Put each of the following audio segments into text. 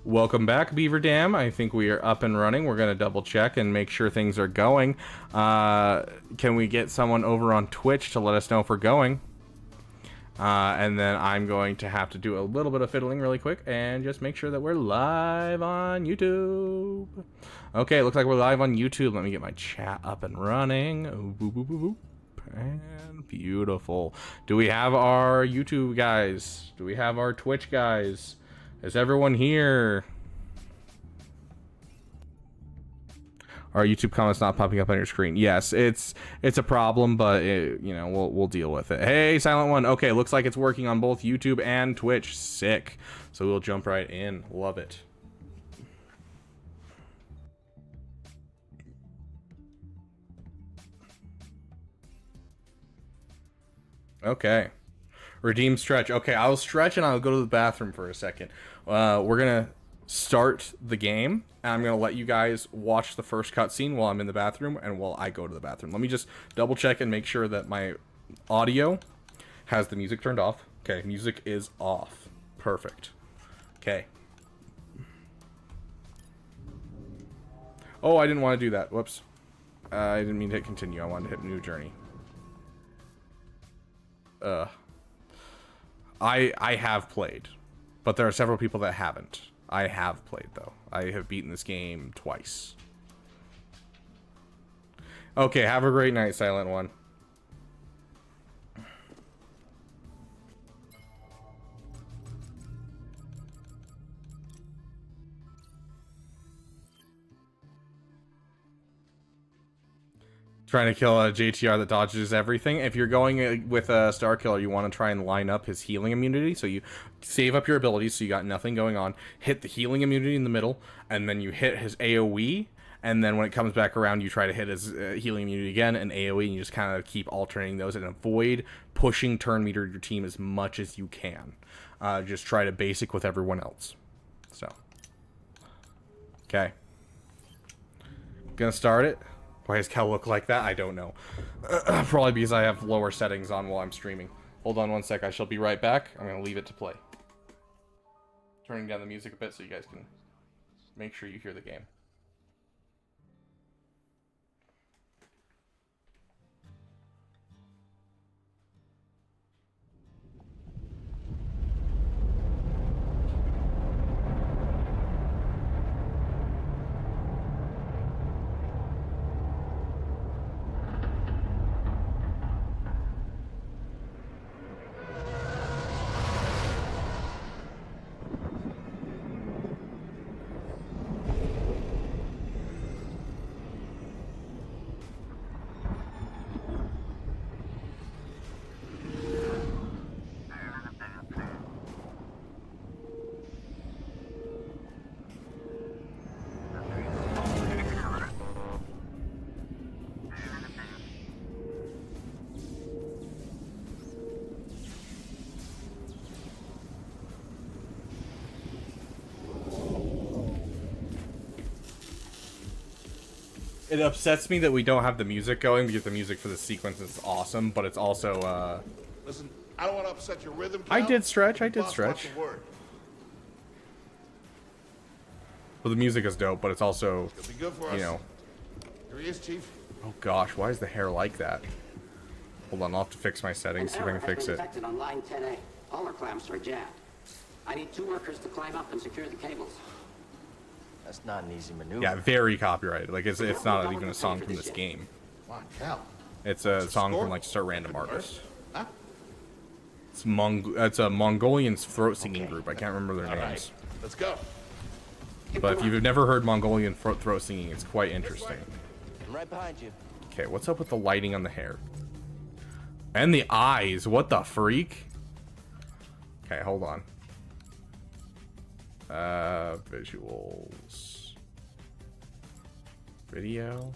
Welcome back, Beaver Dam. I think we are up and running. We're going to double check and make sure things are going. Can we get someone over on Twitch to let us know if we're going? And then I'm going to have to do a little bit of fiddling really quick and just make sure that we're live on YouTube. Okay, looks like we're live on YouTube. Let me get my chat up and running. Boop, boop, boop, boop. And beautiful. Do we have our YouTube guys? Do we have our Twitch guys? Is everyone here? Are YouTube comments not popping up on your screen? Yes, it's a problem, but we'll deal with it. Hey, Silent One. Okay, looks like it's working on both YouTube and Twitch. Sick. So we'll jump right in. Love it. Okay. Redeem stretch. Okay, I'll stretch and I'll go to the bathroom for a second. We're gonna start the game, and I'm gonna let you guys watch the first cutscene while I'm in the bathroom and while I go to the bathroom. Let me just double check and make sure that my audio has the music turned off. Okay, music is off. Perfect. Okay. Oh, I didn't want to do that. Whoops. I didn't mean to hit continue. I wanted to hit new journey. I have played, but there are several people that haven't. I have played, though. I have beaten this game twice. Okay, have a great night, Silent One. Trying to kill a JTR that dodges everything. If you're going with a Star Killer, you want to try and line up his healing immunity. So you save up your abilities, so you got nothing going on. Hit the healing immunity in the middle, and then you hit his AoE. And then when it comes back around, you try to hit his healing immunity again and AoE, and you just kind of keep alternating those and avoid pushing turn meter your team as much as you can. Just try to basic with everyone else. So, okay. Gonna start it. Why does Cal look like that? I don't know. Probably because I have lower settings on while I'm streaming. Hold on one sec. I shall be right back. I'm going to leave it to play. Turning down the music a bit so you guys can make sure you hear the game. It upsets me that we don't have the music going because the music for the sequence is awesome, but it's also, Listen, I don't want to upset your rhythm. I did stretch. Well, the music is dope, but it's also, you know. Here he is, Chief. Oh gosh, why is the hair like that? Hold on, I'll have to fix my settings, see if I can fix it. On line 10A. All our clamps are jammed. I need 2 workers to climb up and secure the cables. That's not an easy maneuver. Yeah, very copyrighted. Like it's not even a song from this game. Come on, Cal. It's a song from like just a random artist. Huh? It's a Mongolian throat singing group. I can't remember their names. Let's go. But if you've never heard Mongolian throat singing, it's quite interesting. I'm right behind you. Okay, what's up with the lighting on the hair? And the eyes. What the freak? Okay, hold on. Visuals. Video.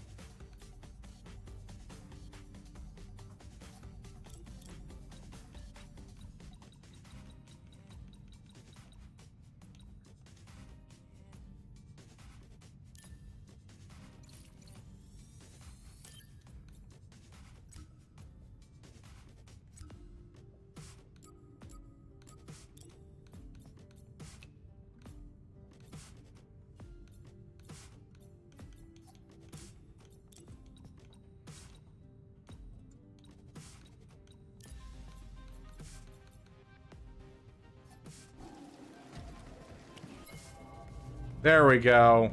There we go.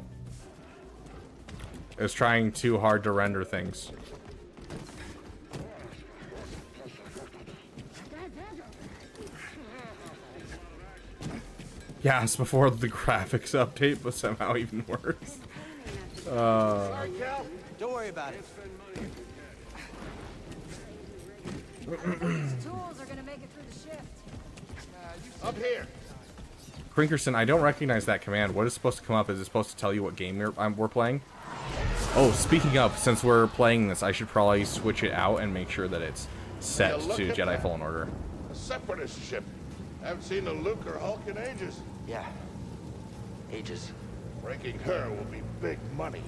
It's trying too hard to render things. Yes, before the graphics update, but somehow even worse. Sorry, Cal. Don't worry about it. These tools are gonna make it through the shift. Up here. Crinkerson, I don't recognize that command. What is supposed to come up? Is it supposed to tell you what game we're playing? Oh, speaking of, since we're playing this, I should probably switch it out and make sure that it's set Yeah, look to at Jedi that. Fallen Order. A separatist ship. Haven't seen a Luke or Hulk in ages. Yeah. Ages. Breaking her will be big money.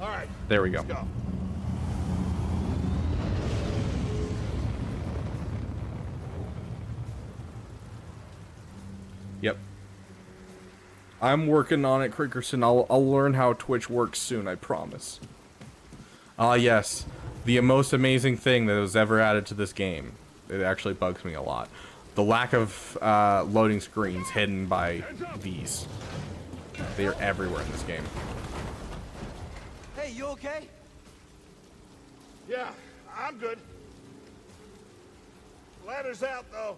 All right. There we go. Let's go. Yep. I'm working on it, Crinkerson. I'll learn how Twitch works soon, I promise. Ah, yes. The most amazing thing that was ever added to this game. It actually bugs me a lot. The lack of loading screens hidden by these. They are everywhere in this game. Hey, you okay? Yeah, I'm good. Ladder's out, though.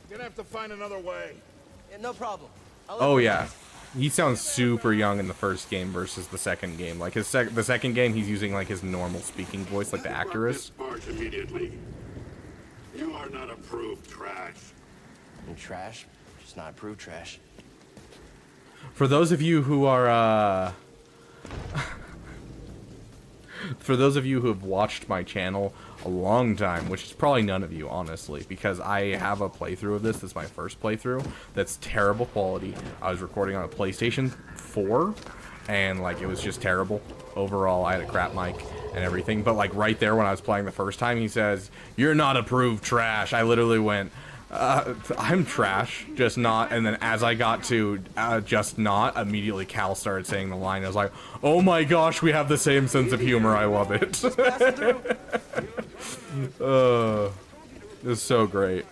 Gonna have to find another way. Yeah, no problem. Oh yeah, he sounds super young in the first game versus the second game. Like the second game, he's using like his normal speaking voice, like the actor is. Barge immediately. You are not approved trash. I'm trash. Just not approved trash. For those of you who are, for those of you who have watched my channel a long time, which is probably none of you, honestly, because I have a playthrough of this. This is my first playthrough. That's terrible quality. I was recording on a PlayStation 4, and like it was just terrible overall. I had a crap mic and everything, but like right there when I was playing the first time, he says, "You're not approved trash." I literally went, I'm trash, just not. And then as I got to just not, immediately Cal started saying the line. I was like, oh my gosh, we have the same sense of humor. I love it. It's so great.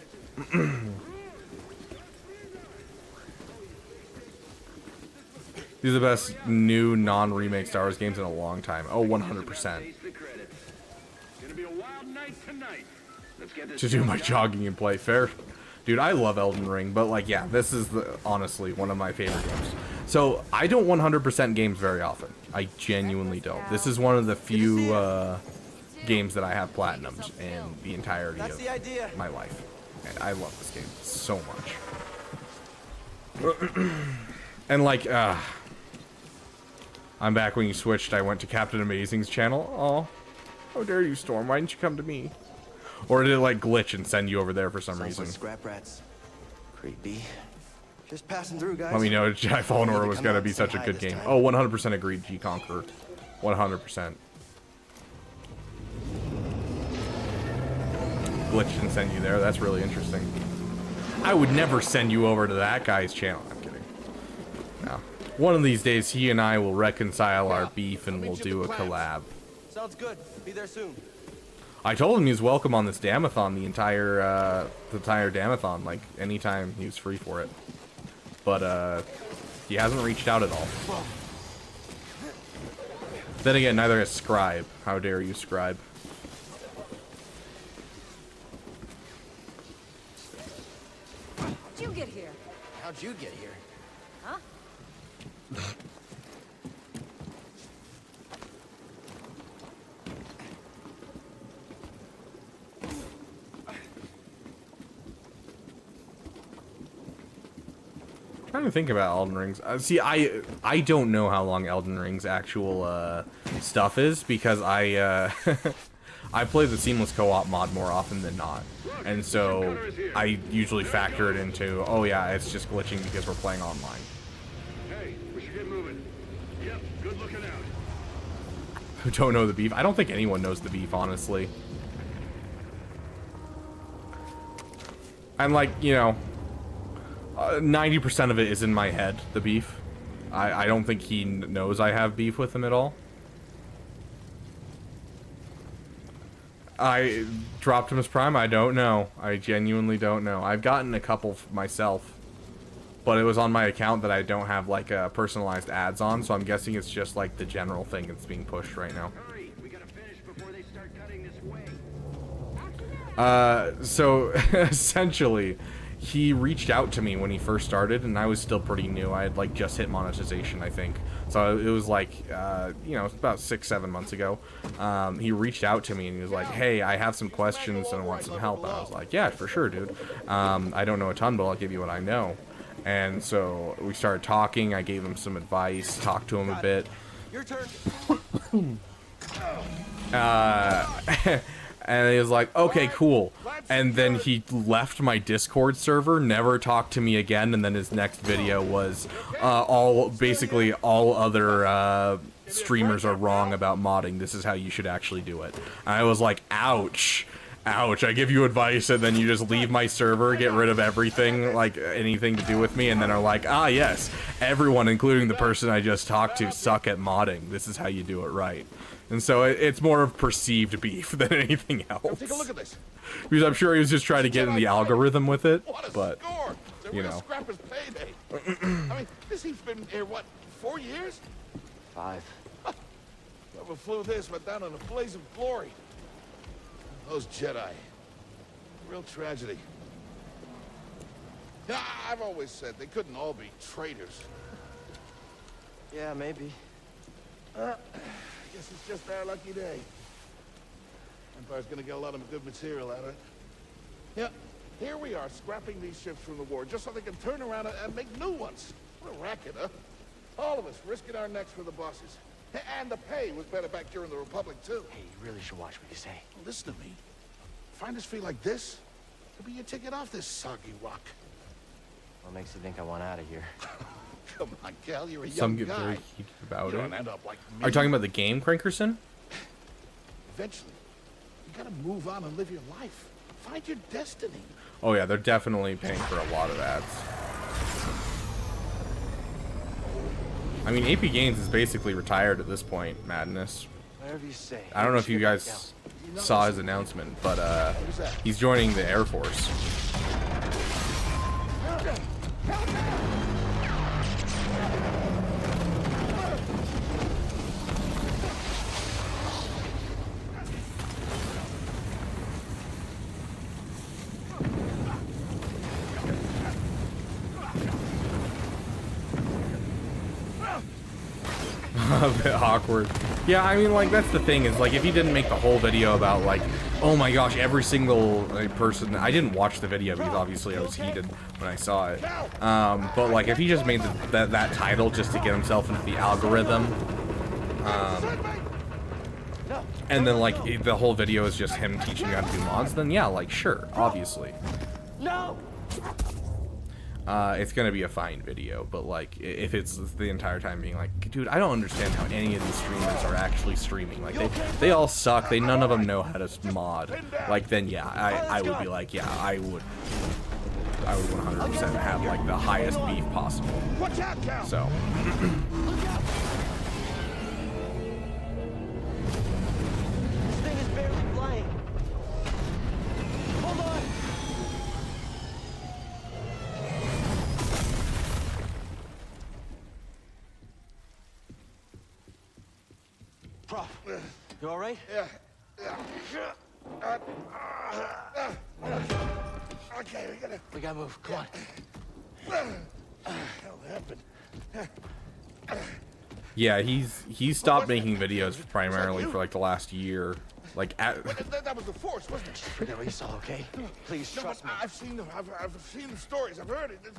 These are the best new non-remake Star Wars games in a long time. Oh, 100%. To do my jogging and play. Fair. Dude, I love Elden Ring, but like, yeah, this is honestly one of my favorite games. So, I don't 100% games very often. I genuinely don't. This is one of the few games that I have platinumed in the entirety of my life. And I love this game so much. And like, I'm back when you switched. I went to Captain Amazing's channel. Oh, how dare you, Storm? Why didn't you come to me? Or did it like glitch and send you over there for some reason? Like scrap rats. Creepy. Just passing through, guys. Let me know Jedi Fallen Order was gonna be such a good game. Oh, 100% agreed, G Conqueror. 100%. Glitched and send you there. That's really interesting. I would never send you over to that guy's channel. I'm kidding. No. One of these days, he and I will reconcile our beef and we'll do a collab. Sounds good. Be there soon. I told him he was welcome on this Damtathon, the entire Damtathon, like anytime he was free for it. But he hasn't reached out at all. Then again, neither has Scribe. How dare you, Scribe? How'd you get here? How'd you get here? Huh? Trying to think about Elden Ring's. See, I don't know how long Elden Ring's actual stuff is because I I play the seamless co-op mod more often than not, and so I usually factor it into, oh yeah, it's just glitching because we're playing online. Hey, we should get moving. Yep, good looking out. Who don't know the beef? I don't think anyone knows the beef, honestly. I'm like, you know, 90% of it is in my head, the beef. I don't think he knows I have beef with him at all. I dropped him as Prime. I don't know. I genuinely don't know. I've gotten a couple myself, but it was on my account that I don't have like personalized ads on, so I'm guessing it's just like the general thing that's being pushed right now. Hurry, we gotta finish before they start cutting this way. So essentially, he reached out to me when he first started, and I was still pretty new. I had like just hit monetization, I think. So it was like, you know, about 6-7 months ago. He reached out to me and he was like, "Hey, I have some questions and I want some help." And I was like, "Yeah, for sure, dude. I don't know a ton, but I'll give you what I know." And so we started talking. I gave him some advice, talked to him a bit. Your turn. And he was like, "Okay, cool." And then he left my Discord server, never talked to me again, and then his next video was basically all other streamers are wrong about modding. This is how you should actually do it. And I was like, ouch. Ouch, I give you advice and then you just leave my server, get rid of everything, like anything to do with me, and then are like, ah yes, everyone, including the person I just talked to, suck at modding. This is how you do it right. And so it's more of perceived beef than anything else. Take a look at this. Because I'm sure he was just trying to get in the algorithm with it, What a but, score. you Real know. Scrapper's payday. I mean, this he's been here, what, 4 years? 5. Whoever flew this went down in a blaze of glory. Those Jedi. Real tragedy. Yeah, I've always said they couldn't all be traitors. Yeah, maybe. Guess it's just our lucky day. Empire's gonna get a lot of good material out of it. Yeah, here we are, scrapping these ships from the war, just so they can turn around and make new ones. What a racket, huh? All of us risking our necks for the bosses. And the pay was better back during the Republic, too. Hey, you really should watch what you say. Listen to me. Find us free like this, could be your ticket off this soggy rock. What makes you think I want out of here? Come on, Cal, you're a young Some get guy. very heated about You it. don't end up like me. Are you talking about the game, Crankerson? Eventually, you gotta move on and live your life. Find your destiny. Oh yeah, they're definitely paying for a lot of ads. I mean, AP Games is basically retired at this point, Madness. Whatever you say. I don't know if you guys saw his announcement, but he's joining the Air Force. A bit awkward. Yeah, I mean, like, that's the thing, is, like, if he didn't make the whole video about, like, oh my gosh, every single person... I didn't watch the video because obviously I was heated when I saw it. But, like, if he just made that title just to get himself into the algorithm, and then, like, the whole video is just him teaching you how to do mods, then yeah, like, sure, obviously. No! It's gonna be a fine video, but like, if it's the entire time being like, dude, I don't understand how any of these streamers are actually streaming. Like, they all suck. None of them know how to mod. Like, then yeah, I would be like, yeah, I would 100% have like the highest beef possible. Watch out, Cal! So. This thing is barely flying. Hold on! Prof, you all right? Yeah. Okay, We gotta move. Come on. hell happened. Yeah, he's stopped making videos primarily for like the last year. Like, That was the Force, wasn't it? Forget what you saw, okay? Please No, trust but me. I've seen them. I've seen the stories. I've heard it. There's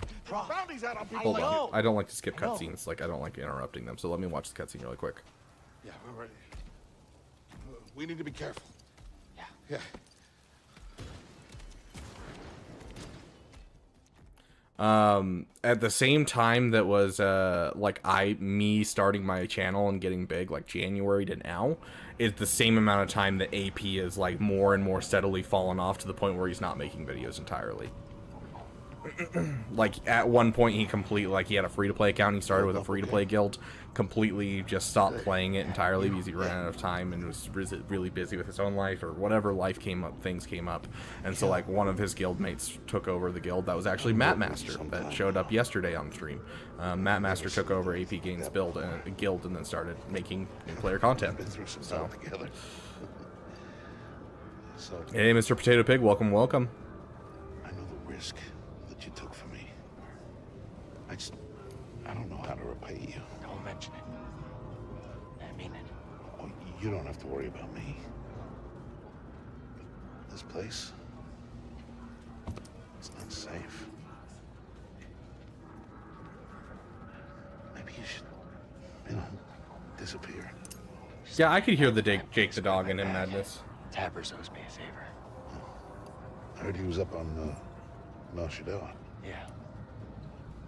bounties out on people hold like on. you. I don't like to skip cutscenes. Like, I don't like interrupting them. So let me watch the cutscene really quick. Yeah, we're ready. We need to be careful. Yeah. Yeah. At the same time that was like me starting my channel and getting big, like January to now, is the same amount of time that AP is like more and more steadily fallen off to the point where he's not making videos entirely. Like at one point he he had a free-to-play account. He started with a free-to-play guild, completely just stopped playing it entirely because he ran out of time and was really busy with his own life or whatever things came up. And so like one of his guild mates took over the guild. That was actually Matt Master that showed up yesterday on stream. Matt Master took over AP Games guild and then started making new player content. So hey, Mr. Potato Pig, welcome. I know the risk that you took for me. I don't know how to repay you. Don't mention it. I mean it. Oh, you don't have to worry about me. But this place, it's not safe. Maybe you should, disappear. Yeah, I could hear the Jake the dog in him madness. Tappers owes me a favor. I heard he was up on Noxious. Yeah.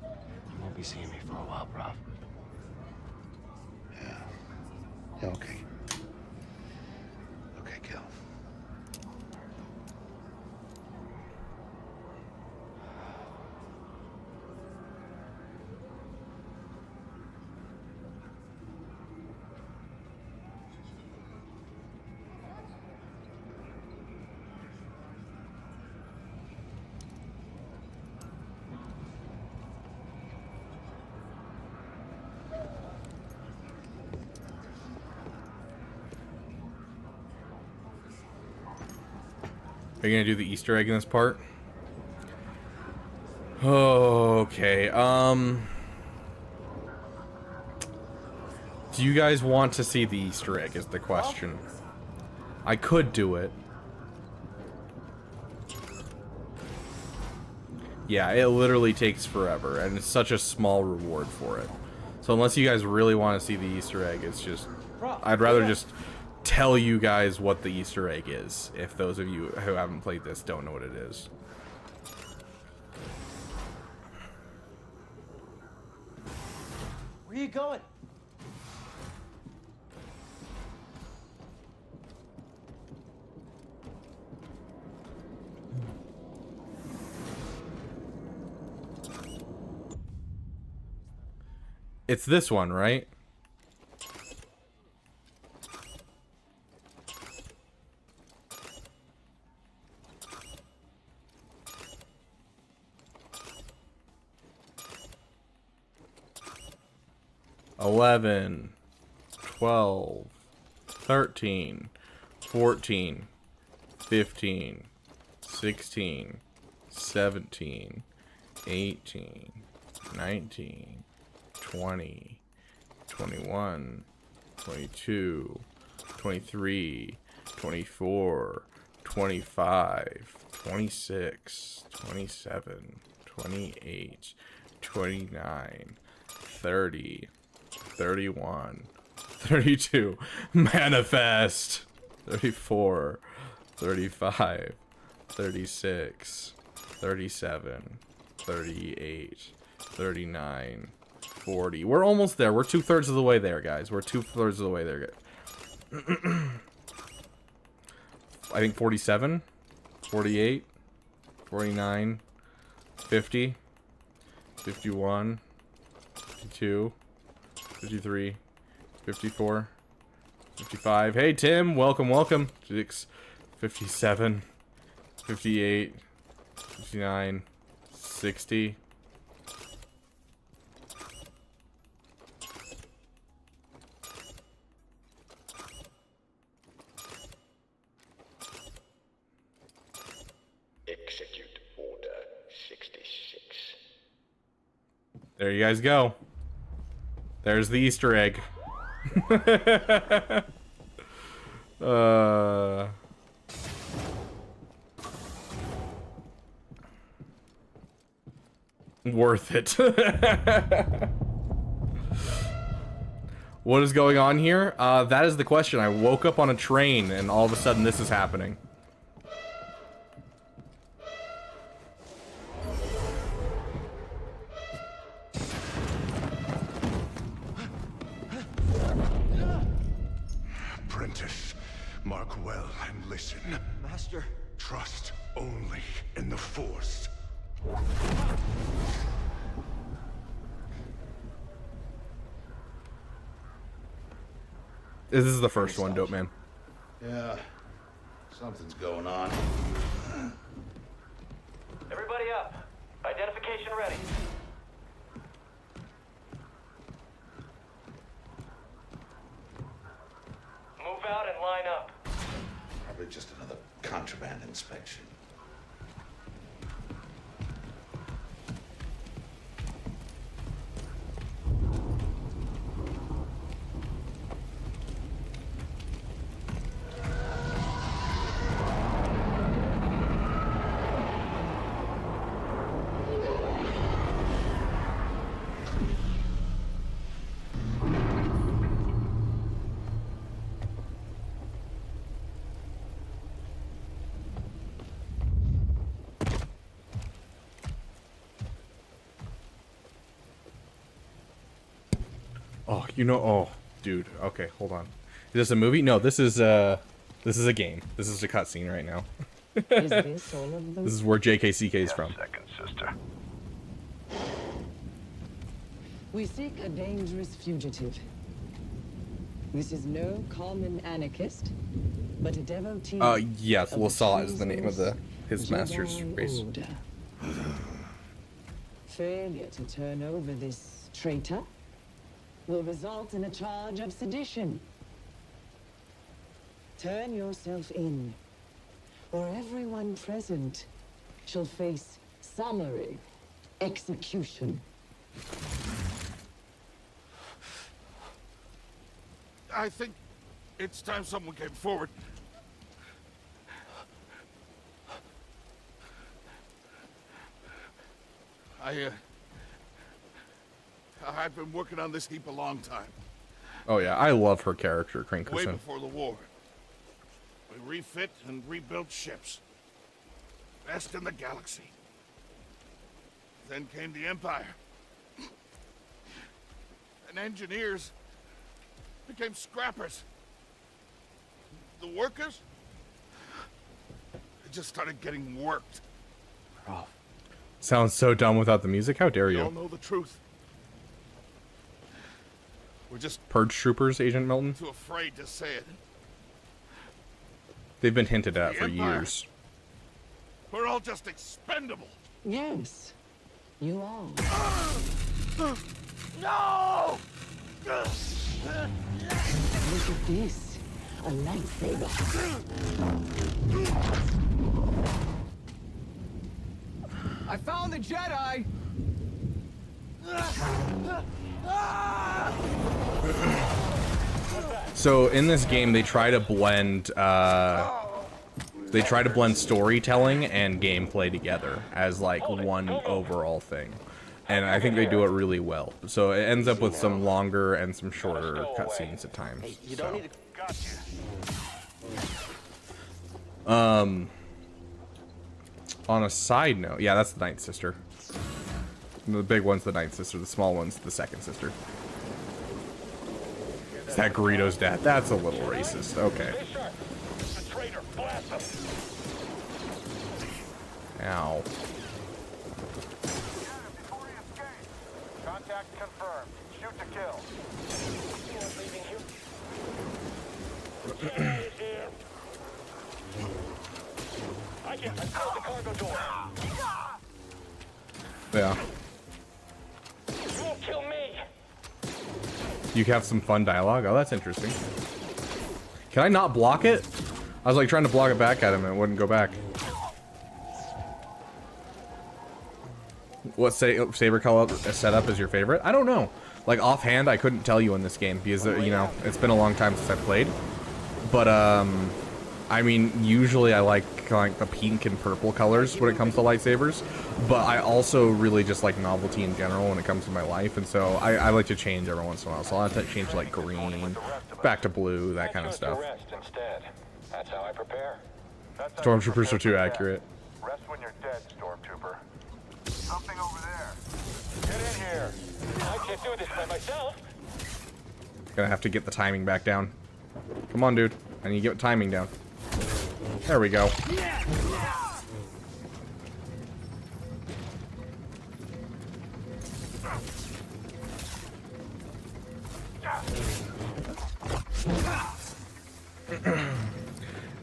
You won't be seeing me for a while, Prof. Yeah, okay. Okay, Kel. Are you gonna do the Easter egg in this part? Okay, do you guys want to see the Easter egg is the question. I could do it. Yeah, it literally takes forever, and it's such a small reward for it. So unless you guys really want to see the Easter egg, it's just... I'd rather just tell you guys what the Easter egg is, if those of you who haven't played this don't know what it is. Where are you going? It's this one, right? 11, 12, 13, 14, 15, 16, 17, 18, 19, 20, 21, 22, 23, 24, 25, 26, 27, 28, 29, 30, 31, 32, manifest, 34, 35, 36, 37, 38, 39, 40. We're almost there. We're 2/3 of the way there, guys. We're 2/3 of the way there. I think 47, 48, 49, 50, 51, 52, 53, 54, 55. Hey, Tim. Welcome. 57, 58, 59, 60. Execute Order 66. There you guys go. There's the Easter egg. Worth it. What is going on here? That is the question. I woke up on a train and all of a sudden this is happening. Apprentice, mark well and listen. Master. Trust only in the Force. This is the first one, Dope Man. Yeah, something's going on. Everybody up. Identification ready. Move out and line up. Probably just another contraband inspection. Oh, you know, oh, dude. Okay, hold on. Is this a movie? No, this is a game. This is a cutscene right now. Is this all of them? This is where JKCK is from. Second, sister. We seek a dangerous fugitive. This is no common anarchist, but a devotee. Yes, of Lassalle is the name of Jesus his master's Jedi race. order. Failure to turn over this traitor will result in a charge of sedition. Turn yourself in, or everyone present shall face summary execution. I think it's time someone came forward. I've been working on this heap a long time. Oh yeah, I love her character, Way Krinkusen. before the war. We refit and rebuilt ships. Best in the galaxy. Then came the Empire. And engineers became scrappers. The workers, they just started getting worked. Sounds so dumb without the music. How dare We all you? know the truth. We're just Purge Troopers, Agent Milton. too afraid to say it. They've been hinted at The for Empire. years. We're all just expendable. Yes, you are. No! Look at this, a lightsaber. I found the Jedi! So in this game, they try to blend storytelling and gameplay together as like one overall thing, and I think they do it really well. So it ends up with some longer and some shorter cutscenes at times. You don't need to... On a side note, yeah, that's the Ninth Sister. The big one's the Ninth Sister. The small one's the Second Sister. Is that Greedo's dad? That's a little racist. Okay. The traitor, blast him. Ow. Contact confirmed. Shoot to kill. I closed the cargo door. Yeah. You won't kill me. You have some fun dialogue. Oh, that's interesting. Can I not block it? I was like trying to block it back at him and it wouldn't go back. What saber color setup is your favorite? I don't know. Like offhand, I couldn't tell you in this game because you know it's been a long time since I played. But I mean, usually I like the pink and purple colors when it comes to lightsabers. But I also really just like novelty in general when it comes to my life, and so I like to change every once in a while. So I'll have to change to like green, back to blue, that kind of stuff. Rest instead. That's how I prepare. Stormtroopers are too accurate. Rest when you're dead, Stormtrooper. Something over there. Get in here. I can't do this by myself. Gonna have to get the timing back down. Come on, dude. I need to get timing down. There we go.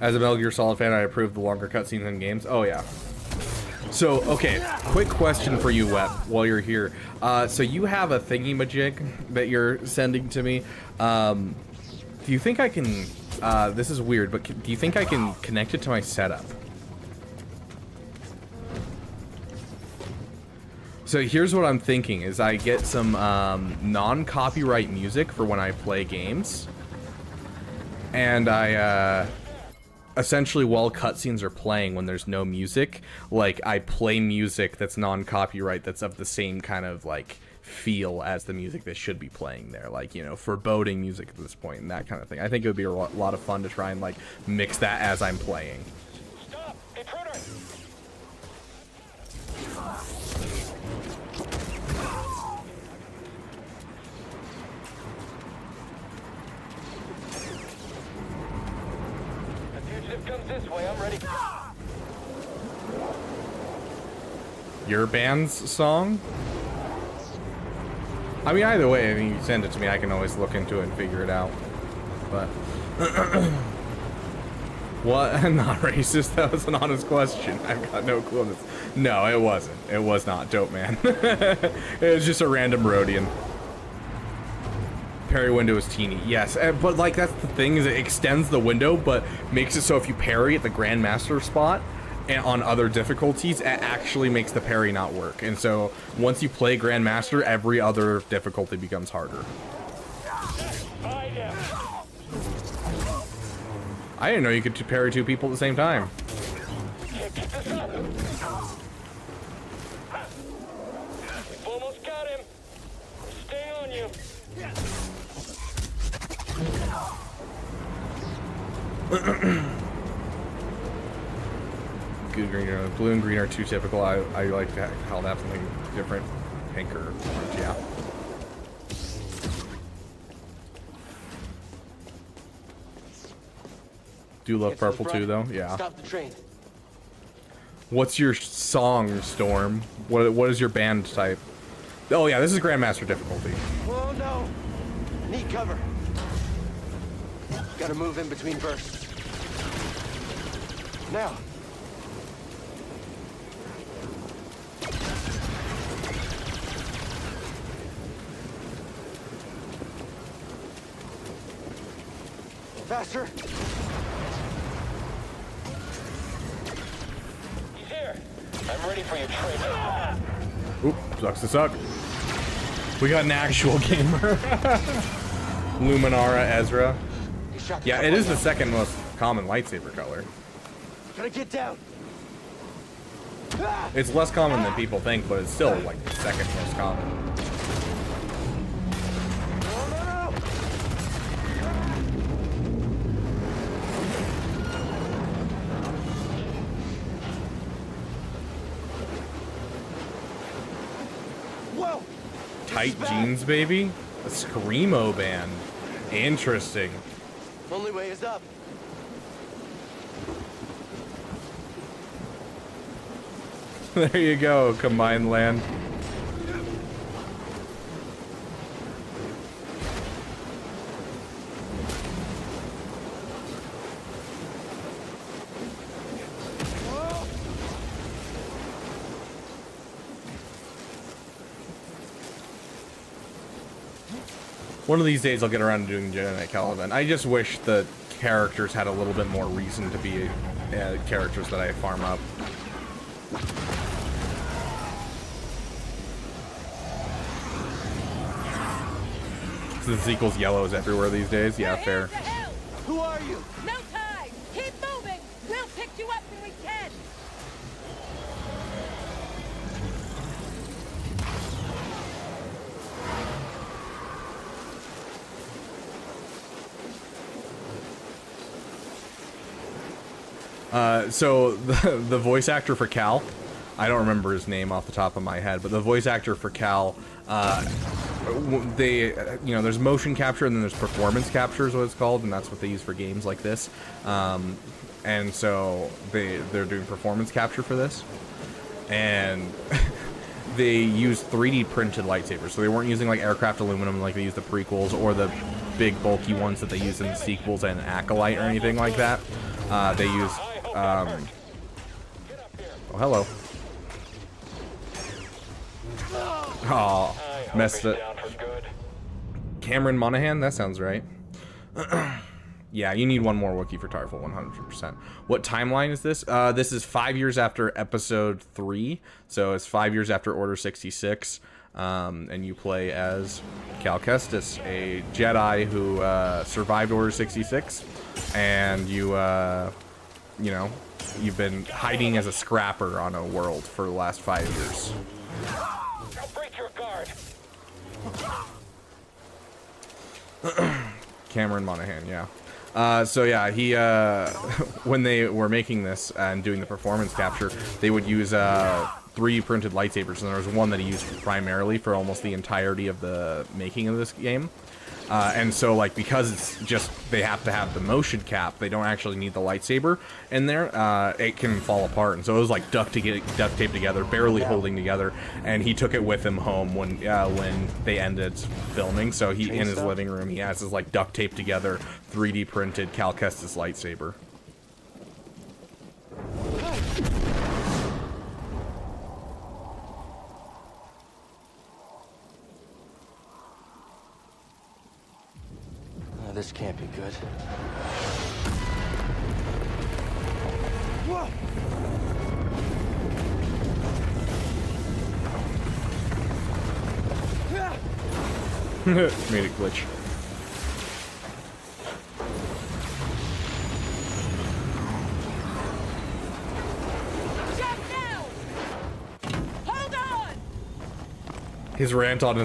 As a Metal Gear Solid fan, I approve the longer cutscenes in games. Oh yeah. So, okay, quick question for you, Wep, while you're here. So you have a thingy-majig that you're sending to me. Do you think I can, this is weird, but do you think I can connect it to my setup? So here's what I'm thinking, is I get some non-copyright music for when I play games. And I, essentially while cutscenes are playing, when there's no music, like I play music that's non-copyright, that's of the same kind of like feel as the music that should be playing there, like, you know, foreboding music at this point and that kind of thing. I think it would be a lot of fun to try and like mix that as I'm playing. Stop! Intruder! Comes this way, I'm ready. Your band's song? I mean, either way, I mean, you send it to me, I can always look into it and figure it out. But what? I'm not racist. That was an honest question. I've got no clue on this. No, it wasn't. It was not, Dope Man. It was just a random Rhodian. Parry window is teeny, yes, but like that's the thing, is it extends the window but makes it so if you parry at the Grandmaster spot and on other difficulties, it actually makes the parry not work. And so once you play Grandmaster, every other difficulty becomes harder. I didn't know you could parry two people at the same time. We've almost got him. Stay on you. Good green, blue and green are too typical. I like how they have something different, pink or orange. Yeah. Do love purple too, though. Yeah. Stop the train. What's your song, Storm? What is your band type? Oh yeah, this is Grandmaster difficulty. Oh no! I need cover. Gotta move in between bursts. Now. Faster. He's here. I'm ready for your training. Oop, sucks to suck. We got an actual gamer. Luminara Ezra. Yeah, it is the second most common lightsaber color. Gotta get down. It's less common than people think, but it's still like the second most common. Whoa! Tight jeans, baby? A Screamo band. Interesting. Only way is up. There you go, Combined Land. One of these days I'll get around to doing Jedi Knight Caliban. I just wish the characters had a little bit more reason to be characters that I farm up. Since equals yellows everywhere these days, yeah, fair. Who are you? No time! Keep moving! We'll pick you up when we can! So the voice actor for Cal, I don't remember his name off the top of my head, but the voice actor for Cal, there's motion capture and then there's performance capture is what it's called, and that's what they use for games like this. And so they're doing performance capture for this, and they used 3D printed lightsabers, so they weren't using like aircraft aluminum like they used the prequels or the big bulky ones that they used in the sequels and Acolyte or anything like that. They used oh, hello. Oh, messed it. Cameron Monaghan, that sounds right. Yeah, you need one more Wookiee for Tarful, 100%. What timeline is this? This is 5 years after Episode 3, so it's 5 years after Order 66, and you play as Cal Kestis, a Jedi who survived Order 66, and you know, you've been hiding as a scrapper on a world for the last 5 years. Break your guard. Cameron Monaghan, yeah. So yeah, he when they were making this and doing the performance capture, they would use 3D printed lightsabers, and there was one that he used primarily for almost the entirety of the making of this game. And so, like, because it's just they have to have the motion cap, they don't actually need the lightsaber in there. It can fall apart, and so it was like duct taped together, barely holding together. And he took it with him home when they ended filming. So he in his living room, he has his like duct taped together, 3D printed Cal Kestis lightsaber. This can't be good. Whoa! Made it glitch. Jump now! Hold on! His rant on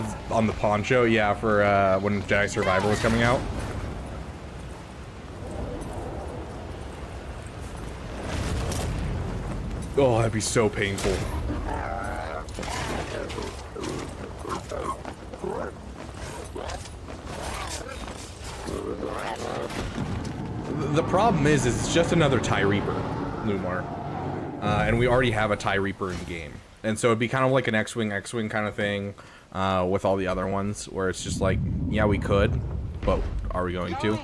the poncho, yeah, for when Jedi Survivor was coming out. Oh, that'd be so painful. The problem is it's just another TIE Reaper, Lumar. And we already have a TIE Reaper in game. And so it'd be kind of like an X-Wing kind of thing with all the other ones, where it's just like, yeah, we could, but are we going to?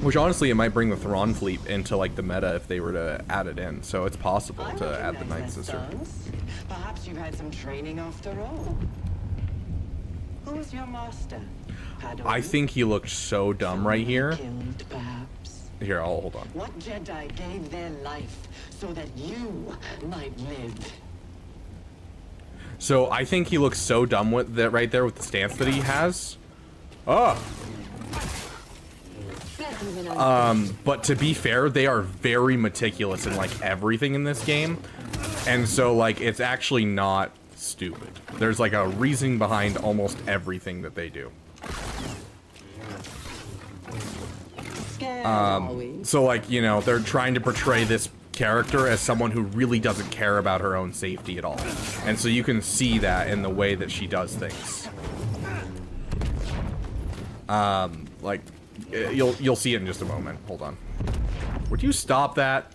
Which honestly, it might bring the Thrawn fleet into like the meta if they were to add it in. So it's possible to add the Night Sister. Perhaps you've had some training after all. Who's your master? I think he looked so dumb right here. Killed, perhaps. Here, I'll hold on. What Jedi gave their life so that you might live? So I think he looks so dumb with that right there with the stance that he has. Oh. But to be fair, they are very meticulous in like everything in this game. And so like it's actually not stupid. There's like a reasoning behind almost everything that they do. So like, you know, they're trying to portray this character as someone who really doesn't care about her own safety at all. And so you can see that in the way that she does things. Like you'll see it in just a moment. Hold on. Would you stop that?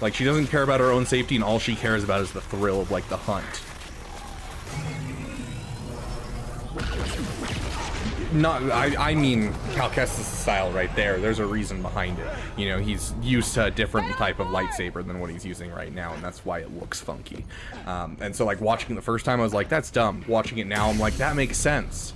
Like, she doesn't care about her own safety, and all she cares about is the thrill of, like, the hunt. I mean Cal Kestis' style right there. There's a reason behind it. You know, he's used to a different type of lightsaber than what he's using right now, and that's why it looks funky. And so, like, watching it the first time, I was like, that's dumb. Watching it now, I'm like, that makes sense.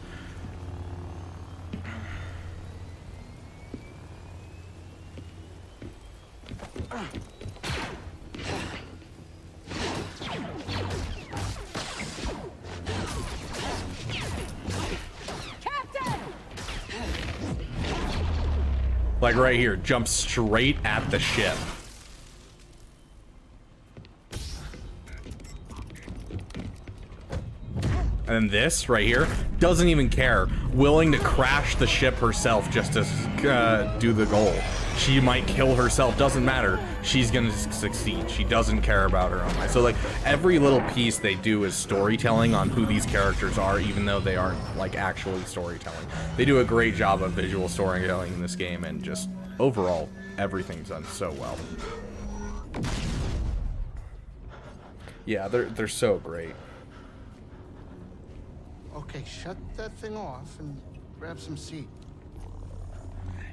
Like right here, jump straight at the ship. And then this right here, doesn't even care. Willing to crash the ship herself just to do the goal. She might kill herself, doesn't matter. She's gonna succeed. She doesn't care about her own life. So like every little piece they do is storytelling on who these characters are, even though they aren't like actually storytelling. They do a great job of visual storytelling in this game, and just overall, everything's done so well. Yeah, they're so great. Okay, shut that thing off and grab some seat.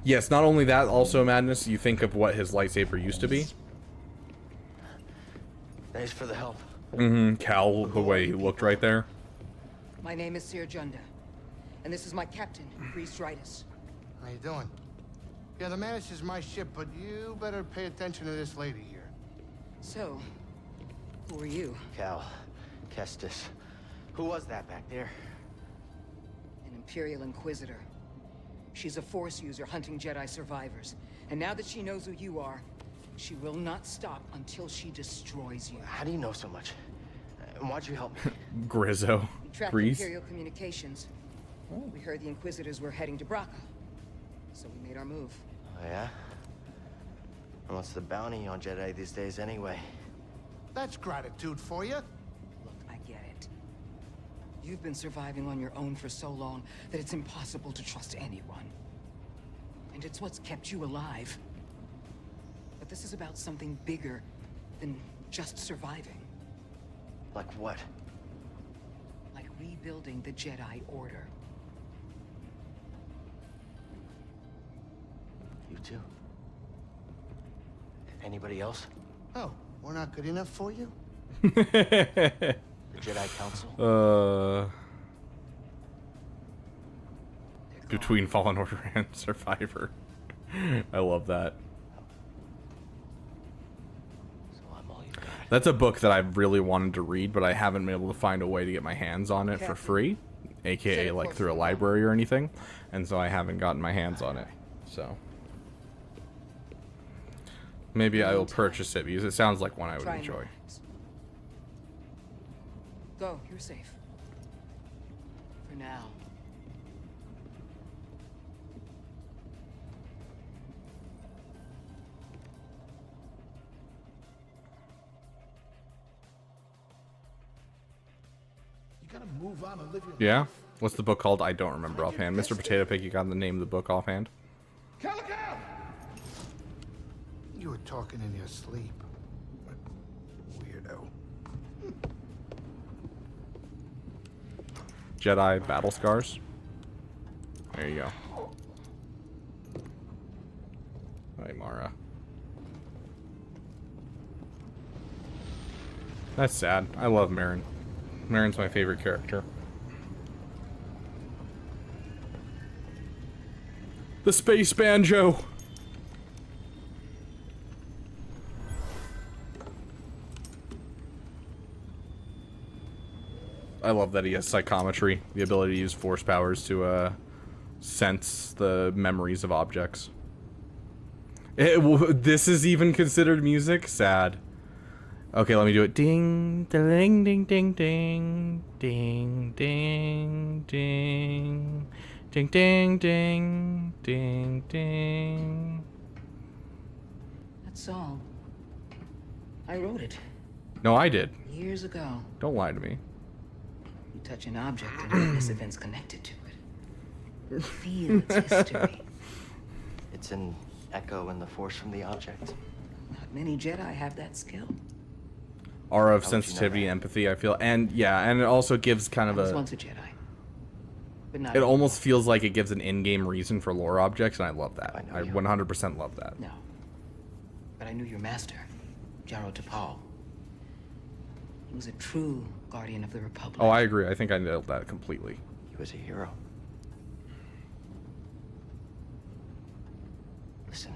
Yes, not only that, also Madness, you think of what his lightsaber used to be. Thanks for the help. Mm-hmm. Cal, the way he looked right there. My name is Sir Junda, and this is my captain, Priest Ritus. How you doing? Yeah, the Mantis is my ship, but you better pay attention to this lady here. So, who are you? Cal, Kestis. Who was that back there? An Imperial Inquisitor. She's a Force user hunting Jedi survivors. And now that she knows who you are, she will not stop until she destroys you. How do you know so much? And why'd you help me? Grizzo. We tracked Grease. Imperial communications. We heard the Inquisitors were heading to Braca. So we made our move. Oh, yeah? And what's the bounty on Jedi these days anyway? That's gratitude for you. Look, I get it. You've been surviving on your own for so long that it's impossible to trust anyone. And it's what's kept you alive. But this is about something bigger than just surviving. Like what? Like rebuilding the Jedi Order. You too? Anybody else? Oh, we're not good enough for you? The Jedi Council? Between Fallen Order and Survivor. I love that. So I'm all you got. That's a book that I've really wanted to read, but I haven't been able to find a way to get my hands on it for free, aka like through a library or anything, and so I haven't gotten my hands on it. So maybe I will purchase it because it sounds like one I would Try and enjoy. relax. Go, you're safe. For now. You gotta move on and live your Yeah? life. What's the book called? I don't remember offhand. Mr. Potato Pig, you got the name of the book offhand? Calico! You were talking in your sleep. Weirdo. Jedi Battle Scars. There you go. Hi, Mara. That's sad. I love Marin. Marin's my favorite character. The Space Banjo! I love that he has psychometry, the ability to use force powers to sense the memories of objects. This is even considered music? Sad. Okay, let me do it. Ding, ding, ding, ding, ding, ding, ding, ding, ding, ding, ding, ding, ding. That song. I wrote it No, I did. years ago. Don't lie to me. You touch an object and witness events connected to it. Feel its history. It's an echo in the force from the object. Not many Jedi have that skill. Aura of How would you know sensitivity, that? empathy, I feel. And yeah, and it also gives kind I of was a... once a Jedi. But not It almost feels like it gives an in-game reason for lore objects, and I love that. I know I you. 100% love that. No. But I knew your master, Jaro Tapal. He was a true guardian of the Republic. Oh, I agree. I think I nailed that completely. He was a hero. Listen.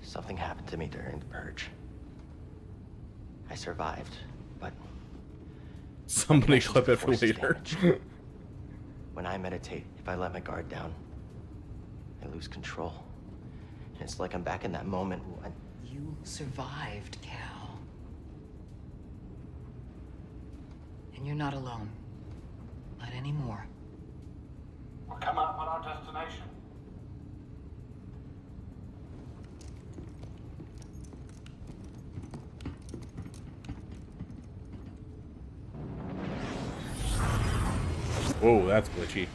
Something happened to me during the purge. I survived, but Somebody connections clip to it for force is later. damaged. When I meditate, if I let my guard down, I lose control. And it's like I'm back in that moment when... You survived, Cal. And you're not alone. Not anymore. We're coming up on our destination. Whoa, that's glitchy.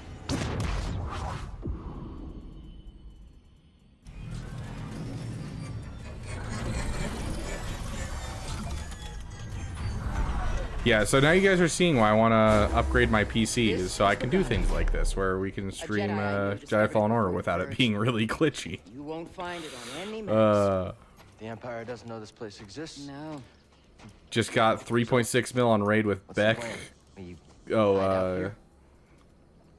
Yeah, so now you guys are seeing why I want to upgrade my PC, so I can do things like this, where we can stream Jedi Fallen Order without it being really glitchy. You won't find it on any maps. The Empire doesn't know this place exists. No. Just got 3.6 mil on raid with What's the Beck. plan? You Oh,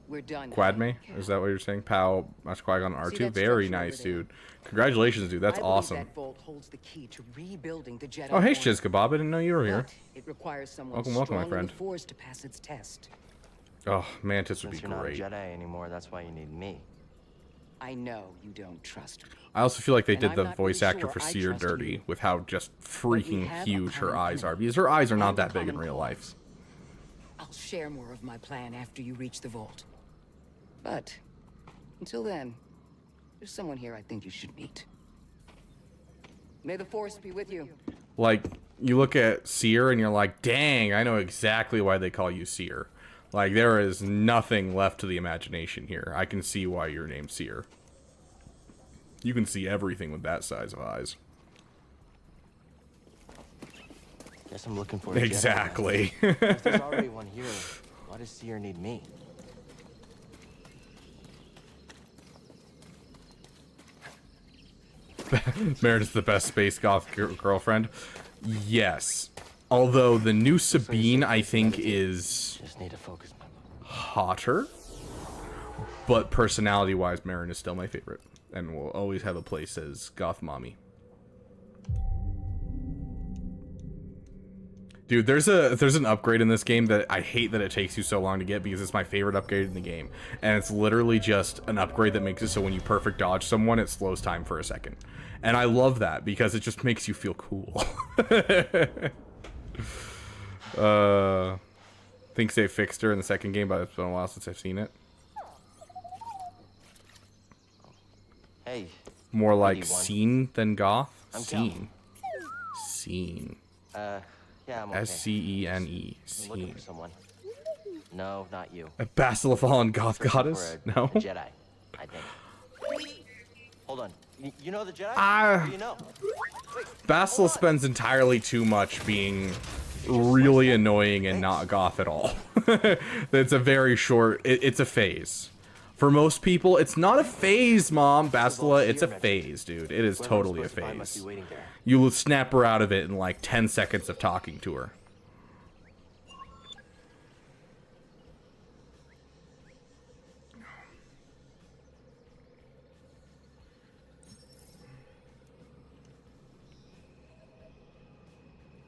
We're done. Quadme? Is that what you're saying? Pow, Master Qui-Gon See R2? that Very structure nice, over there? dude. Congratulations, dude. That's I believe awesome. That vault holds the key to rebuilding the Jedi Oh, hey, Order. Shiz Kebab. I didn't know you were here. But it requires someone Welcome, welcome, my strong in friend. the Force to pass its test. Oh, Mantis would Since be you're not a great. Jedi anymore, that's why you need me. I know you don't trust me. I also feel like they And did I'm the not voice really actor sure for I Seer trust dirty you. with how just we freaking have a huge her common eyes are, plan. because her eyes are not And a that big in common real cause. life. I'll share more of my plan after you reach the vault. But until then, there's someone here I think you should meet. May the Force be with you. Like, you look at Seer and you're like, dang, I know exactly why they call you Seer. Like, there is nothing left to the imagination here. I can see why you're named Seer. You can see everything with that size of eyes. Guess I'm looking for a Jedi now. Exactly. If there's already one here, why does Seer need me? Meredith's the best space goth girlfriend. Yes. Although the new Sabine, I think, is Just need to focus my hotter. But personality-wise, Marin is still my favorite. And will always have a place as goth mommy. Dude, there's an upgrade in this game that I hate that it takes you so long to get, because it's my favorite upgrade in the game. And it's literally just an upgrade that makes it so when you perfect dodge someone, it slows time for a second. And I love that because it just makes you feel cool. Thinks they fixed her in the second game, but it's been a while since I've seen it. Hey. More like Wep One. scene than goth? I'm Scene. Scene. Yeah, I'm okay. S-C-E-N-E. I'm looking Scene. for someone. No, not you. A Basilophon goth Searching goddess? for a No? Jedi, I think. Hold on. You know the Jedi? Who do you know? Basil spends entirely too much being really annoying and not goth at all. It's a very short... It's a phase. For most people, it's not a phase, Mom. Bastila, it's a phase, dude. It is totally a phase. You will snap her out of it in like 10 seconds of talking to her.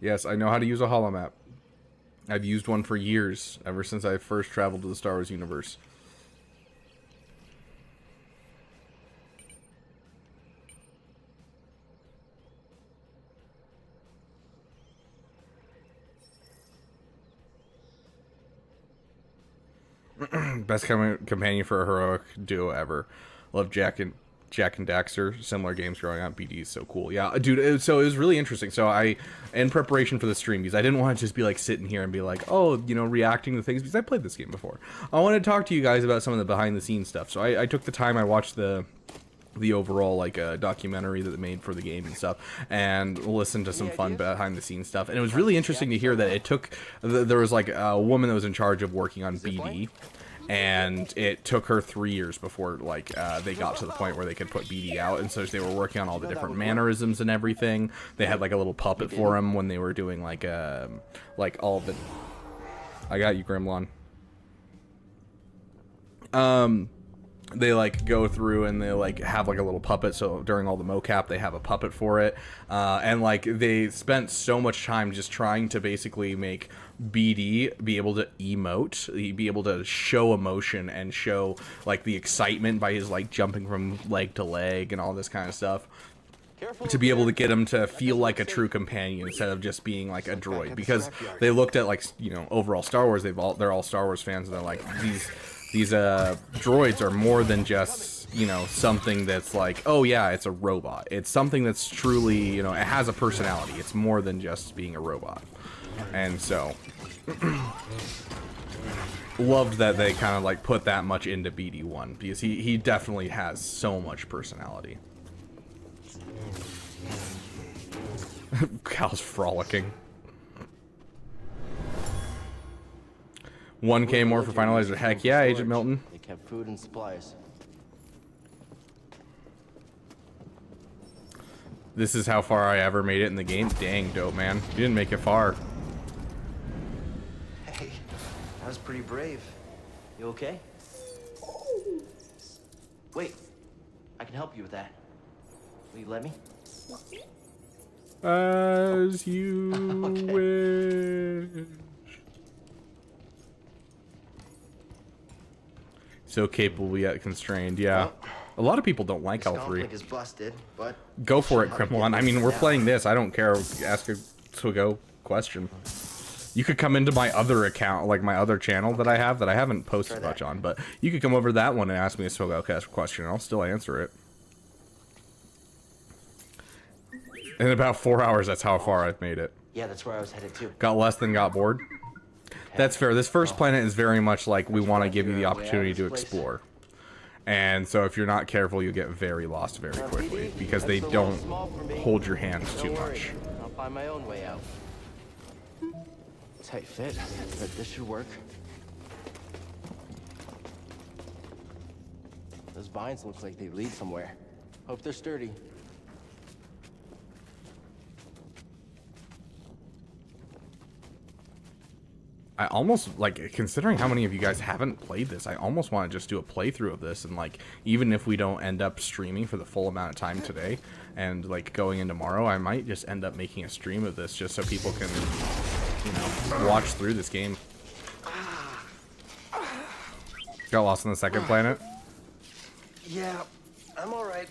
Yes, I know how to use a holomap. I've used one for years, ever since I first traveled to the Star Wars universe. Best companion for a heroic duo ever. Love Jack and Daxter. Similar games growing up. BD is so cool. Yeah, dude. So it was really interesting. So in preparation for the stream, because I didn't want to just be like sitting here and be like, oh, you know, reacting to things, because I played this game before. I wanted to talk to you guys about some of the behind the scenes stuff. So I took the time. I watched the overall like documentary that they made for the game and stuff, and listened to some fun behind the scenes stuff. And it was really interesting to hear that it took there was like a woman that was in charge of working on BD, and it took her 3 years before like they got to the point where they could put BD out. And so they were working on all the different mannerisms and everything. They had like a little puppet for him when they were doing like all the... I got you, Grimlon. They like go through and they like have like a little puppet, so during all the mocap they have a puppet for it, and like they spent so much time just trying to basically make BD be able to emote, be able to show emotion and show like the excitement by his like jumping from leg to leg and all this kind of stuff. to be able to get him to feel like a true companion instead of just being like a droid, because they looked at, like, you know, overall Star Wars, they're all Star Wars fans, and they're like, these droids are more than just, you know, something that's like, oh yeah, it's a robot. It's something that's truly, you know, it has a personality. It's more than just being a robot. And so loved that they kind of like put that much into BD1, because he definitely has so much personality. Cal's frolicking. 1K more for finalizer. Heck yeah, Agent Milton. They kept food and supplies. This is how far I ever made it in the game. Dang, dope, man. You didn't make it far. Hey, that was pretty brave. You okay? Wait, I can help you with that. Will you let me? As you wish. So capable yet constrained, yeah. Well, a lot of people don't like this L3. conflict is busted, but Go for it, how to get Kremlin. I this mean, we're down. playing this. I don't care. Ask a to-go question. You could come into my other account, like my other channel that I have that I haven't posted much on, but you could come over to that one and ask me a to-go question, and I'll still answer it. In about 4 hours, that's how far I've made it. Yeah, that's where I was headed too. Got less than got bored. That's fair. This first planet is very much like we want to give you the opportunity to explore. And so if you're not careful, you'll get very lost very quickly, because they don't hold your hands too much. I'll find my own way out. Tight fit, but this should work. Those vines look like they lead somewhere. Hope they're sturdy. I almost, like, considering how many of you guys haven't played this, I almost want to just do a playthrough of this, and, like, even if we don't end up streaming for the full amount of time today, and, like, going in tomorrow, I might just end up making a stream of this just so people can, you know, watch through this game. Got lost on the second planet? Yeah, I'm alright.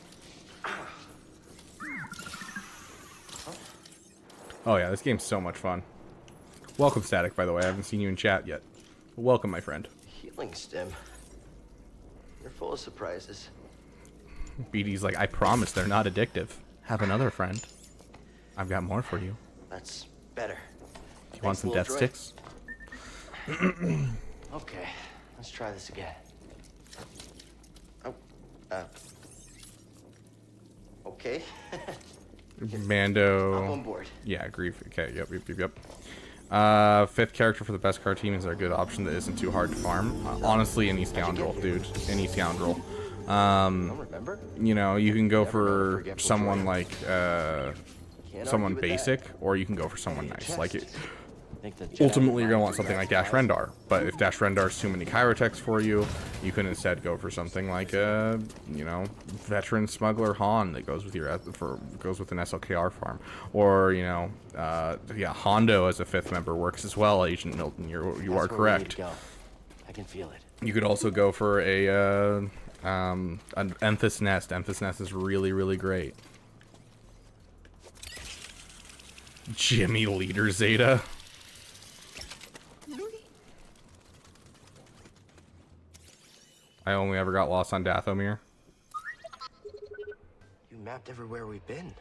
Oh yeah, this game's so much fun. Welcome, Static, by the way. I haven't seen you in chat yet. Welcome, my friend. Healing stim. You're full of surprises. BD's like, I promise they're not addictive. Have another friend. I've got more for you. That's better. You want some death sticks? Okay, let's try this again. Oh, okay. Mando. I'm on board. Yeah, grief. Okay, yep. Fifth character for the best card team is a good option that isn't too hard to farm. Honestly, any scoundrel, dude. Any scoundrel. You know, you can go for someone like, someone basic, or you can go for someone nice. Like, ultimately, you're going to want something like Dash Rendar. But if Dash Rendar is too many Chirotechs for you, you can instead go for something like, you know, Veteran Smuggler Han that goes with your goes with an SLKR farm. Or, you know, yeah, Hondo as a fifth member works as well, Agent Milton. You are correct. I can feel it. You could also go for an Enthus Nest. Enthus Nest is really, really great. Jimmy Leader Zeta. I only ever got lost on Dathomir. You mapped everywhere we've been.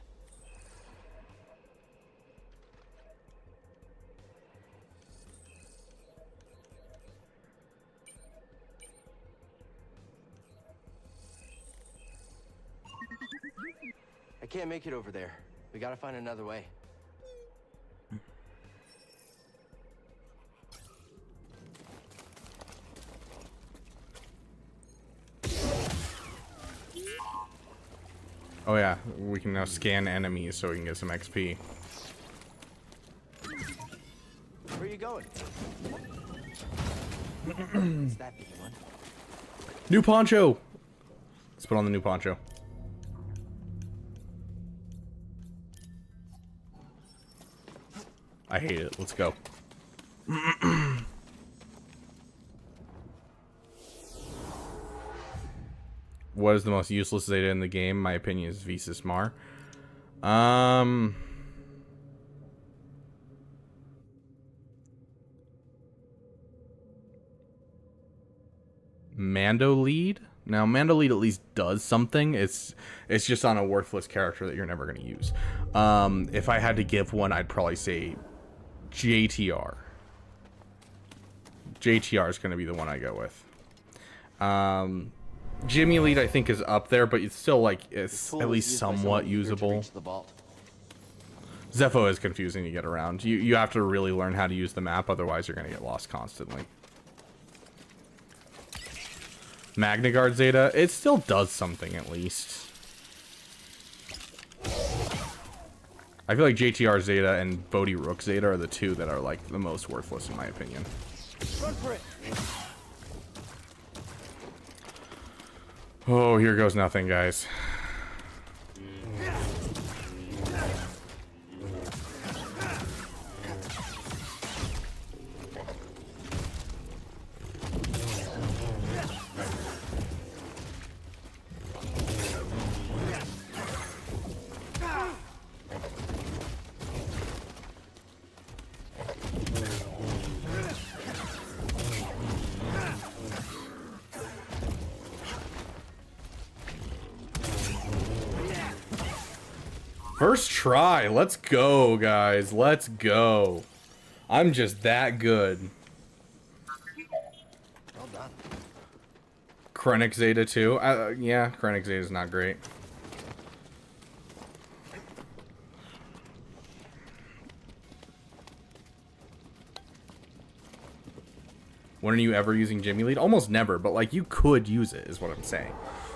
I can't make it over there. We gotta find another way. Oh yeah, we can now scan enemies so we can get some XP. Where are you going? What's that big one? New poncho! Let's put on the new poncho. I hate it. Let's go. What is the most useless Zeta in the game? My opinion is Visas Mar. Mando lead. Now, Mando lead at least does something. It's just on a worthless character that you're never going to use. If I had to give one, I'd probably say JTR. JTR is going to be the one I go with. Jimmy lead, I think, is up there, but it's still, like, it's at least somewhat usable. Zepho is confusing to get around. You have to really learn how to use the map, otherwise you're going to get lost constantly. Magna Guard Zeta, it still does something at least. I feel like JTR Zeta and Bodhi Rook Zeta are the two that are like the most worthless in my opinion. Run for it. Oh, here goes nothing, guys. First try. Let's go, guys. Let's go. I'm just that good. Well done. Krennic Zeta too. Yeah, Krennic Zeta is not great. When are you ever using Jimmy lead? Almost never, but like you could use it is what I'm saying.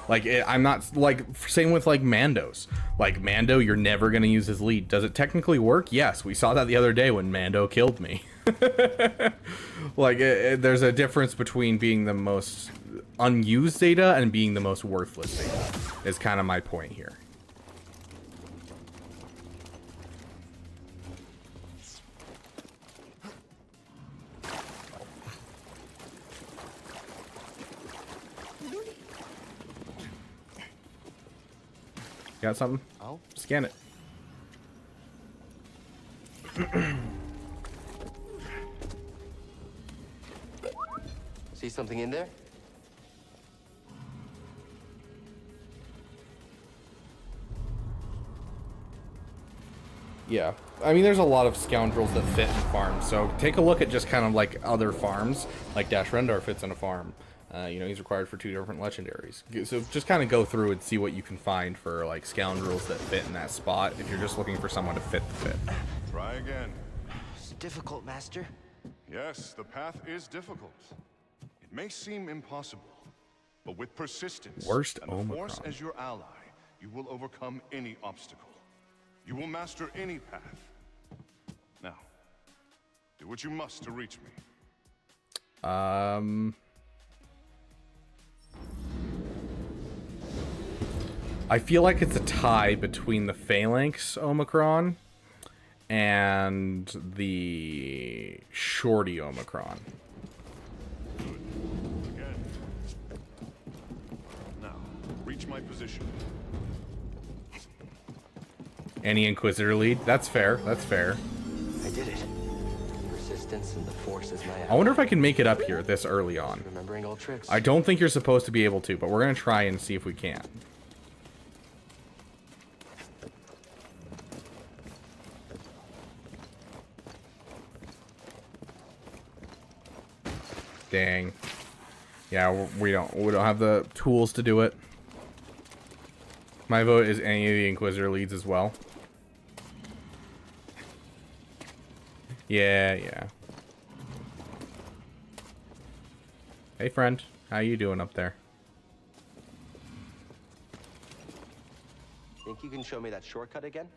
Like, I'm not, like, same with, like, Mandos. Like, Mando, you're never going to use his lead. Does it technically work? Yes, we saw that the other day when Mando killed me. Like, there's a difference between being the most unused Zeta and being the most worthless Zeta, is kind of my point here. Got something? Oh. Scan it. See something in there? Yeah. I mean, there's a lot of scoundrels that fit in farms, so take a look at just kind of like other farms, like Dash Rendar fits in a farm. You know, he's required for 2 different legendaries. So just kind of go through and see what you can find for, like, scoundrels that fit in that spot if you're just looking for someone to fit the fit. Try again. It's difficult, Master. Yes, the path is difficult. It may seem impossible, but with persistence Worst and the Omicron. Force as your ally, you will overcome any obstacle. You will master any path. Now, do what you must to reach me. I feel like it's a tie between the Phalanx Omicron and the Shorty Omicron. Again. Now, reach my position. Any Inquisitor lead? That's fair. That's fair. I did it. Persistence and the Force is my ally. I wonder if I can make it up here this early on. Remembering old tricks. I don't think you're supposed to be able to, but we're going to try and see if we can. Dang. Yeah, we don't have the tools to do it. My vote is any of the Inquisitor leads as well. Yeah. Hey friend, how you doing up there? Think you can show me that shortcut again?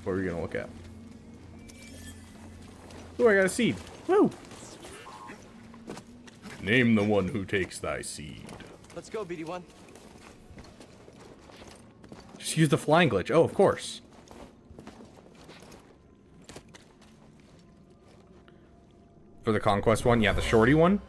What are we gonna look at? Oh, I got a seed. Woo! Name the one who takes thy seed. Let's go, BD1. Just use the flying glitch. Oh, of course. For the Conquest one? Yeah, the Shorty one?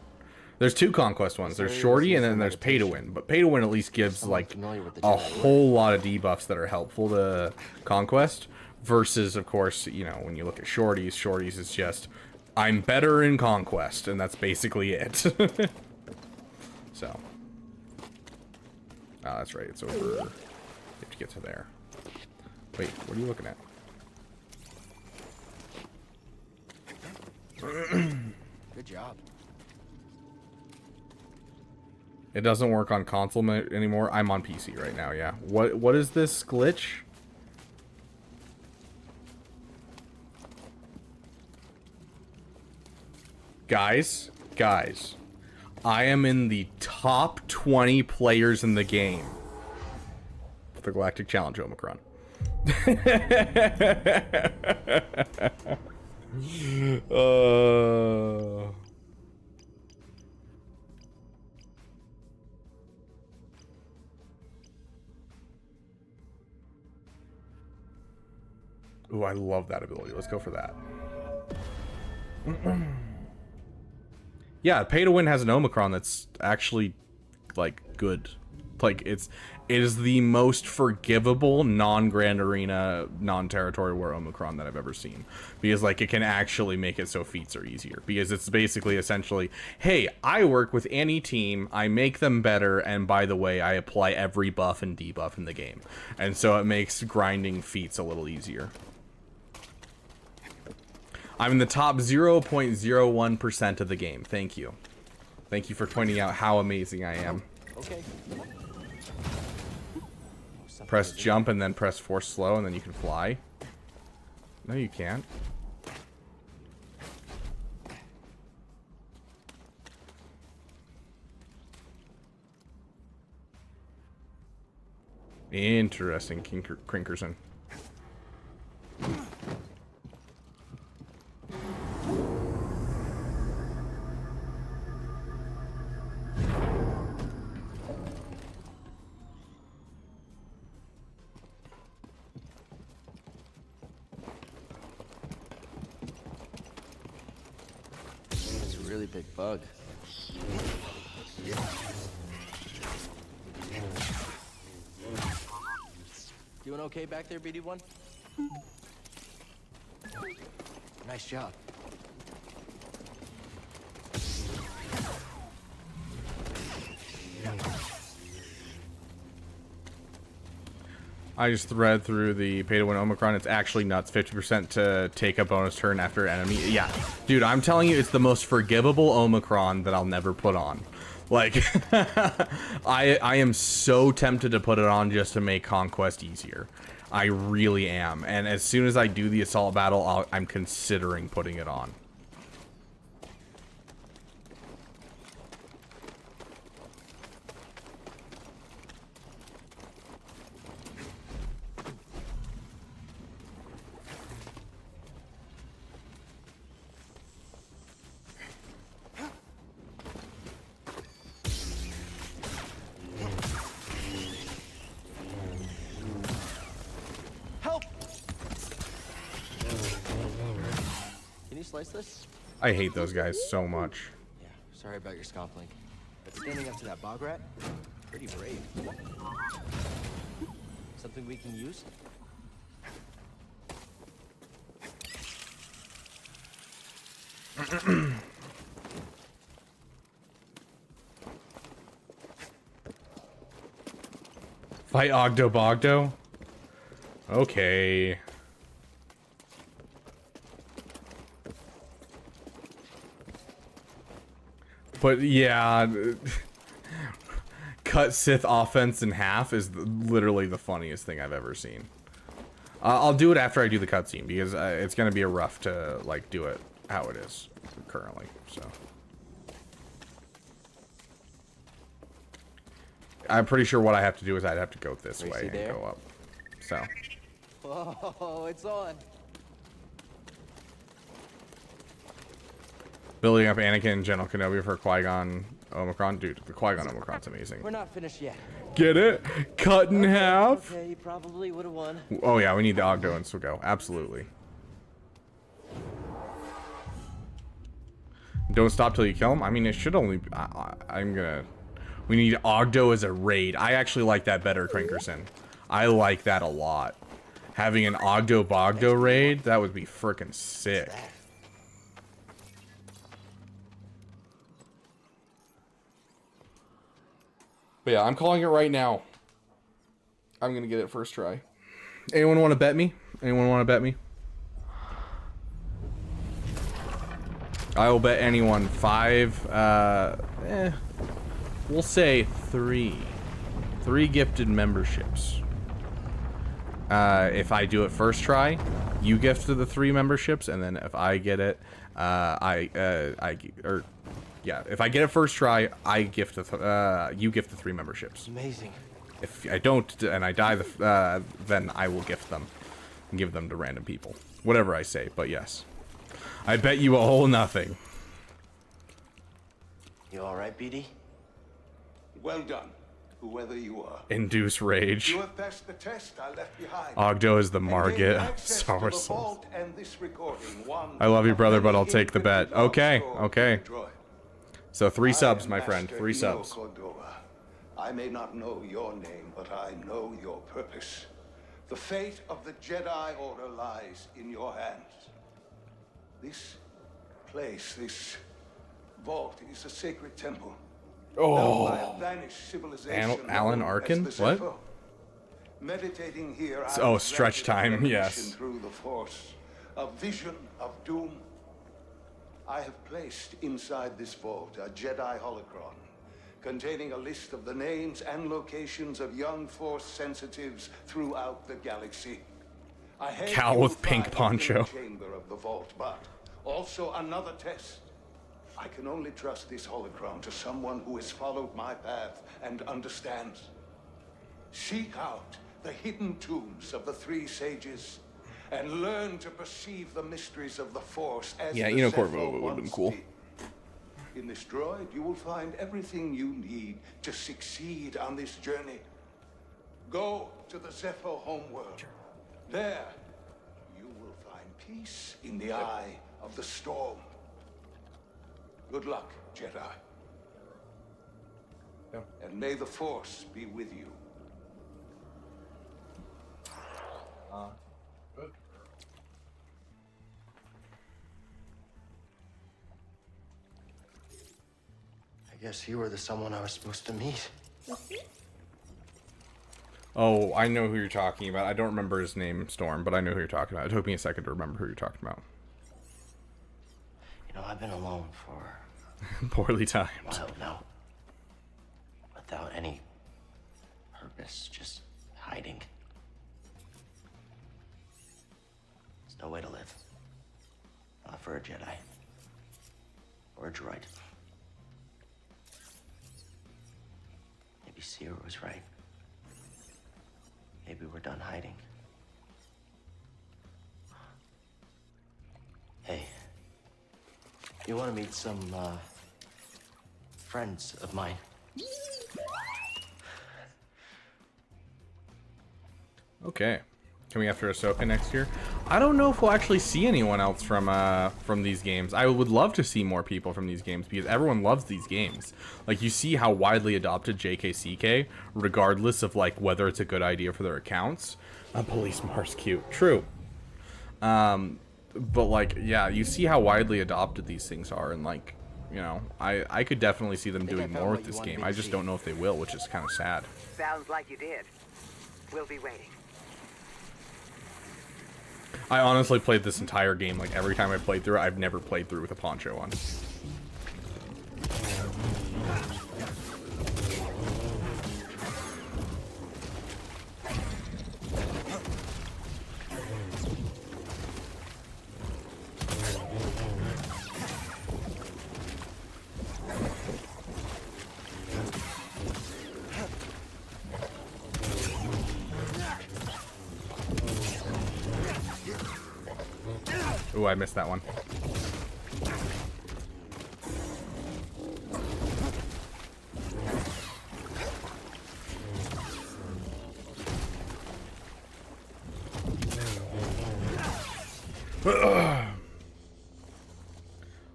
There's two Conquest ones. There's Shorty and then there's Pay to Win. But Pay to Win at least gives, like, a whole lot of debuffs that are helpful to Conquest. Versus, of course, you know, when you look at Shorties, Shorties is just, I'm better in Conquest. And that's basically it. So. Oh, that's right. It's over. You have to get to there. Wait, what are you looking at? Good job. It doesn't work on console anymore. I'm on PC right now, yeah. What is this glitch? Guys, I am in the top 20 players in the game. The Galactic Challenge Omicron. Ooh, I love that ability. Let's go for that. Yeah, Pay to Win has an Omicron that's actually, like, good. Like, it is the most forgivable non-Grand Arena, non-Territory War Omicron that I've ever seen. Because, like, it can actually make it so feats are easier. Because it's basically, essentially, hey, I work with any team, I make them better, and by the way, I apply every buff and debuff in the game. And so it makes grinding feats a little easier. I'm in the top 0.01% of the game. Thank you. Thank you for pointing out how amazing I am. Okay. Press jump and then press force slow and then you can fly. No, you can't. Interesting, Crinkerson. Big bug. Doing okay back there, BD1? Nice job. I just read through the Pay to Win Omicron. It's actually nuts. 50% to take a bonus turn after enemy. Yeah, dude, I'm telling you, it's the most forgivable Omicron that I'll never put on. Like, I am so tempted to put it on just to make Conquest easier. I really am. And as soon as I do the assault battle, I'm considering putting it on. Slice this? I hate those guys so much. Yeah, sorry about your scomp link. But standing up to that bog rat, pretty brave. Something we can use? Fight Ogdo Bogdo? Okay. But yeah, cut Sith offense in half is literally the funniest thing I've ever seen. I'll do it after I do the cutscene because it's gonna be a rough to like do it how it is currently. So I'm pretty sure what I have to do is I'd have to go this way and go up. So. Whoa, it's on. Building up Anakin and General Kenobi for Qui-Gon Omicron. Dude, the Qui-Gon Omicron's amazing. We're not finished yet. Get it? Cut in half? Okay, you probably would have won. Oh yeah, we need the Ogdoans to go. Absolutely. Don't stop till you kill him? I mean, it should only... We need Ogdo as a raid. I actually like that better, Crankerson. I like that a lot. Having an Ogdo-Bogdo raid, that would be freaking sick. But yeah, I'm calling it right now. I'm going to get it first try. Anyone want to bet me? Anyone want to bet me? I will bet anyone 5, we'll say 3. 3 gifted memberships. If I do it first try, you gift the 3 memberships, and then if I get it, if I get it first try, I gift you gift the 3 memberships. Amazing. If I don't and I die, then I will gift them and give them to random people. Whatever I say, but yes. I bet you a whole nothing. You alright, BD? Well done, whoever you are. Induce rage. You have passed the test I left behind. Ogdo is the Margit. I love you, brother, but I'll take the bet. Okay, okay. So 3 subs, my friend. 3 subs. I may not know your name, but I know your purpose. The fate of the Jedi Order lies in your hands. This place, this vault, is a sacred temple. Oh, Alan Arkin? What? Meditating here, oh, stretch time, yes. Through the Force, a vision of doom. I have placed inside this vault a Jedi holocron containing a list of the names and locations of young Force sensitives throughout the galaxy. Cal with pink poncho. Chamber of the vault, but also another test. I can only trust this holocron to someone who has followed my path and understands. Seek out the hidden tombs of the 3 sages and learn to perceive the mysteries of the Force as yeah, Corvo would have been cool. In this droid, you will find everything you need to succeed on this journey. Go to the Zepho homeworld. There, you will find peace in the eye of the storm. Good luck, Jedi. Yeah. And may the Force be with you. Good. I guess you were the someone I was supposed to meet. Oh, I know who you're talking about. I don't remember his name, Storm, but I know who you're talking about. It took me a second to remember who you're talking about. You know, I've been alone for... Poorly timed. a while now. Without any purpose, just hiding. There's no way to live. Not for a Jedi. Or a droid. Maybe Seer was right. Maybe we're done hiding. Hey. You want to meet some, friends of mine? Okay. Coming after Ahsoka next year. I don't know if we'll actually see anyone else from these games. I would love to see more people from these games because everyone loves these games. Like, you see how widely adopted JKCK, regardless of, like, whether it's a good idea for their accounts. Police Mars cute. True. But, like, yeah, you see how widely adopted these things are, and, like, you know, I could definitely see them doing more with this game. I just don't know if they will, which is kind of sad. Sounds like you did. We'll be waiting. I honestly played this entire game, like, every time I played through it, I've never played through with a poncho on. Ooh, I missed that one.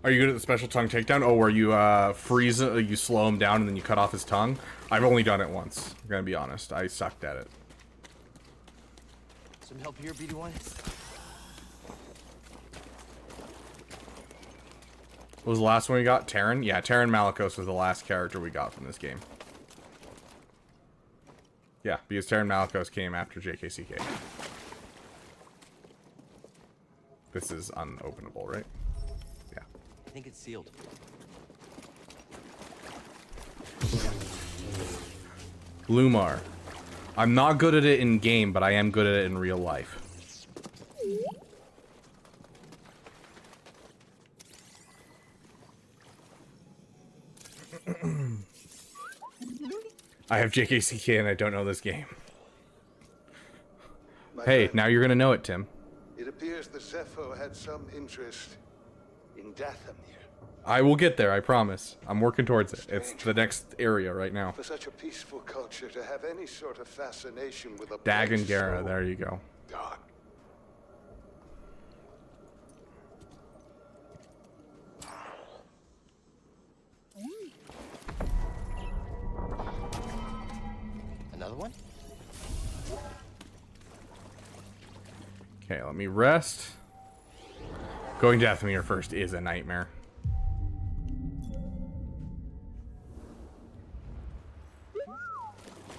Are you good at the special tongue takedown? Oh, where you freeze, you slow him down and then you cut off his tongue? I've only done it once. I'm gonna be honest. I sucked at it. Some help here, BD1? What was the last one we got? Terran? Yeah, Terran Malicos was the last character we got from this game. Yeah, because Terran Malicos came after JKCK. This is unopenable, right? Yeah. I think it's sealed. Lumar. I'm not good at it in game, but I am good at it in real life. I have JKCK and I don't know this game. Hey, now you're gonna know it, Tim. It appears the Zepho had some interest in Dathomir. I will get there, I promise. I'm working towards it. It's the next area right now. For such a peaceful culture to have any sort of fascination with a Dagongara, there you go. dark. Another one? Okay, let me rest. Going Dathomir first is a nightmare.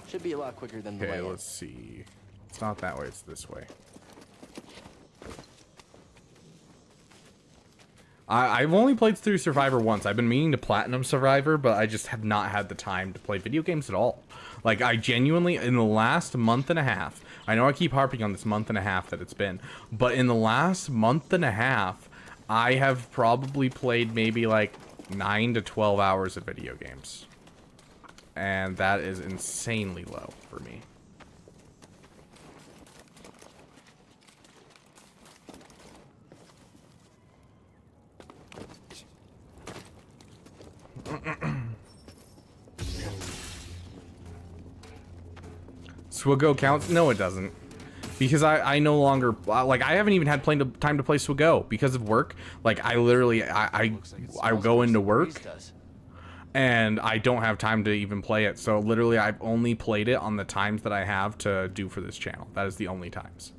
Should be a lot quicker than the Okay, way let's see. It's not that way, it's this way. I've only played through Survivor once. I've been meaning to Platinum Survivor, but I just have not had the time to play video games at all. Like, I genuinely, in the last month and a half, I know I keep harping on this month and a half that it's been, but in the last month and a half, I have probably played maybe like 9 to 12 hours of video games. And that is insanely low for me. Swago counts? No, it doesn't. Because I no longer, like, I haven't even had time to play Swago because of work. Like, I literally, I go into work and I don't have time to even play it. So literally, I've only played it on the times that I have to do for this channel. That is the only times.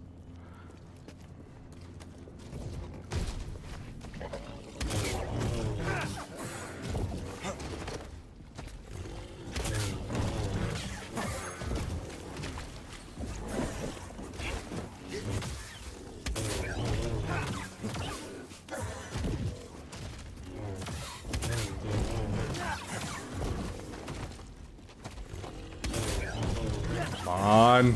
On.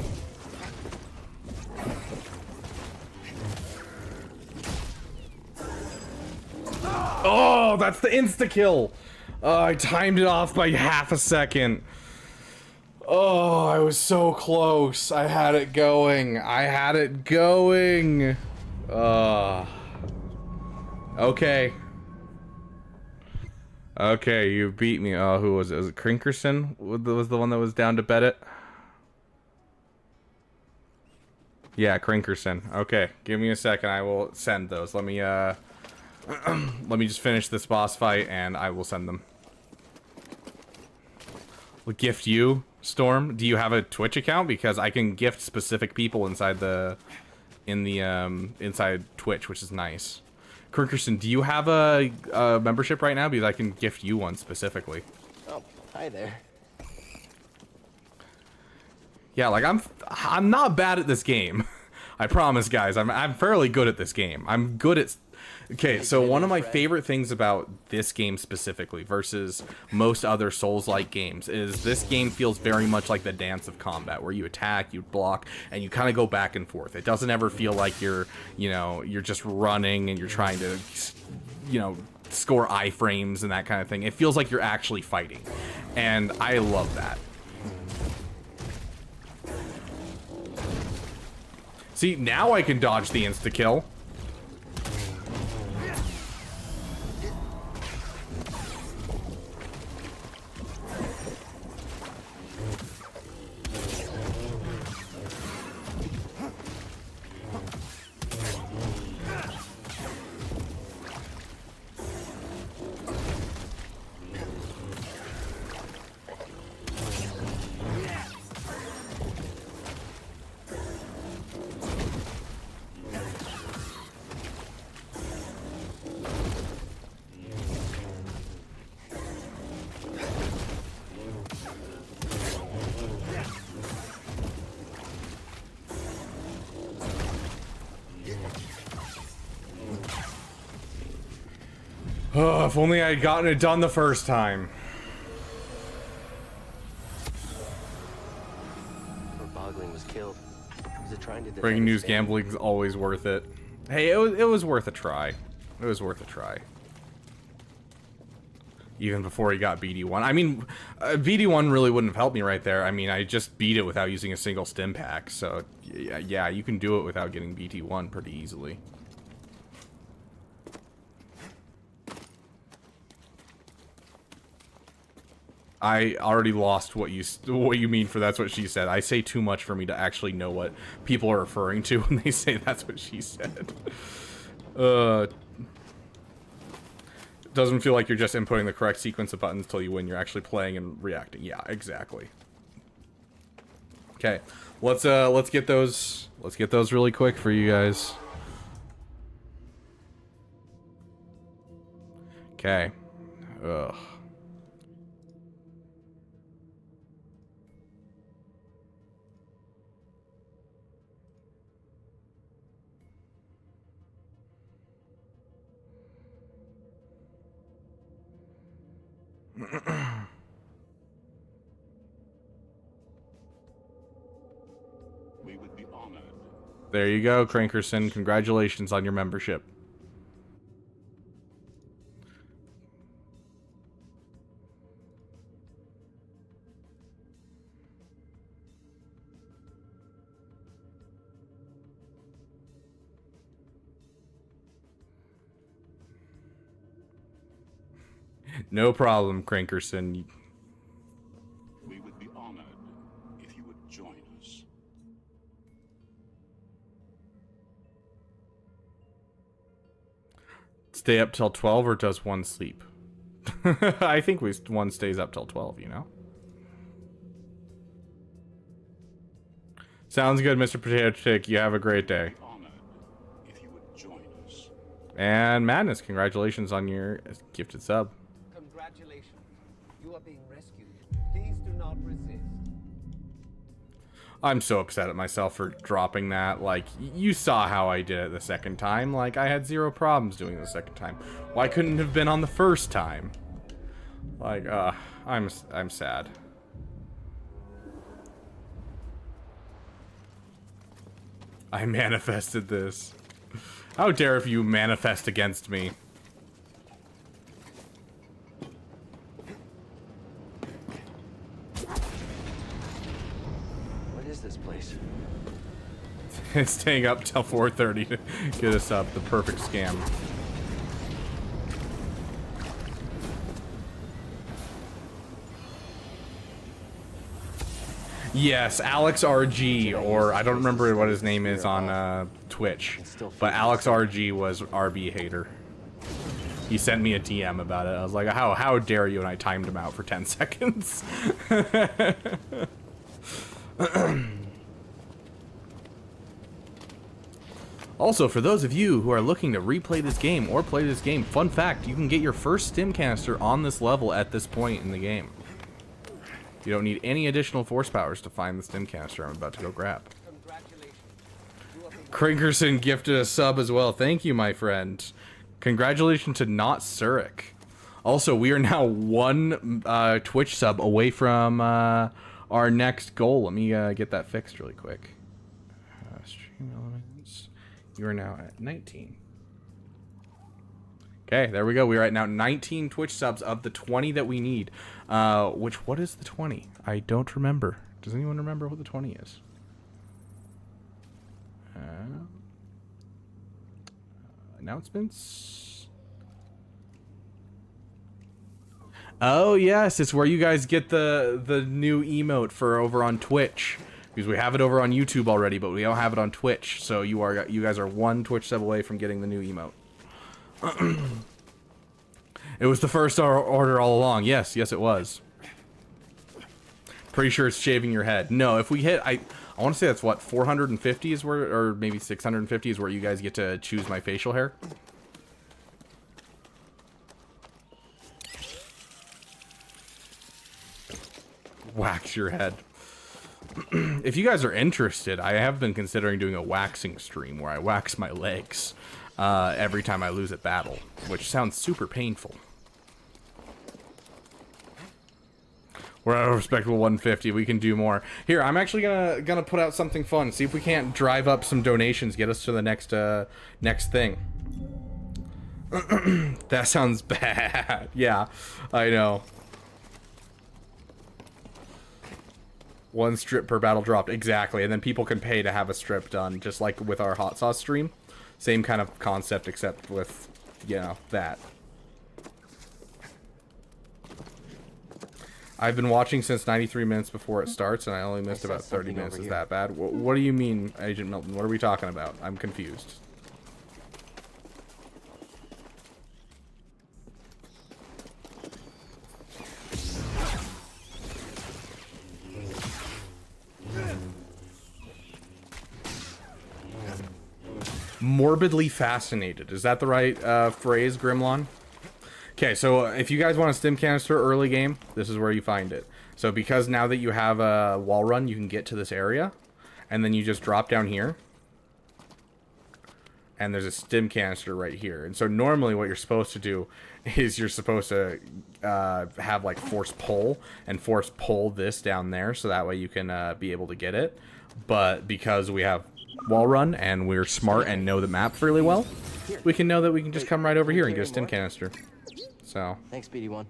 Oh, that's the insta-kill. I timed it off by half a second. Oh, I was so close. I had it going. I had it going. Okay. Okay, you beat me. Oh, who was it? Was it Crinkerson? Was the one that was down to bet it? Yeah, Crinkerson. Okay, give me a second. I will send those. Let me let me just finish this boss fight and I will send them. We'll gift you, Storm. Do you have a Twitch account? Because I can gift specific people inside inside Twitch, which is nice. Crinkerson, do you have a membership right now? Because I can gift you one specifically. Oh, hi there. Yeah, like I'm not bad at this game. I promise, guys. I'm fairly good at this game. I'm good at. Okay, so one of my favorite things about this game specifically versus most other Souls-like games is this game feels very much like the dance of combat, where you attack, you block, and you kind of go back and forth. It doesn't ever feel like you're just running and you're trying to, score iframes and that kind of thing. It feels like you're actually fighting, and I love that. See, now I can dodge the insta-kill. Oh, if only I had gotten it done the first time. Bogling was killed. Was it trying to defend Breaking news, his family? gambling's always worth it. Hey, it was worth a try. It was worth a try. Even before he got BD1. I mean, BD1 really wouldn't have helped me right there. I mean, I just beat it without using a single stim pack. So, yeah, you can do it without getting BT1 pretty easily. I already lost what you mean for that's what she said. I say too much for me to actually know what people are referring to when they say that's what she said. Doesn't feel like you're just inputting the correct sequence of buttons till you win. You're actually playing and reacting. Yeah, exactly. Okay, let's get those really quick for you guys. Okay. Ugh. We would be honored. There you go, Crankerson. Congratulations on your membership. No problem, Crankerson. We would be honored if you would join us. Stay up till 12 or does one sleep? I think one stays up till 12, you know? Sounds good, Mr. Potato Chick. You have a great day. Honored if you would join us. And Madness, congratulations on your gifted sub. Congratulations. You are being rescued. Please do not resist. I'm so upset at myself for dropping that. Like, you saw how I did it the second time. Like, I had zero problems doing it the second time. Why couldn't it have been on the first time? Like, I'm sad. I manifested this. How dare if you manifest against me? What is this place? It's staying up till 4:30 to get us up. The perfect scam. Yes, Alex RG, or I don't remember what his name is on Twitch, but Alex RG was RB hater. He sent me a DM about it. I was like, how dare you? And I timed him out for 10 seconds. Also, for those of you who are looking to replay this game or play this game, fun fact, you can get your first stim canister on this level at this point in the game. You don't need any additional force powers to find the stim canister I'm about to go grab. Crinkerson gifted a sub as well. Thank you, my friend. Congratulations to Not Surik. Also, we are now one Twitch sub away from our next goal. Let me get that fixed really quick. Stream elements. You are now at 19. Okay, there we go. We are at now 19 Twitch subs of the 20 that we need. What is the 20? I don't remember. Does anyone remember what the 20 is? Announcements? Oh, yes. It's where you guys get the new emote for over on Twitch. Because we have it over on YouTube already, but we don't have it on Twitch. So you guys are one Twitch sub away from getting the new emote. It was the first order all along. Yes, it was. Pretty sure it's shaving your head. No, if we hit, I want to say that's what, 450 is where, or maybe 650 is where you guys get to choose my facial hair. Wax your head. If you guys are interested, I have been considering doing a waxing stream where I wax my legs. every time I lose at battle, which sounds super painful. We're at a respectable 150. We can do more. Here, I'm actually gonna put out something fun. See if we can't drive up some donations, get us to the next next thing. That sounds bad. Yeah, I know. 1 strip per battle dropped, exactly, and then people can pay to have a strip done, just like with our hot sauce stream. Same kind of concept, except with, you know, that. I've been watching since 93 minutes before it starts, and I only missed about 30 minutes. Is that bad? What do you mean, Agent Milton? What are we talking about? I'm confused. Morbidly fascinated. Is that the right phrase, Grimlon? Okay, so if you guys want a stim canister early game, this is where you find it. So because now that you have a wall run, you can get to this area, and then you just drop down here, and there's a stim canister right here. And so normally what you're supposed to do is you're supposed to have like force pull this down there, so that way you can be able to get it. But because we have wall run and we're smart and know the map fairly well, we can know that we can just come right over here and get a stim canister. So thanks, BD1.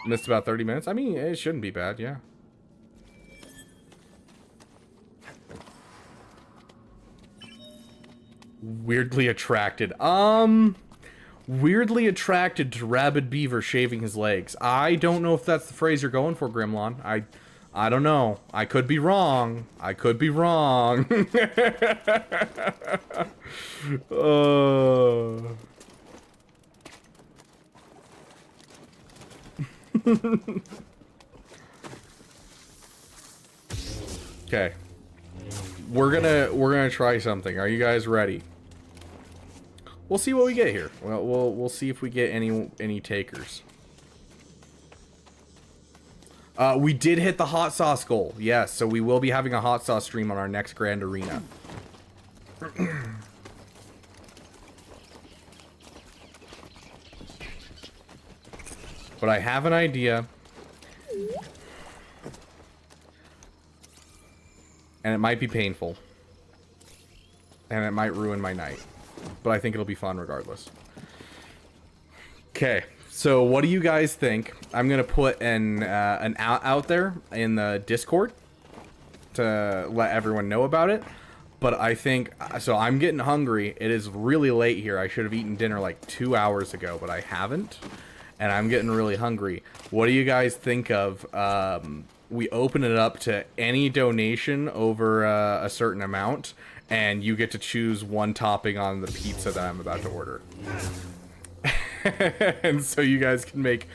Missed about 30 minutes. I mean, it shouldn't be bad, yeah. Weirdly attracted. Weirdly attracted to rabid beaver shaving his legs. I don't know if that's the phrase you're going for, Grimlon. I don't know. I could be wrong. I could be wrong. Okay. We're gonna try something. Are you guys ready? We'll see what we get here. Well, we'll see if we get any takers. We did hit the hot sauce goal. Yes, so we will be having a hot sauce stream on our next Grand Arena. But I have an idea. And it might be painful. And it might ruin my night. But I think it'll be fun regardless. Okay. So what do you guys think? I'm gonna put an out there in the Discord to let everyone know about it. But I think so. I'm getting hungry. It is really late here. I should have eaten dinner like 2 hours ago, but I haven't, and I'm getting really hungry. What do you guys think of? We open it up to any donation over a certain amount, and you get to choose one topping on the pizza that I'm about to order. And so you guys can make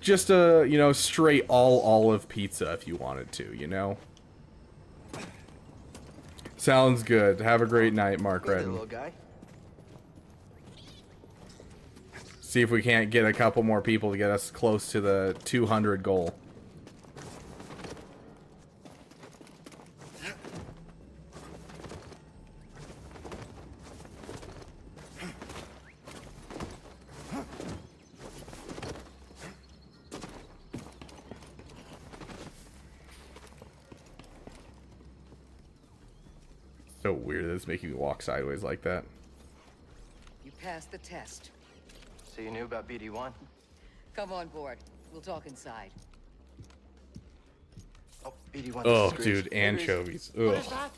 just a, you know, straight all olive pizza if you wanted to, you know? Sounds good. Have a great night, Mark Redden. See if we can't get a couple more people to get us close to the 200 goal. So weird that it's making me walk sideways like that. You passed the test. So you knew about BD1? Come on board. We'll talk inside. Oh, BD1. Oh, dude, anchovies. Ugh. What is that?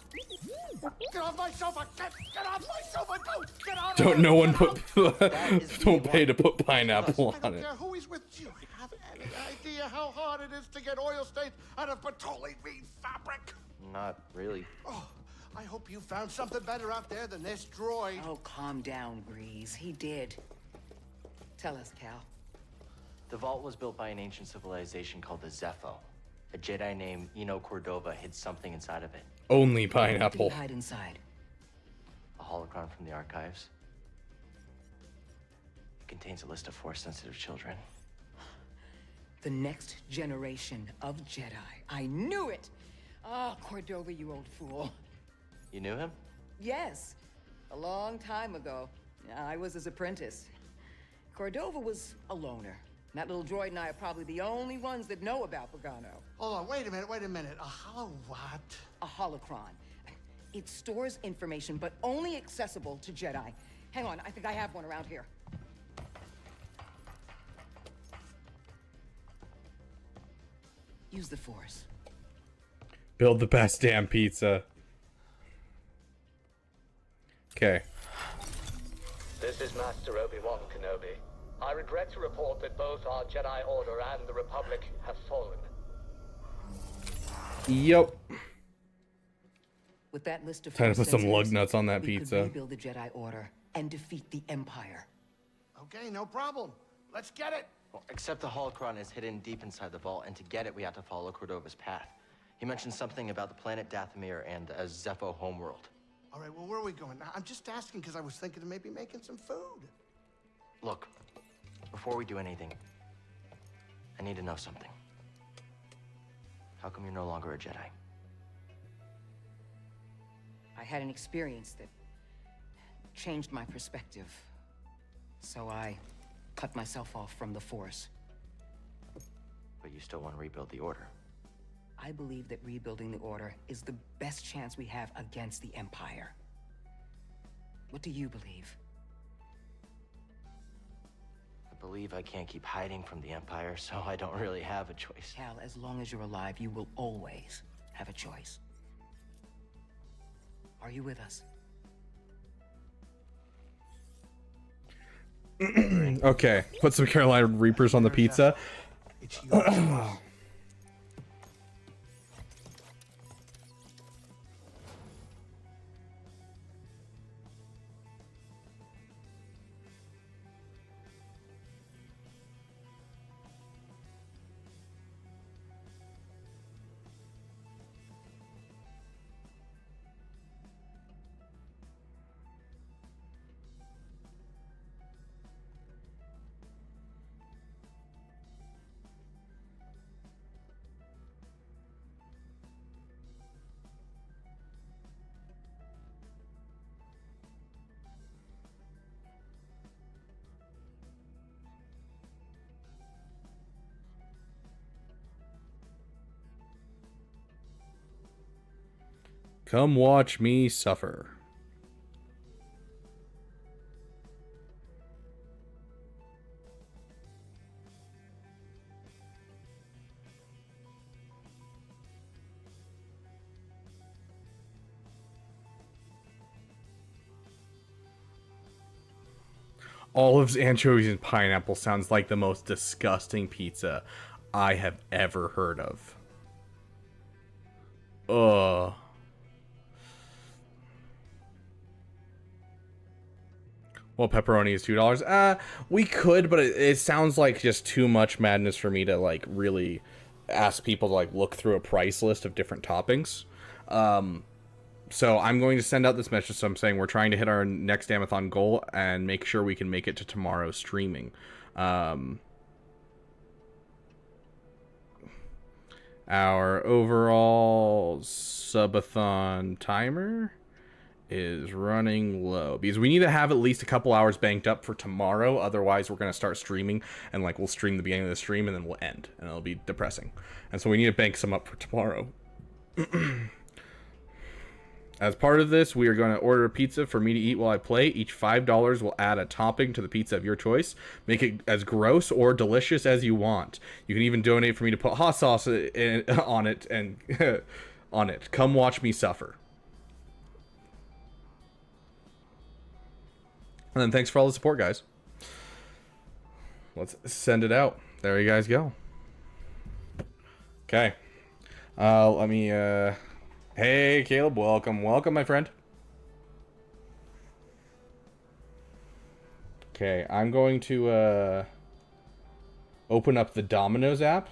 Get off my sofa! Get off my sofa! Get out of Don't here. no one put don't pay to put pineapple on it. Who is with you? Have any idea how hard it is to get oil stains out of petroleum fabric? Not really. Oh, I hope you found something better out there than this droid. Oh, calm down, Grease. He did. Tell us, Cal. The vault was built by an ancient civilization called the Zepho. A Jedi named Eno Cordova hid something inside of it. Only What did pineapple. he hide inside? A holocron from the archives. It contains a list of Force-sensitive children. The next generation of Jedi. I knew it! Oh, Cordova, you old fool. You knew him? Yes, a long time ago. I was his apprentice. Cordova was a loner. That little droid and I are probably the only ones that know about Pagano. Hold on, wait a minute. A hollow what? A holocron. It stores information, but only accessible to Jedi. Hang on, I think I have one around here. Use the Force. Build the best damn pizza. Okay. This is Master Obi-Wan Kenobi. I regret to report that both our Jedi Order and the Republic have fallen. Yep. With that list of Time to put some sensors, lug nuts on that we pizza. could rebuild the Jedi Order and defeat the Empire. Okay, no problem. Let's get it. Well, except the holocron is hidden deep inside the vault, and to get it, we have to follow Cordova's path. He mentioned something about the planet Dathomir and a Zepho homeworld. All right, well, where are we going? Now, I'm just asking because I was thinking of maybe making some food. Look, before we do anything, I need to know something. How come you're no longer a Jedi? I had an experience that changed my perspective. So I cut myself off from the Force. But you still want to rebuild the Order. I believe that rebuilding the Order is the best chance we have against the Empire. What do you believe? I believe I can't keep hiding from the Empire, so I don't really have a choice. Cal, as long as you're alive, you will always have a choice. Are you with us? Okay, put some Carolina Reapers on the pizza. It's your choice. Come watch me suffer. Olives, anchovies, and pineapple sounds like the most disgusting pizza I have ever heard of. Ugh. Well, pepperoni is $2. We could, but it sounds like just too much madness for me to like really ask people to like look through a price list of different toppings. So I'm going to send out this message. So I'm saying we're trying to hit our next Damtathon goal and make sure we can make it to tomorrow's streaming. Our overall subathon timer is running low because we need to have at least a couple hours banked up for tomorrow. Otherwise, we're going to start streaming and like we'll stream the beginning of the stream and then we'll end and it'll be depressing. And so we need to bank some up for tomorrow. As part of this, we are going to order a pizza for me to eat while I play. Each $5 will add a topping to the pizza of your choice. Make it as gross or delicious as you want. You can even donate for me to put hot sauce on it and on it. Come watch me suffer. And then thanks for all the support, guys. Let's send it out. There you guys go. Okay. Let me, hey, Caleb, welcome. Welcome, my friend. Okay, I'm going to, open up the Domino's app.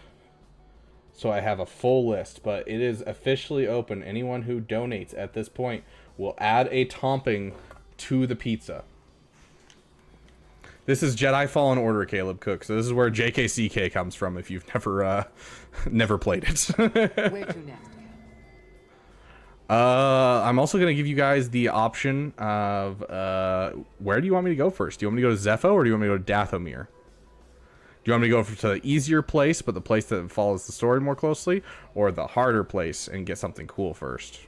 So I have a full list, but it is officially open. Anyone who donates at this point will add a topping to the pizza. This is Jedi Fallen Order, Caleb Cook. So this is where JKCK comes from if you've never never played it. Where to next? I'm also going to give you guys the option of where do you want me to go first? Do you want me to go to Zepho or do you want me to go to Dathomir? Do you want me to go to the easier place, but the place that follows the story more closely, or the harder place and get something cool first?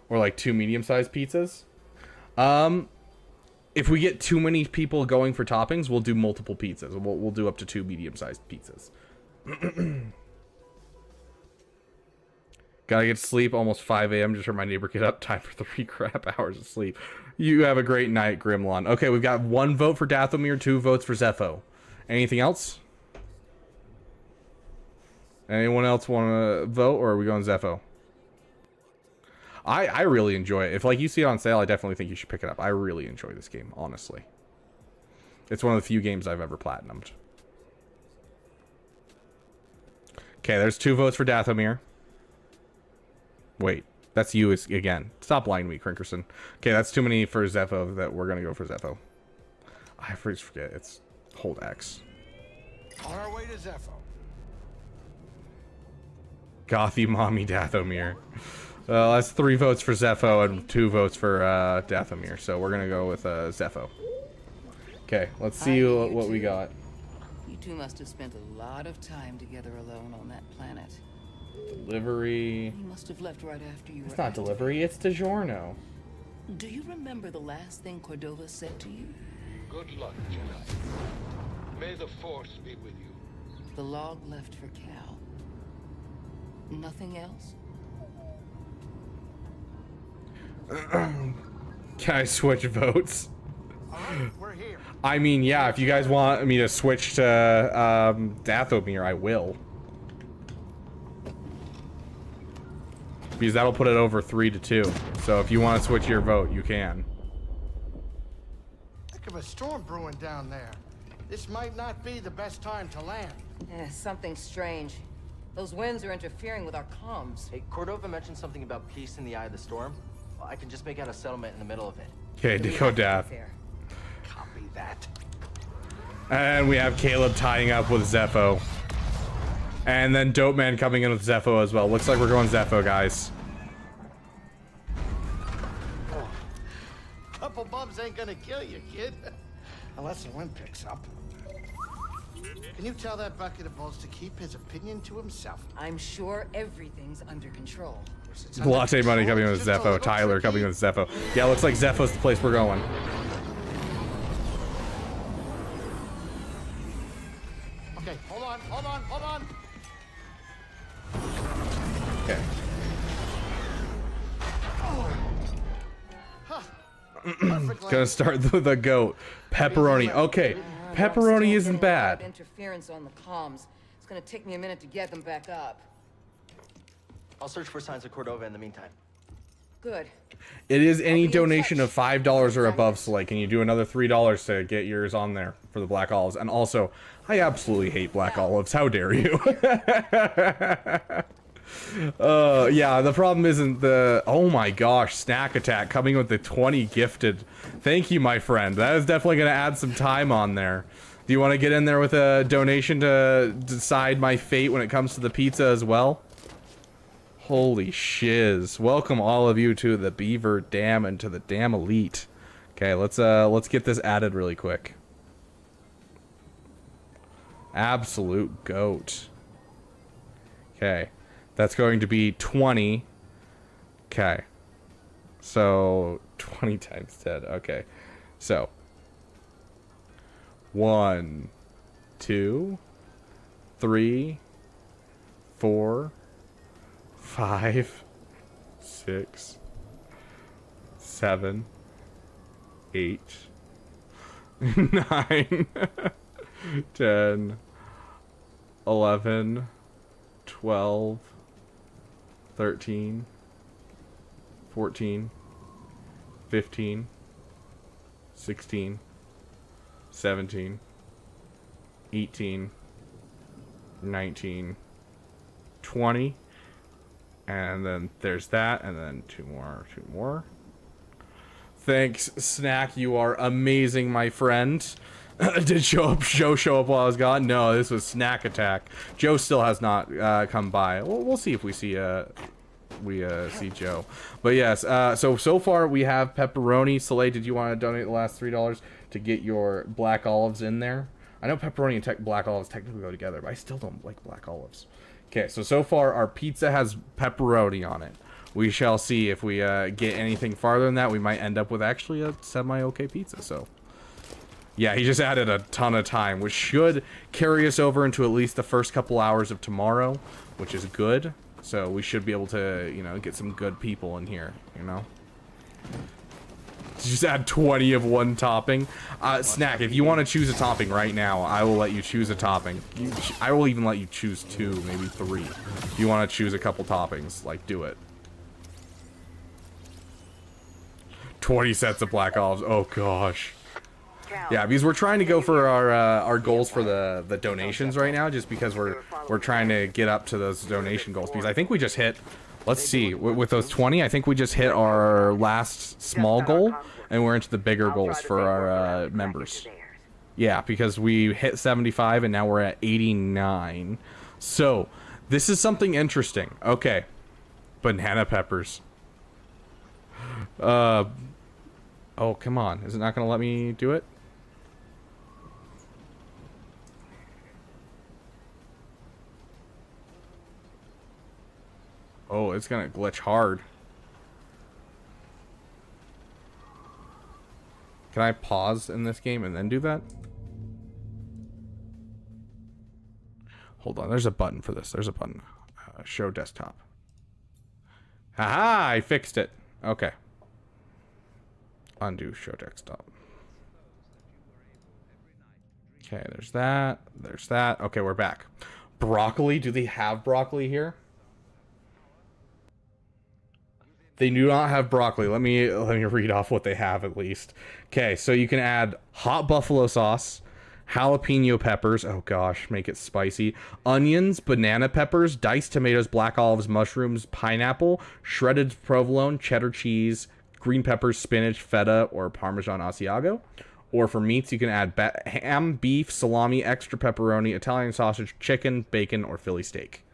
Or like 2 medium-sized pizzas? If we get too many people going for toppings, we'll do multiple pizzas. We'll do up to 2 medium-sized pizzas. Gotta get to sleep, almost 5 a.m. Just heard my neighbor get up. Time for 3 crap hours of sleep. You have a great night, Grimlon. Okay, we've got 1 vote for Dathomir, 2 votes for Zepho. Anything else? Anyone else want to vote, or are we going Zepho? I really enjoy it. If like you see it on sale, I definitely think you should pick it up. I really enjoy this game, honestly. It's one of the few games I've ever platinumed. Okay, there's 2 votes for Dathomir. Wait, that's you again. Stop lying to me, Crinkerson. Okay, that's too many for Zepho. That we're gonna go for Zepho. I always forget. It's hold X. On our way to Zepho. Gothy mommy Dathomir. That's 3 votes for Zepho and 2 votes for Dathomir. So we're gonna go with Zepho. Okay, let's see what we got. You two must have spent a lot of time together alone on that planet. Delivery. You must have left right after you It's were not delivery, it's DiGiorno. Do you remember the last thing Cordova said to you? Good luck, Jedi. May the Force be with you. The log left for Cal. Nothing else? Can I switch votes? We're here. I mean, yeah, if you guys want me to switch to Dathomir, I will. Because that'll put it over 3-2. So if you want to switch your vote, you can. Heck of a storm brewing down there. This might not be the best time to land. Something strange. Those winds are interfering with our comms. Hey, Cordova mentioned something about peace in the eye of the storm. Well, I can just make out a settlement in the middle of it. Okay, Deco Dath. Copy that. And we have Caleb tying up with Zepho. And then Dope Man coming in with Zepho as well. Looks like we're going Zepho, guys. Couple bumps ain't gonna kill you, kid. Unless the wind picks up. Can you tell that bucket of balls to keep his opinion to himself? I'm sure everything's under control. Latte Money coming in with Zepho. Tyler coming in with Zepho. Yeah, looks like Zepho's the place we're going. Okay, hold on. Okay. Gonna start the goat. Pepperoni. Okay. Pepperoni isn't bad. Interference on the comms. It's gonna take me a minute to get them back up. I'll search for signs of Cordova in the meantime. Good. It is any donation of $5 or above, so like, can you do another $3 to get yours on there for the black olives? And also, I absolutely hate black olives. How dare you? Yeah, the problem isn't the... Oh my gosh, Snack Attack coming with the 20 gifted. Thank you, my friend. That is definitely going to add some time on there. Do you want to get in there with a donation to decide my fate when it comes to the pizza as well? Holy shiz. Welcome all of you to the Beaver Dam and to the Dam Elite. Okay, let's get this added really quick. Absolute goat. Okay. That's going to be 20. Okay. So 20 times 10. Okay. So 1, 2, 3, 4, 5, 6, 7, 8, 9, 10, 11, 12, 13, 14, 15, 16, 17, 18, 19, 20, and then there's that, and then two more. Thanks, Snack. You are amazing, my friend. Did Joe show up while I was gone? No, this was Snack Attack. Joe still has not come by. We'll see if we see see Joe. But yes, so far we have pepperoni. Soleil, did you want to donate the last $3 to get your black olives in there? I know pepperoni and black olives technically go together, but I still don't like black olives. Okay, so far our pizza has pepperoni on it. We shall see if we get anything farther than that. We might end up with actually a semi-okay pizza, so... Yeah, he just added a ton of time, which should carry us over into at least the first couple hours of tomorrow, which is good. So we should be able to, you know, get some good people in here, you know? Just add 20 of one topping. Snack, if you want to choose a topping right now, I will let you choose a topping. I will even let you choose 2, maybe 3. If you want to choose a couple toppings, like, do it. 20 sets of black olives. Oh, gosh. Yeah, because we're trying to go for our goals for the donations right now, just because we're trying to get up to those donation goals. Because I think we just hit, let's see, with those 20, I think we just hit our last small goal, and we're into the bigger goals for our members. Yeah, because we hit 75 and now we're at 89. So this is something interesting. Okay, banana peppers. Oh, come on, is it not gonna let me do it? Oh, it's gonna glitch hard. Can I pause in this game and then do that? Hold on, there's a button for this. There's a button. Show desktop. Haha, I fixed it. Okay. Undo show desktop. Okay, there's that. There's that. Okay, we're back. Broccoli? Do they have broccoli here? They do not have broccoli. Let me read off what they have at least. Okay, so you can add hot buffalo sauce, jalapeno peppers. Oh gosh, make it spicy. Onions, banana peppers, diced tomatoes, black olives, mushrooms, pineapple, shredded provolone, cheddar cheese, green peppers, spinach, feta, or Parmesan Asiago. Or for meats, you can add ham, beef, salami, extra pepperoni, Italian sausage, chicken, bacon, or Philly steak.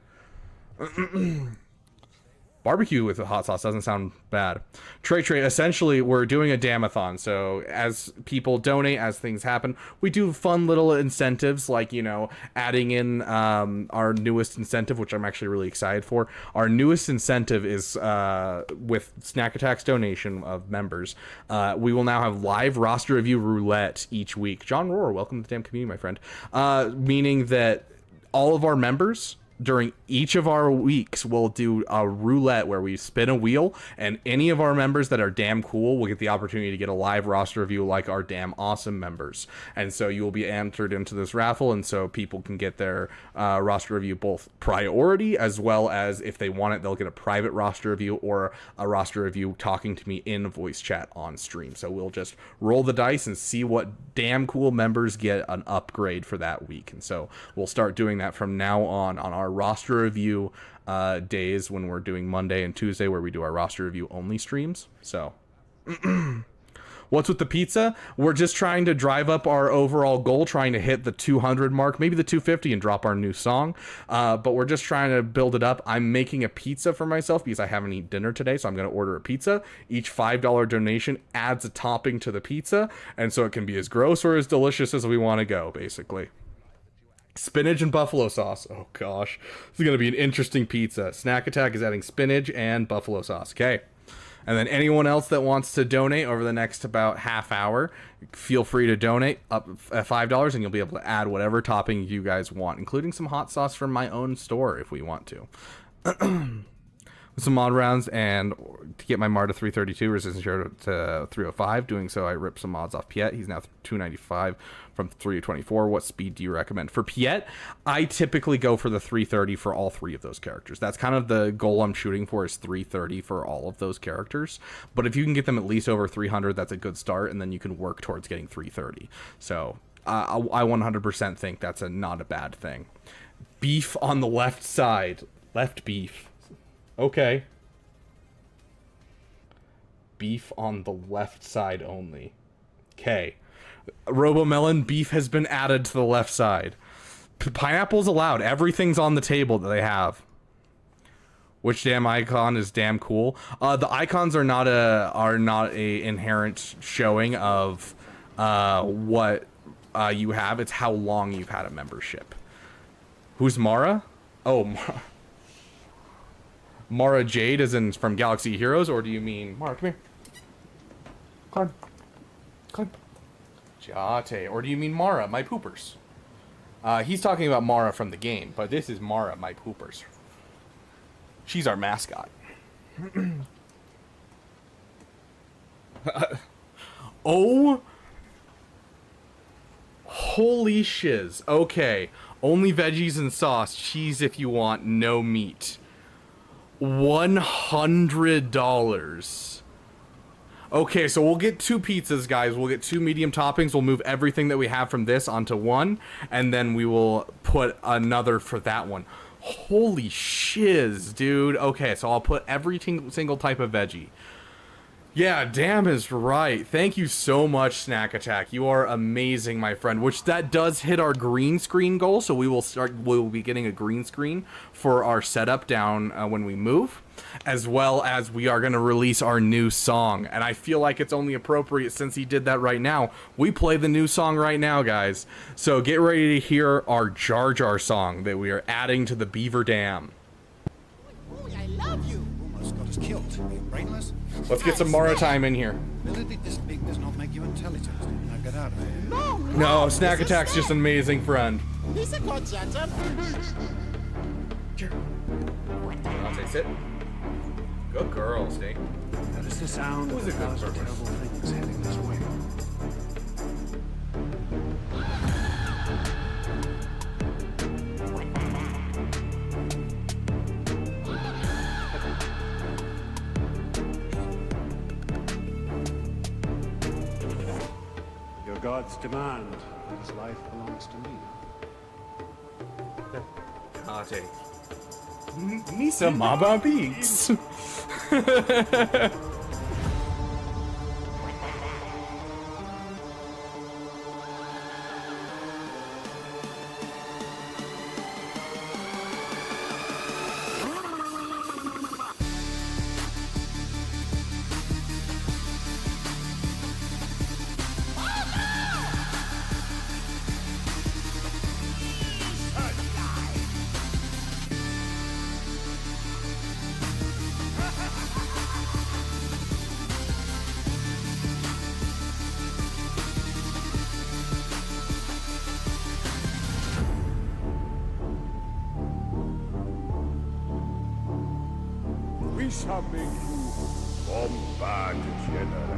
Barbecue with a hot sauce doesn't sound bad. Trey, essentially, we're doing a Damtathon. So as people donate, as things happen, we do fun little incentives, like, you know, adding in our newest incentive, which I'm actually really excited for. Our newest incentive is with Snack Attack's donation of members. We will now have live roster review roulette each week. John Rohr, welcome to the damn community, my friend. Meaning that all of our members, during each of our weeks, we'll do a roulette where we spin a wheel, and any of our members that are damn cool will get the opportunity to get a live roster review like our damn awesome members. And so you will be entered into this raffle, and so people can get their roster review both priority, as well as if they want it, they'll get a private roster review or a roster review talking to me in voice chat on stream. So we'll just roll the dice and see what damn cool members get an upgrade for that week. And so we'll start doing that from now on our roster review days, when we're doing Monday and Tuesday, where we do our roster review only streams. So what's with the pizza? We're just trying to drive up our overall goal, trying to hit the 200 mark, maybe the 250, and drop our new song. But we're just trying to build it up. I'm making a pizza for myself because I haven't eaten dinner today, so I'm going to order a pizza. Each $5 donation adds a topping to the pizza, and so it can be as gross or as delicious as we want to go, basically. Spinach and buffalo sauce. Oh gosh, this is going to be an interesting pizza. Snack Attack is adding spinach and buffalo sauce. Okay. And then anyone else that wants to donate over the next about half hour, feel free to donate up at $5, and you'll be able to add whatever topping you guys want, including some hot sauce from my own store if we want to. Some mod rounds, and to get my Marta 332 resistance share to 305. Doing so, I ripped some mods off Piet. He's now 295 from 324. What speed do you recommend for Piet? I typically go for the 330 for all 3 of those characters. That's kind of the goal I'm shooting for, is 330 for all of those characters. But if you can get them at least over 300, that's a good start, and then you can work towards getting 330. So I 100% think that's not a bad thing. Beef on the left side. Left beef. Okay. Beef on the left side only. Okay. Robomelon, beef has been added to the left side. Pineapple's allowed. Everything's on the table that they have. Which damn icon is damn cool? The icons are not a inherent showing of what you have. It's how long you've had a membership. Who's Mara? Oh, Mara Jade is in from Galaxy Heroes, or do you mean Mara? Come here. Come on. Jate, or do you mean Mara, my poopers? He's talking about Mara from the game, but this is Mara, my poopers. She's our mascot. Oh, holy shiz. Okay, only veggies and sauce, cheese if you want, no meat. $100. Okay, so we'll get 2 pizzas, guys. We'll get 2 medium toppings. We'll move everything that we have from this onto one, and then we will put another for that one. Holy shiz, dude. Okay, so I'll put every single type of veggie. Yeah, damn is right. Thank you so much, Snack Attack. You are amazing, my friend. Which that does hit our green screen goal, so we will be getting a green screen for our setup down when we move, as well as we are going to release our new song. And I feel like it's only appropriate, since he did that right now, we play the new song right now, guys. So get ready to hear our Jar Jar song that we are adding to the Beaver Dam. I love you. Almost got us killed. Are you brainless? Let's get some Mara time in here. Ability this big does not make you intelligent. Now get out of here. No, Snack Attack's just an amazing friend. He's a good Santa. I'll say sit. Good girl, Snake. That is the sound of a thousand terrible things heading this way. Your gods demand that his life belongs to me. Ate. Misa Maba Beats. We shall make you bombard general.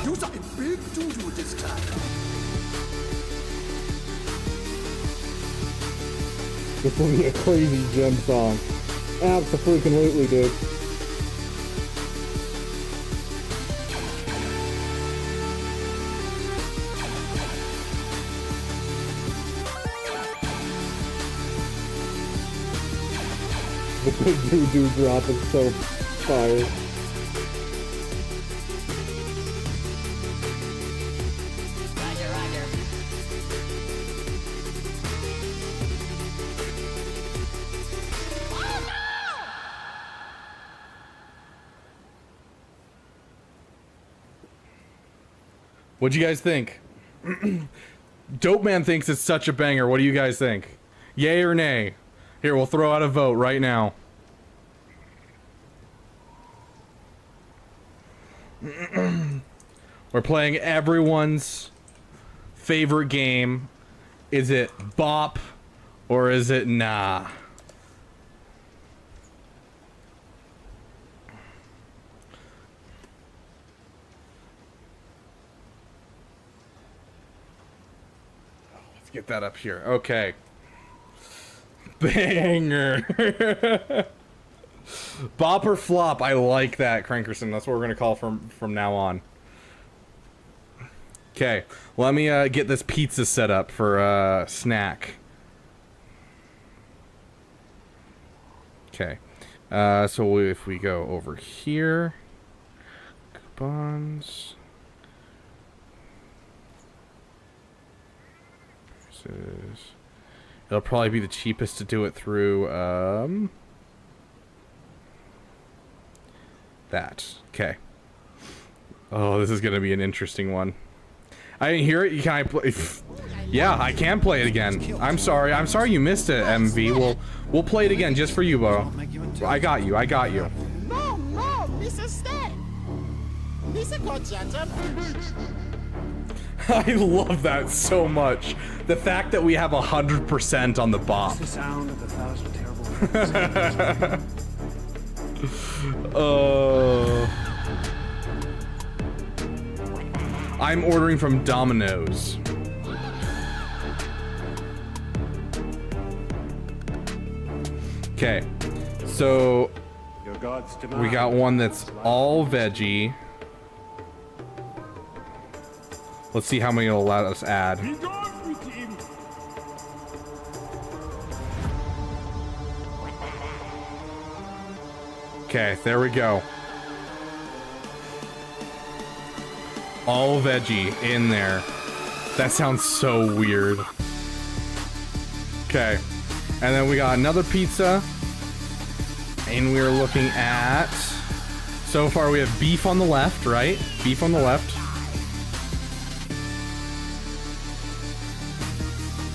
Use a big doo-doo this time. This will be a crazy gem song. Abso-freaking-lutely, dude. The big doo-doo drop is so fire. What'd you guys think? Dope Man thinks it's such a banger. What do you guys think? Yay or nay? Here, we'll throw out a vote right now. We're playing everyone's favorite game. Is it bop or is it nah? Let's get that up here. Okay. Banger. Bop or flop. I like that, Crankerson. That's what we're gonna call from now on. Okay, let me get this pizza set up for snack. Okay, so if we go over here, coupons. It'll probably be the cheapest to do it through that. Okay. Oh, this is gonna be an interesting one. I didn't hear it. Can I play? Yeah, I can play it again. I'm sorry. I'm sorry you missed it, MV. We'll play it again just for you, bro. I got you. I got you. No, Mr. Stay. Mr. Conchata. I love that so much. The fact that we have 100% on the bop. The sound of 1,000 terrible things. I'm ordering from Domino's. Okay, so we got one that's all veggie. Let's see how many it'll allow us add. Okay, there we go. All veggie in there. That sounds so weird. Okay, and then we got another pizza, and we're looking at, so far we have beef on the left, right? Beef on the left.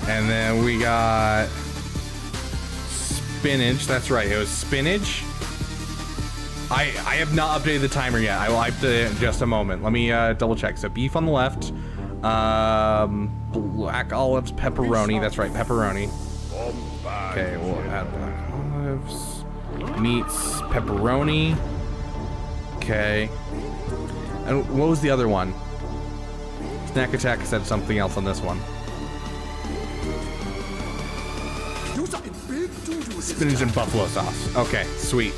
And then we got spinach. That's right, it was spinach. I have not updated the timer yet. I will update it in just a moment. Let me double check. So beef on the left, black olives, pepperoni. That's right, pepperoni. Okay, we'll add black olives, meats, pepperoni. Okay. And what was the other one? Snack Attack said something else on this one. Spinach and buffalo sauce. Okay, sweet.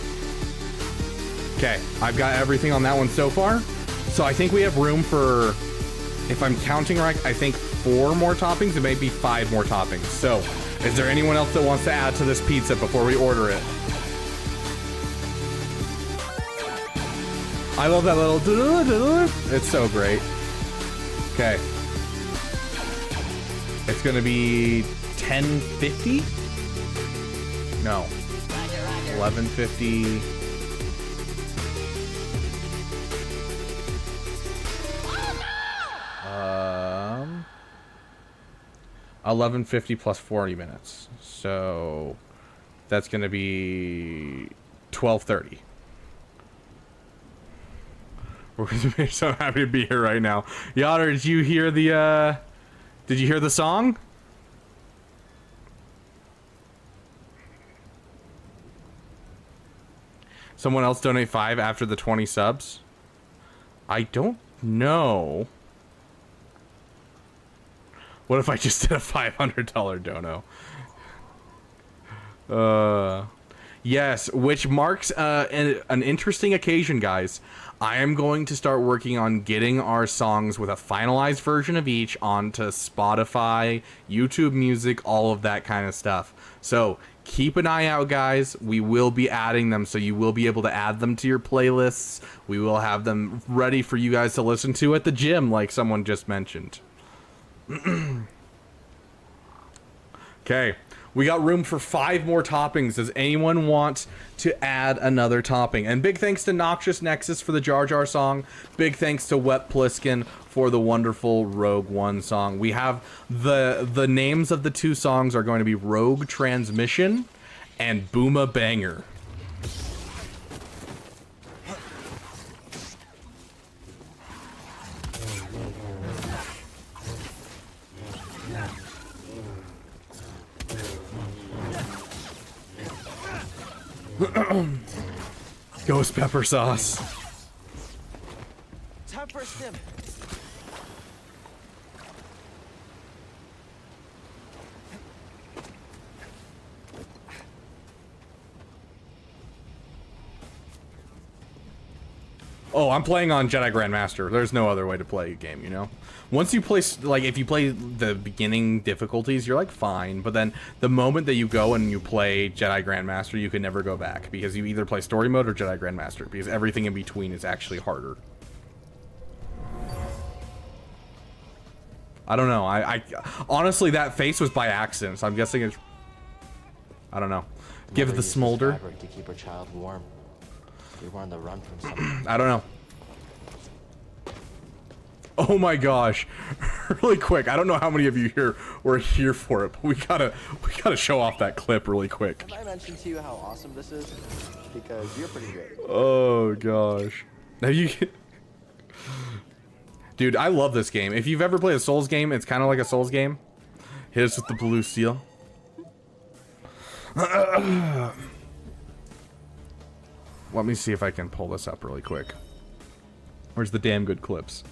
Okay, I've got everything on that one so far. So I think we have room for, if I'm counting right, I think 4 more toppings. It may be 5 more toppings. So, is there anyone else that wants to add to this pizza before we order it? I love that little it's so great. Okay. It's gonna be $10.50? No. $11.50. $11.50 plus 40 minutes. So that's gonna be $12.30. We're gonna be so happy to be here right now. Yoder, did you hear the song? Someone else donate 5 after the 20 subs? I don't know. What if I just did a $500 dono? Yes, which marks an interesting occasion, guys. I am going to start working on getting our songs with a finalized version of each onto Spotify, YouTube Music, all of that kind of stuff. So keep an eye out, guys. We will be adding them, so you will be able to add them to your playlists. We will have them ready for you guys to listen to at the gym, like someone just mentioned. Okay, we got room for 5 more toppings. Does anyone want to add another topping? And big thanks to Noxious Nexes for the Jar Jar song. Big thanks to Wep One for the wonderful Rogue One song. We have the names of the 2 songs are going to be Rogue Transmission and Booma Banger. Ghost pepper sauce. Time for a stim. Oh, I'm playing on Jedi Grandmaster. There's no other way to play a game, you know? Once you play, like, if you play the beginning difficulties, you're, like, fine. But then the moment that you go and you play Jedi Grandmaster, you can never go back. Because you either play story mode or Jedi Grandmaster. Because everything in between is actually harder. I don't know. I honestly, that face was by accident. So I'm guessing it's... I don't know. Give it the smolder. To keep her child warm. We were on the run from something. I don't know. Oh my gosh. Really quick. I don't know how many of you here were here for it, but we gotta show off that clip really quick. Have I mentioned to you how awesome this is? Because you're pretty good. Oh gosh. Have you... Dude, I love this game. If you've ever played a Souls game, it's kind of like a Souls game. Hit us with the blue seal. Let me see if I can pull this up really quick. Where's the damn good clips?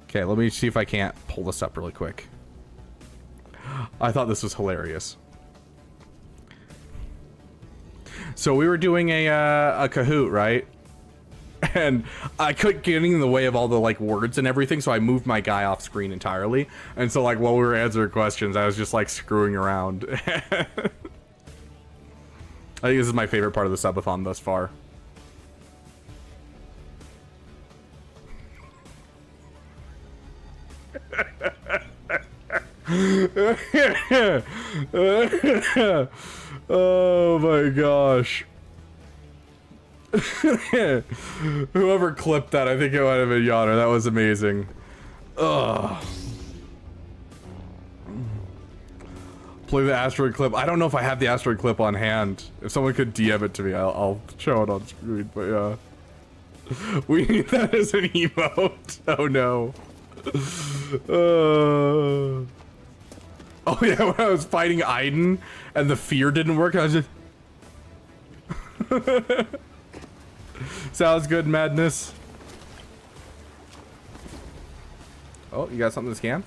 Okay, let me see if I can't pull this up really quick. I thought this was hilarious. So we were doing a Kahoot, right? And I couldn't get in the way of all the like words and everything, so I moved my guy off screen entirely. And so like while we were answering questions, I was just like screwing around. I think this is my favorite part of the subathon thus far. Oh my gosh. Whoever clipped that, I think it might have been Yonner. That was amazing. Ugh. Play the asteroid clip. I don't know if I have the asteroid clip on hand. If someone could DM it to me, I'll show it on screen. But yeah, we need that as an emote. Oh no. Oh yeah, when I was fighting Aiden and the fear didn't work, I was just... Sounds good, Madness. Oh, you got something to scan?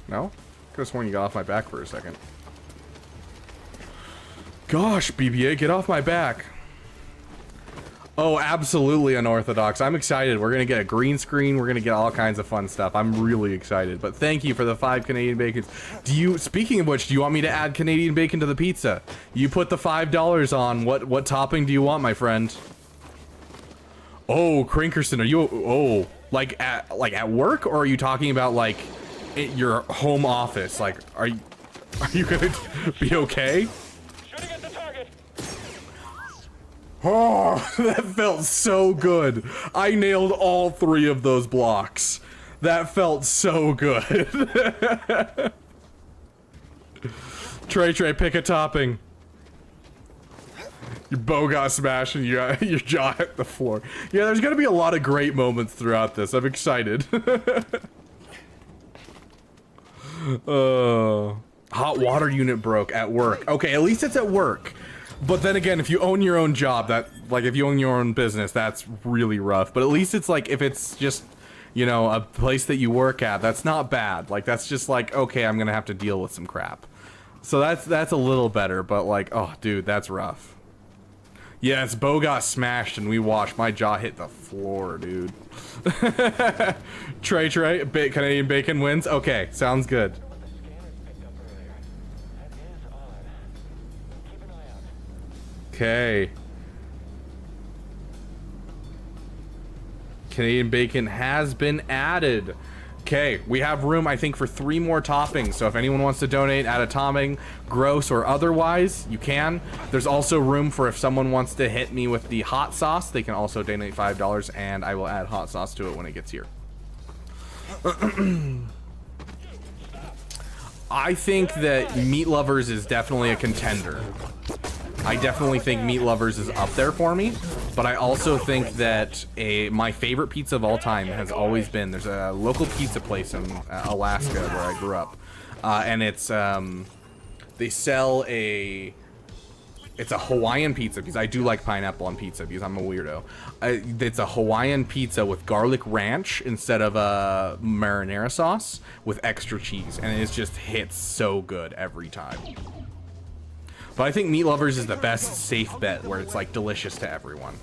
No? Could've sworn you got off my back for a second. Gosh, BBA, get off my back. Oh, absolutely unorthodox. I'm excited. We're gonna get a green screen. We're gonna get all kinds of fun stuff. I'm really excited. But thank you for the 5 Canadian bacons. Speaking of which, do you want me to add Canadian bacon to the pizza? You put the $5 on. What topping do you want, my friend? Oh, Crankerson, are you, like at work, or are you talking about like at your home office? Like, are you gonna be okay? Oh, that felt so good. I nailed all 3 of those blocks. That felt so good. Trey, pick a topping. Your bow got smashed and your jaw hit the floor. Yeah, there's gonna be a lot of great moments throughout this. I'm excited. Hot water unit broke at work. Okay, at least it's at work. But then again, if you own your own job, if you own your own business, that's really rough. But at least it's like, if it's just, you know, a place that you work at, that's not bad. Like, that's just like, okay, I'm gonna have to deal with some crap. So that's a little better, but like, oh, dude, that's rough. Yes, Bo got smashed and we watched. My jaw hit the floor, dude. Trey, Canadian bacon wins? Okay, sounds good. Okay. Canadian bacon has been added. Okay, we have room, I think, for 3 more toppings. So if anyone wants to donate, add a topping, gross or otherwise, you can. There's also room for if someone wants to hit me with the hot sauce, they can also donate $5, and I will add hot sauce to it when it gets here. I think that Meat Lovers is definitely a contender. I definitely think Meat Lovers is up there for me, but I also think that my favorite pizza of all time has always been, there's a local pizza place in Alaska where I grew up, and it's, they sell a It's a Hawaiian pizza because I do like pineapple on pizza because I'm a weirdo. It's a Hawaiian pizza with garlic ranch instead of a marinara sauce with extra cheese, and it just hits so good every time. But I think Meat Lovers is the best safe bet where it's like delicious to everyone.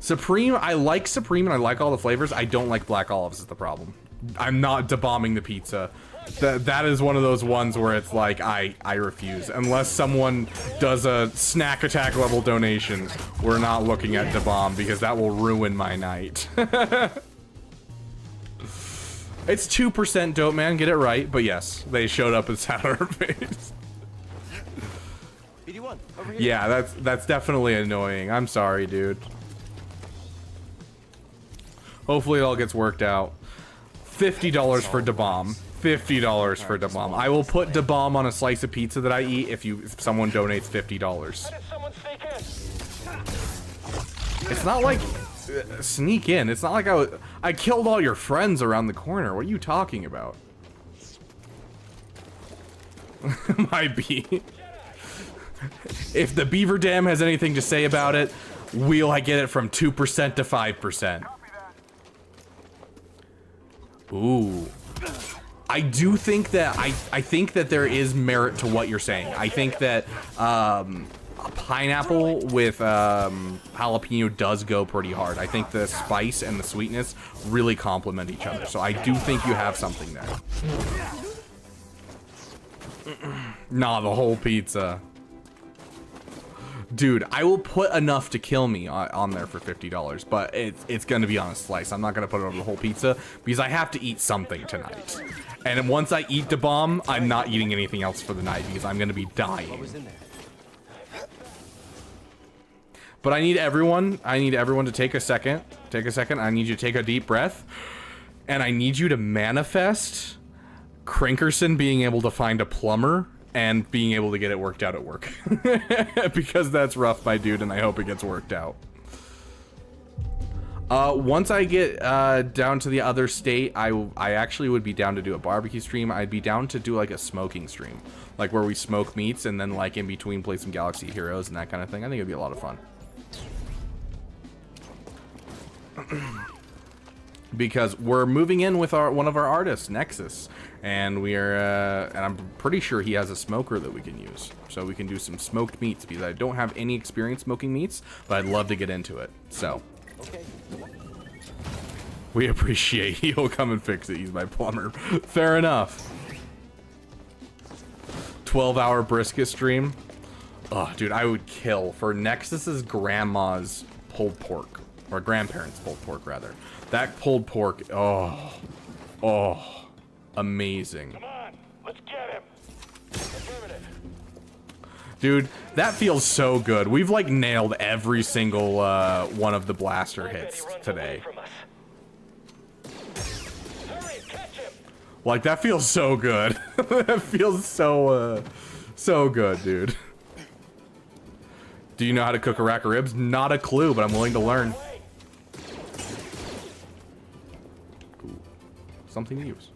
Supreme, I like Supreme and I like all the flavors. I don't like black olives is the problem. I'm not debombing the pizza. That is one of those ones where it's like, I refuse. Unless someone does a snack attack level donation, we're not looking at debomb because that will ruin my night. It's 2% dope, man. Get it right. But yes, they showed up and sat on our face. BD1, over here. Yeah, that's definitely annoying. I'm sorry, dude. Hopefully it all gets worked out. $50 for debomb. $50 for debomb. I will put debomb on a slice of pizza that I eat if someone donates $50. It's not like sneak in. It's not like I killed all your friends around the corner. What are you talking about? Might be. If the Beaver Dam has anything to say about it, we'll get it from 2% to 5%. Ooh. I do think that I think that there is merit to what you're saying. I think that pineapple with jalapeno does go pretty hard. I think the spice and the sweetness really complement each other. So I do think you have something there. Nah, the whole pizza. Dude, I will put enough to kill me on there for $50, but it's gonna be on a slice. I'm not gonna put it over the whole pizza because I have to eat something tonight. And once I eat the bomb, I'm not eating anything else for the night because I'm gonna be dying. But I need everyone to take a second. Take a second. I need you to take a deep breath. And I need you to manifest Crinkerson being able to find a plumber and being able to get it worked out at work. Because that's rough, my dude, and I hope it gets worked out. Once I get down to the other state, I actually would be down to do a barbecue stream. I'd be down to do like a smoking stream. Like where we smoke meats and then like in between play some Galaxy Heroes and that kind of thing. I think it'd be a lot of fun. Because we're moving in with one of our artists, Nexus, and and I'm pretty sure he has a smoker that we can use, so we can do some smoked meats. Because I don't have any experience smoking meats, but I'd love to get into it. So, okay. We appreciate he'll come and fix it. He's my plumber. Fair enough. 12-hour brisket stream. Oh, dude, I would kill for Nexus's grandma's pulled pork, or grandparents' pulled pork rather. That pulled pork, oh, amazing. Come on, let's get him. Affirmative. Dude, that feels so good. We've like nailed every single one of the blaster hits today. Like that feels so good. That feels so good, dude. Do you know how to cook a rack of ribs? Not a clue, but I'm willing to learn. Something to use.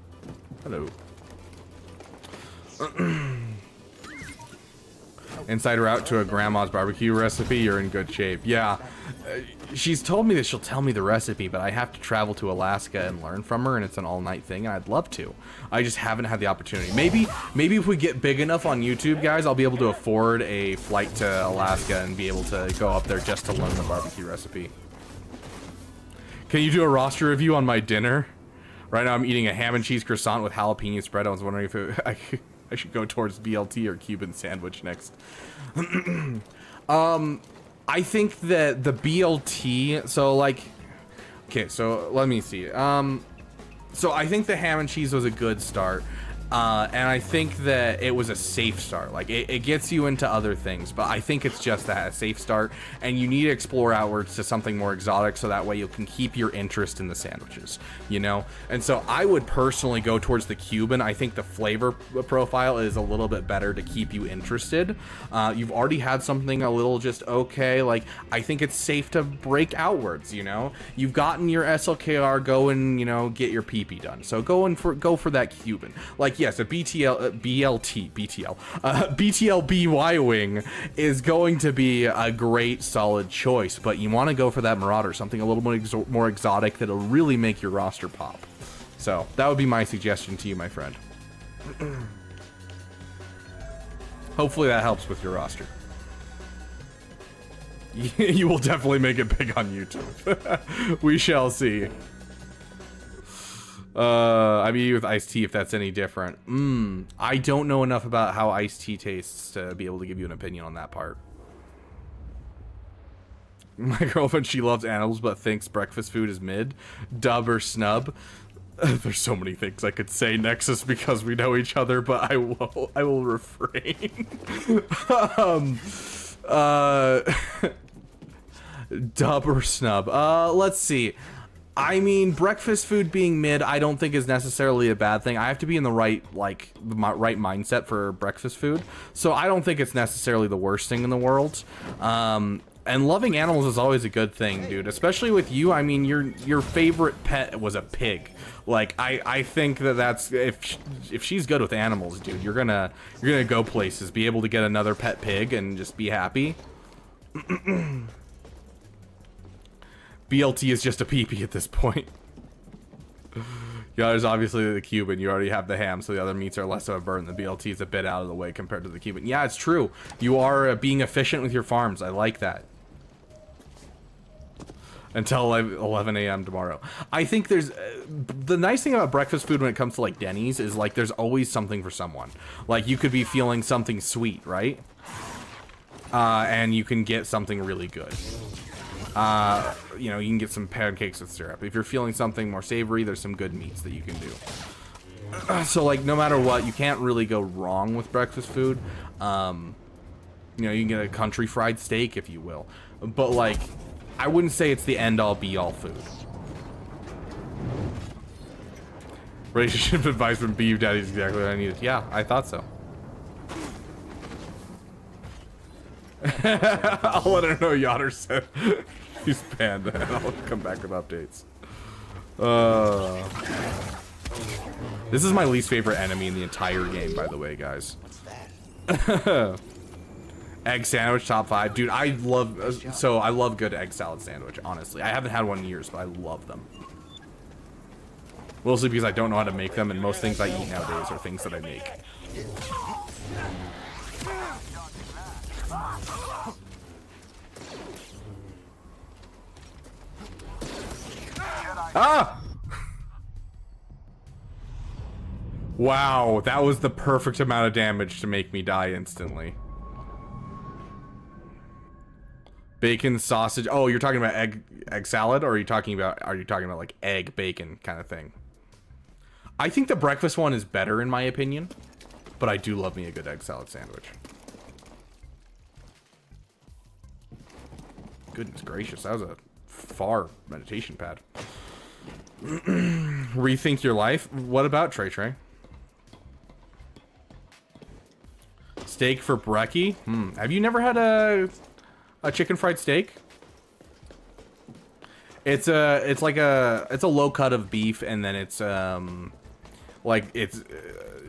Hello. Inside route to a grandma's barbecue recipe, you're in good shape. Yeah, she's told me that she'll tell me the recipe, but I have to travel to Alaska and learn from her, and it's an all-night thing, and I'd love to. I just haven't had the opportunity. Maybe if we get big enough on YouTube, guys, I'll be able to afford a flight to Alaska and be able to go up there just to learn the barbecue recipe. Can you do a roster review on my dinner? Right now I'm eating a ham and cheese croissant with jalapeno spread. I was wondering if I should go towards BLT or Cuban sandwich next. I think that the BLT, so like, okay, so let me see. So I think the ham and cheese was a good start. And I think that it was a safe start. Like it gets you into other things, but I think it's just that, a safe start, and you need to explore outwards to something more exotic so that way you can keep your interest in the sandwiches, you know? And so I would personally go towards the Cuban. I think the flavor profile is a little bit better to keep you interested. You've already had something a little just okay. Like I think it's safe to break outwards, you know? You've gotten your SLKR, go and, you know, get your PP done. So go for that Cuban. Like like, yes, a BTLB Y-Wing is going to be a great, solid choice, but you want to go for that Marauder, something a little more exotic that'll really make your roster pop. So, that would be my suggestion to you, my friend. Hopefully that helps with your roster. You will definitely make it big on YouTube. We shall see. I mean, with iced tea, if that's any different. I don't know enough about how iced tea tastes to be able to give you an opinion on that part. My girlfriend, she loves animals but thinks breakfast food is mid. Dub or snub. There's so many things I could say, Nexus, because we know each other, but I will refrain. Dub or snub. Let's see. I mean, breakfast food being mid, I don't think is necessarily a bad thing. I have to be in the right, like, right mindset for breakfast food. So I don't think it's necessarily the worst thing in the world. And loving animals is always a good thing, dude. Especially with you. I mean, your favorite pet was a pig. Like, I think that's if she's good with animals, dude, you're gonna go places, be able to get another pet pig, and just be happy. BLT is just a peepee at this point. Yeah, there's obviously the Cuban. You already have the ham, so the other meats are less of a burden. The BLT is a bit out of the way compared to the Cuban. Yeah, it's true. You are being efficient with your farms. I like that. Until 11 a.m. tomorrow. I think there's... the nice thing about breakfast food when it comes to, like, Denny's is, like, there's always something for someone. Like, you could be feeling something sweet, right? And you can get something really good. You know, you can get some pancakes with syrup. If you're feeling something more savory, there's some good meats that you can do. So, like, no matter what, you can't really go wrong with breakfast food. You know, you can get a country fried steak, if you will. But, like, I wouldn't say it's the end-all, be-all food. Relationship advice from Beaver Daddy is exactly what I needed. Yeah, I thought so. I'll let her know Yotter said he's banned, and I'll come back with updates. This is my least favorite enemy in the entire game, by the way, guys. Egg sandwich, top 5. Dude, I love good egg salad sandwich, honestly. I haven't had one in years, but I love them. Mostly because I don't know how to make them, and most things I eat nowadays are things that I make. Ah! Wow, that was the perfect amount of damage to make me die instantly. Bacon, sausage. Oh, you're talking about egg salad, or are you talking about like egg bacon kind of thing? I think the breakfast one is better in my opinion, but I do love me a good egg salad sandwich. Goodness gracious, that was a far meditation pad. Rethink your life? What about Trey Trey? Steak for brekkie? Have you never had a chicken fried steak? It's a low cut of beef, and then it's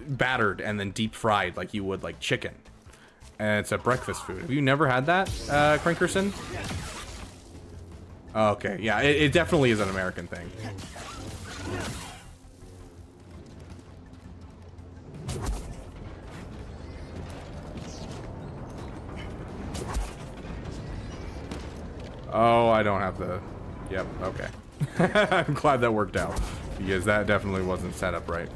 battered and then deep fried like you would like chicken. And it's a breakfast food. Have you never had that, Crinkerson? Okay, yeah, it definitely is an American thing. Oh, I don't have the... Yep, okay. I'm glad that worked out, because that definitely wasn't set up right.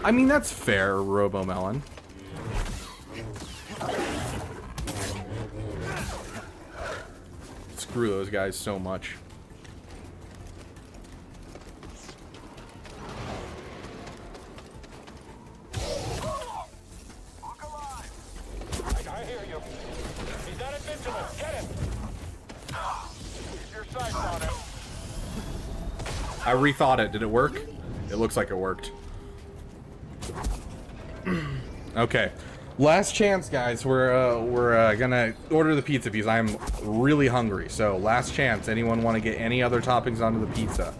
I mean, that's fair, Robo-Melon. Screw those guys so much. I hear you. He's not invincible. Get him. Keep your sights on him. I rethought it. Did it work? It looks like it worked. Okay. Last chance, guys. We're gonna order the pizza because I'm really hungry. So last chance. Anyone want to get any other toppings onto the pizza?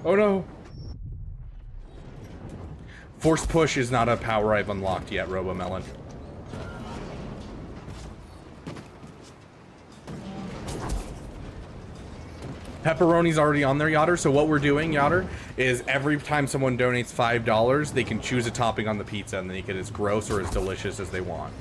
Oh no! Force push is not a power I've unlocked yet, RoboMelon. Pepperoni's already on there, Yotter. So what we're doing, Yotter, is every time someone donates $5, they can choose a topping on the pizza and they make it as gross or as delicious as they want.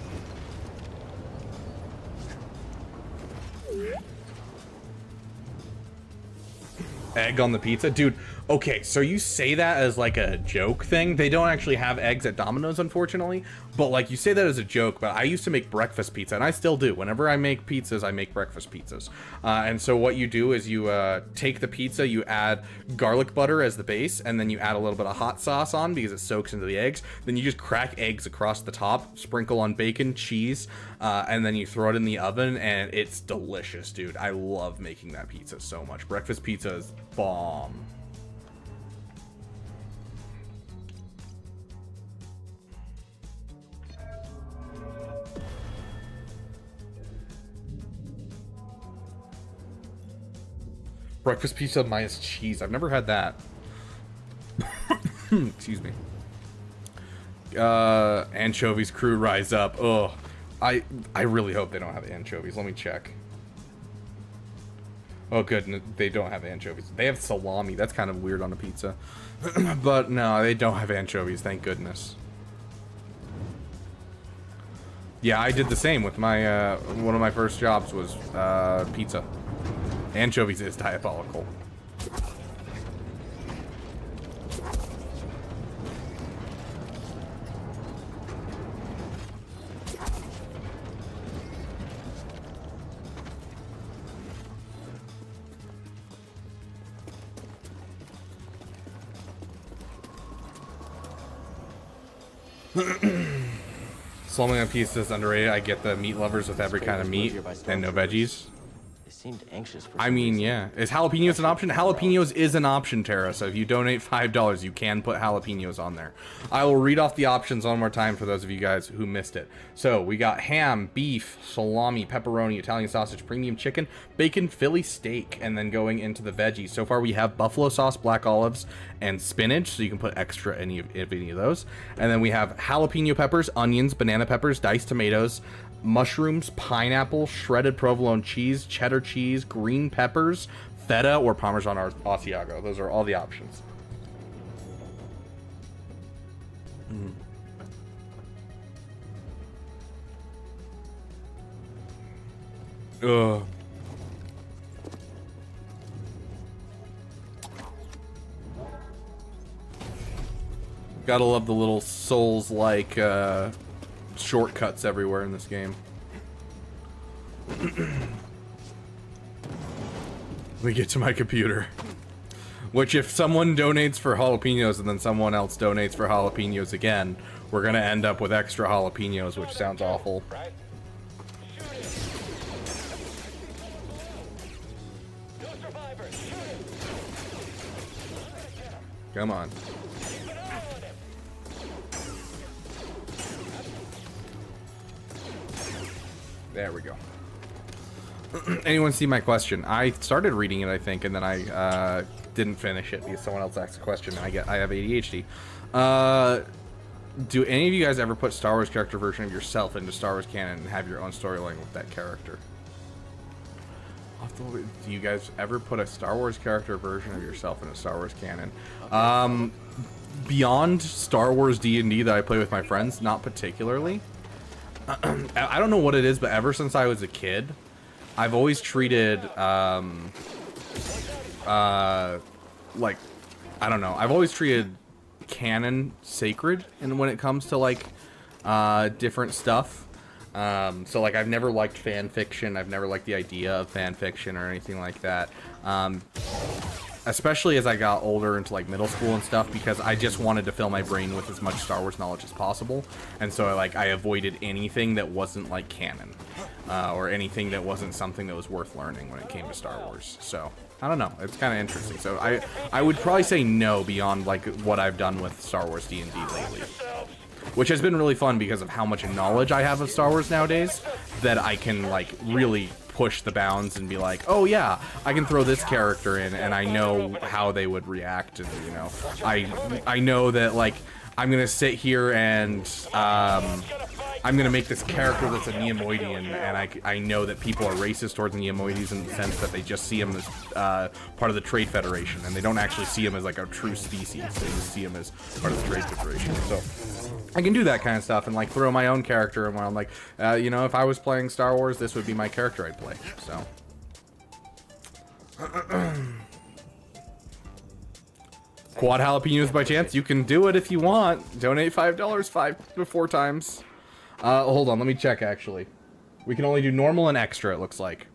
Egg on the pizza? Dude, okay, so you say that as like a joke thing. They don't actually have eggs at Domino's, unfortunately. But like, you say that as a joke, but I used to make breakfast pizza, and I still do. Whenever I make pizzas, I make breakfast pizzas. And so what you do is you take the pizza, you add garlic butter as the base, and then you add a little bit of hot sauce on because it soaks into the eggs. Then you just crack eggs across the top, sprinkle on bacon, cheese, and then you throw it in the oven, and it's delicious, dude. I love making that pizza so much. Breakfast pizza is bomb. Breakfast pizza minus cheese. I've never had that. Excuse me. Anchovies crew rise up. Oh, I really hope they don't have anchovies. Let me check. Oh, good. They don't have anchovies. They have salami. That's kind of weird on a pizza. But no, they don't have anchovies. Thank goodness. Yeah, I did the same with my one of my first jobs was pizza. Anchovies is diabolical. Salami on pizza is underrated. I get the meat lovers with every kind of meat and no veggies. Seemed anxious for I mean, yeah. Is jalapenos an option? Jalapenos is an option, Tara. So if you donate $5, you can put jalapenos on there. I will read off the options one more time for those of you guys who missed it. So we got ham, beef, salami, pepperoni, Italian sausage, premium chicken, bacon, Philly steak, and then going into the veggies. So far we have buffalo sauce, black olives, and spinach. So you can put extra any of those. And then we have jalapeno peppers, onions, banana peppers, diced tomatoes, mushrooms, pineapple, shredded provolone cheese, cheddar cheese, green peppers, feta, or Parmesan Asiago. Those are all the options. Ugh. Gotta love the little Souls-like shortcuts everywhere in this game. We get to my computer. Which, if someone donates for jalapenos and then someone else donates for jalapenos again, we're gonna end up with extra jalapenos, which sounds awful. Come on. There we go. Anyone see my question? I started reading it, I think, and then I didn't finish it because someone else asked a question and I have ADHD. Do any of you guys ever put Star Wars character version of yourself into Star Wars canon and have your own storyline with that character? Do you guys ever put a Star Wars character version of yourself in a Star Wars canon? Beyond Star Wars D&D that I play with my friends, not particularly. I don't know what it is, but ever since I was a kid, I've always treated, like, I don't know, I've always treated canon sacred and when it comes to, like, different stuff. So, like, I've never liked fan fiction. I've never liked the idea of fan fiction or anything like that. especially as I got older into like middle school and stuff, because I just wanted to fill my brain with as much Star Wars knowledge as possible, and so I avoided anything that wasn't like canon, or anything that wasn't something that was worth learning when it came to Star Wars. So I don't know, it's kind of interesting. So I would probably say no beyond like what I've done with Star Wars D&D lately, which has been really fun because of how much knowledge I have of Star Wars nowadays, that I can like really push the bounds and be like, oh yeah, I can throw this character in and I know how they would react, and you know, I know that like I'm gonna sit here and I'm gonna make this character that's a Neomoidian, and I know that people are racist towards Neomoides in the sense that they just see him as part of the Trade Federation, and they don't actually see him as like a true species. They just see him as part of the Trade Federation. So I can do that kind of stuff and like throw my own character in where I'm like, you know, if I was playing Star Wars, this would be my character I'd play. So. Quad jalapenos by chance? You can do it if you want. Donate $5 4 times. Hold on, let me check actually. We can only do normal and extra, it looks like.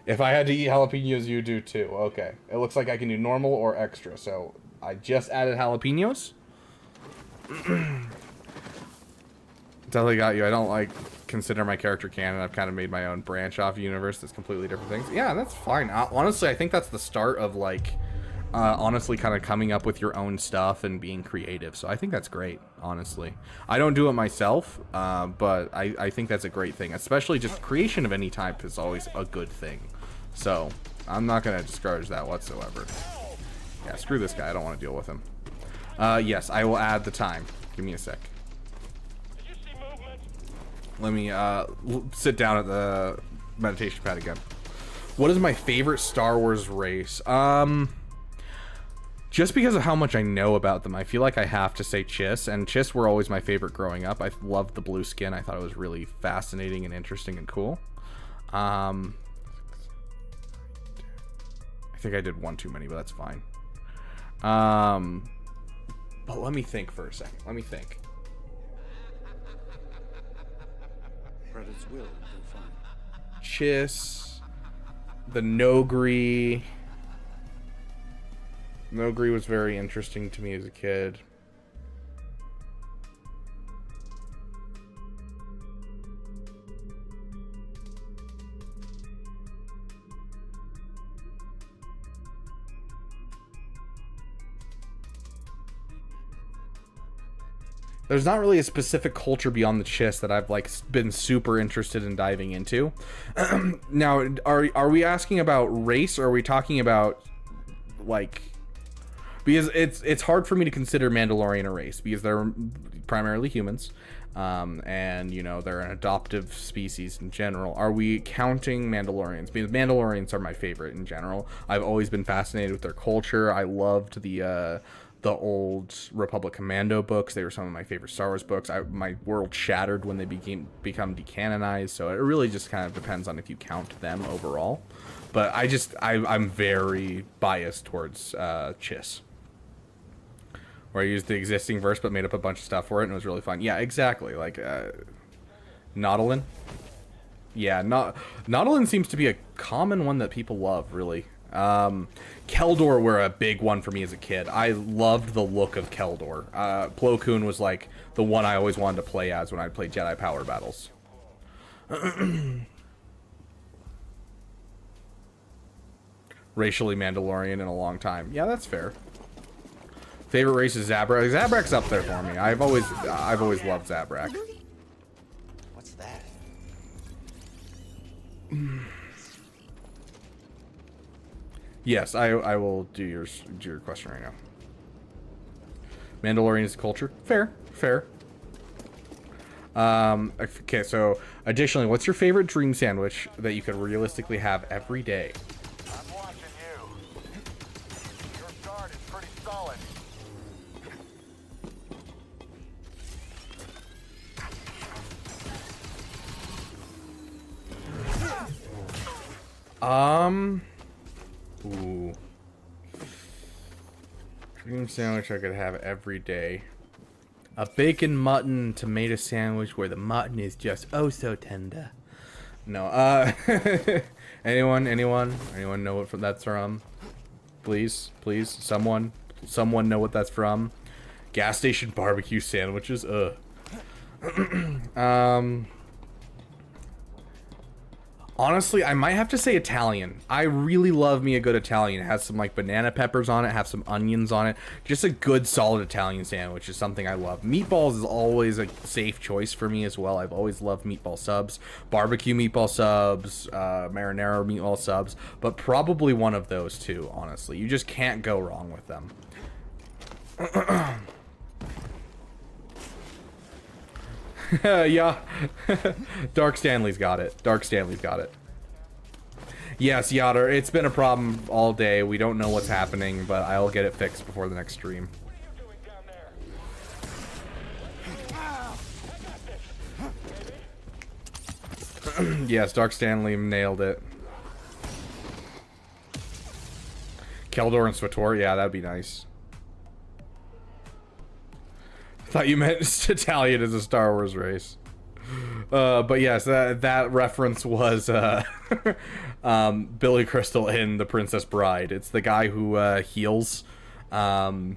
If I had to eat jalapenos, you do too. Okay. It looks like I can do normal or extra, so I just added jalapenos. Definitely got you. I don't like consider my character canon. I've kind of made my own branch off universe that's completely different things. Yeah, that's fine. Honestly, I think that's the start of like honestly kind of coming up with your own stuff and being creative. So I think that's great, honestly. I don't do it myself, but I think that's a great thing. Especially just creation of any type is always a good thing. So I'm not going to discourage that whatsoever. Yeah, screw this guy. I don't want to deal with him. Yes, I will add the time. Give me a sec. Let me sit down at the meditation pad again. What is my favorite Star Wars race? Just because of how much I know about them, I feel like I have to say Chiss, and Chiss were always my favorite growing up. I loved the blue skin. I thought it was really fascinating and interesting and cool. I think I did one too many, but that's fine. But let me think for a second. Let me think. Brothers will find. Chiss, the Nogri. Nogri was very interesting to me as a kid. There's not really a specific culture beyond the Chiss that I've like been super interested in diving into. Now, are we asking about race, or are we talking about like? Because it's hard for me to consider Mandalorian a race because they're primarily humans, and you know they're an adoptive species in general. Are we counting Mandalorians? Because Mandalorians are my favorite in general. I've always been fascinated with their culture. I loved the old Republic Commando books. They were some of my favorite Star Wars books. My world shattered when they become decanonized. So it really just kind of depends on if you count them overall. But I'm very biased towards Chiss, where I used the existing verse but made up a bunch of stuff for it, and it was really fun. Yeah, exactly. Like Nautilin. Yeah, Nautilin seems to be a common one that people love, really. Keldor were a big one for me as a kid. I loved the look of Keldor. Plo Koon was like the one I always wanted to play as when I'd play Jedi Power Battles. Racially Mandalorian in a long time. Yeah, that's fair. Favorite race is Zabrak. Zabrak's up there for me. I've always loved Zabrak. What's that? Yes, I will do your question right now. Mandalorian is culture. Fair. Okay, so additionally, what's your favorite dream sandwich that you could realistically have every day? I'm watching you. Your guard is pretty solid. Ooh. Dream sandwich I could have every day. A bacon mutton tomato sandwich where the mutton is just oh so tender. No, anyone know what that's from? Please, please, someone know what that's from. Gas station barbecue sandwiches. Honestly, I might have to say Italian. I really love me a good Italian. It has some like banana peppers on it, have some onions on it. Just a good solid Italian sandwich is something I love. Meatballs is always a safe choice for me as well. I've always loved meatball subs, barbecue meatball subs, marinara meatball subs, but probably one of those two, honestly. You just can't go wrong with them. Yeah. Dark Stanley's got it. Dark Stanley's got it. Yes, Yotter, it's been a problem all day. We don't know what's happening, but I'll get it fixed before the next stream. Yes, Dark Stanley nailed it. Keldor and Swator, yeah, that'd be nice. Thought you meant Italian as a Star Wars race. But yes, that reference was Billy Crystal in The Princess Bride. It's the guy who heals, the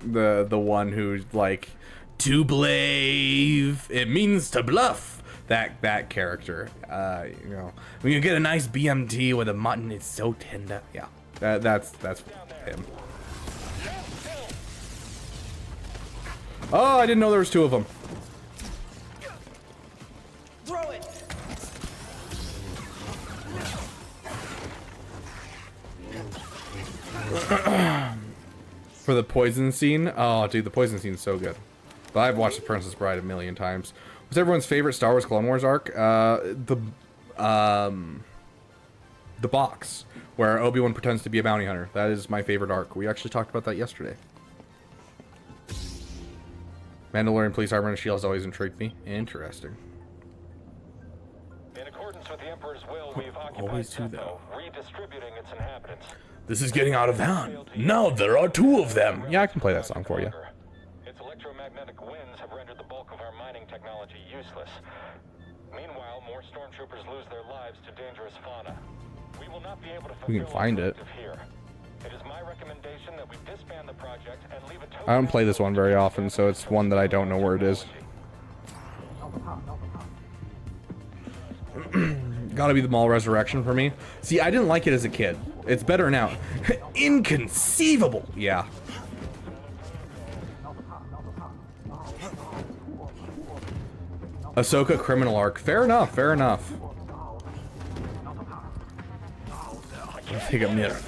one who's like, to blave, it means to bluff. That character. You know, when you get a nice BMT with a mutton, it's so tender. Yeah, that's him. Oh, I didn't know there was two of them. Throw it. For the poison scene? Oh, dude, the poison scene's so good. But I've watched The Princess Bride a million times. What's everyone's favorite Star Wars Clone Wars arc? The box, where Obi-Wan pretends to be a bounty hunter. That is my favorite arc. We actually talked about that yesterday. Mandalorian police armor and shield has always intrigued me. Interesting. In accordance with the Emperor's will, we've occupied Zepho, redistributing its inhabitants. This is getting out of hand. Now there are two of them. Yeah, I can play that song for you. Its electromagnetic winds have rendered the bulk of our mining technology useless. Meanwhile, more stormtroopers lose their lives to dangerous fauna. We will not be able to fulfill We can find it. here. It is my recommendation that we disband the project and leave it to I don't play this one very often, so it's one that I don't know where it is. Gotta be the Maul Resurrection for me. See, I didn't like it as a kid. It's better now. Inconceivable! Yeah. Ahsoka criminal arc. Fair enough, fair enough. Let's take a mirror.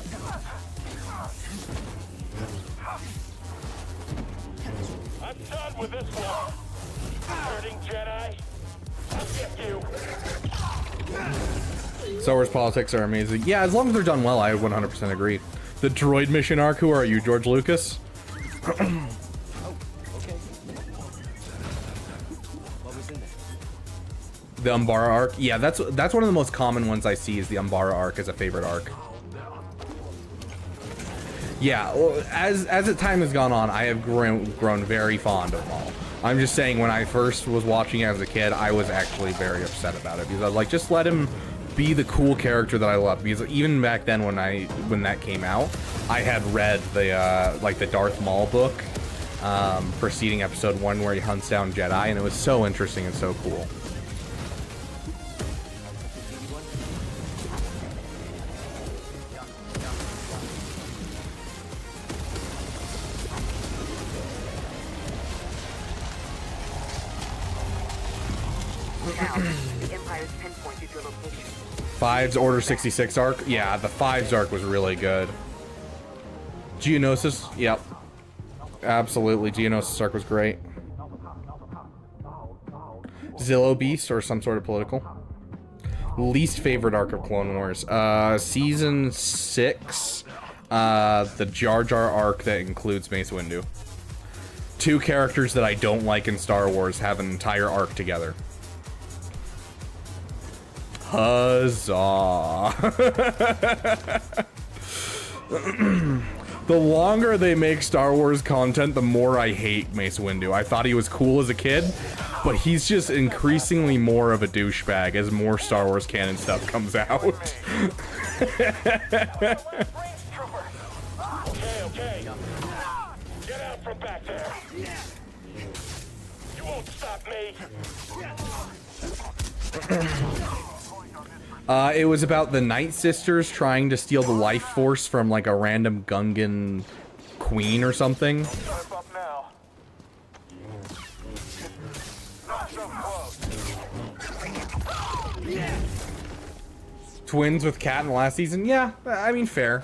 I'm done with this one. Hurting Jedi. I'll get you. Star Wars politics are amazing. Yeah, as long as they're done well, I 100% agree. The droid mission arc, who are you, George Lucas? The Umbara arc? Yeah, that's one of the most common ones I see is the Umbara arc as a favorite arc. Yeah, well, as the time has gone on, I have grown very fond of Maul. I'm just saying, when I first was watching it as a kid, I was actually very upset about it because I was like, just let him be the cool character that I love. Because even back then, when that came out, I had read the like the Darth Maul book preceding Episode 1, where he hunts down Jedi, and it was so interesting and so cool. Fives Order 66 arc? Yeah, the Fives arc was really good. Geonosis? Yep. Absolutely, Geonosis arc was great. Zillow Beast or some sort of political. Least favorite arc of Clone Wars. Season 6. The Jar Jar arc that includes Mace Windu. Two characters that I don't like in Star Wars have an entire arc together. Huzzah. The longer they make Star Wars content, the more I hate Mace Windu. I thought he was cool as a kid, but he's just increasingly more of a douchebag as more Star Wars canon stuff comes out. right back there. You won't stop me. It was about the Night Sisters trying to steal the life force from like a random Gungan queen or something. Start up now. Not so close. Twins with Cat in the last season? Yeah, I mean, fair.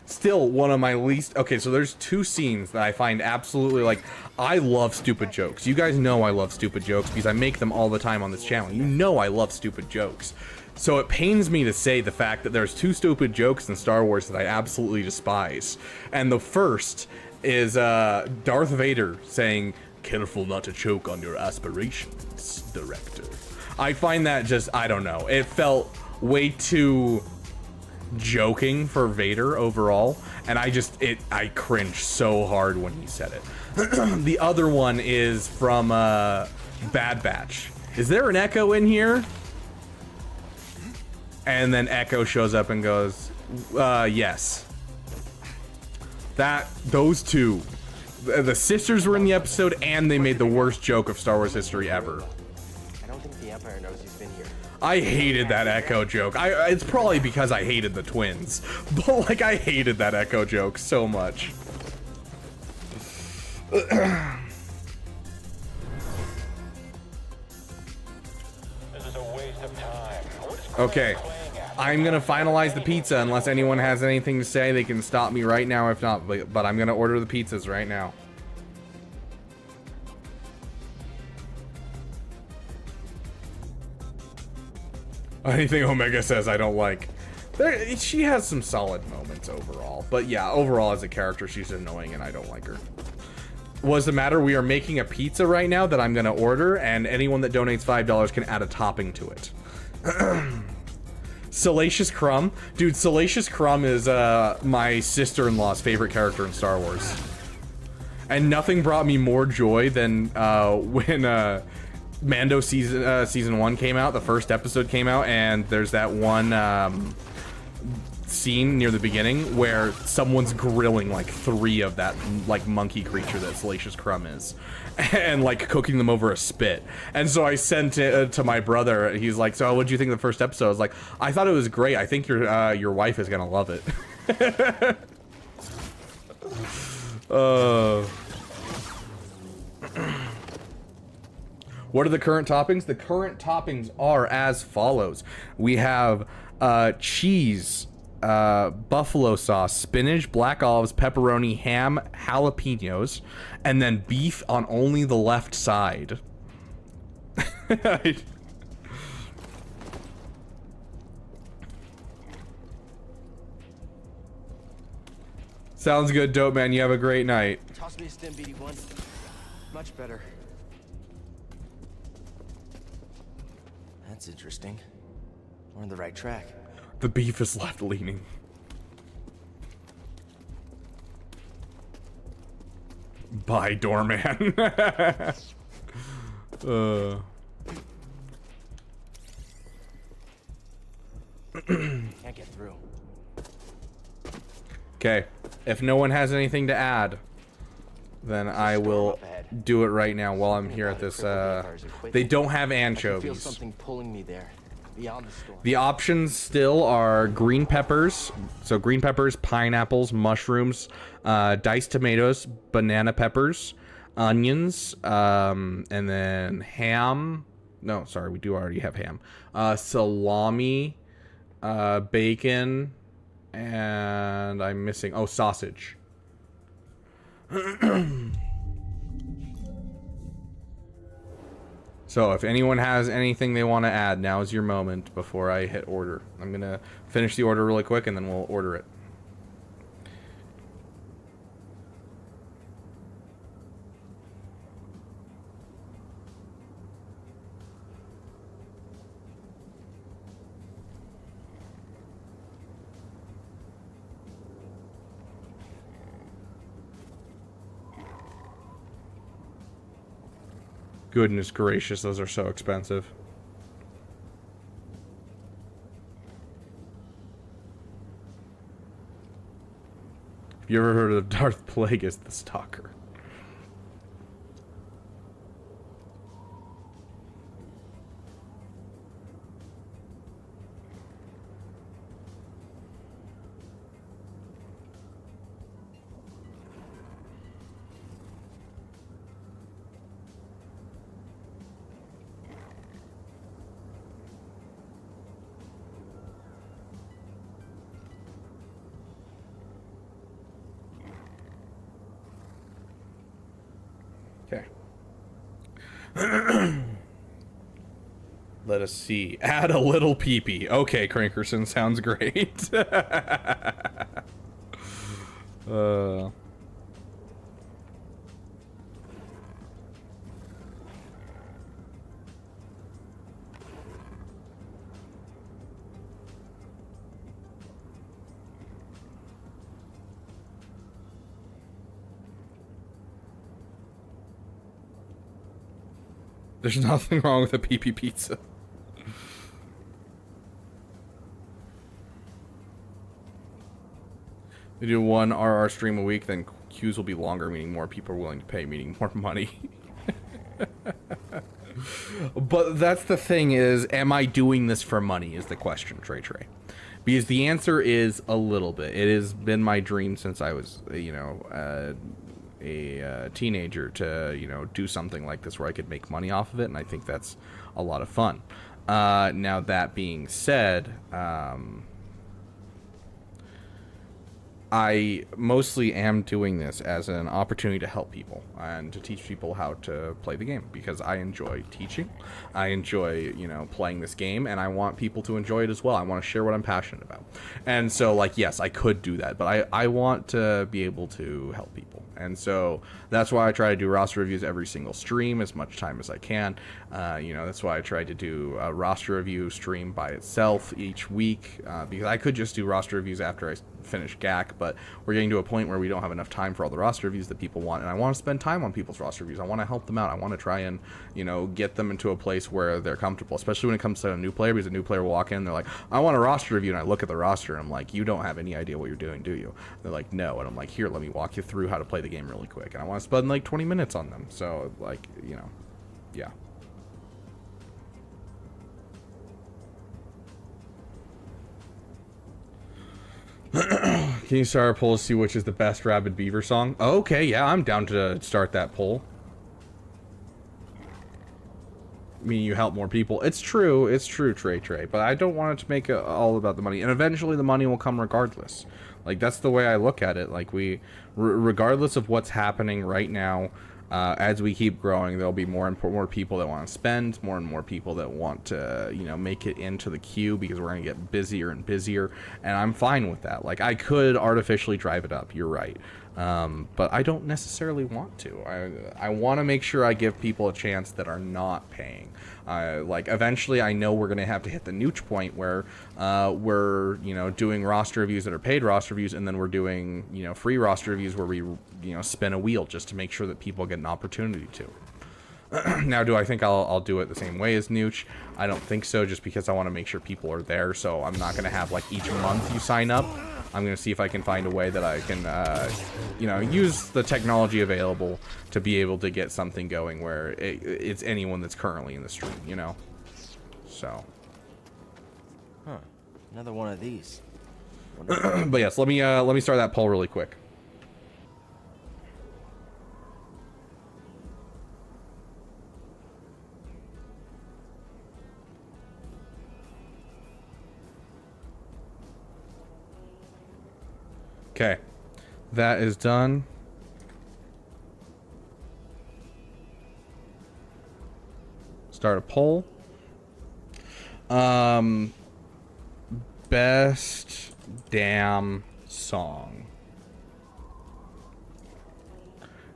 Still one of my least... Okay, so there's two scenes that I find absolutely, like... I love stupid jokes. You guys know I love stupid jokes because I make them all the time on this channel. You know I love stupid jokes. So it pains me to say the fact that there's two stupid jokes in Star Wars that I absolutely despise. And the first is Darth Vader saying, "Careful not to choke on your aspirations, director." I find that just, I don't know. It felt way too joking for Vader overall, and I cringed so hard when he said it. The other one is from Bad Batch. Is there an Echo in here? And then Echo shows up and goes, yes. Those two. The sisters were in the episode, and they made the worst joke of Star Wars history ever. I don't think the Empire knows he's been here. I hated that Echo joke. It's probably because I hated the twins, but like I hated that Echo joke so much. This is a waste of time. Okay, I'm gonna finalize the pizza unless anyone has anything to say. They can stop me right now if not, but I'm gonna order the pizzas right now. Anything Omega says I don't like. She has some solid moments overall, but yeah, overall as a character she's annoying and I don't like her. What's the matter? We are making a pizza right now that I'm gonna order, and anyone that donates $5 can add a topping to it. Salacious Crumb. Dude, Salacious Crumb is my sister-in-law's favorite character in Star Wars. And nothing brought me more joy than when Mando season 1 came out, the first episode came out, and there's that one scene near the beginning where someone's grilling like 3 of that like monkey creature that Salacious Crumb is, and like cooking them over a spit. And so I sent it to my brother. He's like, "So what did you think of the first episode?" I was like, "I thought it was great. I think your wife is gonna love it." What are the current toppings? The current toppings are as follows. We have cheese, buffalo sauce, spinach, black olives, pepperoni, ham, jalapenos, and then beef on only the left side. Sounds good, dope man. You have a great night. Toss me a stem, BD1. Much better. That's interesting. We're on the right track. The beef is left leaning. Bye, doorman. Can't get through. Okay, if no one has anything to add, then I will do it right now while I'm here at this. They don't have I feel anchovies. something pulling me there, beyond the storm. The options still are green peppers, so green peppers, pineapples, mushrooms, diced tomatoes, banana peppers, onions, and then ham. No, sorry, we do already have ham. Salami, bacon, and I'm missing, oh, sausage. So if anyone has anything they want to add, now is your moment before I hit order. I'm gonna finish the order really quick and then we'll order it. Goodness gracious, those are so expensive. Have you ever heard of Darth Plagueis the Stalker. Let us see. Add a little peepee. Okay, Crankerson, sounds great. There's nothing wrong with a pee-pee pizza. We do one RR stream a week, then queues will be longer, meaning more people are willing to pay, meaning more money. But that's the thing is, am I doing this for money is the question, Trey. Because the answer is a little bit. It has been my dream since I was, you know, a teenager to, you know, do something like this where I could make money off of it, and I think that's a lot of fun. Now, that being said, I mostly am doing this as an opportunity to help people and to teach people how to play the game, because I enjoy teaching. I enjoy, you know, playing this game, and I want people to enjoy it as well. I want to share what I'm passionate about. And so, like, yes, I could do that, but I want to be able to help people. And so that's why I try to do roster reviews every single stream as much time as I can. You know, that's why I tried to do a roster review stream by itself each week, because I could just do roster reviews after I finish GAC, but we're getting to a point where we don't have enough time for all the roster reviews that people want, and I want to spend time on people's roster reviews. I want to help them out. I want to try and, you know, get them into a place where they're comfortable, especially when it comes to a new player, because a new player will walk in and they're like, I want a roster review, and I look at the roster and I'm like, you don't have any idea what you're doing, do you? And they're like, no. And I'm like, here, let me walk you through how to play the game really quick, and I want to spend like 20 minutes on them. So, like, you know, yeah. Can you start a poll to see which is the best Rabid Beaver song? Okay, yeah, I'm down to start that poll. I mean, you help more people. It's true, Trey, but I don't want it to make it all about the money. And eventually the money will come regardless. Like, that's the way I look at it. Like, regardless of what's happening right now, as we keep growing, there'll be more and more people that want to spend, more and more people that want to, you know, make it into the queue, because we're going to get busier and busier, and I'm fine with that. Like, I could artificially drive it up, you're right, but I don't necessarily want to. I want to make sure I give people a chance that are not paying. Like, eventually I know we're going to have to hit the nooch point where we're, you know, doing roster reviews that are paid roster reviews, and then we're doing, you know, free roster reviews where we, you know, spin a wheel just to make sure that people get an opportunity to. Now, do I think I'll do it the same way as nooch? I don't think so, just because I want to make sure people are there, so I'm not going to have, like, each month you sign up. I'm going to see if I can find a way that I can, you know, use the technology available to be able to get something going where it's anyone that's currently in the stream, you know? So. Huh. Another one of these. But yes, let me start that poll really quick. Okay, that is done. Start a poll. Best damn song.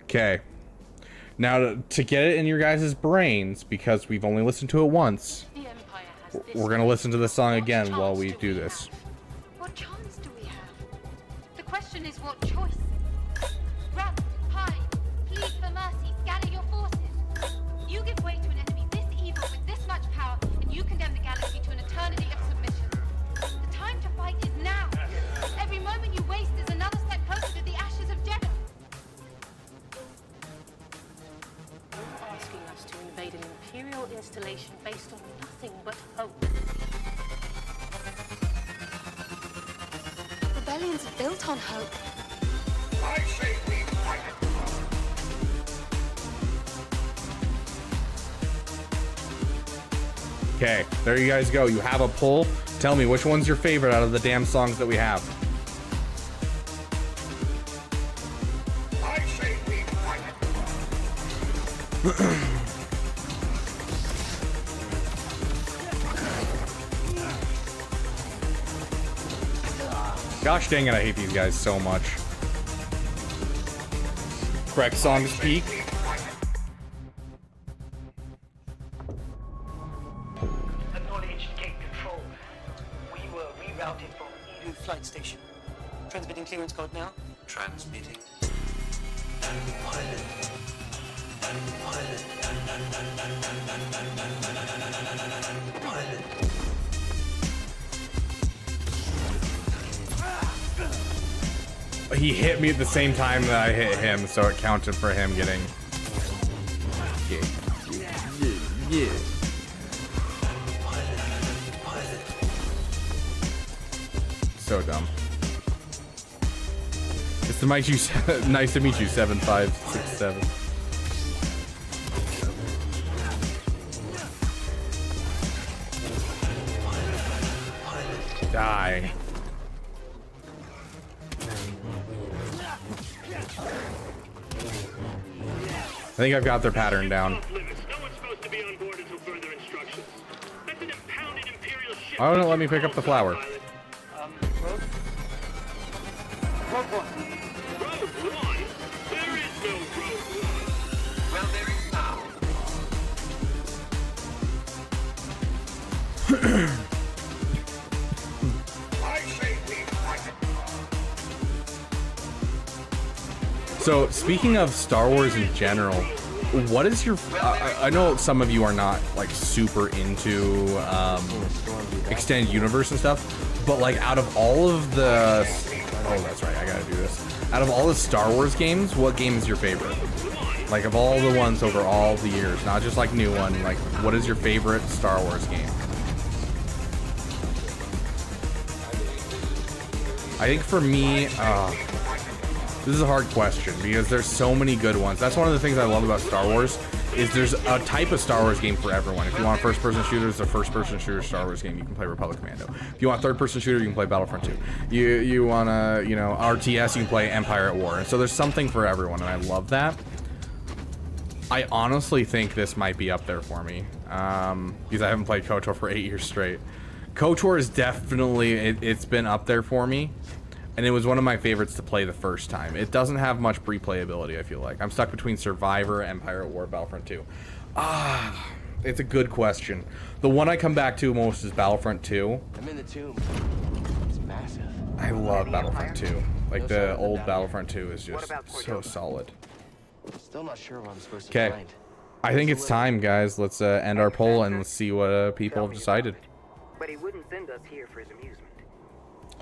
Okay. Now to get it in your guys' brains, because we've only listened to it once, we're gonna listen to the song again while we do this. What chance do we have? The question is what choice? Run, hide, plead for mercy, scatter your forces. You give way to an enemy this evil with this much power, and you condemn the galaxy to an eternity of submission. The time to fight is now. Every moment you waste is another step closer to the ashes of Jedi. Imperial installation based on nothing but hope. Rebellions are built on hope. I say we fight it. Okay, there you guys go. You have a poll. Tell me, which one's your favorite out of the damn songs that we have? I say we fight Gosh dang it, I hate these guys so much. Correct songs peak. Acknowledge gate control. We were rerouted from Edu flight station. Transmitting clearance code now. Transmitting. Pilot. Pilot. Pilot. He hit me at the same time that I hit him, so it counted for him getting. Yeah. So dumb. It's to meet you. Nice to meet you. 7567. Die. I think I've got their pattern down. Why won't it let me pick up the flower? Rogue One. Rogue One? There is no Rogue One. Well, there is now. I say we fight it. So, speaking of Star Wars in general, what is your... I know some of you are not, like, super into extended universe and stuff, but, like, out of all of the... Oh, that's right, I gotta do this. Out of all the Star Wars games, what game is your favorite? Like, of all the ones over all the years, not just, like, new one, like, what is your favorite Star Wars game? I think for me, this is a hard question because there's so many good ones. That's one of the things I love about Star Wars is there's a type of Star Wars game for everyone. If you want a first-person shooter, there's a first-person shooter Star Wars game. You can play Republic Commando. If you want third-person shooter, you can play Battlefront 2. You want to, you know, RTS, you can play Empire at War. And so there's something for everyone, and I love that. I honestly think this might be up there for me because I haven't played KOTOR for 8 years straight. KOTOR is definitely, it's been up there for me. And it was one of my favorites to play the first time. It doesn't have much replayability, I feel like. I'm stuck between Survivor, Empire at War, Battlefront 2. It's a good question. The one I come back to most is Battlefront 2. I'm in the tomb. It's massive. I love Battlefront 2. Like, the old Battlefront 2 is just so solid. Still not sure what I'm supposed to Okay. find. I think it's time, guys. Let's end our poll and let's see what people have decided. But he wouldn't send us here for his amusement.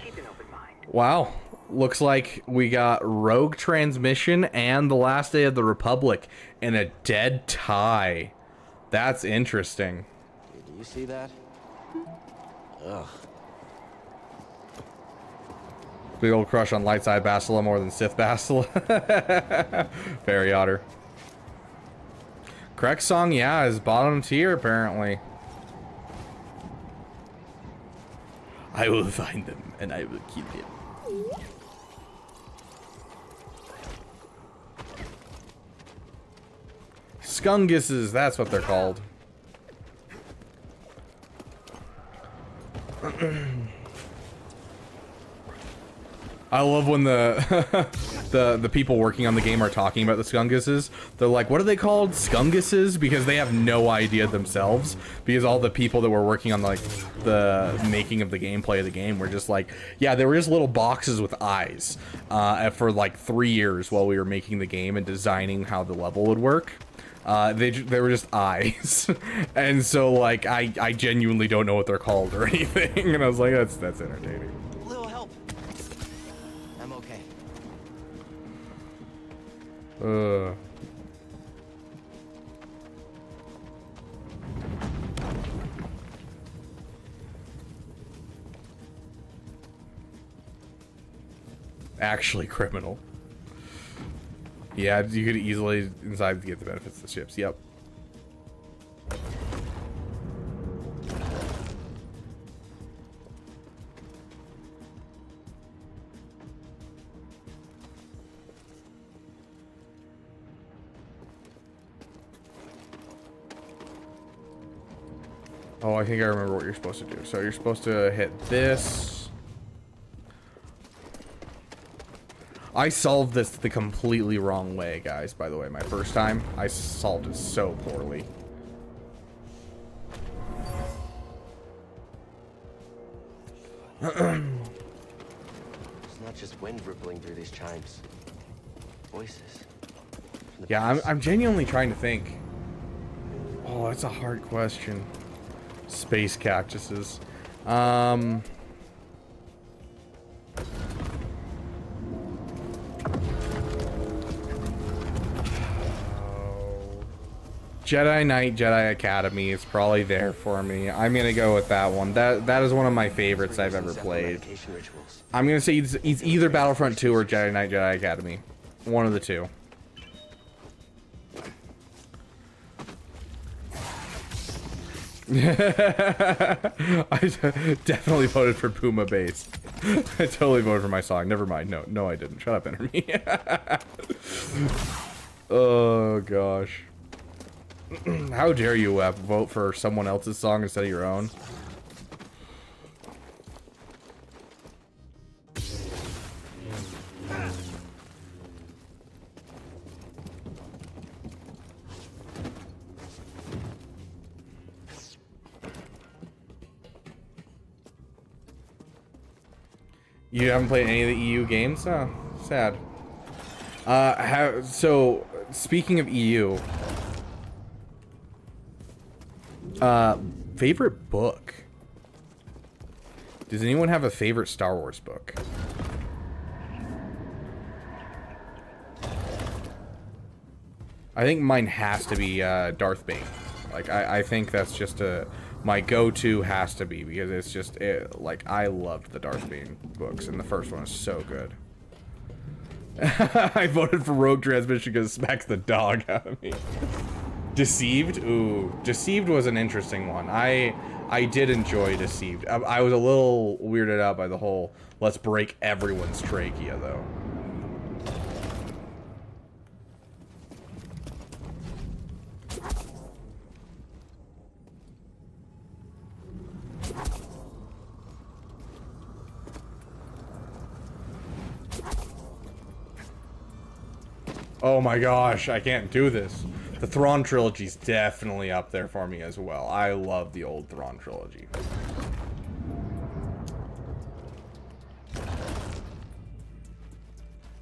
Keep an open mind. Wow. Looks like we got Rogue Transmission and The Last Day of the Republic in a dead tie. That's interesting. Do you see that? Ugh. Big old crush on light side Bastila more than Sith Bastila. Very otter. Correct song, yeah, is bottom tier apparently. I will find them and I will kill them. Skunguses, that's what they're called. I love when the the people working on the game are talking about the Skunguses. They're like, what are they called? Skunguses? Because they have no idea themselves. Because all the people that were working on like the making of the gameplay of the game were just like, yeah, they were just little boxes with eyes for like 3 years while we were making the game and designing how the level would work. They were just eyes. And so like I genuinely don't know what they're called or anything. And I was like, that's entertaining. Little help. I'm okay. Actually criminal. Yeah, you could easily inside to get the benefits of the ships. Yep. Oh, I think I remember what you're supposed to do. So you're supposed to hit this. I solved this the completely wrong way, guys, by the way. My first time, I solved it so poorly. It's not just wind rippling through these chimes. Voices. Yeah, I'm genuinely trying to think. Oh, that's a hard question. Space cactuses. Jedi Knight, Jedi Academy is probably there for me. I'm gonna go with that one. That is one of my favorites I've ever played. I'm gonna say it's either Battlefront 2 or Jedi Knight, Jedi Academy. One of the two. I definitely voted for Puma Base. I totally voted for my song. Never mind. No, I didn't. Shut up, Enemy. Oh gosh. How dare you, Wep, vote for someone else's song instead of your own? You haven't played any of the EU games? Oh, sad. So, speaking of EU, favorite book? Does anyone have a favorite Star Wars book? I think mine has to be Darth Bane. Like, I think that's just my go-to has to be, because it's just like, I loved the Darth Bane books, and the first one is so good. I voted for Rogue Transmission because it smacks the dog out of me. Deceived? Ooh, Deceived was an interesting one. I did enjoy Deceived. I was a little weirded out by the whole let's break everyone's trachea, though. Oh my gosh, I can't do this. The Thrawn trilogy's definitely up there for me as well. I love the old Thrawn trilogy.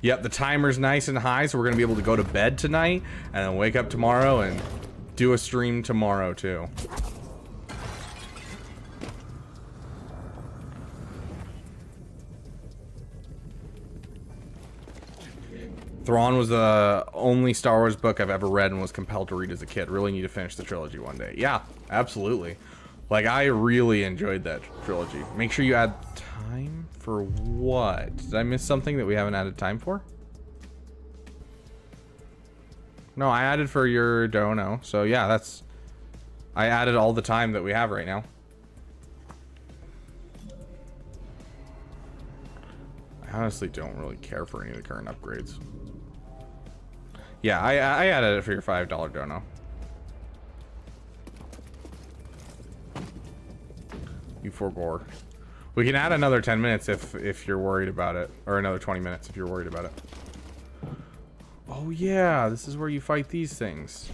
Yep, the timer's nice and high, so we're gonna be able to go to bed tonight and then wake up tomorrow and do a stream tomorrow too. Thrawn was the only Star Wars book I've ever read and was compelled to read as a kid. Really need to finish the trilogy one day. Yeah, absolutely. Like, I really enjoyed that trilogy. Make sure you add time for what? Did I miss something that we haven't added time for? No, I added for your dono. So yeah, I added all the time that we have right now. I honestly don't really care for any of the current upgrades. Yeah, I added it for your $5 dono. You forbore. We can add another 10 minutes if you're worried about it. Or another 20 minutes if you're worried about it. Oh yeah, this is where you fight these things.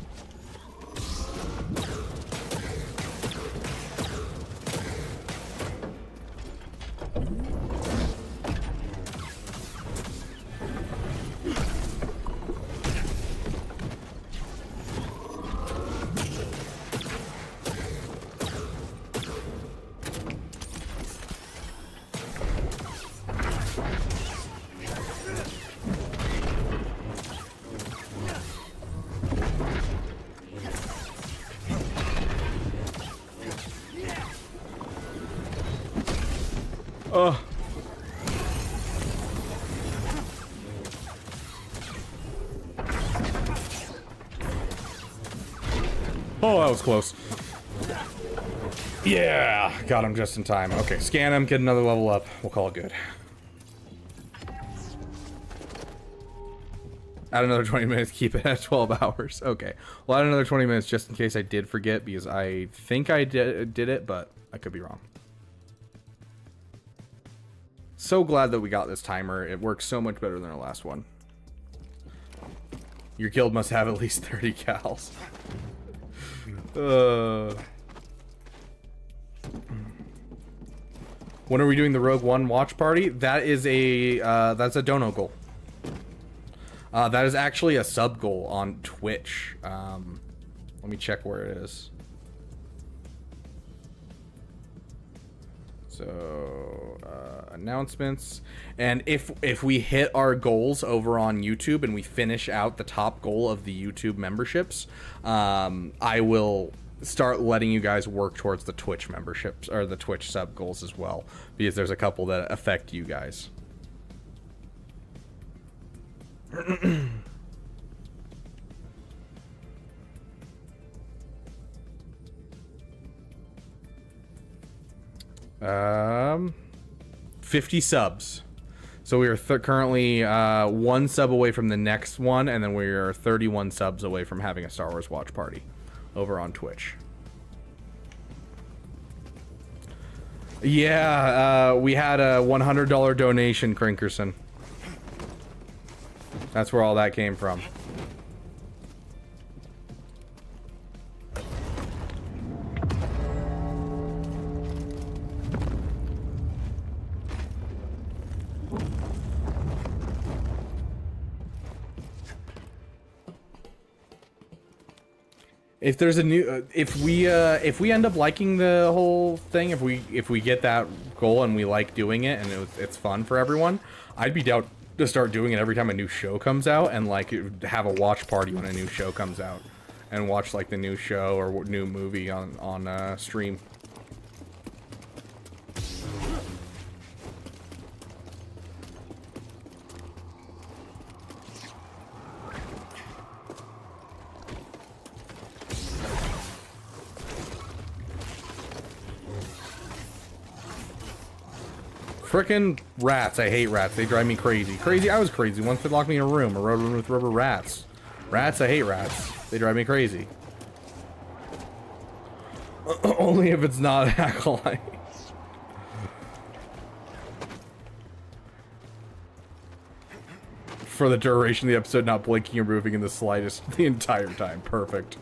Oh, that was close. Yeah, got him just in time. Okay, scan him, get another level up. We'll call it good. Add another 20 minutes, keep it at 12 hours. Okay. Well, add another 20 minutes just in case I did forget, because I think I did it, but I could be wrong. So glad that we got this timer. It works so much better than our last one. Your guild must have at least 30 cows. When are we doing the Rogue One watch party? That is a that's a dono goal. That is actually a sub goal on Twitch. Let me check where it is. So announcements, and if we hit our goals over on YouTube and we finish out the top goal of the YouTube memberships, I will start letting you guys work towards the Twitch memberships or the Twitch sub goals as well, because there's a couple that affect you guys. Um, 50 subs. So we are currently 1 sub away from the next one, and then we are 31 subs away from having a Star Wars watch party over on Twitch. Yeah, we had a $100 donation, Crinkerson. That's where all that came from. If there's a new, if we end up liking the whole thing, if we get that goal and we like doing it and it's fun for everyone, I'd be down to start doing it every time a new show comes out, and like have a watch party when a new show comes out, and watch like the new show or new movie on stream. Frickin' rats. I hate rats. They drive me crazy. I was crazy once they locked me in a room with rubber rats. Rats, I hate rats. They drive me crazy. Only if it's not acolyte. For the duration of the episode, not blinking or moving in the slightest the entire time. Perfect.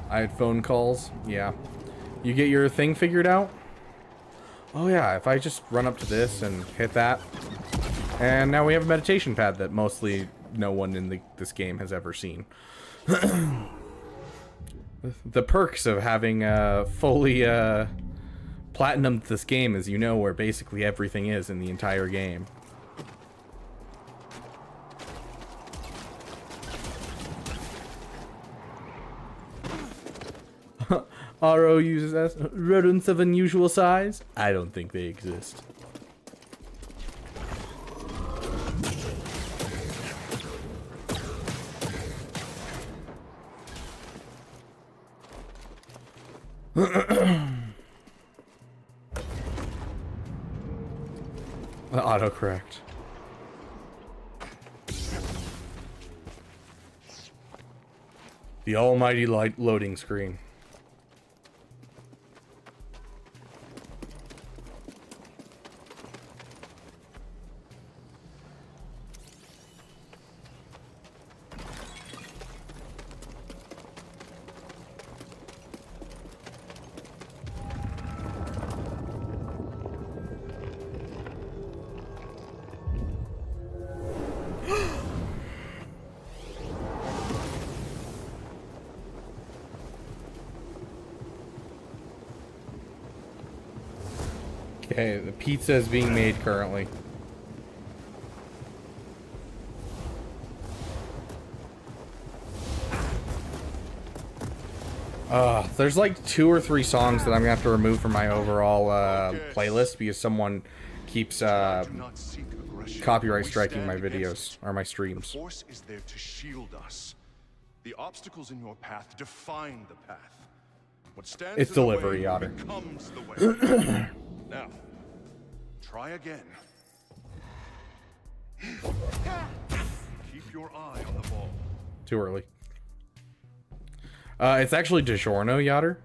I had phone calls. Yeah. You get your thing figured out? Oh yeah, if I just run up to this and hit that. And now we have a meditation pad that mostly no one in this game has ever seen. The perks of having fully platinumed this game is you know where basically everything is in the entire game. RO uses as rodents of unusual size? I don't think they exist. Autocorrect. The almighty loading screen. Okay, the pizza is being made currently. There's like 2 or 3 songs that I'm gonna have to remove from my overall playlist because someone keeps copyright striking my videos or my streams. The Force is there to shield us. The obstacles in your path define the path. What stands It's in the delivery, way Otter. becomes the way. Now, try again. Keep your eye on the ball. Too early. It's actually DiGiorno, Yotter.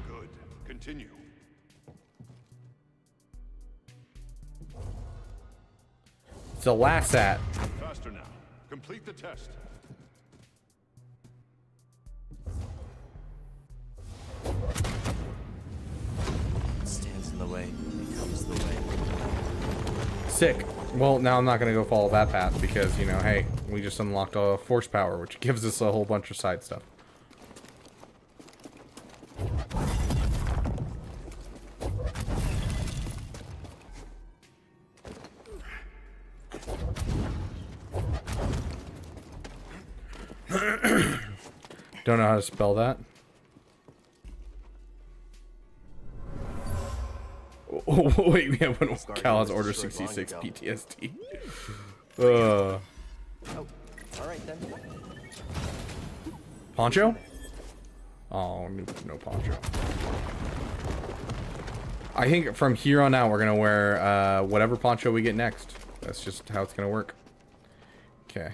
Good. Continue. It's a Lassat. Faster now. Complete the test. What stands in the way becomes the way. Sick. Well, now I'm not going to go follow that path because, you know, hey, we just unlocked a force power, which gives us a whole bunch of side stuff. Don't know how to spell that. Oh, wait, we have one. Cal has Order 66 PTSD. Oh, all right then. Poncho? Oh, no poncho. I think from here on out, we're going to wear whatever poncho we get next. That's just how it's going to work. Okay.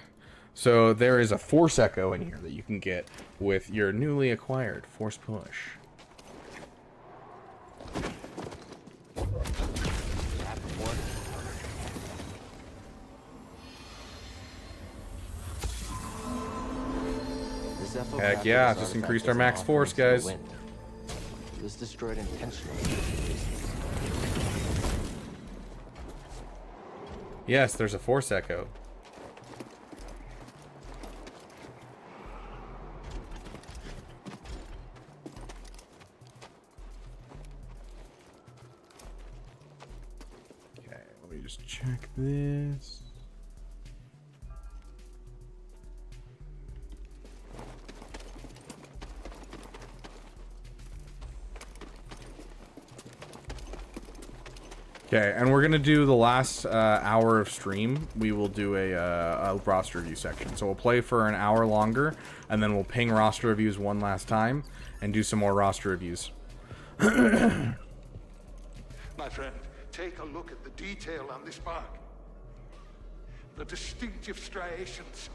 So there is a Force Echo in here that you can get with your newly acquired Force Push. Heck yeah, just increased our max force, guys. It was destroyed intentionally. Yes, there's a Force Echo. Okay, let me just check this. Okay, and we're gonna do the last hour of stream. We will do a roster review section. So we'll play for an hour longer, and then we'll ping roster reviews one last time, and do some more roster reviews. My friend, take a look at the detail on this bark. The distinctive striations.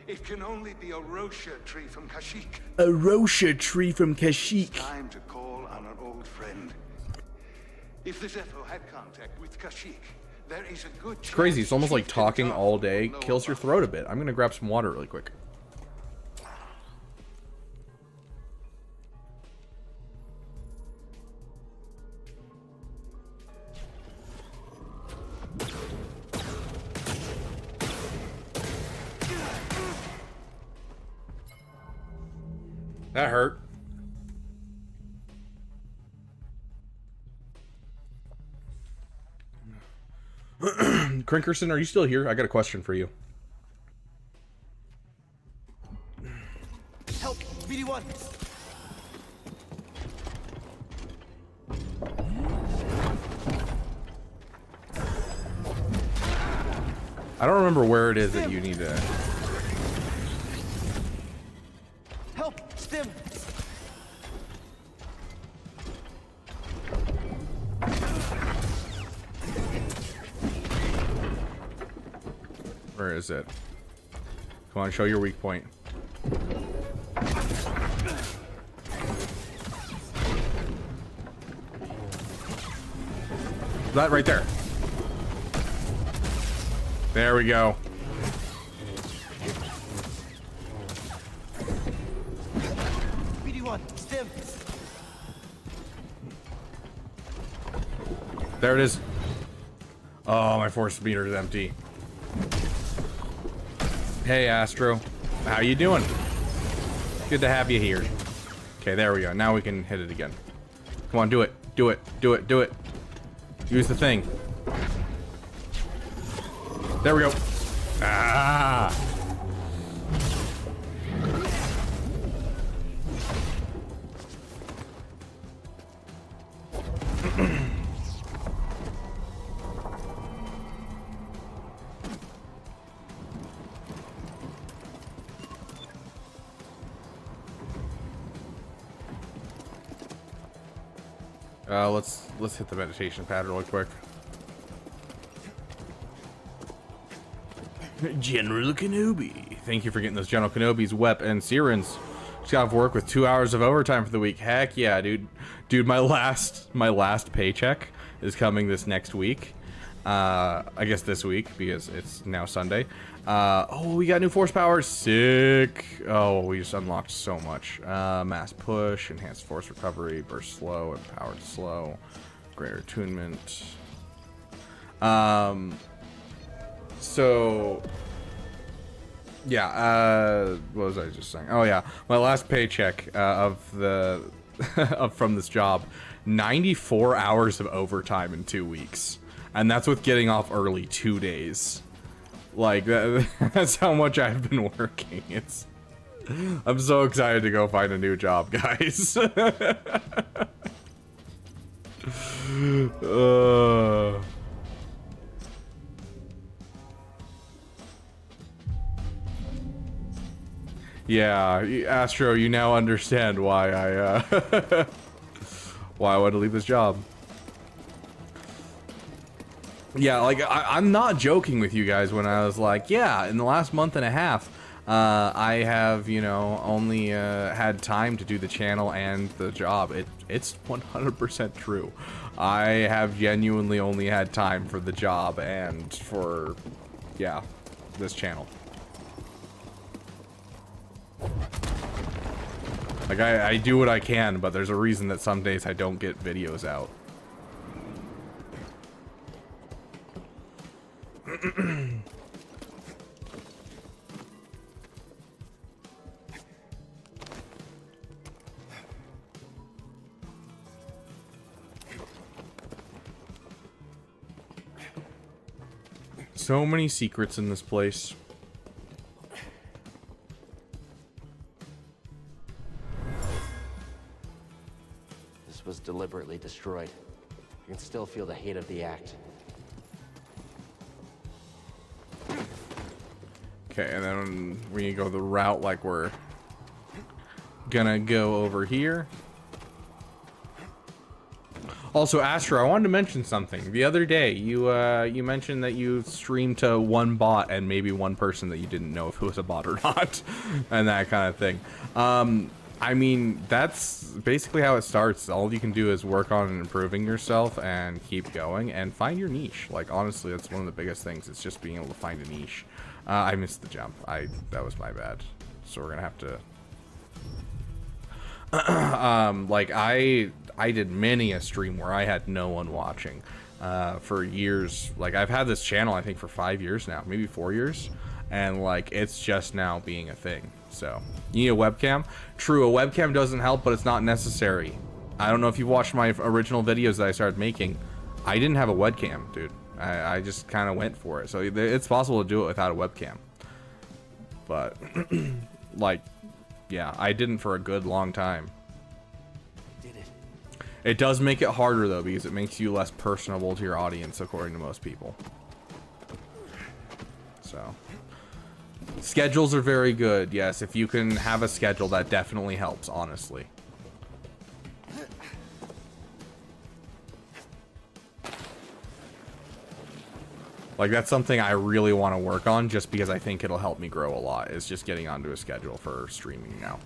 It can only be a Rocia tree from Kashyyyk. A Rocia tree from Kashyyyk. Time to call on an old friend. If the Zepho had contact with Kashyyyk, there is a good chance. It's crazy. It's almost like talking all day kills your throat a bit. I'm gonna grab some water really quick. That hurt. Crinkerson, are you still here? I got a question for you. Help! BD1! I don't remember where it is that you need to... Help! Stim! Where is it? Come on, show your weak point. That right there. There we go. BD1! Stim! There it is. Oh, my force meter is empty. Hey, Astro. How you doing? Good to have you here. Okay, there we go. Now we can hit it again. Come on, do it. Do it. Do it. Do it. Use the thing. There we go. Ah! Let's hit the meditation pad really quick. General Kenobi. Thank you for getting those General Kenobis, Wep, and Sirens. Just got off work with 2 hours of overtime for the week. Heck yeah, dude. Dude, my last paycheck is coming this next week. I guess this week because it's now Sunday. Oh, we got new force powers. Sick. Oh, we just unlocked so much. Mass push, enhanced force recovery, burst slow, empowered slow, greater attunement. So yeah, what was I just saying? Oh yeah, my last paycheck of the from this job, 94 hours of overtime in 2 weeks, and that's with getting off early 2 days. Like that's how much I've been working. I'm so excited to go find a new job, guys. Yeah, Astro, you now understand why I why I wanted to leave this job. Yeah, like I'm not joking with you guys when I was like, yeah, in the last month and a half, I have, you know, only had time to do the channel and the job. It's 100% true. I have genuinely only had time for the job and for, yeah, this channel. Like, I do what I can, but there's a reason that some days I don't get videos out. So many secrets in this place. This was deliberately destroyed. You can still feel the hate of the act. Okay, and then we go the route like we're gonna go over here. Also, Astro, I wanted to mention something. The other day, you mentioned that you streamed to one bot and maybe one person that you didn't know if it was a bot or not, and that kind of thing. I mean, that's basically how it starts. All you can do is work on improving yourself and keep going and find your niche. Like, honestly, that's one of the biggest things. It's just being able to find a niche. I missed the jump. That was my bad. So we're gonna have to. Like I did many a stream where I had no one watching for years. Like, I've had this channel I think for 5 years now, maybe 4 years, and like it's just now being a thing. So you need a webcam. True, a webcam doesn't help, but it's not necessary. I don't know if you've watched my original videos that I started making. I didn't have a webcam, dude. I just kind of went for it. So it's possible to do it without a webcam, but like, yeah, I didn't for a good long time. It does make it harder though, because it makes you less personable to your audience, according to most people. So schedules are very good. Yes, if you can have a schedule, that definitely helps, honestly. Like, that's something I really want to work on, just because I think it'll help me grow a lot, is just getting onto a schedule for streaming now.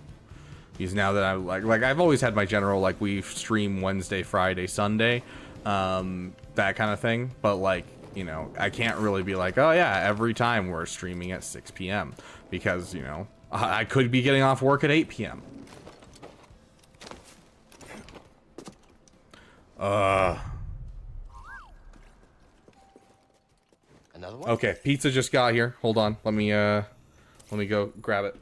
Because now that I'm like I've always had my general, like, we stream Wednesday, Friday, Sunday, that kind of thing. But, like, you know, I can't really be like, oh yeah, every time we're streaming at 6 p.m. because, you know, I could be getting off work at 8 p.m. Another one? Okay, pizza just got here. Hold on, let me go grab it.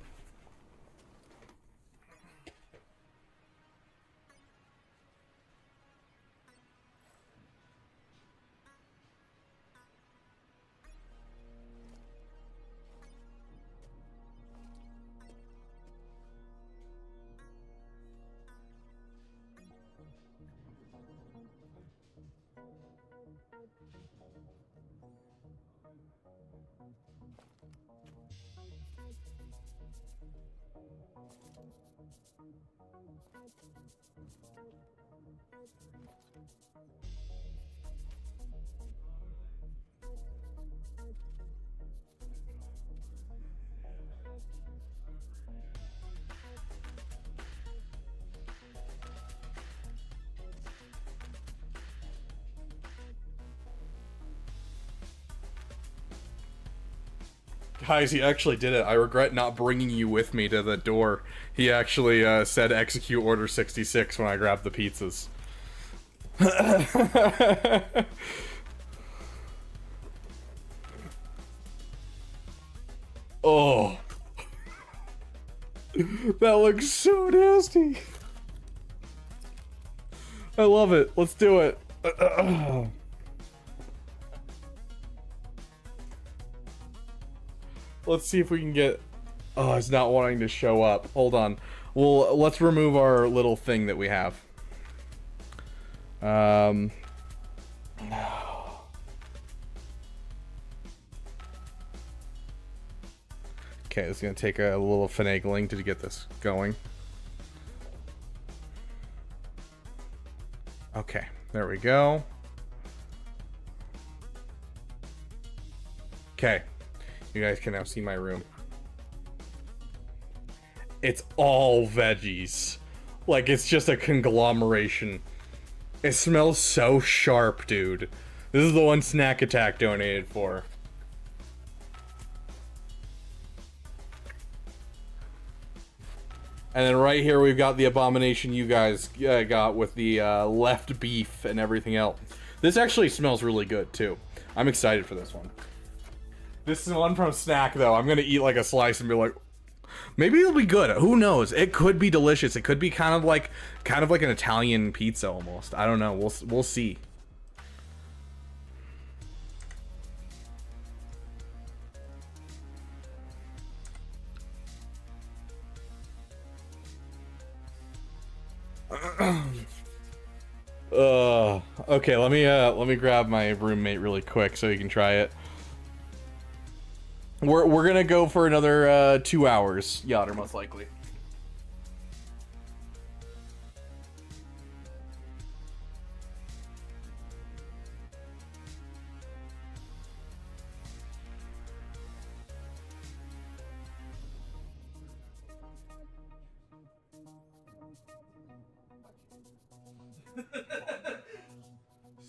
Guys, he actually did it. I regret not bringing you with me to the door. He actually said execute Order 66 when I grabbed the pizzas. Oh. That looks so nasty. I love it. Let's do it. Let's see if we can get... Oh, it's not wanting to show up. Hold on. Well, let's remove our little thing that we have. No. Okay, it's going to take a little finagling to get this going. Okay, there we go. Okay, you guys can now see my room. It's all veggies. Like, it's just a conglomeration. It smells so sharp, dude. This is the one Snack Attack donated for. And then right here we've got the abomination you guys got with the left beef and everything else. This actually smells really good too. I'm excited for this one. This is one from Snack though. I'm gonna eat like a slice and be like, maybe it'll be good. Who knows? It could be delicious. It could be kind of like an Italian pizza almost. I don't know. We'll see. Okay, let me grab my roommate really quick so he can try it. We're gonna go for another 2 hours, Yoder, most likely.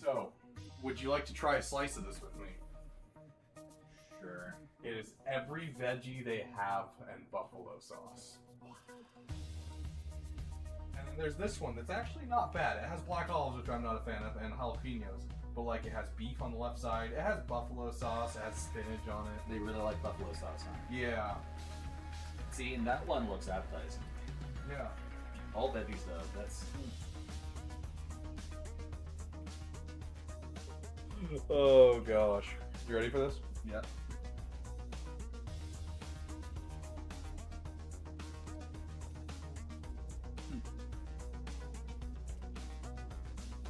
So, would you like to try a slice of this with me? Sure. It is every veggie they have and buffalo sauce. And then there's this one that's actually not bad. It has black olives, which I'm not a fan of, and jalapenos. But like, it has beef on the left side, it has buffalo sauce, it has spinach on it. They really like buffalo sauce, huh? Yeah. See, and that one looks appetizing. Yeah. All veggies though, that's... Oh gosh. You ready for this? Yeah.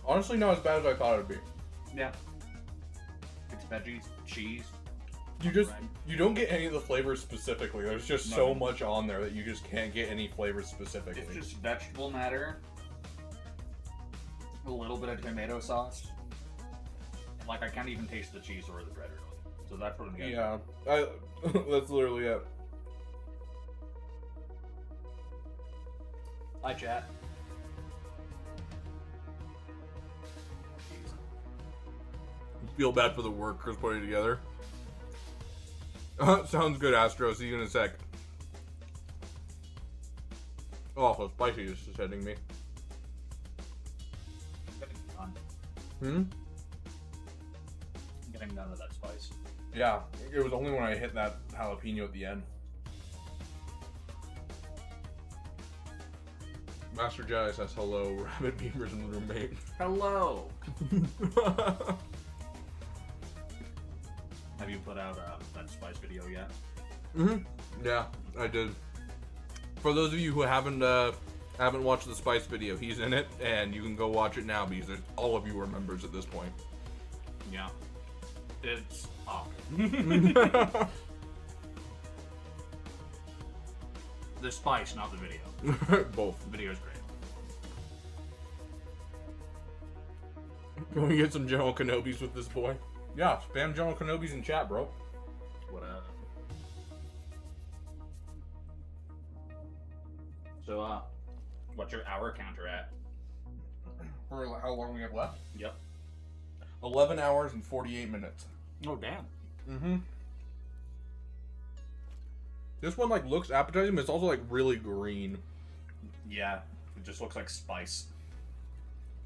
Honestly, not as bad as I thought it'd be. Yeah. It's veggies, cheese. You don't get any of the flavors specifically. There's just so much on there that you just can't get any flavors specifically. It's just vegetable matter, a little bit of tomato sauce. And like, I can't even taste the cheese or the bread really. So that's what I'm getting. Yeah, that's literally it. Hi, chat. Feel bad for the workers putting it together. Sounds good, Astro. See you in a sec. Oh, so spicy is just hitting me. I'm getting none of that spice. Yeah, it was only when I hit that jalapeno at the end. Master Jedi says hello. Rabbit Beaver's in the roommate. Hello. Have you put out that spice video yet? Yeah, I did. For those of you who haven't watched the spice video, he's in it, and you can go watch it now because all of you are members at this point. Yeah. It's up. The spice, not the video. Both. The video's great. Can we get some General Kenobis with this boy? Yeah, spam General Kenobis in chat, bro. What up? So, what's your hour counter at? For how long we have left? Yep. 11 hours and 48 minutes. Oh, damn. Mm-hmm. This one like looks appetizing, but it's also like really green. Yeah, it just looks like spice,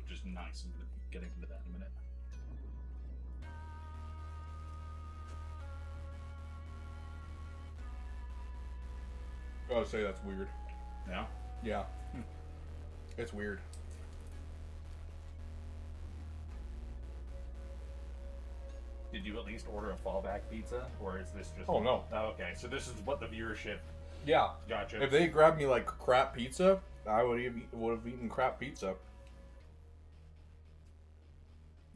which is nice. I'm gonna be getting into that in a minute. I would say that's weird. Yeah? Yeah. It's weird. Did you at least order a fallback pizza, or is this just? Oh no. Oh, okay, so this is what the viewership. Yeah. Gotcha. If they grabbed me like crap pizza, I would have eaten crap pizza.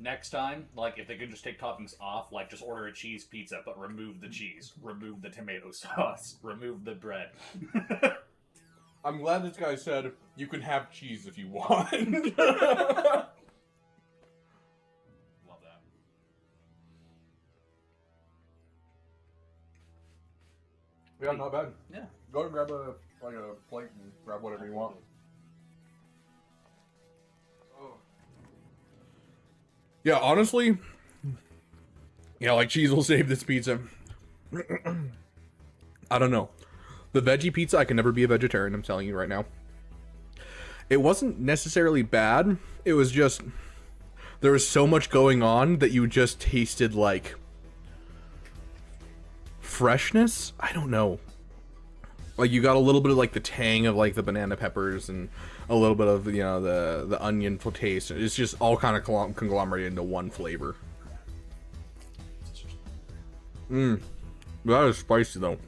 Next time, like, if they could just take toppings off, like, just order a cheese pizza, but remove the cheese, remove the tomato sauce, remove the bread. I'm glad this guy said you can have cheese if you want. Love that. Yeah, not bad. Yeah. Go and grab a plate and grab whatever you want. Yeah, honestly, yeah, like cheese will save this pizza. I don't know. The veggie pizza, I can never be a vegetarian, I'm telling you right now. It wasn't necessarily bad. It was just, there was so much going on that you just tasted like freshness? I don't know. Like you got a little bit of like the tang of like the banana peppers and a little bit of, you know, the onion taste. It's just all kind of conglomerated into one flavor. That is spicy though.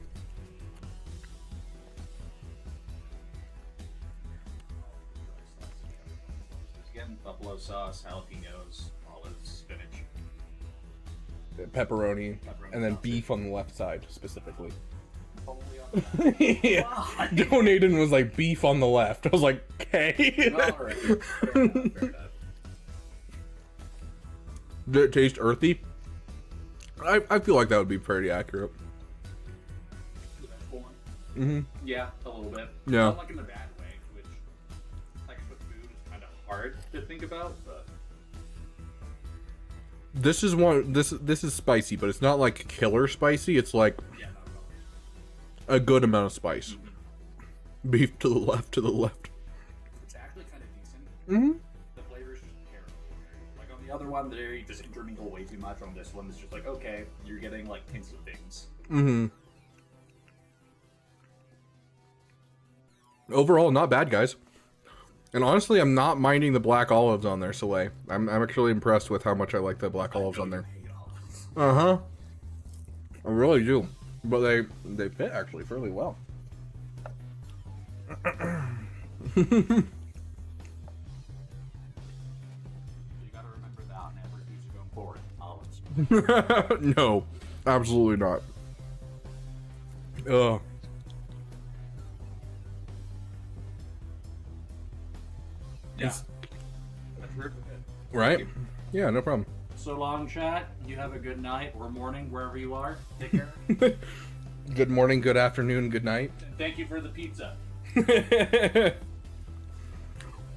Again, buffalo sauce, jalapenos, olives, spinach. Pepperoni, and then beef on the left side specifically. Yeah. Donated and was like beef on the left. I was like, okay. Alright. Fair enough. Did it taste earthy? I feel like that would be pretty accurate. Yeah, a little bit. Yeah. Not like in a bad way, which like with food is kind of hard to think about, but This is one. This is spicy, but it's not like killer spicy. It's like a good amount of spice. Beef to the left, to the left. it's actually kind of decent. Mm-hmm. The flavor's just terrible. Like on the other one, they just intermingle way too much. On this one, it's just like, okay, you're getting like hints of things. Mm-hmm. Overall, not bad, guys. And honestly, I'm not minding the black olives on there, Soleil. I'm actually impressed with how much I like the black olives on there. Uh-huh. I really do. But they fit actually fairly well. You gotta remember that on every pizza going forward. Olives. No, absolutely not. Ugh. Yeah. That's really good. Right? Yeah, no problem. So long, chat. You have a good night or morning wherever you are. Take care. Good morning, good afternoon, good night. And thank you for the pizza.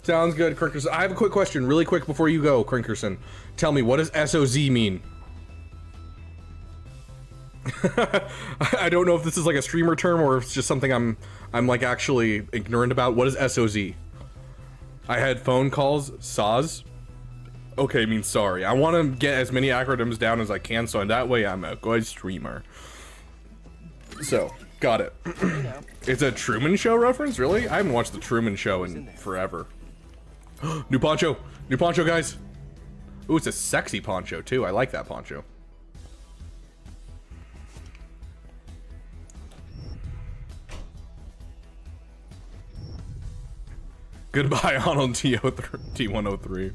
Sounds good, Crinkerson. I have a quick question, really quick before you go, Crinkerson. Tell me, what does SOZ mean? I don't know if this is like a streamer term or if it's just something I'm like actually ignorant about. What is SOZ? I had phone calls, SOZ. Okay, means sorry. I want to get as many acronyms down as I can, so in that way I'm a good streamer. So, got it. It's a Truman Show reference? Really? I haven't watched the Truman Show in forever. New poncho! New poncho, guys! Ooh, it's a sexy poncho, too. I like that poncho. Goodbye, Arnold T103.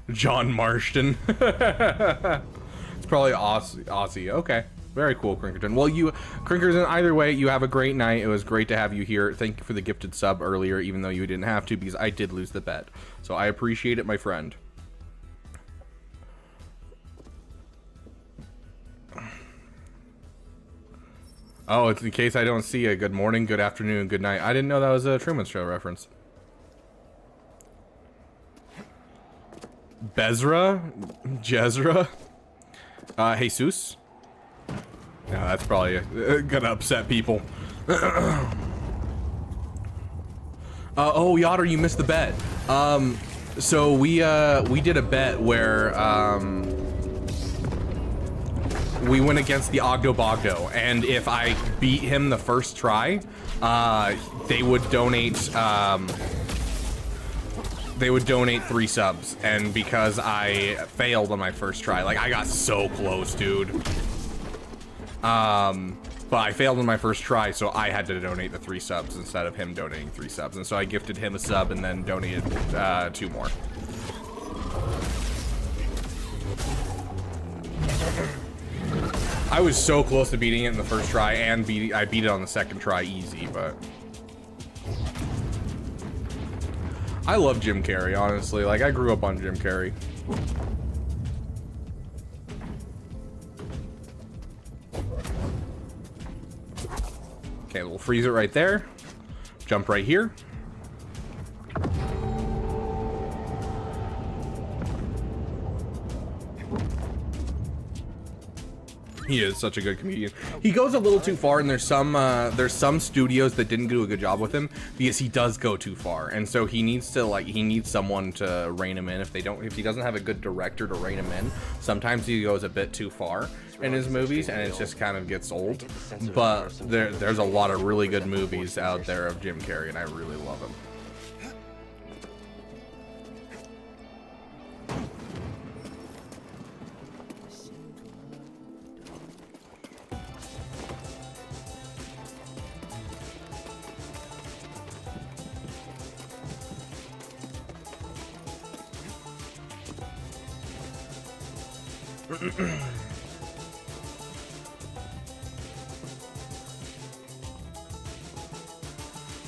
John Marston. It's probably Aussie. Okay. Very cool, Crinkerton. Well, Crinkerton, either way, you have a great night. It was great to have you here. Thank you for the gifted sub earlier, even though you didn't have to, because I did lose the bet. So I appreciate it, my friend. Oh, it's in case I don't see a good morning, good afternoon, good night. I didn't know that was a Truman Show reference. Bezra? Jezra? Jesus. Yeah, that's probably gonna upset people. Oh, Yotter, you missed the bet. So we did a bet where we went against the Ogdo Bogdo, and if I beat him the first try, they would donate 3 subs. And because I failed on my first try, like I got so close, dude. But I failed on my first try, so I had to donate the 3 subs instead of him donating 3 subs. And so I gifted him a sub and then donated 2 more. I was so close to beating it in the first try, and I beat it on the second try easy, but... I love Jim Carrey, honestly. Like, I grew up on Jim Carrey. Okay, we'll freeze it right there. Jump right here. He is such a good comedian. He goes a little too far, and there's some studios that didn't do a good job with him because he does go too far, and so he needs someone to rein him in. If he doesn't have a good director to rein him in, sometimes he goes a bit too far in his movies, and it just kind of gets old. But there's a lot of really good movies out there of Jim Carrey, and I really love him.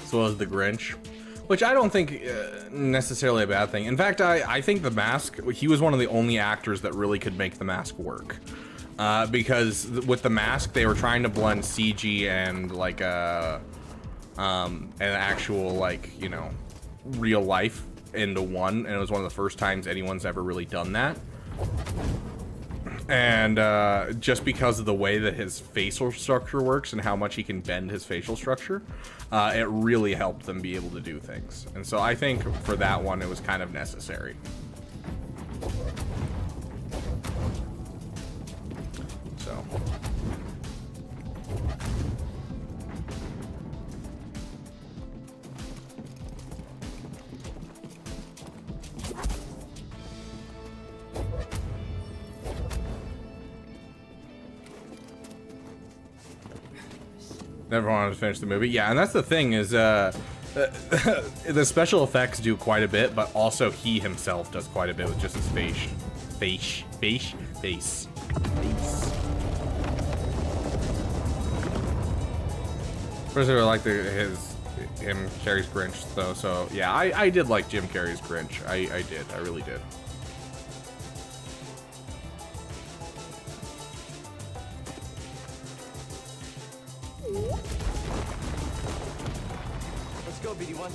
As well as the Grinch, which I don't think necessarily a bad thing. In fact, I think The Mask, he was one of the only actors that really could make The Mask work. Because with The Mask, they were trying to blend CG and like an actual, like, you know, real life into one, and it was one of the first times anyone's ever really done that. And just because of the way that his facial structure works and how much he can bend his facial structure, it really helped them be able to do things. And so I think for that one, it was kind of necessary. So. Never wanted to finish the movie. Yeah, and that's the thing is, the special effects do quite a bit, but also he himself does quite a bit with just his face. First, I like him Carrey's Grinch though. So yeah, I did like Jim Carrey's Grinch. I did. I really did. Let's go, BD1.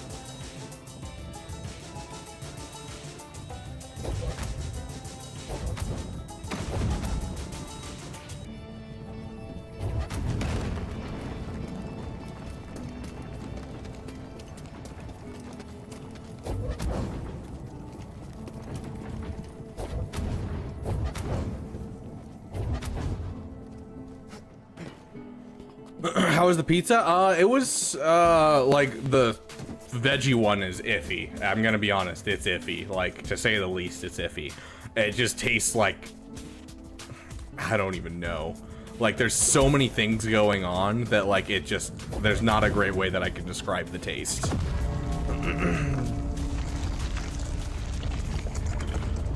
How was the pizza? It was like the veggie one is iffy. I'm gonna be honest, it's iffy. Like, to say the least, it's iffy. It just tastes like, I don't even know. Like, there's so many things going on that, like, it just, there's not a great way that I can describe the taste.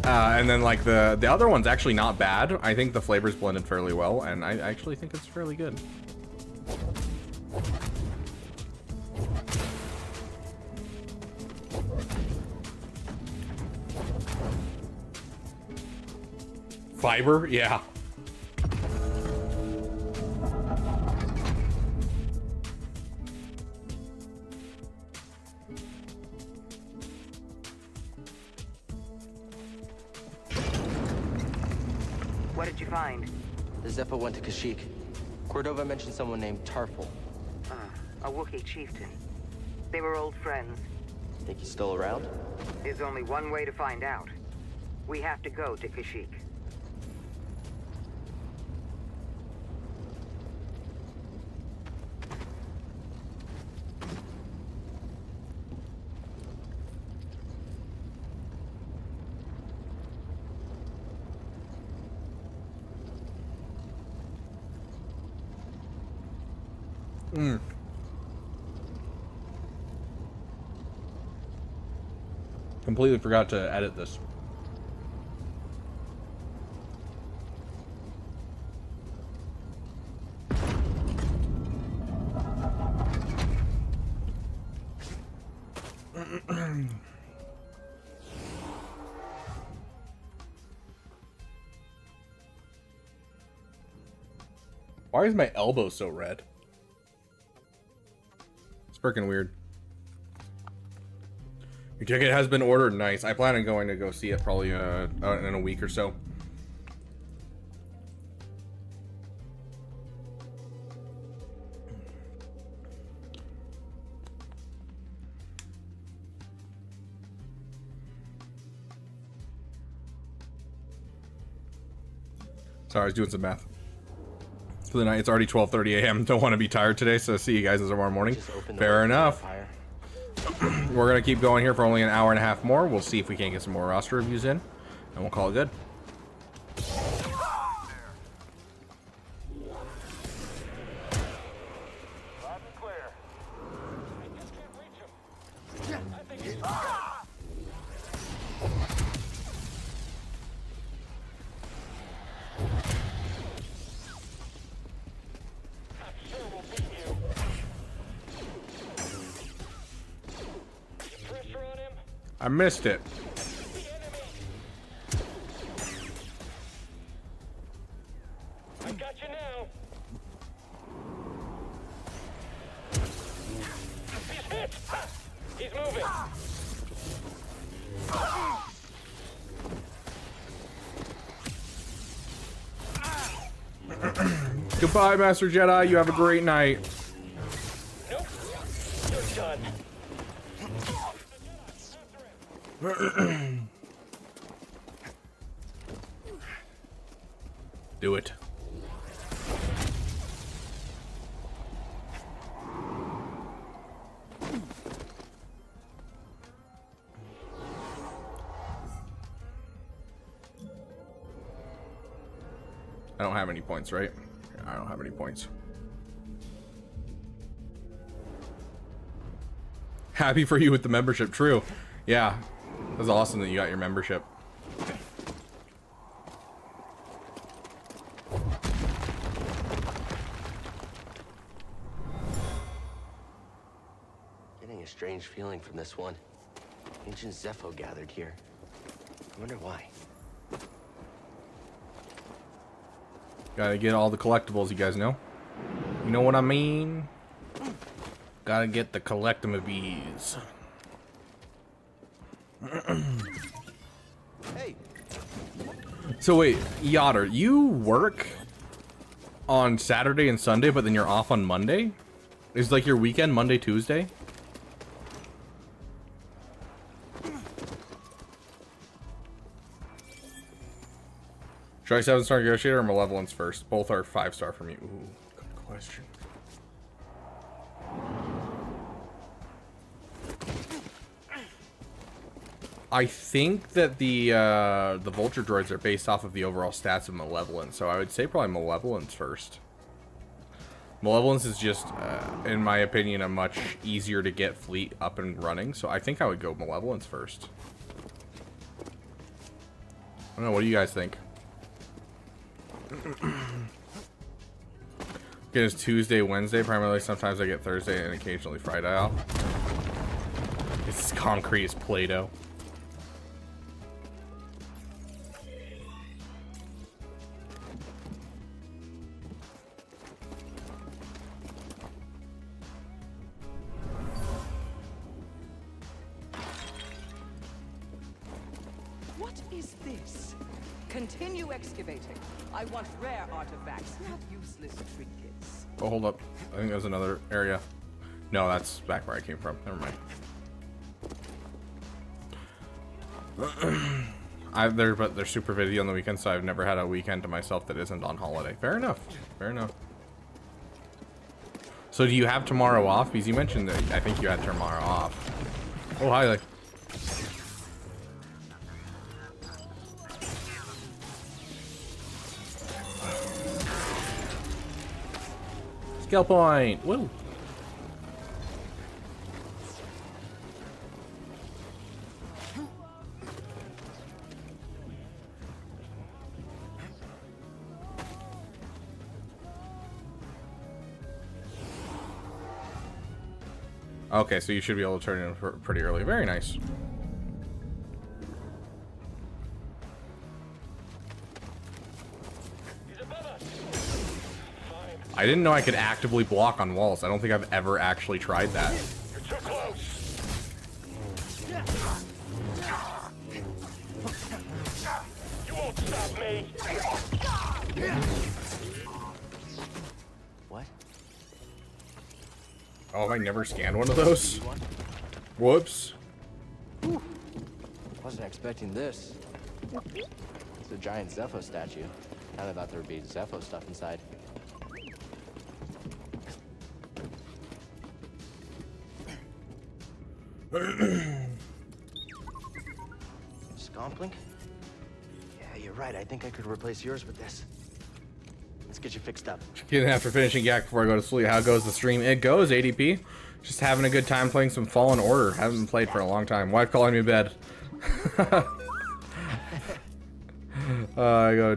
And then, like, the other one's actually not bad. I think the flavors blended fairly well, and I actually think it's fairly good. Fiber? Yeah. What did you find? find? The Zepho went to Kashyyyk. Cordova mentioned someone named Tarful. A Wookiee chieftain. They were old friends. Think he's still around? There's only one way to find out. We have to go to Kashyyyk. Completely forgot to edit this. Why is my elbow so red? It's freaking weird. Your ticket has been ordered. Nice. I plan on going to go see it probably in a week or so. Sorry, I was doing some math for the night. It's already 12:30 a.m. Don't want to be tired today, so see you guys tomorrow morning. Fair enough. We're gonna keep going here for only an hour and a half more. We'll see if we can't get some more roster reviews in, and we'll call it good. I missed it. I got you now. He's hit. He's moving. Goodbye, Master Jedi. You have a great night. Nope. You're done. Do it. I don't have any points, right? I don't have any points. Happy for you with the membership. True. Yeah. It was awesome that you got your membership. Getting a strange feeling from this one. Ancient Zepho gathered here. I wonder why. Gotta get all the collectibles, you guys know. You know what I mean? Gotta get the collectimables. Hey. So wait, Yotter, you work on Saturday and Sunday, but then you're off on Monday? Is like your weekend Monday, Tuesday? Should I 7-star negotiator or malevolence first? Both are 5-star for me. Ooh, good question. I think that the vulture droids are based off of the overall stats of malevolence, so I would say probably malevolence first. Malevolence is just, in my opinion, a much easier to get fleet up and running, so I think I would go malevolence first. I don't know, what do you guys think? Get his Tuesday, Wednesday, primarily. Sometimes I get Thursday and occasionally Friday off. It's concrete as Play-Doh. What is this? Continue excavating. I want rare artifacts, not useless trinkets. Oh, hold up. I think there's another area. No, that's back where I came from. Never mind. They're super busy on the weekend, so I've never had a weekend to myself that isn't on holiday. Fair enough. Fair enough. So do you have tomorrow off? Because you mentioned that I think you had tomorrow off. Oh, hi, like. Skill point. Woo. Okay, so you should be able to turn it in pretty early. Very nice. I didn't know I could actively block on walls. I don't think I've ever actually tried that. You're too close. You won't stop me. What? Oh, have I never scanned one of those? Whoops. Wasn't expecting this. It's a giant Zepho statue. Kinda thought there would be Zepho stuff inside. Scomplink? Yeah, you're right. I think I could replace yours with this. Let's get you fixed up. Getting after finishing Yak before I go to sleep. How goes the stream? It goes, ADP. Just having a good time playing some Fallen Order. Haven't played for a long time. Wife calling me bed. I go,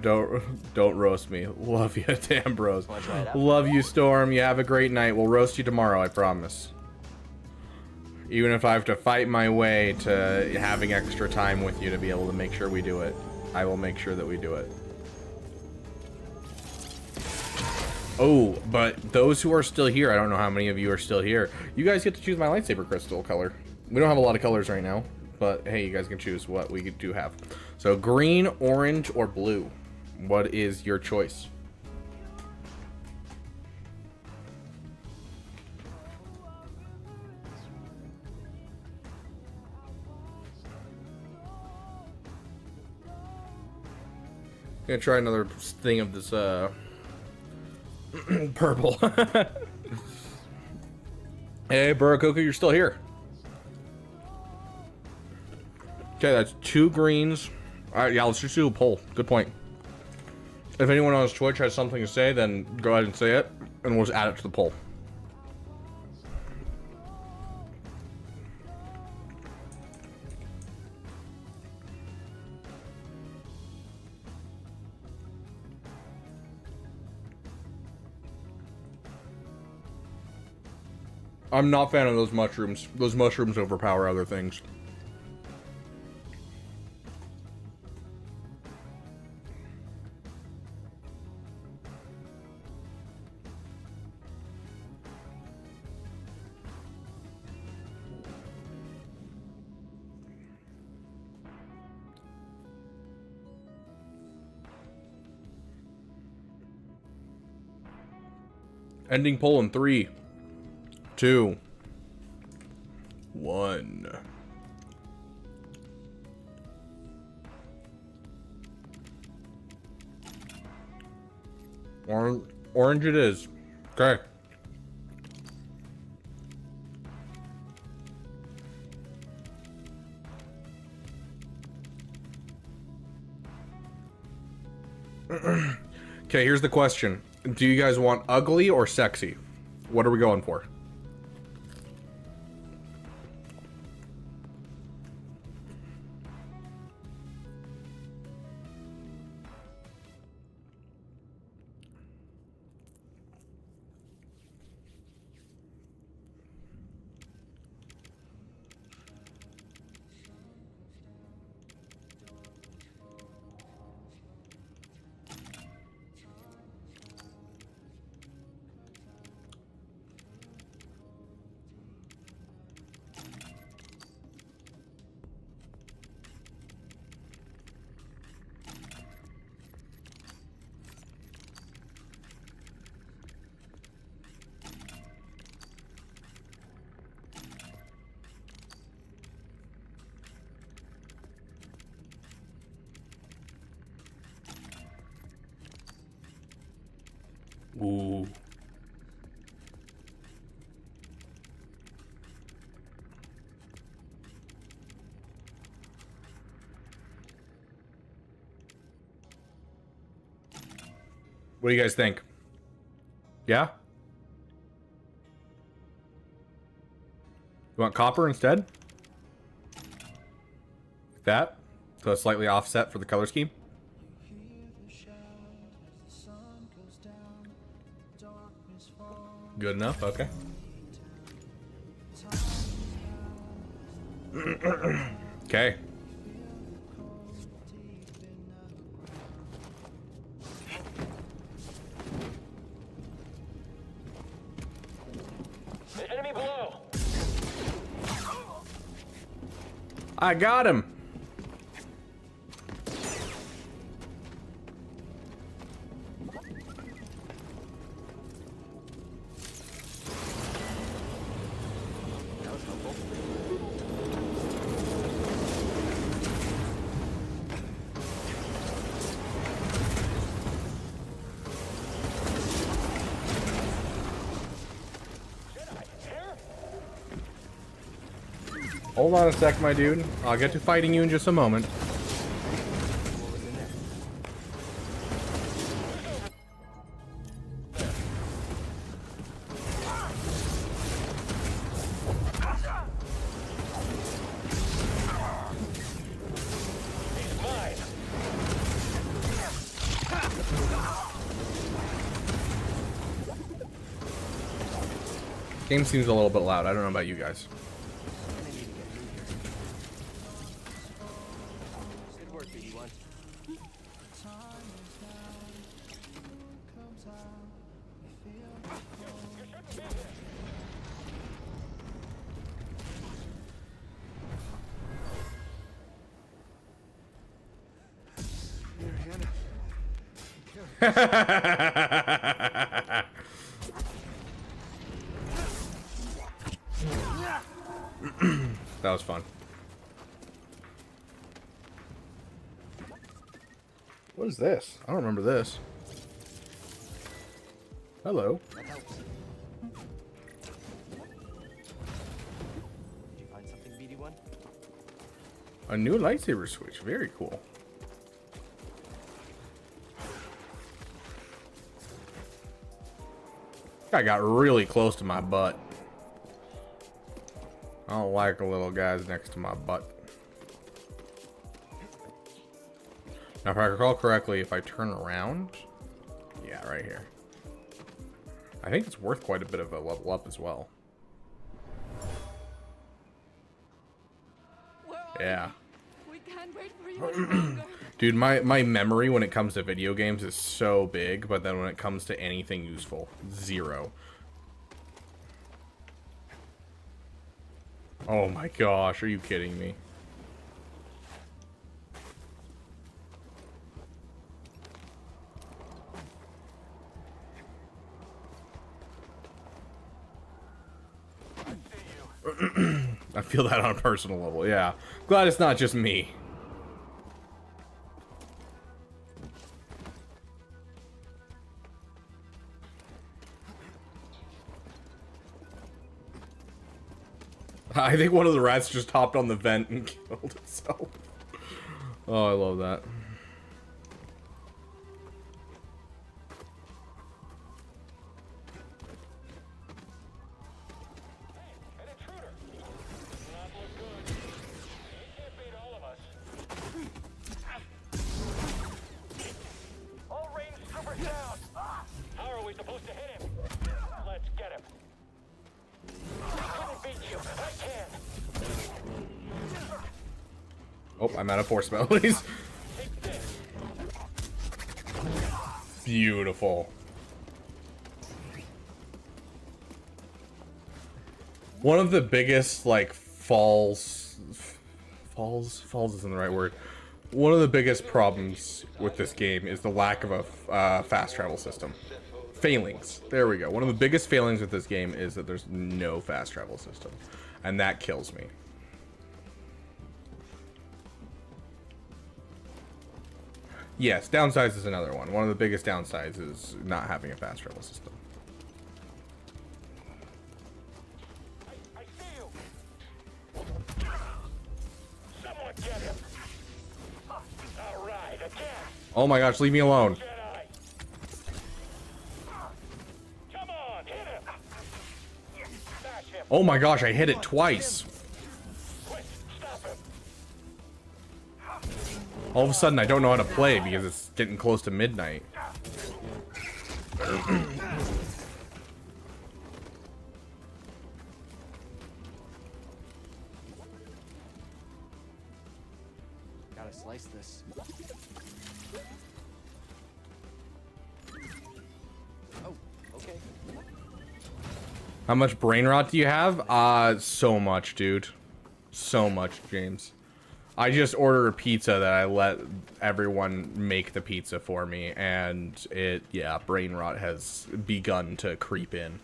don't roast me. Love you, damn bros. Love you, Storm. You have a great night. We'll roast you tomorrow, I promise. Even if I have to fight my way to having extra time with you to be able to make sure we do it, I will make sure that we do it. Oh, but those who are still here, I don't know how many of you are still here. You guys get to choose my lightsaber crystal color. We don't have a lot of colors right now, but hey, you guys can choose what we do have. So green, orange, or blue. What is your choice? Gonna try another thing of this purple. Hey, Burakoku, you're still here. Okay, that's 2 greens. All right, yeah, let's just do a poll. Good point. If anyone on Twitch has something to say, then go ahead and say it, and we'll just add it to the poll. I'm not a fan of those mushrooms. Those mushrooms overpower other things. Ending poll in 3, 2, 1. Orange it is. Okay. Okay, here's the question. Do you guys want ugly or sexy? What are we going for? Ooh. What do you guys think? Yeah? You want copper instead? Like that? So it's slightly offset for the color scheme? Good enough? Okay. Okay. Enemy below. I got him. Hold on a sec, my dude. I'll get to fighting you in just a moment. Game seems a little bit loud. I don't know about you guys. Good work, BD1. That was fun. What is this? I don't remember this. Hello. That helps. Did you find something, BD1? A new lightsaber switch. Very cool. I got really close to my butt. I don't like the little guys next to my butt. Now, if I recall correctly, if I turn around... Yeah, right here. I think it's worth quite a bit of a level up as well. Yeah. We can't wait for you any longer. Dude, my memory when it comes to video games is so big, but then when it comes to anything useful, zero. Oh my gosh, are you kidding me? I feel that on a personal level, yeah. Glad it's not just me. I think one of the rats just hopped on the vent and killed itself. Oh, I love that. All range troopers down. How are we supposed to hit him? Let's get him. I couldn't beat you. I can. Oh, I'm out of force melodies. Beautiful. One of the biggest, like, falls isn't the right word. One of the biggest problems with this game is the lack of a fast travel system. Failings. There we go. One of the biggest failings with this game is that there's no fast travel system. And that kills me. Yes, downsides is another one. One of the biggest downsides is not having a fast travel system. I see you. Someone get him. All right, again. Oh my gosh, leave me alone. Jedi. Come on, hit him. Smash him. Oh my gosh, I hit it twice. Quick, stop him. All of a sudden, I don't know how to play because it's getting close to midnight. Gotta slice this. Oh, okay. How much brain rot do you have? So much, dude. So much, James. I just ordered a pizza that I let everyone make the pizza for me, and yeah, brain rot has begun to creep in.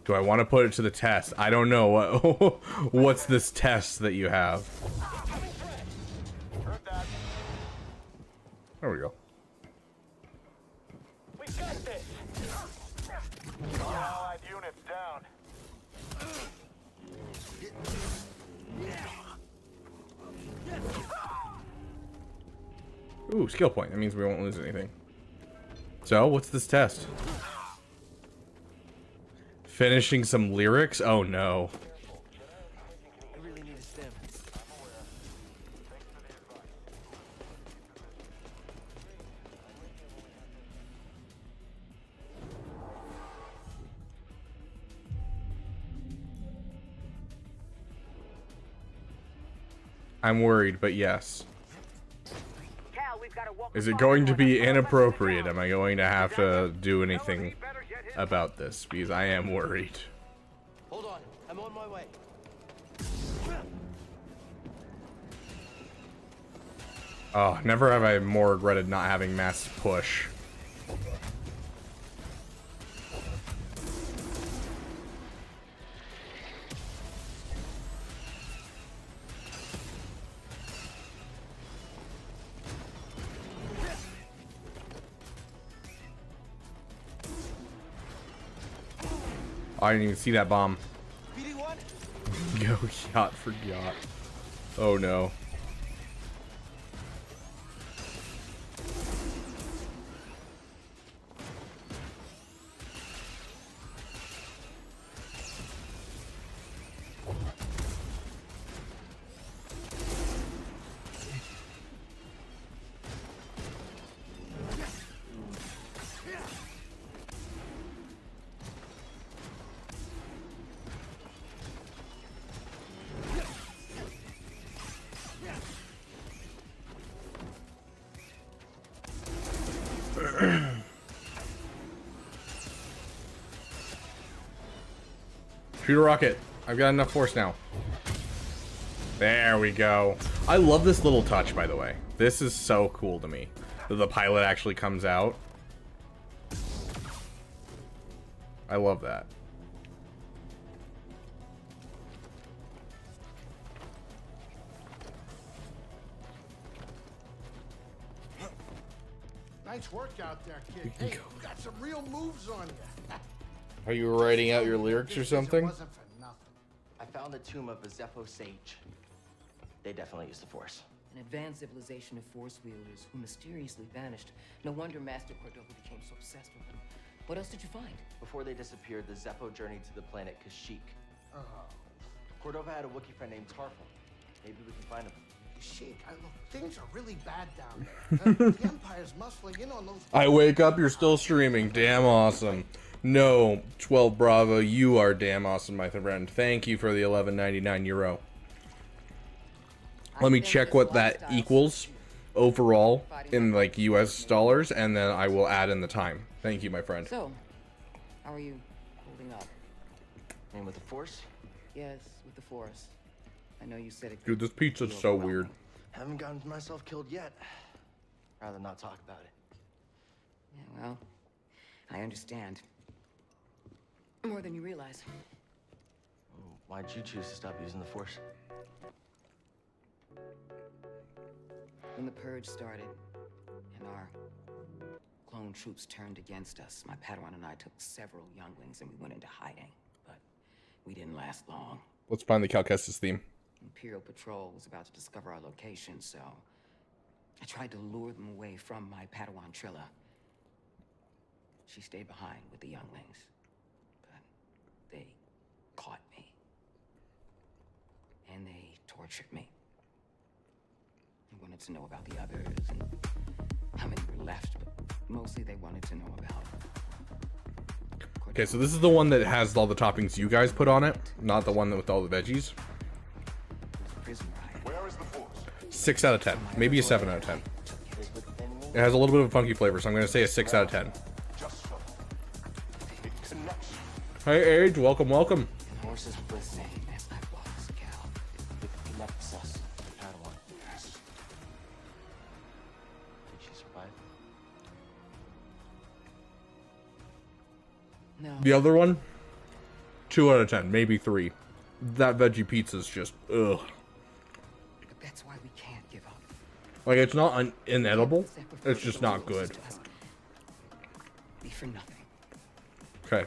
Do I want to put it to the test? I don't know. What's this test that you have? There we go. We got this. Allied units down. Ooh, skill point. That means we won't lose anything. So, what's this test? Finishing some lyrics? Oh no. I really need a stem. I'm worried, but yes. Is it going to be inappropriate? Am I going to have to do anything about this? Because I am worried. Hold on, I'm on my way. Oh, never have I more regretted not having mass push. I didn't even see that bomb. Go yacht for yacht. Oh no. Shoot a rocket. I've got enough force now. There we go. I love this little touch, by the way. This is so cool to me. That the pilot actually comes out. I love that. Nice work out there, kid. Hey, you got some real moves on you. Are you writing out your lyrics or something? I found the tomb of a Zepho sage. They definitely used the Force. An advanced civilization of Force wielders who mysteriously vanished. No wonder Master Cordova became so obsessed with them. What else did you find? Before they disappeared, the Zepho journeyed to the planet Kashyyyk. Cordova had a Wookiee friend named Tarful. Maybe we can find him. Sheik, look, things are really bad down there. The Empire's muscling in on those. I wake up, you're still streaming. Damn awesome. No, 12 Bravo, you are damn awesome, my friend. Thank you for the €11.99. Let me check what that equals overall in like US dollars, and then I will add in the time. Thank you, my friend. So, how are you holding up? I mean, with the Force? Yes, with the Force. I know you said it. Dude, this pizza's so weird. Haven't gotten myself killed yet. Rather not talk about it. Yeah, well, I understand. More than you realize. Why'd you choose to stop using the Force? When the Purge started, and our clone troops turned against us, my Padawan and I took several younglings and we went into hiding. But we didn't last long. Let's find the Cal Kestis theme. Imperial Patrol was about to discover our location, so I tried to lure them away from my Padawan Trilla. She stayed behind with the younglings, but they caught me. And they tortured me. They wanted to know about the others and how many were left, but mostly they wanted to know about. Okay, so this is the one that has all the toppings you guys put on it, not the one with all the veggies. Where is the Force? 6 out of 10, maybe a 7 out of 10. It has a little bit of a funky flavor, so I'm going to say a 6 out of 10. Hey, Age, welcome, welcome. Force is bliss as I was, Cal. It connects us to Padawan. Yes. Did she survive? No. The other one, 2 out of 10, maybe 3. That veggie pizza's just, ugh. But that's why we can't give up. Like, it's not inedible, it's just not good. Be for nothing. Okay.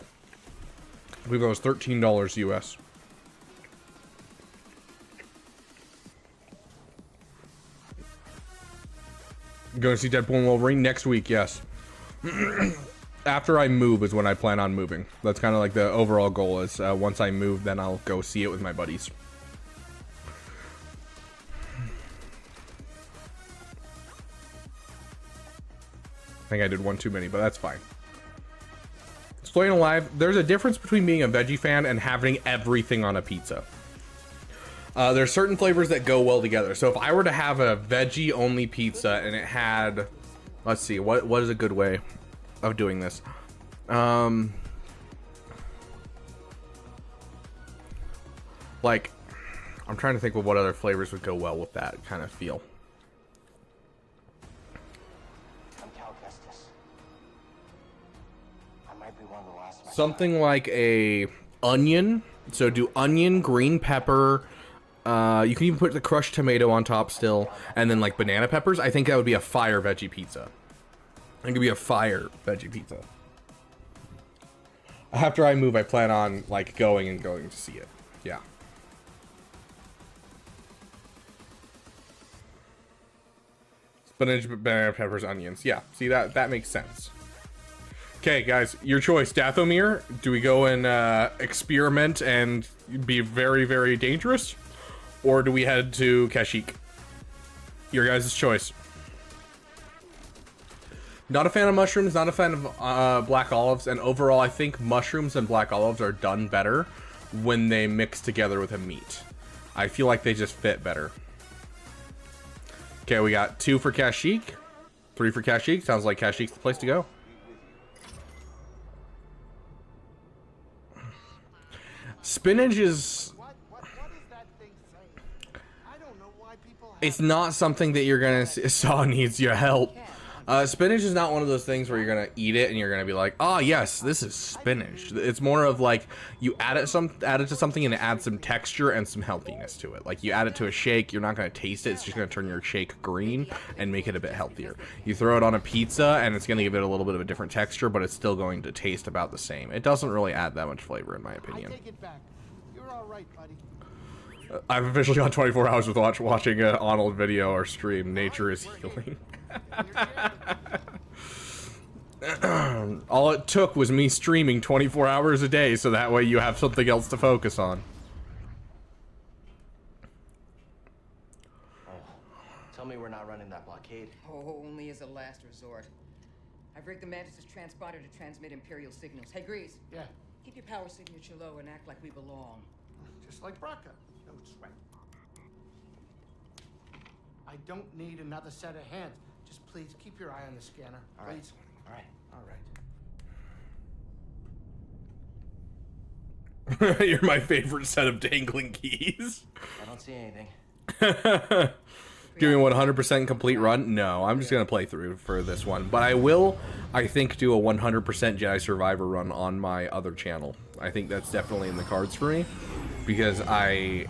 I believe that was $13 US. Going to see Deadpool and Wolverine next week, yes. After I move is when I plan on moving. That's kind of like the overall goal is once I move, then I'll go see it with my buddies. I think I did one too many, but that's fine. Explain Alive, there's a difference between being a veggie fan and having everything on a pizza. There's certain flavors that go well together. So if I were to have a veggie only pizza and it had, let's see, what is a good way of doing this? Like, I'm trying to think of what other flavors would go well with that kind of feel. I'm Cal Kestis. I might be one of the last. Something like a onion. So do onion, green pepper. You can even put the crushed tomato on top still, and then like banana peppers. I think that would be a fire veggie pizza. I think it'd be a fire veggie pizza. After I move, I plan on like going to see it. Yeah. Spinach, banana peppers, onions. Yeah. See, that makes sense. Okay, guys, your choice. Dathomir, do we go and experiment and be very, very dangerous? Or do we head to Kashyyyk? Your guys' choice. Not a fan of mushrooms, not a fan of black olives, and overall I think mushrooms and black olives are done better when they mix together with a meat. I feel like they just fit better. Okay, we got 2 for Kashyyyk, 3 for Kashyyyk. Sounds like Kashyyyk's the place to go. Spinach is... It's not something that you're gonna saw needs your help. Spinach is not one of those things where you're gonna eat it and you're gonna be like, oh yes, this is spinach. It's more of like you add it to something and it adds some texture and some healthiness to it. Like you add it to a shake, you're not gonna taste it. It's just gonna turn your shake green and make it a bit healthier. You throw it on a pizza and it's gonna give it a little bit of a different texture, but it's still going to taste about the same. It doesn't really add that much flavor in my opinion. I take it back. You're all right, buddy. I've officially gone 24 hours with watching an Arnold video or stream. Nature is healing. All it took was me streaming 24 hours a day, so that way you have something else to focus on. Oh, tell me we're not running that blockade. Oh, only as a last resort. I've rigged the Mantis' transponder to transmit Imperial signals. Hey, Grease. Yeah. Keep your power signature low and act like we belong. Just like Braca. No sweat. I don't need another set of hands. Just please keep your eye on the scanner. All right. Please. All right. All right. You're my favorite set of dangling keys. I don't see anything. doing 100% complete run? No, I'm just going to play through for this one. But I will, I think, do a 100% Jedi Survivor run on my other channel. I think that's definitely in the cards for me. Because I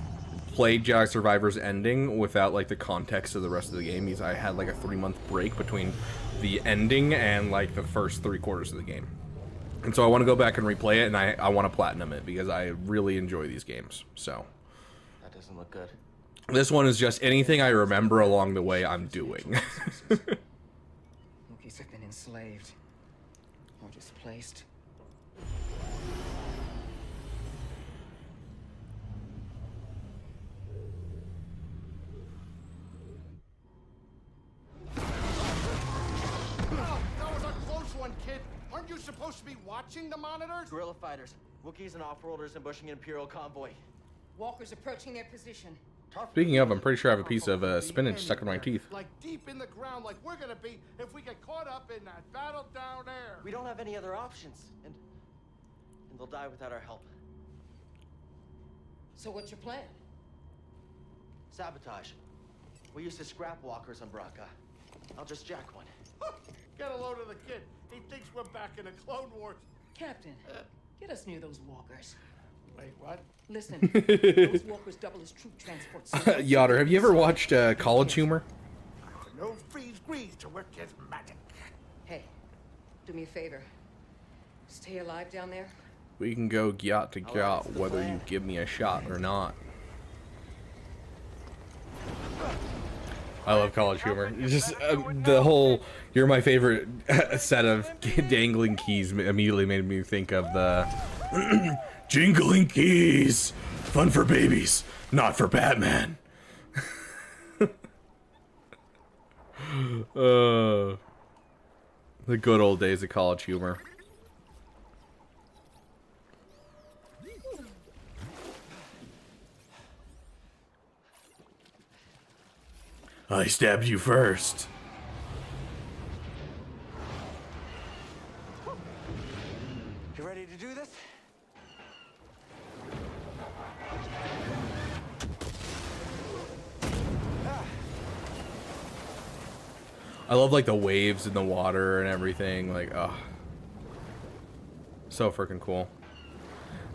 played Jedi Survivor's ending without, like, the context of the rest of the game. Because I had, like, a 3-month break between the ending and, like, the first 3/4 of the game. And so I want to go back and replay it, and I want to platinum it, because I really enjoy these games, so. That doesn't look good. This one is just anything I remember along the way I'm doing. Wookiees have been enslaved. Or displaced. Oh, that was a close one, kid. Aren't you supposed to be watching the monitors? Guerrilla fighters, Wookiees and off-worlders ambushing an Imperial convoy. Walkers approaching their position. Speaking of, I'm pretty sure I have a piece of spinach stuck in my teeth. Like deep in the ground, like we're gonna be if we get caught up in that battle down there. We don't have any other options, and they'll die without our help. So what's your plan? Sabotage. We used to scrap walkers on Braca. I'll just jack one. Get a load of the kid. He thinks we're back in the Clone Wars. Captain, get us near those walkers. Wait, what? Listen, those walkers double as troop transport. Yoder, have you ever watched College Humor? No freeze grease to work his magic. Hey, do me a favor. Stay alive down there. We can go gyat to gyat, whether you give me a shot or not. I love College Humor. It's just the whole "you're my favorite" set of dangling keys immediately made me think of the jingling keys, fun for babies, not for Batman. The good old days of College Humor. I stabbed you first. You ready to do this? I love like the waves in the water and everything. Like, oh, so freaking cool.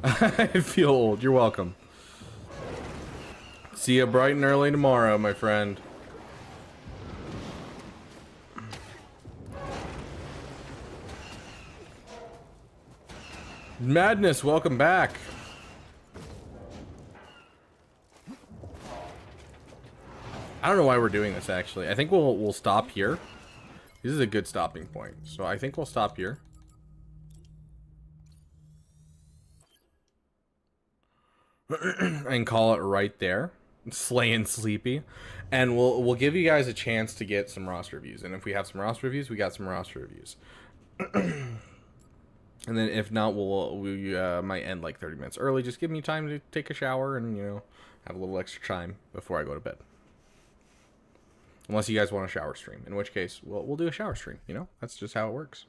I feel old. You're welcome. See you bright and early tomorrow, my friend. Madness, welcome back. I don't know why we're doing this, actually. I think we'll stop here. This is a good stopping point. So I think we'll stop here. And call it right there. Slaying Sleepy. And we'll give you guys a chance to get some roster reviews. And if we have some roster reviews, we got some roster reviews. And then if not, we might end like 30 minutes early. Just give me time to take a shower and, you know, have a little extra time before I go to bed. Unless you guys want a shower stream, in which case we'll do a shower stream, you know? That's just how it works.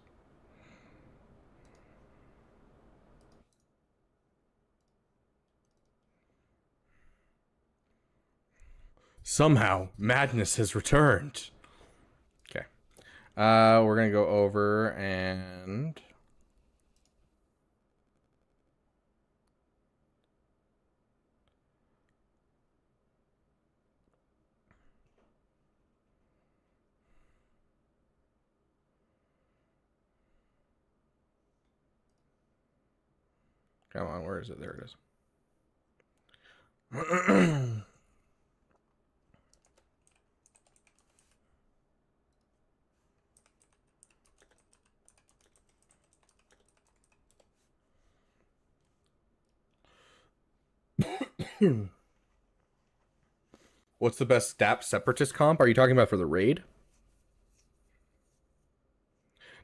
Somehow, madness has returned. Okay. We're going to go over and... Come on, where is it? There it is. What's the best stat separatist comp? Are you talking about for the raid?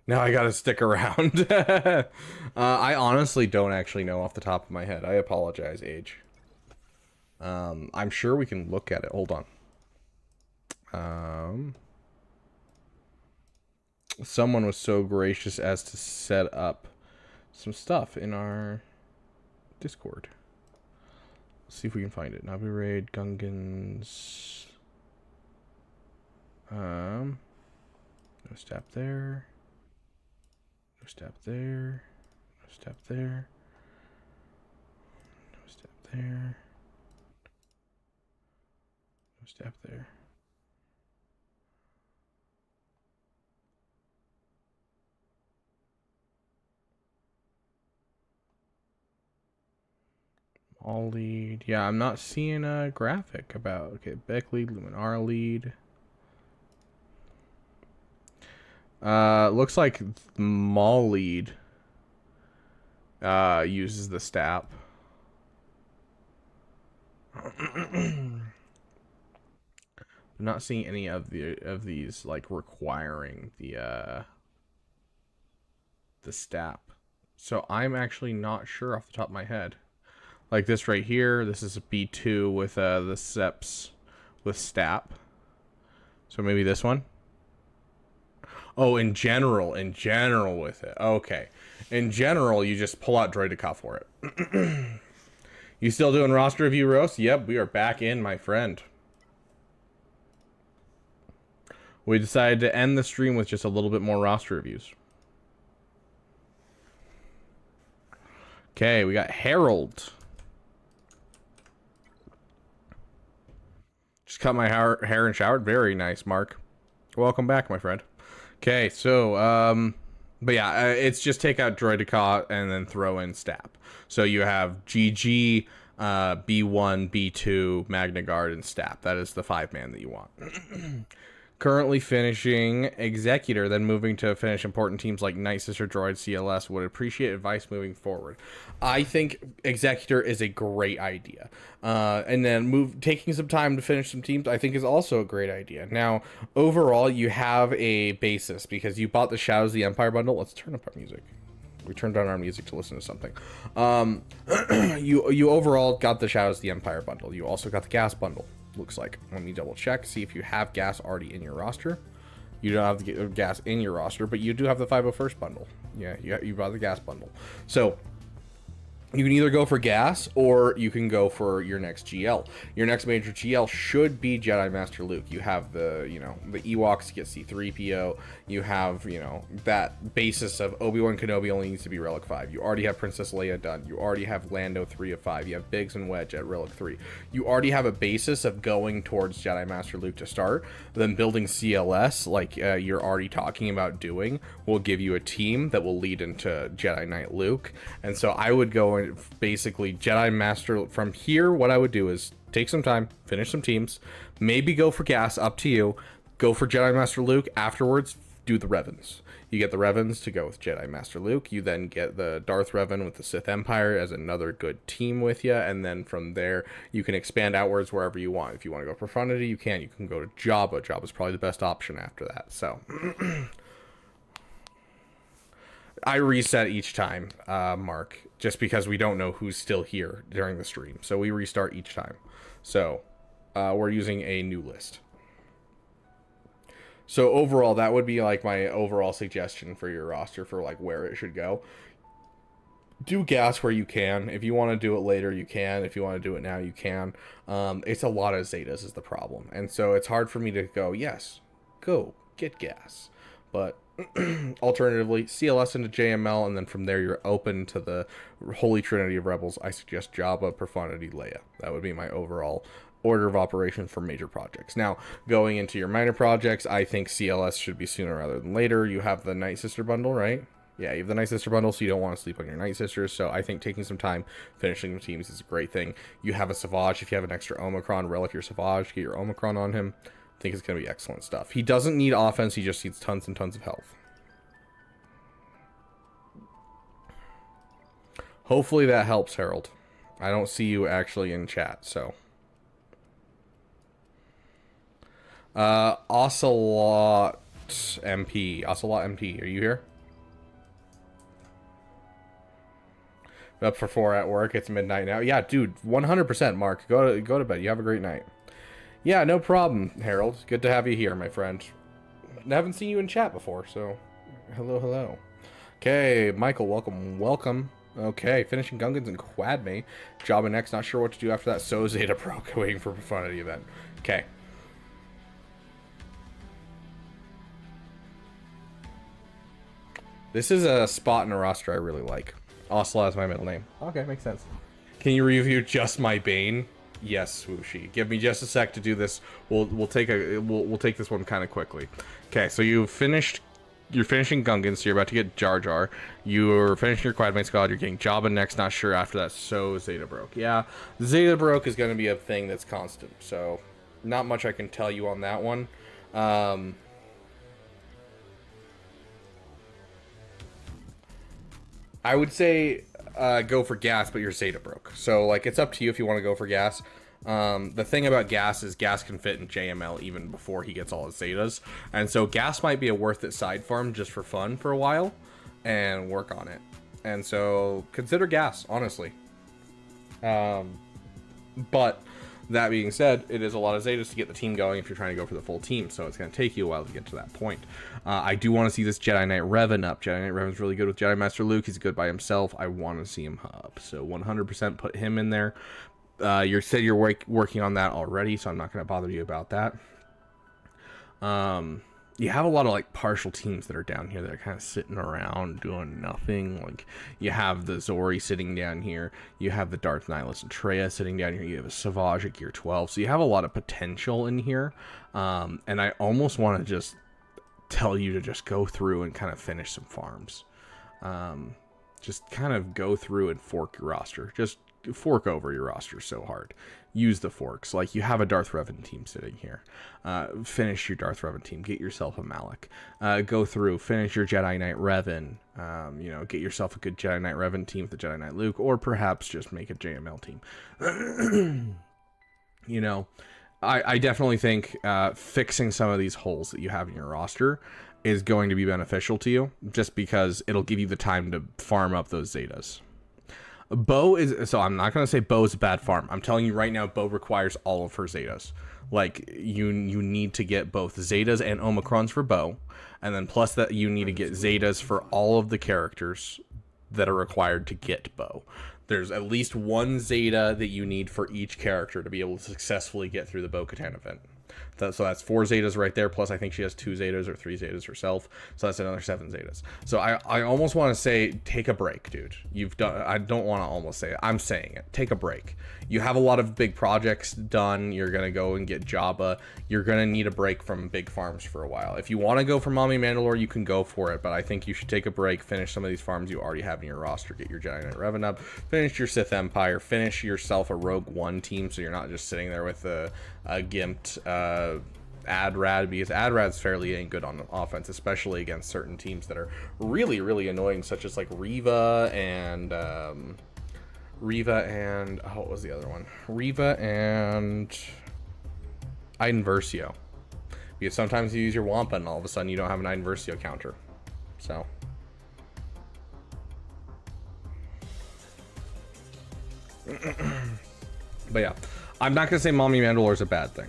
Now I gotta stick around. I honestly don't actually know off the top of my head. I apologize, Age. I'm sure we can look at it. Hold on. Someone was so gracious as to set up some stuff in our Discord. Let's see if we can find it. Navi Raid, Gungans. No step there. No step there. No step there. No step there. No step there. All lead. Yeah, I'm not seeing a graphic about. Okay, Beck lead, Luminar lead. Looks like Mall lead uses the stap. I'm not seeing any of these like requiring the stap. So I'm actually not sure off the top of my head. Like this right here, this is a B2 with the SEPs with stap. So maybe this one. Oh, in general with it. Okay. In general, you just pull out Droideka for it. You still doing roster review, Roast? Yep, we are back in, my friend. We decided to end the stream with just a little bit more roster reviews. Okay, we got Harold. Just cut my hair and showered. Very nice, Mark. Welcome back, my friend. Okay, so, but yeah, it's just take out Droideka and then throw in Stap. So you have GG, B1, B2, Magna Guard, and Stap. That is the 5-man that you want. Currently finishing Executor, then moving to finish important teams like Night Sister, Droid, CLS. Would appreciate advice moving forward. I think Executor is a great idea. And then taking some time to finish some teams, I think is also a great idea. Now, overall, you have a basis because you bought the Shadows of the Empire bundle. Let's turn up our music. We turned on our music to listen to something. You overall got the Shadows of the Empire bundle. You also got the gas bundle. Looks like. Let me double check, see if you have gas already in your roster. You don't have the gas in your roster, but you do have the 501st bundle. Yeah, you bought the gas bundle. So you can either go for gas or you can go for your next GL. Your next major GL should be Jedi Master Luke. You have the, the Ewoks to get C-3PO. You have, that basis of Obi-Wan Kenobi only needs to be Relic 5. You already have Princess Leia done. You already have Lando 3 of 5. You have Biggs and Wedge at Relic 3. You already have a basis of going towards Jedi Master Luke to start. Then building CLS, like you're already talking about doing, will give you a team that will lead into Jedi Knight Luke. And so I would go basically Jedi Master from here. What I would do is take some time, finish some teams, maybe go for gas, up to you. Go for Jedi Master Luke. Afterwards, do the Revans. You get the Revans to go with Jedi Master Luke. You then get the Darth Revan with the Sith Empire as another good team with you. And then from there, you can expand outwards wherever you want. If you want to go Profundity, you can. You can go to Jabba. Jabba's probably the best option after that. So I reset each time, Mark, just because we don't know who's still here during the stream. So we restart each time. So we're using a new list. So overall, that would be like my overall suggestion for your roster for like where it should go. Do gas where you can. If you want to do it later, you can. If you want to do it now, you can. It's a lot of Zetas is the problem. And so it's hard for me to go, yes, go get gas. But alternatively, CLS into JML, and then from there you're open to the Holy Trinity of Rebels. I suggest Jabba, Profundity, Leia. That would be my overall order of operations for major projects. Now, going into your minor projects, I think CLS should be sooner rather than later. You have the Night Sister bundle, right? Yeah, you have the Night Sister bundle, so you don't want to sleep on your Night Sisters. So I think taking some time, finishing the teams is a great thing. You have a Savage. If you have an extra Omicron, relic your Savage, get your Omicron on him. I think it's going to be excellent stuff. He doesn't need offense, he just needs tons and tons of health. Hopefully that helps, Harold. I don't see you actually in chat, so. Ocelot MP. Ocelot MP, are you here? Up for 4 at work. It's midnight now. Yeah, dude, 100%, Mark. Go to bed. You have a great night. Yeah, no problem, Harold. Good to have you here, my friend. I haven't seen you in chat before, so hello. Okay, Michael, welcome. Okay, finishing Gungans and Quadme. Jabba next, not sure what to do after that. So Zeta Pro, waiting for Profundity event. Okay. This is a spot in a roster I really like. Osla is my middle name. Okay, makes sense. Can you review just my Bane? Yes, Swooshy. Give me just a sec to do this. We'll take this one kind of quickly. Okay, so you're finishing Gungan, so you're about to get Jar Jar. You're finishing your Quadmate Squad. You're getting Jabba next. Not sure after that. So Zeta Broke. Yeah, Zeta Broke is going to be a thing that's constant. So not much I can tell you on that one. I would say go for gas, but your Zeta broke. So, like, it's up to you if you want to go for gas. The thing about gas is gas can fit in JML even before he gets all his Zetas. And so gas might be a worth it side farm just for fun for a while and work on it. And so consider gas, honestly. But that being said, it is a lot of Zetas to get the team going if you're trying to go for the full team, so it's going to take you a while to get to that point. I do want to see this Jedi Knight Revan up. Jedi Knight Revan's really good with Jedi Master Luke. He's good by himself. I want to see him up, so 100% put him in there. You said you're working on that already, so I'm not going to bother you about that. You have a lot of like partial teams that are down here that are kind of sitting around doing nothing. Like you have the Zori sitting down here, you have the Darth Nihilus and Traya sitting down here, you have a Savage at Gear 12, so you have a lot of potential in here. And I almost want to just tell you to just go through and kind of finish some farms. Just kind of go through and fork your roster. Just fork over your roster so hard. Use the forks. Like, you have a Darth Revan team sitting here. Finish your Darth Revan team. Get yourself a Malak. Go through. Finish your Jedi Knight Revan. You know, get yourself a good Jedi Knight Revan team with the Jedi Knight Luke, or perhaps just make a JML team. You know, I definitely think fixing some of these holes that you have in your roster is going to be beneficial to you, just because it'll give you the time to farm up those Zetas. Bo is, so I'm not going to say Bo is a bad farm. I'm telling you right now, Bo requires all of her Zetas. Like, you need to get both Zetas and Omicrons for Bo, and then plus that you need to get Zetas for all of the characters that are required to get Bo. There's at least one Zeta that you need for each character to be able to successfully get through the Bo-Katan event. So that's 4 Zetas right there, plus I think she has 2 Zetas or 3 Zetas herself, so that's another 7 Zetas. So I almost want to say, take a break, dude. You've done, I don't want to almost say it, I'm saying it, take a break. You have a lot of big projects done, you're going to go and get Jabba, you're going to need a break from big farms for a while. If you want to go for Mommy Mandalore, you can go for it, but I think you should take a break, finish some of these farms you already have in your roster, get your Jedi Knight Revan up, finish your Sith Empire, finish yourself a Rogue One team, so you're not just sitting there with a gimped Adrad, because Adrad's fairly ain't good on offense, especially against certain teams that are really, really annoying, such as like Reva and oh, what was the other one? Reva and Iden Versio. Because sometimes you use your Wampa and all of a sudden you don't have an Iden Versio counter. So but yeah, I'm not gonna say Mommy Mandalore is a bad thing.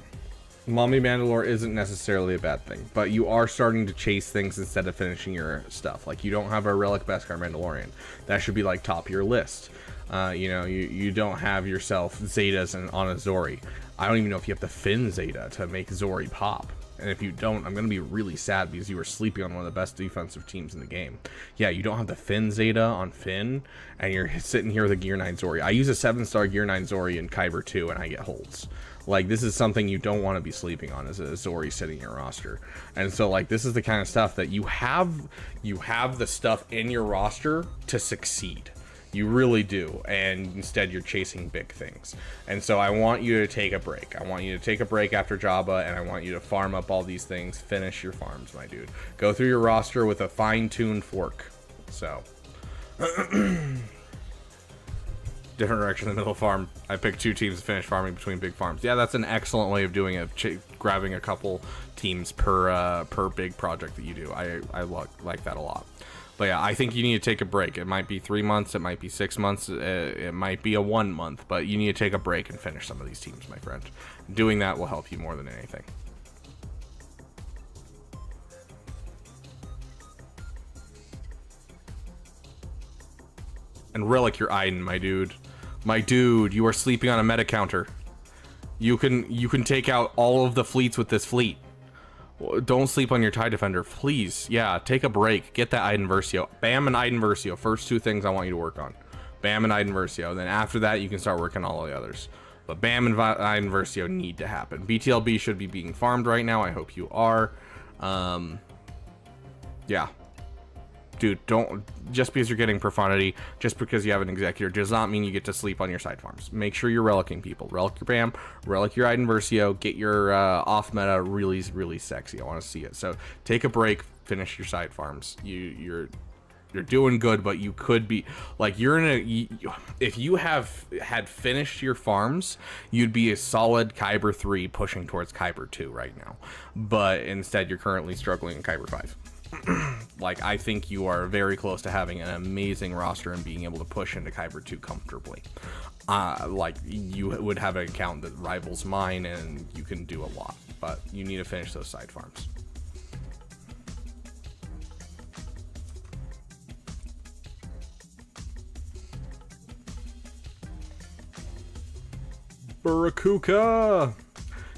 Mommy Mandalore isn't necessarily a bad thing, but you are starting to chase things instead of finishing your stuff. Like, you don't have a Relic Beskar Mandalorian. That should be like top of your list. You know, you don't have yourself Zetas and on a Zori. I don't even know if you have the Finn Zeta to make Zori pop. And if you don't, I'm going to be really sad, because you were sleeping on one of the best defensive teams in the game. Yeah, you don't have the Finn Zeta on Finn, and you're sitting here with a Gear 9 Zori. I use a 7-star Gear 9 Zori in Kyber 2, and I get holds. Like, this is something you don't want to be sleeping on, as a Zori sitting in your roster. And so, like, this is the kind of stuff that you have the stuff in your roster to succeed. You really do, and instead you're chasing big things. And so I want you to take a break. I want you to take a break after Jabba, and I want you to farm up all these things. Finish your farms, my dude. Go through your roster with a fine-tuned fork. So different direction in the middle farm. I picked 2 teams to finish farming between big farms. Yeah, that's an excellent way of doing it. Grabbing a couple teams per big project that you do. I like that a lot. But yeah, I think you need to take a break. It might be 3 months, it might be 6 months, it might be a 1 month, but you need to take a break and finish some of these teams, my friend. Doing that will help you more than anything. And Relic your Iden, my dude. My dude, you are sleeping on a meta counter. You can take out all of the fleets with this fleet. Don't sleep on your TIE Defender, please. Yeah, take a break. Get that Iden Versio. Bam and Iden Versio. First 2 things I want you to work on. Bam and Iden Versio. Then after that, you can start working on all the others. But Bam and Iden Versio need to happen. BTLB should be being farmed right now. I hope you are. Yeah. Dude, don't, just because you're getting profundity, just because you have an executor, does not mean you get to sleep on your side farms. Make sure you're relicking people. Relic your Bam, relic your Iden Versio, get your off meta really, really sexy. I want to see it. So take a break, finish your side farms. You're doing good, but you could be like, you're in a, if you had finished your farms, you'd be a solid Kyber 3 pushing towards Kyber 2 right now. But instead, you're currently struggling in Kyber 5. Like, I think you are very close to having an amazing roster and being able to push into Kyber 2 comfortably. Like, you would have an account that rivals mine and you can do a lot, but you need to finish those side farms. Barracuda.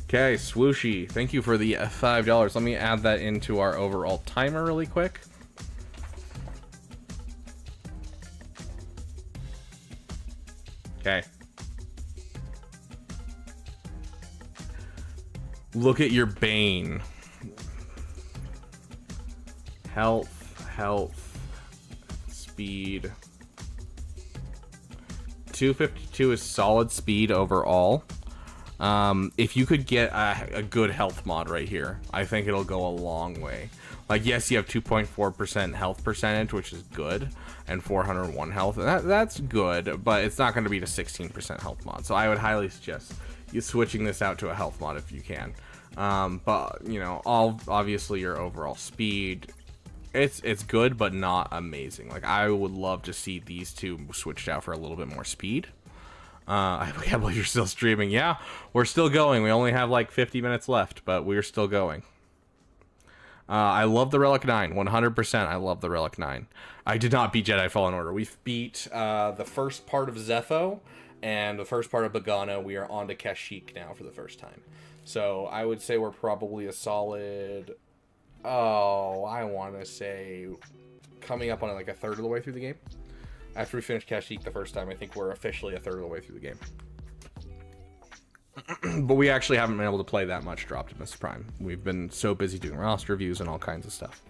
Okay, Swooshy, thank you for the $5. Let me add that into our overall timer really quick. Okay. Look at your Bane. Health, speed. 252 is solid speed overall. If you could get a good health mod right here, I think it'll go a long way. Like, yes, you have 2.4% health percentage, which is good, and 401 health, and that's good, but it's not going to be the 16% health mod. So I would highly suggest you switching this out to a health mod if you can. But you know, obviously your overall speed, it's good, but not amazing. Like, I would love to see these two switched out for a little bit more speed. I can't believe you're still streaming. Yeah, we're still going. We only have like 50 minutes left, but we're still going. I love the Relic 9, 100%. I love the Relic 9. I did not beat Jedi Fallen Order. We've beat the first part of Zepho and the first part of Bogano. We are on to Kashyyyk now for the first time. So I would say we're probably a solid, I want to say coming up on like a third of the way through the game. After we finished Kashyyyk the first time, I think we're officially a third of the way through the game. But we actually haven't been able to play that much Dropped Optimus Prime. We've been so busy doing roster reviews and all kinds of stuff.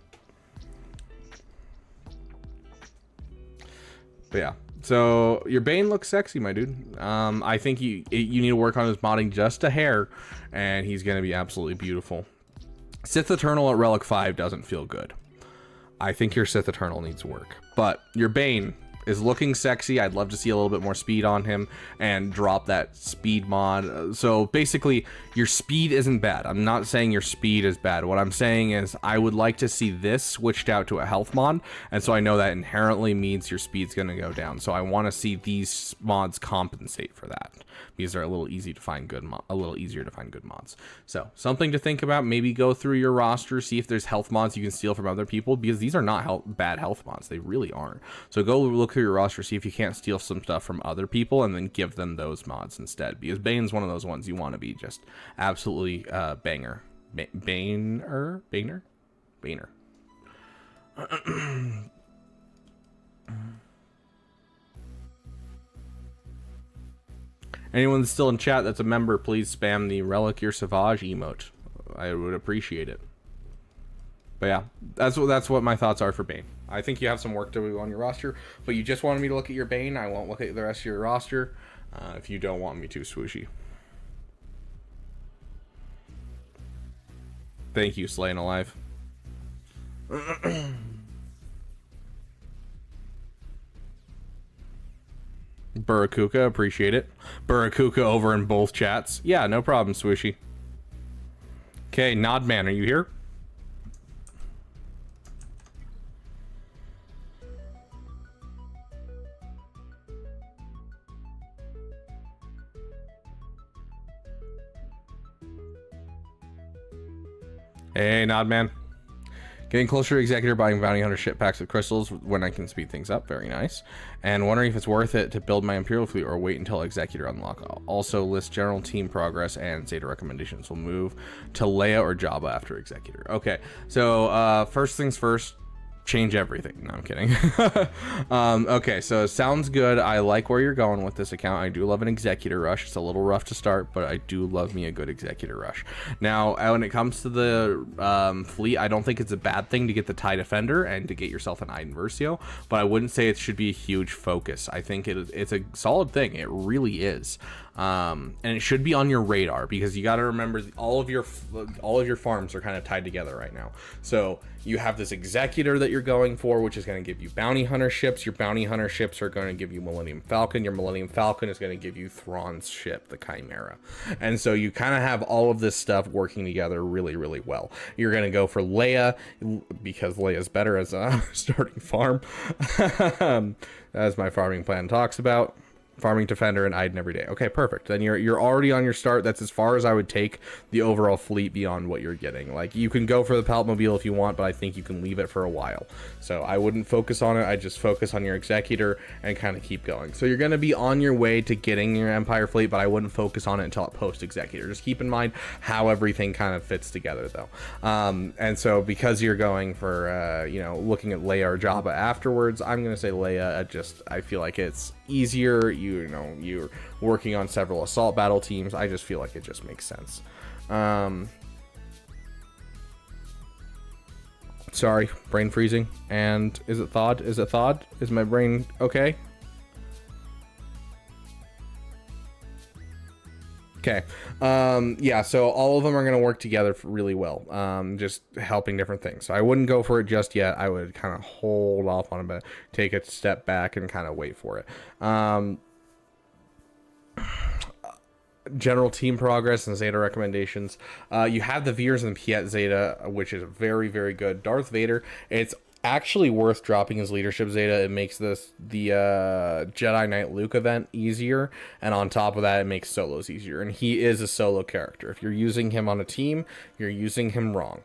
But yeah, so your Bane looks sexy, my dude. I think you need to work on his modding just a hair, and he's going to be absolutely beautiful. Sith Eternal at Relic 5 doesn't feel good. I think your Sith Eternal needs work. But your Bane is looking sexy. I'd love to see a little bit more speed on him and drop that speed mod. So basically, your speed isn't bad. I'm not saying your speed is bad. What I'm saying is I would like to see this switched out to a health mod, and so I know that inherently means your speed's going to go down. So I want to see these mods compensate for that, because they're a little easier to find good mods. So something to think about. Maybe go through your roster, see if there's health mods you can steal from other people, because these are not bad health mods. They really aren't. So go look through your roster, see if you can't steal some stuff from other people, and then give them those mods instead, because Bane's one of those ones you want to be just absolutely banger. Baner. Anyone that's still in chat that's a member, please spam the Relic Your Savage emote. I would appreciate it. But yeah, that's what my thoughts are for Bane. I think you have some work to do on your roster, but you just wanted me to look at your Bane. I won't look at the rest of your roster if you don't want me to, Swooshy. Thank you, Slayin' Alive. Barracuda, appreciate it. Barracuda over in both chats. Yeah, no problem, Swooshy. Okay, Nodman, are you here? Hey, Nodman. Getting closer to Executor, buying bounty hunter ship packs with crystals when I can speed things up. Very nice. And wondering if it's worth it to build my Imperial fleet or wait until Executor unlock. Also list general team progress and Zeta recommendations. We'll move to Leia or Jabba after Executor. Okay, so first things first. Change everything. No, I'm kidding. Okay, so it sounds good. I like where you're going with this account. I do love an Executor rush. It's a little rough to start, but I do love me a good Executor rush. Now, when it comes to the fleet, I don't think it's a bad thing to get the TIE Defender and to get yourself an Iden Versio, but I wouldn't say it should be a huge focus. I think it's a solid thing. It really is. And it should be on your radar, because you got to remember all of your farms are kind of tied together right now. So you have this Executor that you're going for, which is going to give you bounty hunter ships. Your bounty hunter ships are going to give you Millennium Falcon. Your Millennium Falcon is going to give you Thrawn's ship, the Chimera. And so you kind of have all of this stuff working together really, really well. You're going to go for Leia because Leia's better as a starting farm. As my farming plan talks about. Farming Defender and Iden every day. Okay, perfect. Then you're already on your start. That's as far as I would take the overall fleet beyond what you're getting. Like, you can go for the Palpmobile if you want, but I think you can leave it for a while. So I wouldn't focus on it. I just focus on your Executor and kind of keep going. So you're going to be on your way to getting your Empire fleet, but I wouldn't focus on it until post Executor. Just keep in mind how everything kind of fits together, though. And so because you're going for looking at Leia or Jabba afterwards, I'm going to say Leia. I feel like it's easier. You're working on several assault battle teams. I just feel like it just makes sense. Sorry, brain freezing. And is it thawed? Is my brain okay? Okay. Yeah, so all of them are going to work together really well. Just helping different things. So I wouldn't go for it just yet. I would kind of hold off on it, but take a step back and kind of wait for it. General team progress and Zeta recommendations. You have the Veers and the Piet Zeta, which is very, very good. Darth Vader, it's actually worth dropping his leadership Zeta. It makes the Jedi Knight Luke event easier, and on top of that, it makes solos easier. And he is a solo character. If you're using him on a team, you're using him wrong.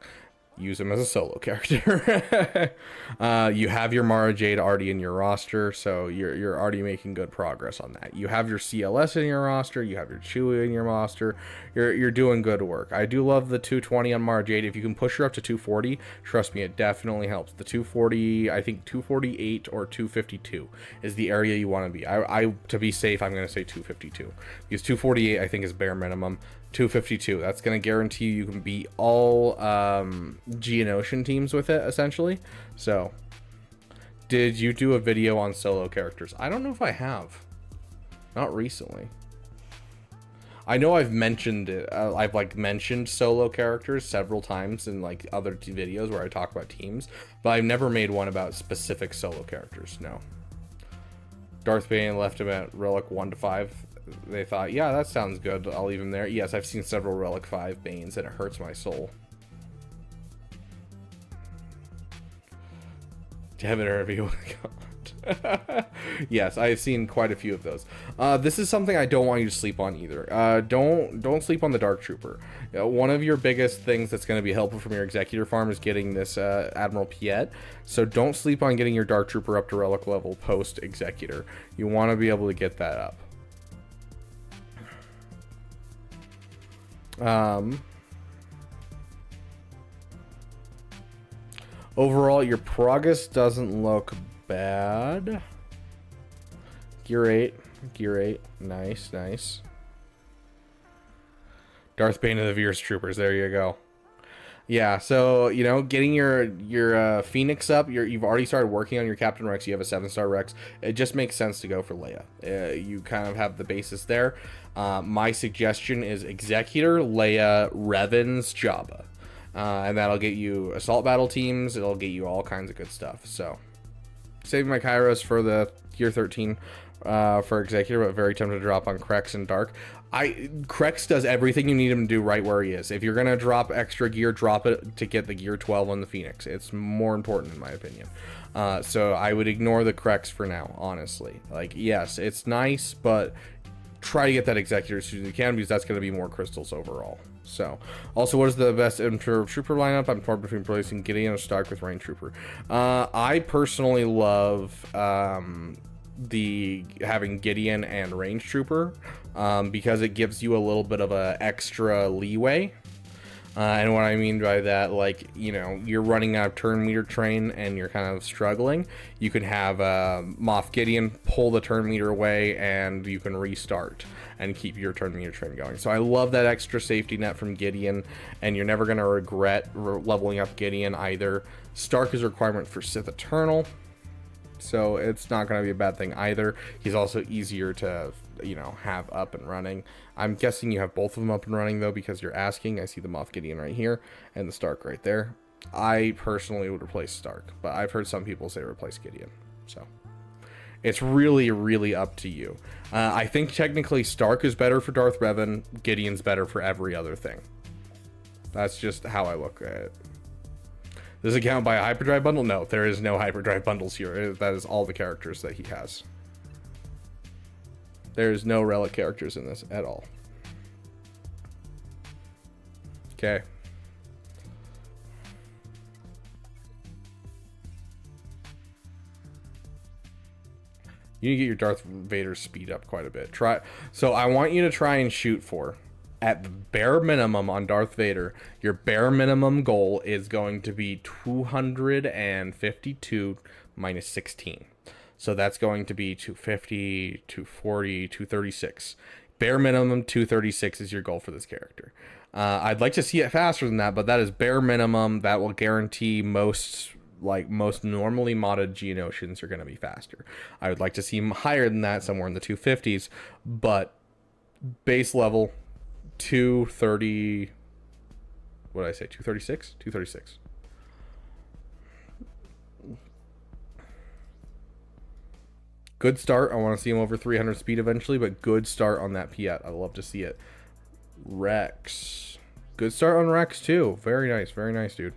Use him as a solo character. You have your Mara Jade already in your roster, so you're already making good progress on that. You have your CLS in your roster. You have your Chewie in your roster. You're doing good work. I do love the 220 on Mara Jade. If you can push her up to 240, trust me, it definitely helps. The 240, I think 248 or 252 is the area you want to be. I to be safe, I'm going to say 252. Because 248, I think, is bare minimum. 252, that's going to guarantee you can beat all Geonosian teams with it, essentially. So, did you do a video on solo characters? I don't know if I have. Not recently. I know I've mentioned it. I've mentioned solo characters several times in other videos where I talk about teams, but I've never made one about specific solo characters. No. Darth Bane left him at Relic 1 to 5. They thought, yeah, that sounds good. I'll leave him there. Yes, I've seen several Relic 5 Banes, and it hurts my soul. Damn it, review. Yes, I've seen quite a few of those. This is something I don't want you to sleep on either. Don't sleep on the Dark Trooper. One of your biggest things that's going to be helpful from your Executor farm is getting this Admiral Piet. So don't sleep on getting your Dark Trooper up to Relic level post Executor. You want to be able to get that up. Overall, your progress doesn't look bad. Gear 8, nice. Darth Bane of the Veers Troopers, there you go. Yeah, so, getting your Phoenix up, you've already started working on your Captain Rex, you have a 7-star Rex, it just makes sense to go for Leia. You kind of have the basis there. My suggestion is Executor, Leia, Revans, Jabba. And that'll get you assault battle teams, it'll get you all kinds of good stuff. So, saving my Kairos for the Gear 13 for Executor, but very tempted to drop on Krex and Dark. Krex does everything you need him to do right where he is. If you're going to drop extra gear, drop it to get the Gear 12 on the Phoenix. It's more important in my opinion. So I would ignore the Krex for now, honestly. Yes, it's nice, but try to get that Executor as soon as you can, because that's going to be more crystals overall. So, also, what is the best Imperial Trooper lineup? I'm torn between placing Gideon or Stark with Range Trooper. I personally love the having Gideon and Range Trooper because it gives you a little bit of a extra leeway. And what I mean by that, like, you know, you're running out of turn meter train and you're kind of struggling, you can have Moff Gideon pull the turn meter away and you can restart and keep your turn meter train going. So I love that extra safety net from Gideon, and you're never going to regret leveling up Gideon either. Stark is a requirement for Sith Eternal, so it's not going to be a bad thing either. He's also easier to, you know, have up and running. I'm guessing you have both of them up and running though, because you're asking. I see the Moff Gideon right here and the Stark right there. I personally would replace Stark, but I've heard some people say replace Gideon. So it's really, really up to you. I think technically Stark is better for Darth Revan. Gideon's better for every other thing. That's just how I look at it. Does it count by a hyperdrive bundle? No, there is no hyperdrive bundles here. That is all the characters that he has. There's no relic characters in this at all. Okay. You need to get your Darth Vader speed up quite a bit. So I want you to try and shoot for, at the bare minimum on Darth Vader, your bare minimum goal is going to be 252 minus 16. So that's going to be 250, 240, 236. Bare minimum 236 is your goal for this character. I'd like to see it faster than that, but that is bare minimum. That will guarantee most normally modded Geonosians are going to be faster. I would like to see higher than that, somewhere in the 250s, but base level 230. What did I say? 236? 236. Good start. I want to see him over 300 speed eventually, but good start on that Piet. I'd love to see it. Rex. Good start on Rex too. Very nice. Very nice, dude.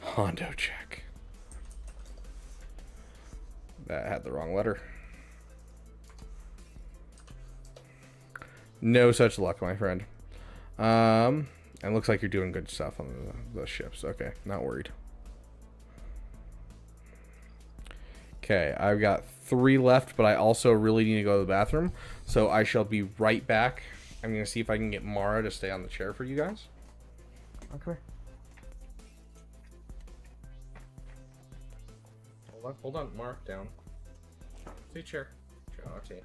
Hondo check. That had the wrong letter. No such luck, my friend. And looks like you're doing good stuff on the ships. Okay, not worried. Okay, I've got 3 left, but I also really need to go to the bathroom. So I shall be right back. I'm going to see if I can get Mara to stay on the chair for you guys. Okay. Hold on, Mara, down. See chair. Okay.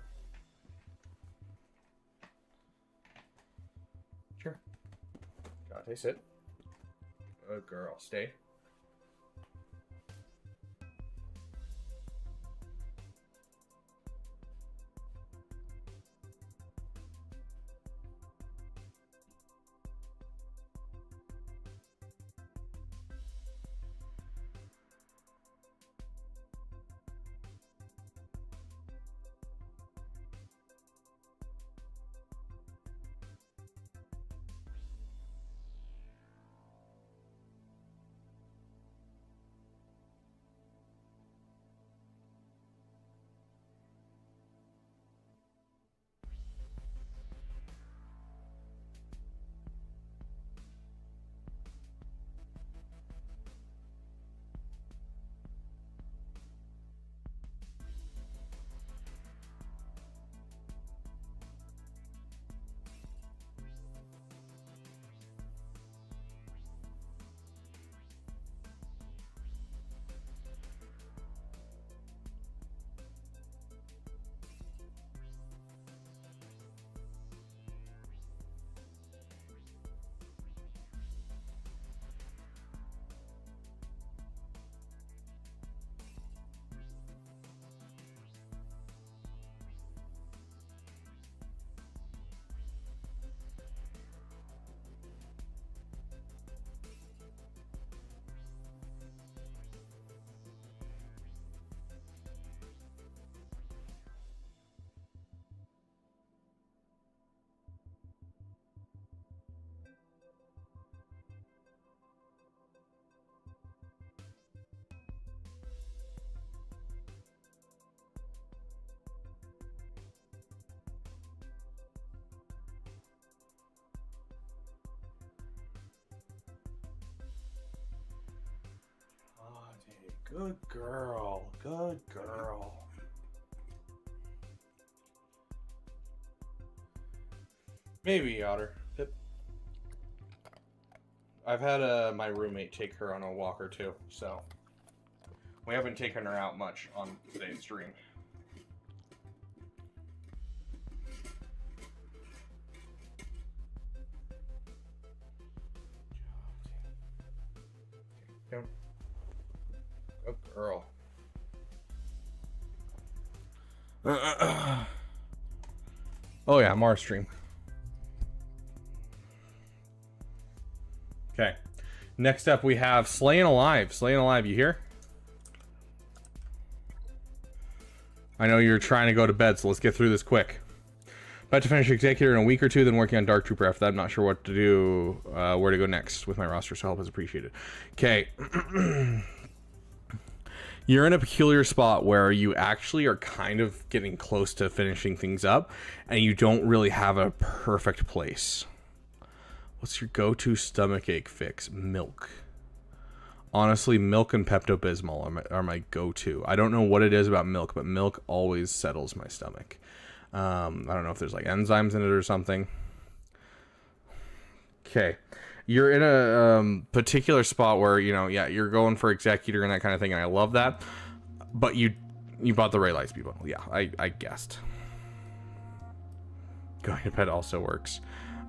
Chair. Jate, sit. Good girl. Stay. Good girl. Good girl. Maybe, Otter. I've had my roommate take her on a walk or two, so we haven't taken her out much on today's stream. Good girl. Oh yeah, Mars stream. Okay. Next up we have Slaying Alive. Slaying Alive, you here? I know you're trying to go to bed, so let's get through this quick. About to finish Executor in a week or two, then working on Dark Trooper after that. I'm not sure what to do, where to go next with my roster, so help is appreciated. Okay. You're in a peculiar spot where you actually are kind of getting close to finishing things up, and you don't really have a perfect place. What's your go-to stomachache fix? Milk. Honestly, milk and Pepto-Bismol are my go-to. I don't know what it is about milk, but milk always settles my stomach. I don't know if there's like enzymes in it or something. Okay. You're in a particular spot where, you know, yeah, you're going for Executor and that kind of thing, and I love that. But you bought the Ray Lightspeed bundle. Yeah, I guessed. Going to bed also works.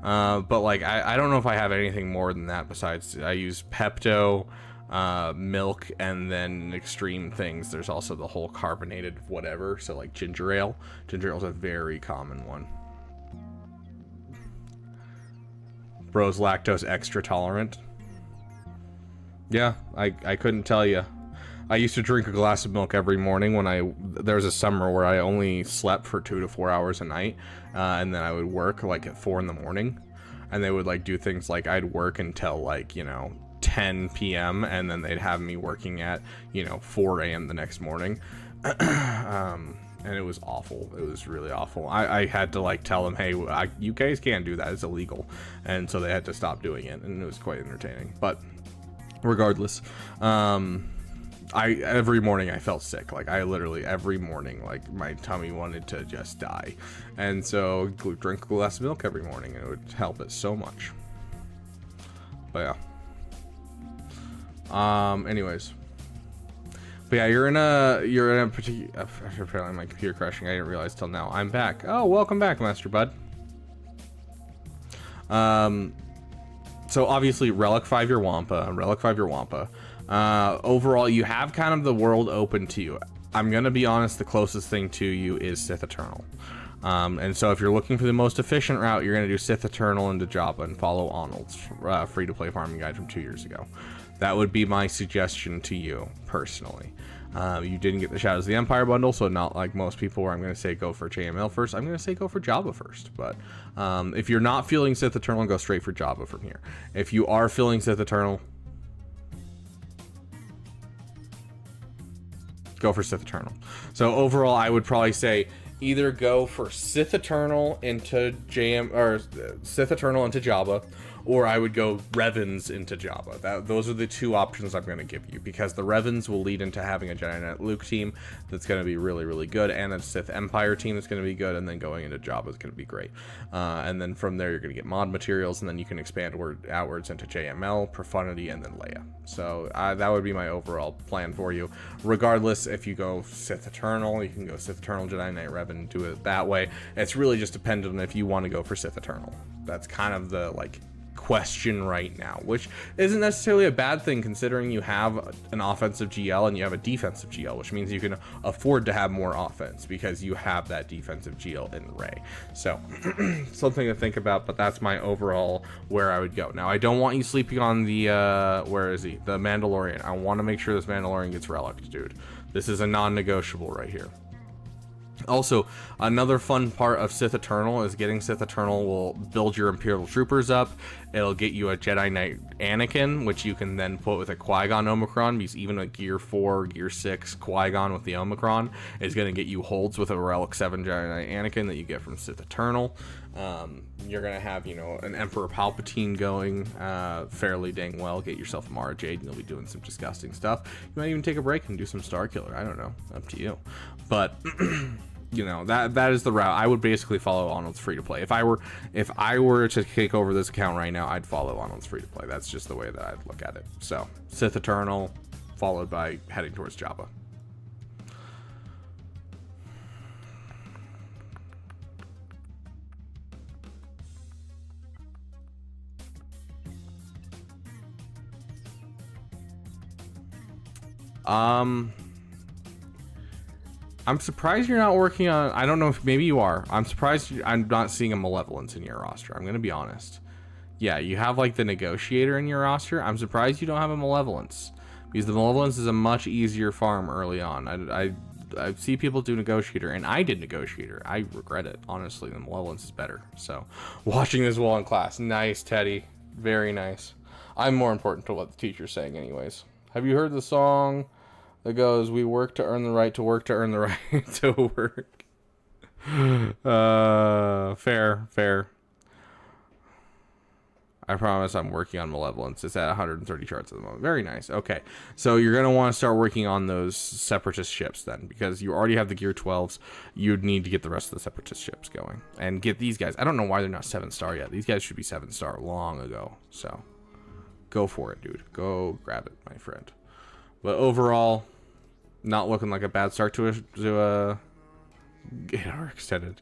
But like, I don't know if I have anything more than that besides I use Pepto, milk, and then extreme things. There's also the whole carbonated whatever, so like ginger ale. Ginger ale is a very common one. Bro's lactose extra tolerant. Yeah, I couldn't tell you. I used to drink a glass of milk every morning when there was a summer where I only slept for 2 to 4 hours a night, and then I would work like at 4 in the morning, and they would like do things like I'd work until like, you know, 10 p.m. and then they'd have me working at, you know, 4 a.m. the next morning. And it was awful. It was really awful. I had to like tell them, hey, you guys can't do that. It's illegal. And so they had to stop doing it, and it was quite entertaining. But regardless, every morning I felt sick. Like I literally every morning, like my tummy wanted to just die. And so drink a glass of milk every morning, and it would help it so much. But yeah. Anyways. But yeah, you're in a particular. Apparently, my computer crashing. I didn't realize till now. I'm back. Oh, welcome back, Master Bud. So obviously, Relic 5 your Wampa. Relic 5 your Wampa. Overall, you have kind of the world open to you. I'm gonna be honest. The closest thing to you is Sith Eternal. And so if you're looking for the most efficient route, you're gonna do Sith Eternal into Jabba and follow Arnold's free-to-play farming guide from 2 years ago. That would be my suggestion to you personally. You didn't get the Shadows of the Empire bundle, so not like most people where I'm going to say go for JML first. I'm going to say go for Jabba first. But if you're not feeling Sith Eternal, go straight for Jabba from here. If you are feeling Sith Eternal, go for Sith Eternal. So overall, I would probably say either go for Sith Eternal into Sith Eternal into Jabba, or I would go Revans into Jabba. Those are the two options I'm going to give you, because the Revans will lead into having a Jedi Knight Luke team that's going to be really, really good, and a Sith Empire team that's going to be good, and then going into Jabba is going to be great. And then from there, you're going to get mod materials, and then you can expand outwards into JML, Profundity, and then Leia. So that would be my overall plan for you. Regardless, if you go Sith Eternal, you can go Sith Eternal, Jedi Knight Revan, do it that way. It's really just dependent on if you want to go for Sith Eternal. That's kind of the, like, question right now, which isn't necessarily a bad thing considering you have an offensive GL and you have a defensive GL, which means you can afford to have more offense because you have that defensive GL in Rey. So something to think about, but that's my overall where I would go. Now, I don't want you sleeping on the where is he? The Mandalorian. I want to make sure this Mandalorian gets relicked, dude. This is a non-negotiable right here. Also, another fun part of Sith Eternal is getting Sith Eternal will build your Imperial Troopers up. It'll get you a Jedi Knight Anakin, which you can then put with a Qui-Gon Omicron, because even a Gear 4, Gear 6 Qui-Gon with the Omicron is going to get you holds with a Relic 7 Jedi Knight Anakin that you get from Sith Eternal. You're gonna have, you know, an Emperor Palpatine going fairly dang well. Get yourself a Mara Jade, and you'll be doing some disgusting stuff. You might even take a break and do some Star Killer. I don't know, up to you. But you know, that is the route. I would basically follow Arnold's free to play. If I were to take over this account right now, I'd follow Arnold's free to play. That's just the way that I'd look at it. So Sith Eternal, followed by heading towards Jabba. I'm surprised you're not working on, I don't know if maybe you are. I'm surprised I'm not seeing a Malevolence in your roster. I'm going to be honest. Yeah, you have like the Negotiator in your roster. I'm surprised you don't have a Malevolence, because the Malevolence is a much easier farm early on. I see people do Negotiator, and I did Negotiator. I regret it, honestly. The Malevolence is better. So, watching this well in class. Nice, Teddy. Very nice. I'm more important to what the teacher's saying anyways. Have you heard the song that goes, "We work to earn the right to work to earn the right to work"? Fair. I promise I'm working on Malevolence. It's at 130 charts at the moment. Very nice. Okay, so you're going to want to start working on those Separatist ships then, because you already have the Gear 12s. You'd need to get the rest of the Separatist ships going. And get these guys. I don't know why they're not 7-star yet. These guys should be 7-star long ago. So, go for it, dude. Go grab it, my friend. But overall, not looking like a bad start to a extended.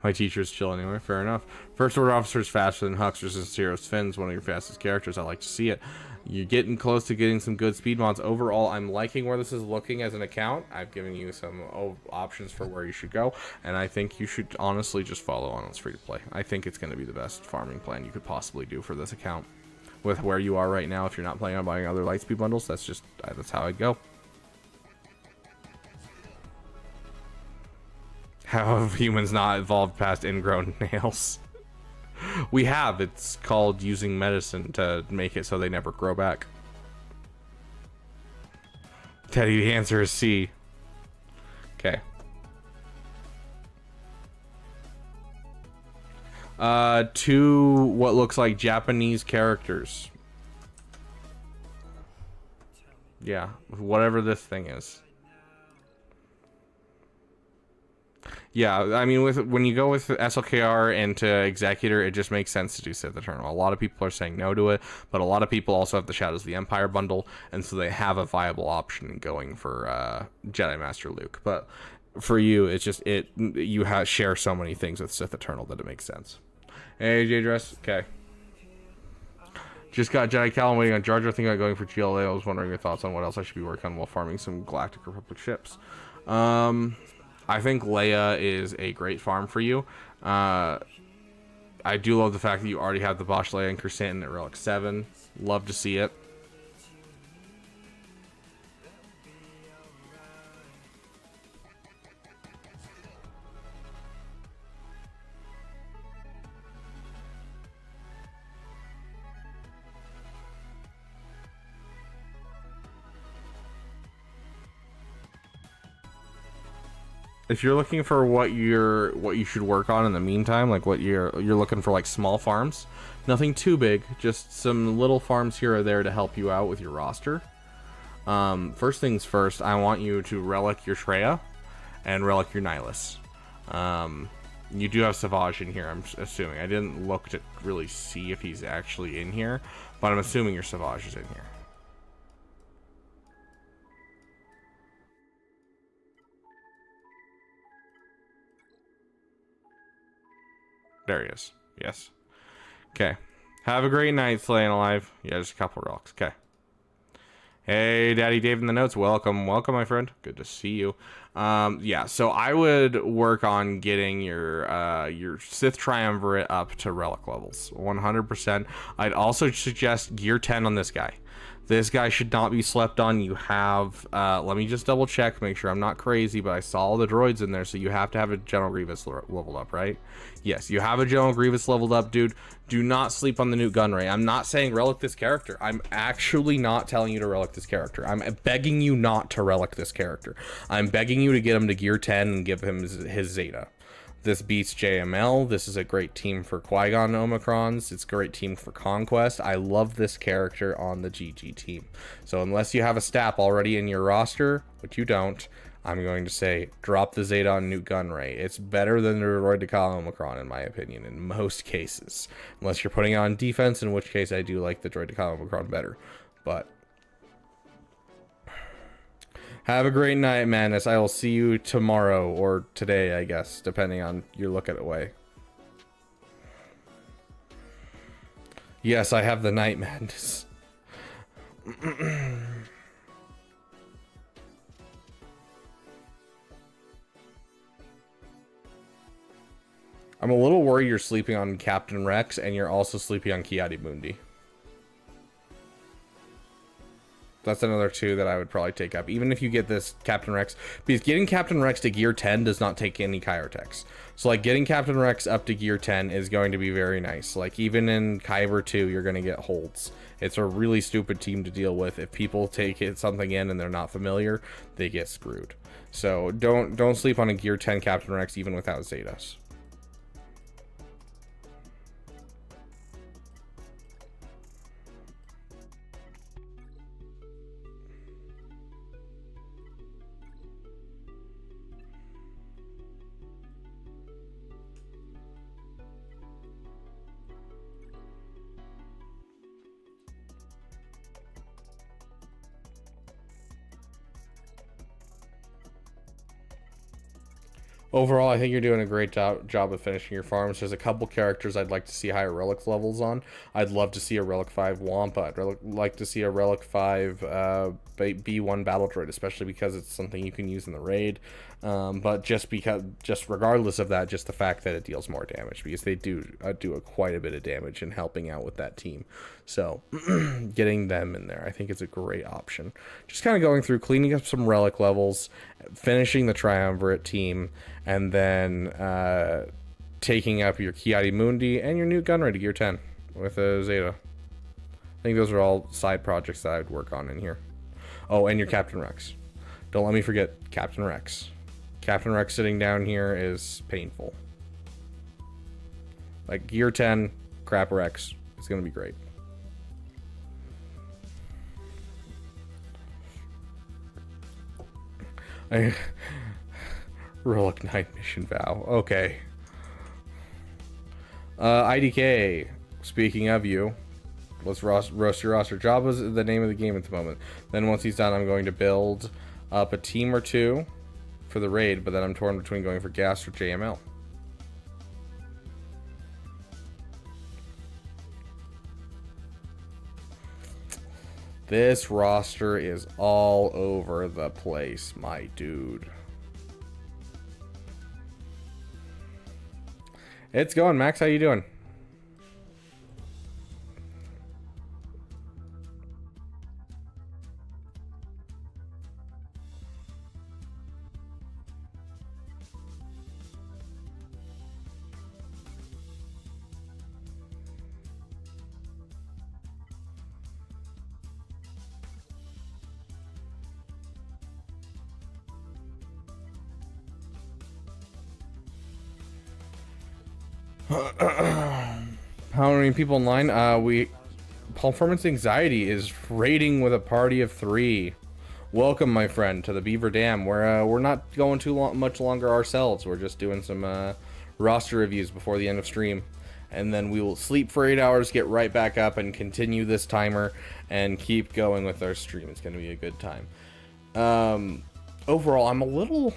My teacher's chill anyway, fair enough. First Order Officer's faster than Hux versus Zero's Finn's one of your fastest characters. I like to see it. You're getting close to getting some good speed mods. Overall, I'm liking where this is looking as an account. I've given you some options for where you should go, and I think you should honestly just follow on its free to play. I think it's going to be the best farming plan you could possibly do for this account. With where you are right now, if you're not planning on buying other Lightspeed bundles, that's how I'd go. How have humans not evolved past ingrown nails? We have. It's called using medicine to make it so they never grow back. Teddy, the answer is C. Okay. Two what looks like Japanese characters. Yeah, whatever this thing is. Yeah, I mean, when you go with SLKR into Executor, it just makes sense to do Sith Eternal. A lot of people are saying no to it, but a lot of people also have the Shadows of the Empire bundle, and so they have a viable option going for Jedi Master Luke. But for you, it's just you share so many things with Sith Eternal that it makes sense. Hey, J-Dress. Okay. Just got Jedi Cal. I'm waiting on Jar Jar. Thinking about going for GLA. I was wondering your thoughts on what else I should be working on while farming some Galactic Republic ships. I think Leia is a great farm for you. I do love the fact that you already have the Bosch Leia and Chrysanthemum at Relic 7. Love to see it. If you're looking for what you should work on in the meantime, like what you're looking for, like small farms, nothing too big, just some little farms here or there to help you out with your roster. First things first, I want you to relic your Traya and relic your Nihilus. You do have Savage in here, I'm assuming. I didn't look to really see if he's actually in here, but I'm assuming your Savage is in here. There he is. Yes. Okay. Have a great night, Slaying Alive. Yeah, just a couple rocks. Okay. Hey, Daddy Dave in the notes. Welcome, my friend. Good to see you. Yeah, so I would work on getting your Sith Triumvirate up to relic levels. 100%. I'd also suggest Gear 10 on this guy. This guy should not be slept on. You have, let me just double check, make sure I'm not crazy, but I saw all the droids in there, so you have to have a General Grievous leveled up, right? Yes, you have a General Grievous leveled up, dude. Do not sleep on the Nute Gunray. I'm not saying relic this character. I'm actually not telling you to relic this character. I'm begging you not to relic this character. I'm begging you to get him to Gear 10 and give him his Zeta. This beats JML. This is a great team for Qui-Gon Omicrons. It's a great team for Conquest. I love this character on the GG team. So unless you have a STAP already in your roster, which you don't, I'm going to say drop the Zeta on Newt Gunray. It's better than the Droid Decala Omicron, in my opinion, in most cases. Unless you're putting it on defense, in which case I do like the Droid Decala Omicron better. But have a great night, Madness. I will see you tomorrow or today, I guess, depending on your look at away. Yes, I have the Night Madness. I'm a little worried you're sleeping on Captain Rex and you're also sleeping on Ki-Adi-Mundi. That's another 2 that I would probably take up, even if you get this Captain Rex, because getting Captain Rex to gear 10 does not take any Kybertex. So like getting Captain Rex up to gear 10 is going to be very nice. Like even in Kyber 2, you're going to get holds. It's a really stupid team to deal with. If people take something in and they're not familiar, they get screwed. So don't sleep on a gear 10 Captain Rex even without Zetas. Overall, I think you're doing a great job of finishing your farms. There's a couple characters I'd like to see higher relic levels on. I'd love to see a Relic 5 Wampa. I'd like to see a Relic 5 B1 Battle Droid, especially because it's something you can use in the raid. But just regardless of that, just the fact that it deals more damage, because they do quite a bit of damage in helping out with that team. So getting them in there, I think it's a great option. Just kind of going through, cleaning up some relic levels, finishing the Triumvirate team, and then taking up your Ki-Adi-Mundi and your Newt Gunray to gear 10 with a Zeta. I think those are all side projects that I would work on in here. Oh, and your Captain Rex. Don't let me forget Captain Rex. Captain Rex sitting down here is painful. Like gear 10, Crap Rex. It's going to be great. Relic Knight Mission Vow. Okay. IDK. Speaking of you, let's roast your roster. Jabba's the name of the game at the moment. Then once he's done, I'm going to build up a team or 2 for the raid, but then I'm torn between going for gas or JML. This roster is all over the place, my dude. It's going, Max. How you doing? How many people in line? Performance Anxiety is raiding with a party of 3. Welcome, my friend, to the Beaver Dam. We're not going much longer ourselves. We're just doing some roster reviews before the end of stream, and then we will sleep for 8 hours, get right back up, and continue this timer and keep going with our stream. It's going to be a good time. Overall, I'm a little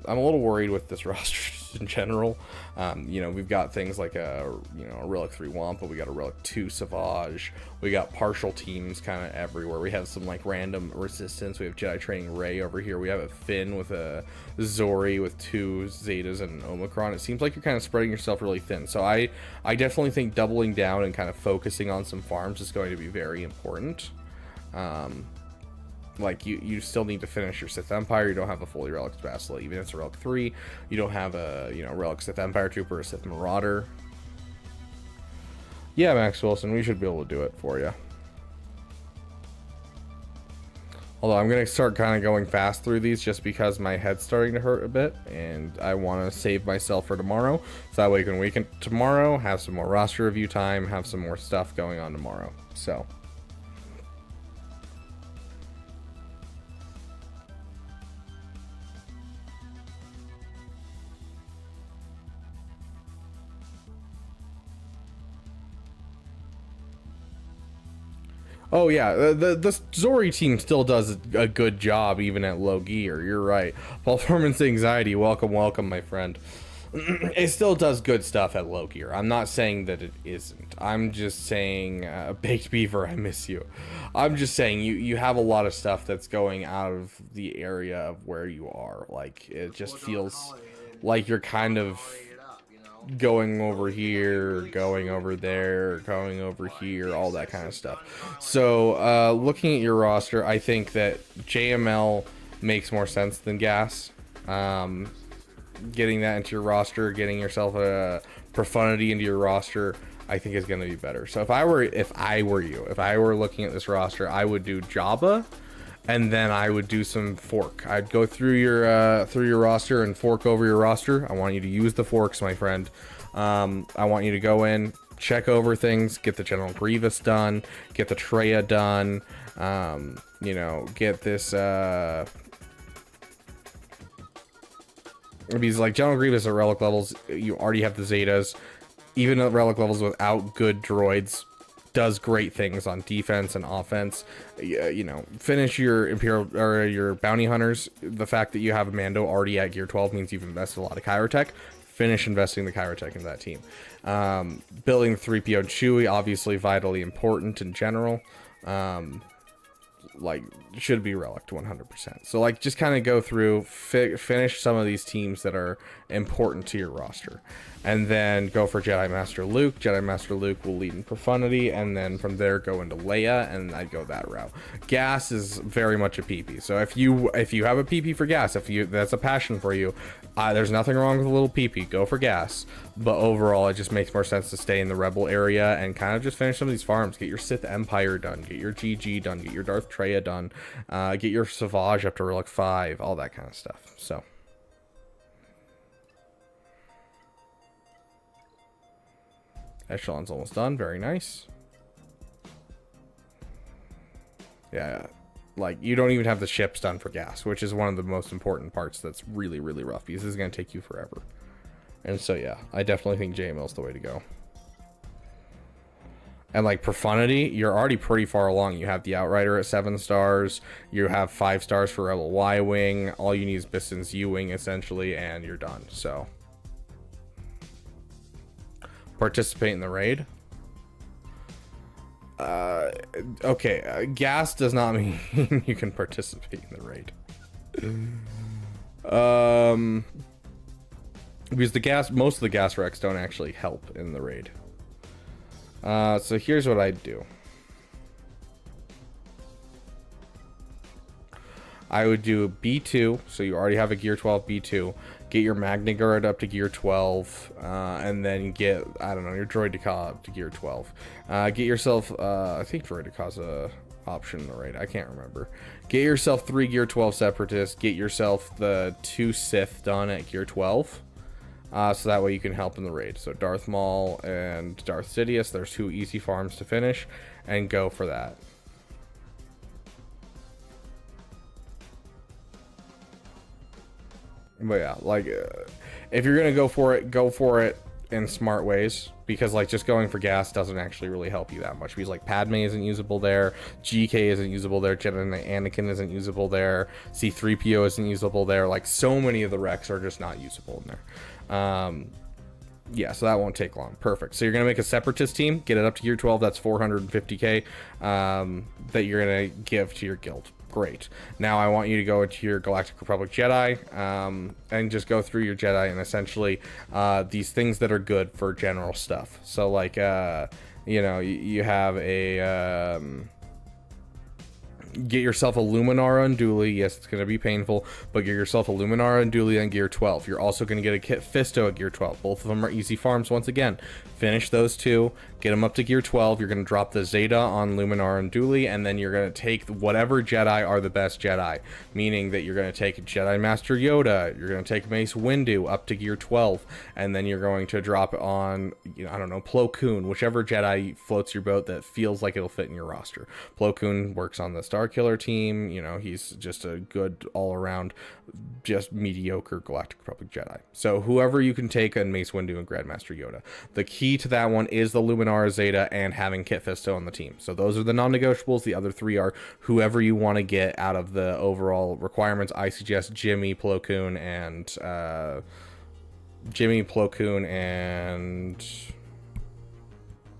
worried with this roster in general. We've got things like a Relic 3 Wampa, we got a Relic 2 Savage, we got partial teams kind of everywhere. We have some like random resistance. We have Jedi training Rey over here. We have a Finn with a Zori with 2 Zetas and Omicron. It seems like you're kind of spreading yourself really thin. So I definitely think doubling down and kind of focusing on some farms is going to be very important. Like you still need to finish your Sith Empire. You don't have a fully Relic Bastila, even if it's a Relic 3. You don't have a Relic Sith Empire Trooper or Sith Marauder. Yeah, Max Wilson, we should be able to do it for you. Although I'm going to start kind of going fast through these just because my head's starting to hurt a bit, and I want to save myself for tomorrow, so that way we can tomorrow, have some more roster review time, have some more stuff going on tomorrow. So oh yeah, the Zori team still does a good job even at low gear. You're right. Performance anxiety, welcome, my friend. It still does good stuff at low gear. I'm not saying that it isn't. I'm just saying, Baked Beaver, I miss you. I'm just saying you have a lot of stuff that's going out of the area of where you are. Like, it just feels like you're kind of going over here, going over there, going over here, all that kind of stuff. So looking at your roster, I think that JML makes more sense than Gas. Getting that into your roster, getting yourself a Profundity into your roster, I think is going to be better. So if I were you, if I were looking at this roster, I would do Jabba, and then I would do some fork. I'd go through your roster and fork over your roster. I want you to use the forks, my friend. I want you to go in, check over things, get the General Grievous done, get the Traya done, you know, get this, because like General Grievous at relic levels, you already have the Zetas. Even at relic levels without good droids, does great things on defense and offense. You know, finish your Imperial or your bounty hunters. The fact that you have a Mando already at gear 12 means you've invested a lot of Chirotech. Finish investing the Chirotech into that team. Building the 3PO and Chewie, obviously vitally important in general. Like, should be relic to 100%. So like, just kind of go through, finish some of these teams that are important to your roster, and then go for Jedi Master Luke. Jedi Master Luke will lead in Profundity, and then from there go into Leia, and I'd go that route. Gas is very much a PP. So if you have a PP for Gas, that's a passion for you, there's nothing wrong with a little PP. Go for Gas. But overall, it just makes more sense to stay in the Rebel area and kind of just finish some of these farms. Get your Sith Empire done, get your GG done, get your Darth Traya done, get your Savage up to Relic 5, all that kind of stuff. So Echelon's almost done. Very nice. Yeah, like, you don't even have the ships done for Gas, which is one of the most important parts that's really, really rough, because this is going to take you forever. And so, yeah, I definitely think JML's the way to go. And, like, Profundity, you're already pretty far along. You have the Outrider at 7 stars. You have 5 stars for Rebel Y-Wing. All you need is Biston's U-Wing, essentially, and you're done. So, participate in the raid. Okay, Gas does not mean you can participate in the raid. Because most of the gas wrecks don't actually help in the raid. So here's what I'd do. I would do B2, so you already have a gear 12 B2. Get your Magna Guard up to gear 12, and then get, I don't know, your Droid Decau up to gear 12. Get yourself, I think Droid Decau's a option in the raid, I can't remember. Get yourself 3 gear 12 Separatists, get yourself the 2 Sith done at gear 12. So that way you can help in the raid. So Darth Maul and Darth Sidious, there's 2 easy farms to finish, and go for that. But yeah, like, if you're gonna go for it in smart ways, because like just going for Gas doesn't actually really help you that much, because like Padme isn't usable there, GK isn't usable there, Jedi Anakin isn't usable there, C-3PO isn't usable there, like so many of the wrecks are just not usable in there. Yeah, so that won't take long. Perfect. So you're gonna make a Separatist team, get it up to gear 12, that's 450k that you're gonna give to your guild. Great. Now I want you to go into your Galactic Republic Jedi and just go through your Jedi and essentially these things that are good for general stuff. So like, you know, you have a... get yourself a Luminara and Dually. Yes, it's going to be painful, but get yourself a Luminara and Dually on gear 12. You're also going to get a Kit Fisto at gear 12. Both of them are easy farms once again. Finish those two, get them up to gear 12. You're going to drop the Zeta on Luminar and Dooley, and then you're going to take whatever Jedi are the best Jedi. Meaning that you're going to take Jedi Master Yoda, you're going to take Mace Windu up to gear 12, and then you're going to drop it on, you know, I don't know, Plo Koon, whichever Jedi floats your boat that feels like it'll fit in your roster. Plo Koon works on the Starkiller team, you know, he's just a good all-around, just mediocre Galactic Republic Jedi. So whoever you can take on Mace Windu and Grandmaster Yoda. The key to that one is the Luminara Zeta and having Kit Fisto on the team. So those are the non-negotiables. The other three are whoever you want to get out of the overall requirements. I suggest Jimmy, Plo Koon, and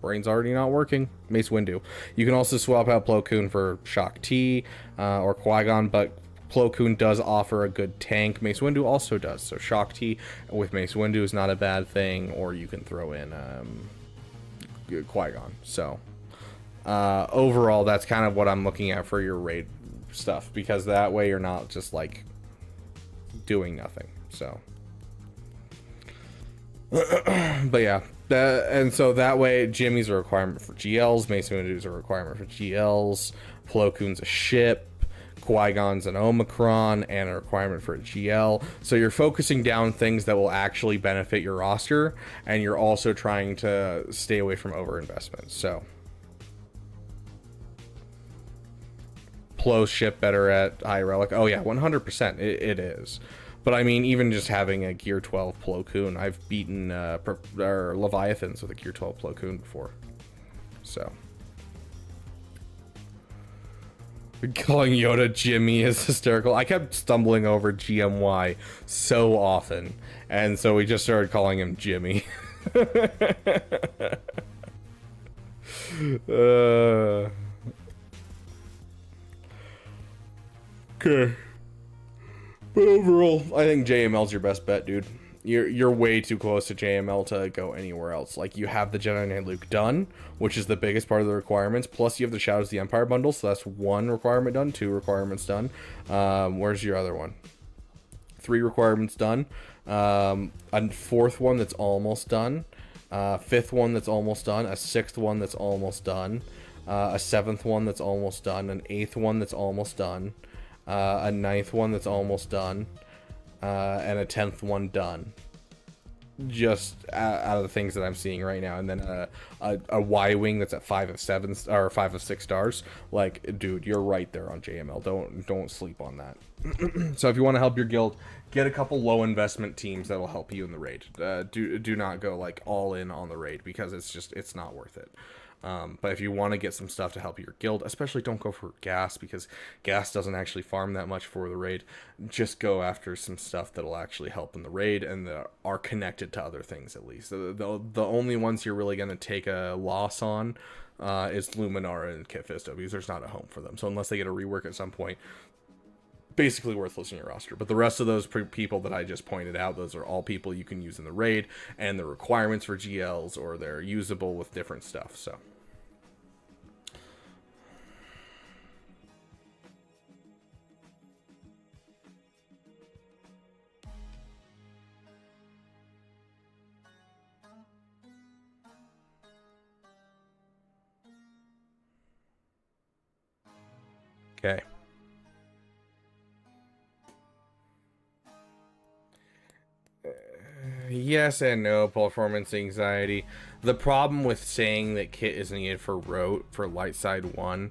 brain's already not working. Mace Windu. You can also swap out Plo Koon for Shock T or Qui-Gon, but Plo Koon does offer a good tank. Mace Windu also does. So Shock T with Mace Windu is not a bad thing, or you can throw in Qui-Gon. So overall, that's kind of what I'm looking at for your raid stuff, because that way you're not just like doing nothing. So but yeah, and so that way Jimmy's a requirement for GLs, Mace Windu's a requirement for GLs, Plo Koon's a ship, Qui-Gon's an Omicron, and a requirement for a GL. So you're focusing down things that will actually benefit your roster, and you're also trying to stay away from overinvestment. So Plo's ship better at High Relic. Oh yeah, 100%. It is. But I mean, even just having a Gear 12 Plo Koon, I've beaten Leviathans with a Gear 12 Plo Koon before. So calling Yoda Jimmy is hysterical. I kept stumbling over GMY so often, and so we just started calling him Jimmy. Okay. But overall, I think JML's your best bet, dude. You're way too close to JML to go anywhere else. Like, you have the Jedi Knight Luke done, which is the biggest part of the requirements. Plus, you have the Shadows of the Empire bundle, so that's 1 requirement done, 2 requirements done. Where's your other one? 3 requirements done. A 4th one that's almost done. 5th one that's almost done. A 6th one that's almost done. A 7th one that's almost done. An 8th one that's almost done. A 9th one that's almost done. And a 10th one done. Just out of the things that I'm seeing right now. And then a Y-Wing that's at 5 of 7 or 5 of 6 stars. Like, dude, you're right there on JML. Don't sleep on that. So if you want to help your guild, get a couple low investment teams that will help you in the raid. Do not go like all in on the raid, because it's not worth it. But if you want to get some stuff to help your guild, especially don't go for gas, because gas doesn't actually farm that much for the raid. Just go after some stuff that'll actually help in the raid and that are connected to other things, at least. The only ones you're really going to take a loss on is Luminara and Kit Fisto, because there's not a home for them. So unless they get a rework at some point, basically worthless in your roster. But the rest of those people that I just pointed out, those are all people you can use in the raid, and the requirements for GLs, or they're usable with different stuff. So okay. Yes and no. Performance anxiety. The problem with saying that kit is needed for rote for light side 1,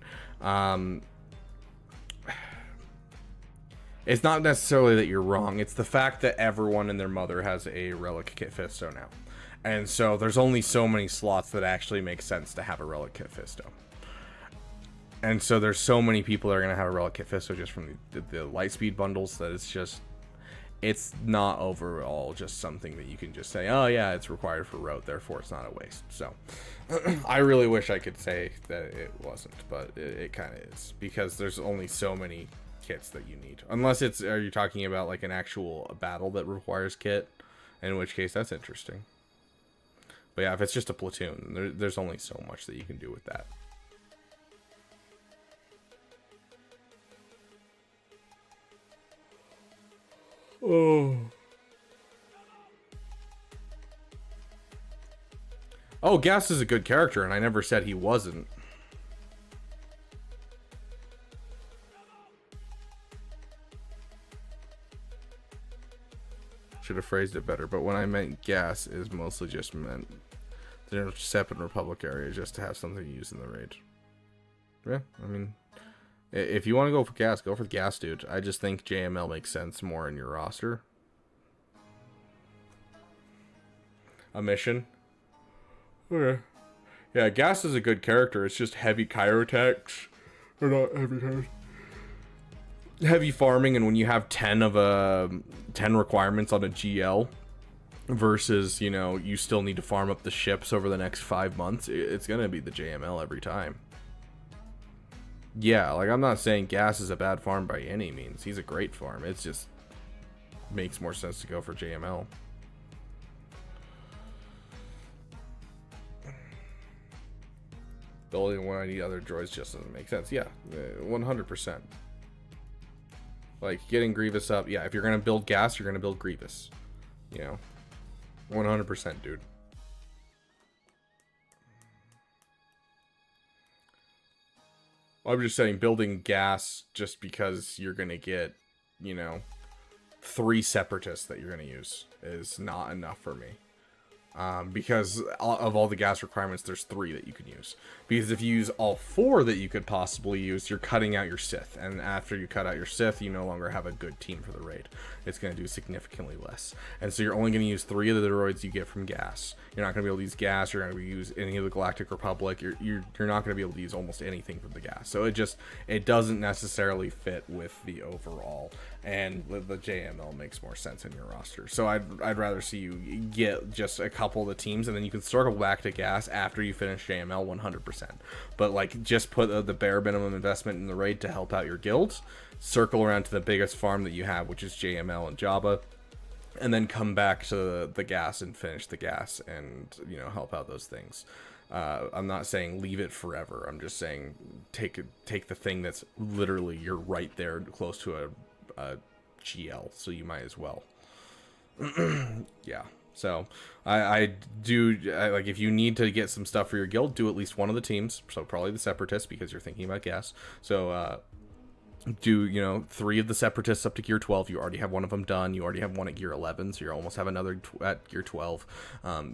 it's not necessarily that you're wrong. It's the fact that everyone and their mother has a Relic Kit Fisto now, and so there's only so many slots that actually make sense to have a Relic Kit Fisto. And so there's so many people that are going to have a Relic Kit Fisto just from the Lightspeed bundles, that it's not overall just something that you can just say, oh yeah, it's required for rote, therefore it's not a waste. So I really wish I could say that it wasn't, but it kind of is, because there's only so many kits that you need. Unless are you talking about like an actual battle that requires kit, in which case that's interesting. But yeah, if it's just a platoon, there's only so much that you can do with that. Oh. Oh, Gas is a good character, and I never said he wasn't. Should have phrased it better, but when I meant Gas, is mostly just meant the Sep and Republic area, just to have something to use in the raid. Yeah, I mean, if you want to go for Gas, go for the Gas, dude. I just think JML makes sense more in your roster. A mission. Okay. Yeah, Gas is a good character. It's just heavy Cairo attacks. Or not heavy attacks. Heavy farming, and when you have 10 requirements on a GL versus, you know, you still need to farm up the ships over the next 5 months, it's gonna be the JML every time. Yeah, like, I'm not saying Gas is a bad farm by any means. He's a great farm. It's just makes more sense to go for JML. Building one of the other droids just doesn't make sense. Yeah, 100%. Like, getting Grievous up. Yeah, if you're going to build Gas, you're going to build Grievous. You know, 100%, dude. I'm just saying, building Gas just because you're going to get, you know, 3 Separatists that you're going to use is not enough for me. Because of all the Gas requirements, there's 3 that you can use. Because if you use all 4 that you could possibly use, you're cutting out your Sith. And after you cut out your Sith, you no longer have a good team for the raid. It's going to do significantly less. And so you're only going to use 3 of the droids you get from Gas. You're not going to be able to use Gas. You're going to use any of the Galactic Republic. You're not going to be able to use almost anything from the Gas. So it doesn't necessarily fit with the overall. And the JML makes more sense in your roster. So I'd rather see you get just a couple of the teams, and then you can circle back to Gas after you finish JML 100%. But like, just put the bare minimum investment in the raid to help out your guilds, circle around to the biggest farm that you have, which is JML and Jabba, and then come back to the Gas and finish the Gas and, you know, help out those things. I'm not saying leave it forever. I'm just saying take the thing that's literally you're right there close to a GL, so you might as well. Yeah, so I like, if you need to get some stuff for your guild, do at least one of the teams, so probably the Separatists, because you're thinking about Gas. So do, you know, 3 of the Separatists up to gear 12. You already have one of them done. You already have one at gear 11, so you almost have another at gear 12.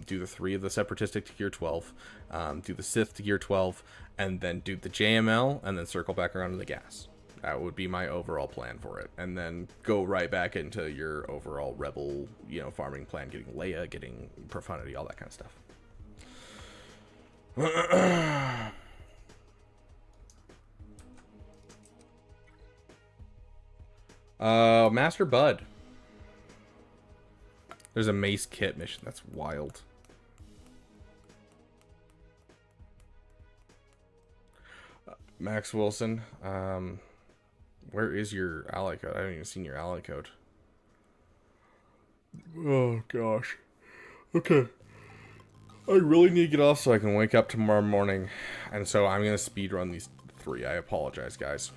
Do the 3 of the Separatistic to gear 12. Do the Sith to gear 12, and then do the JML, and then circle back around to the Gas. That would be my overall plan for it. And then go right back into your overall Rebel, you know, farming plan, getting Leia, getting Profundity, all that kind of stuff. Master Bud. There's a Mace Kit mission. That's wild. Max Wilson. Where is your ally code? I haven't even seen your ally code. Oh, gosh. Okay. I really need to get off so I can wake up tomorrow morning. And so I'm going to speedrun these 3. I apologize, guys.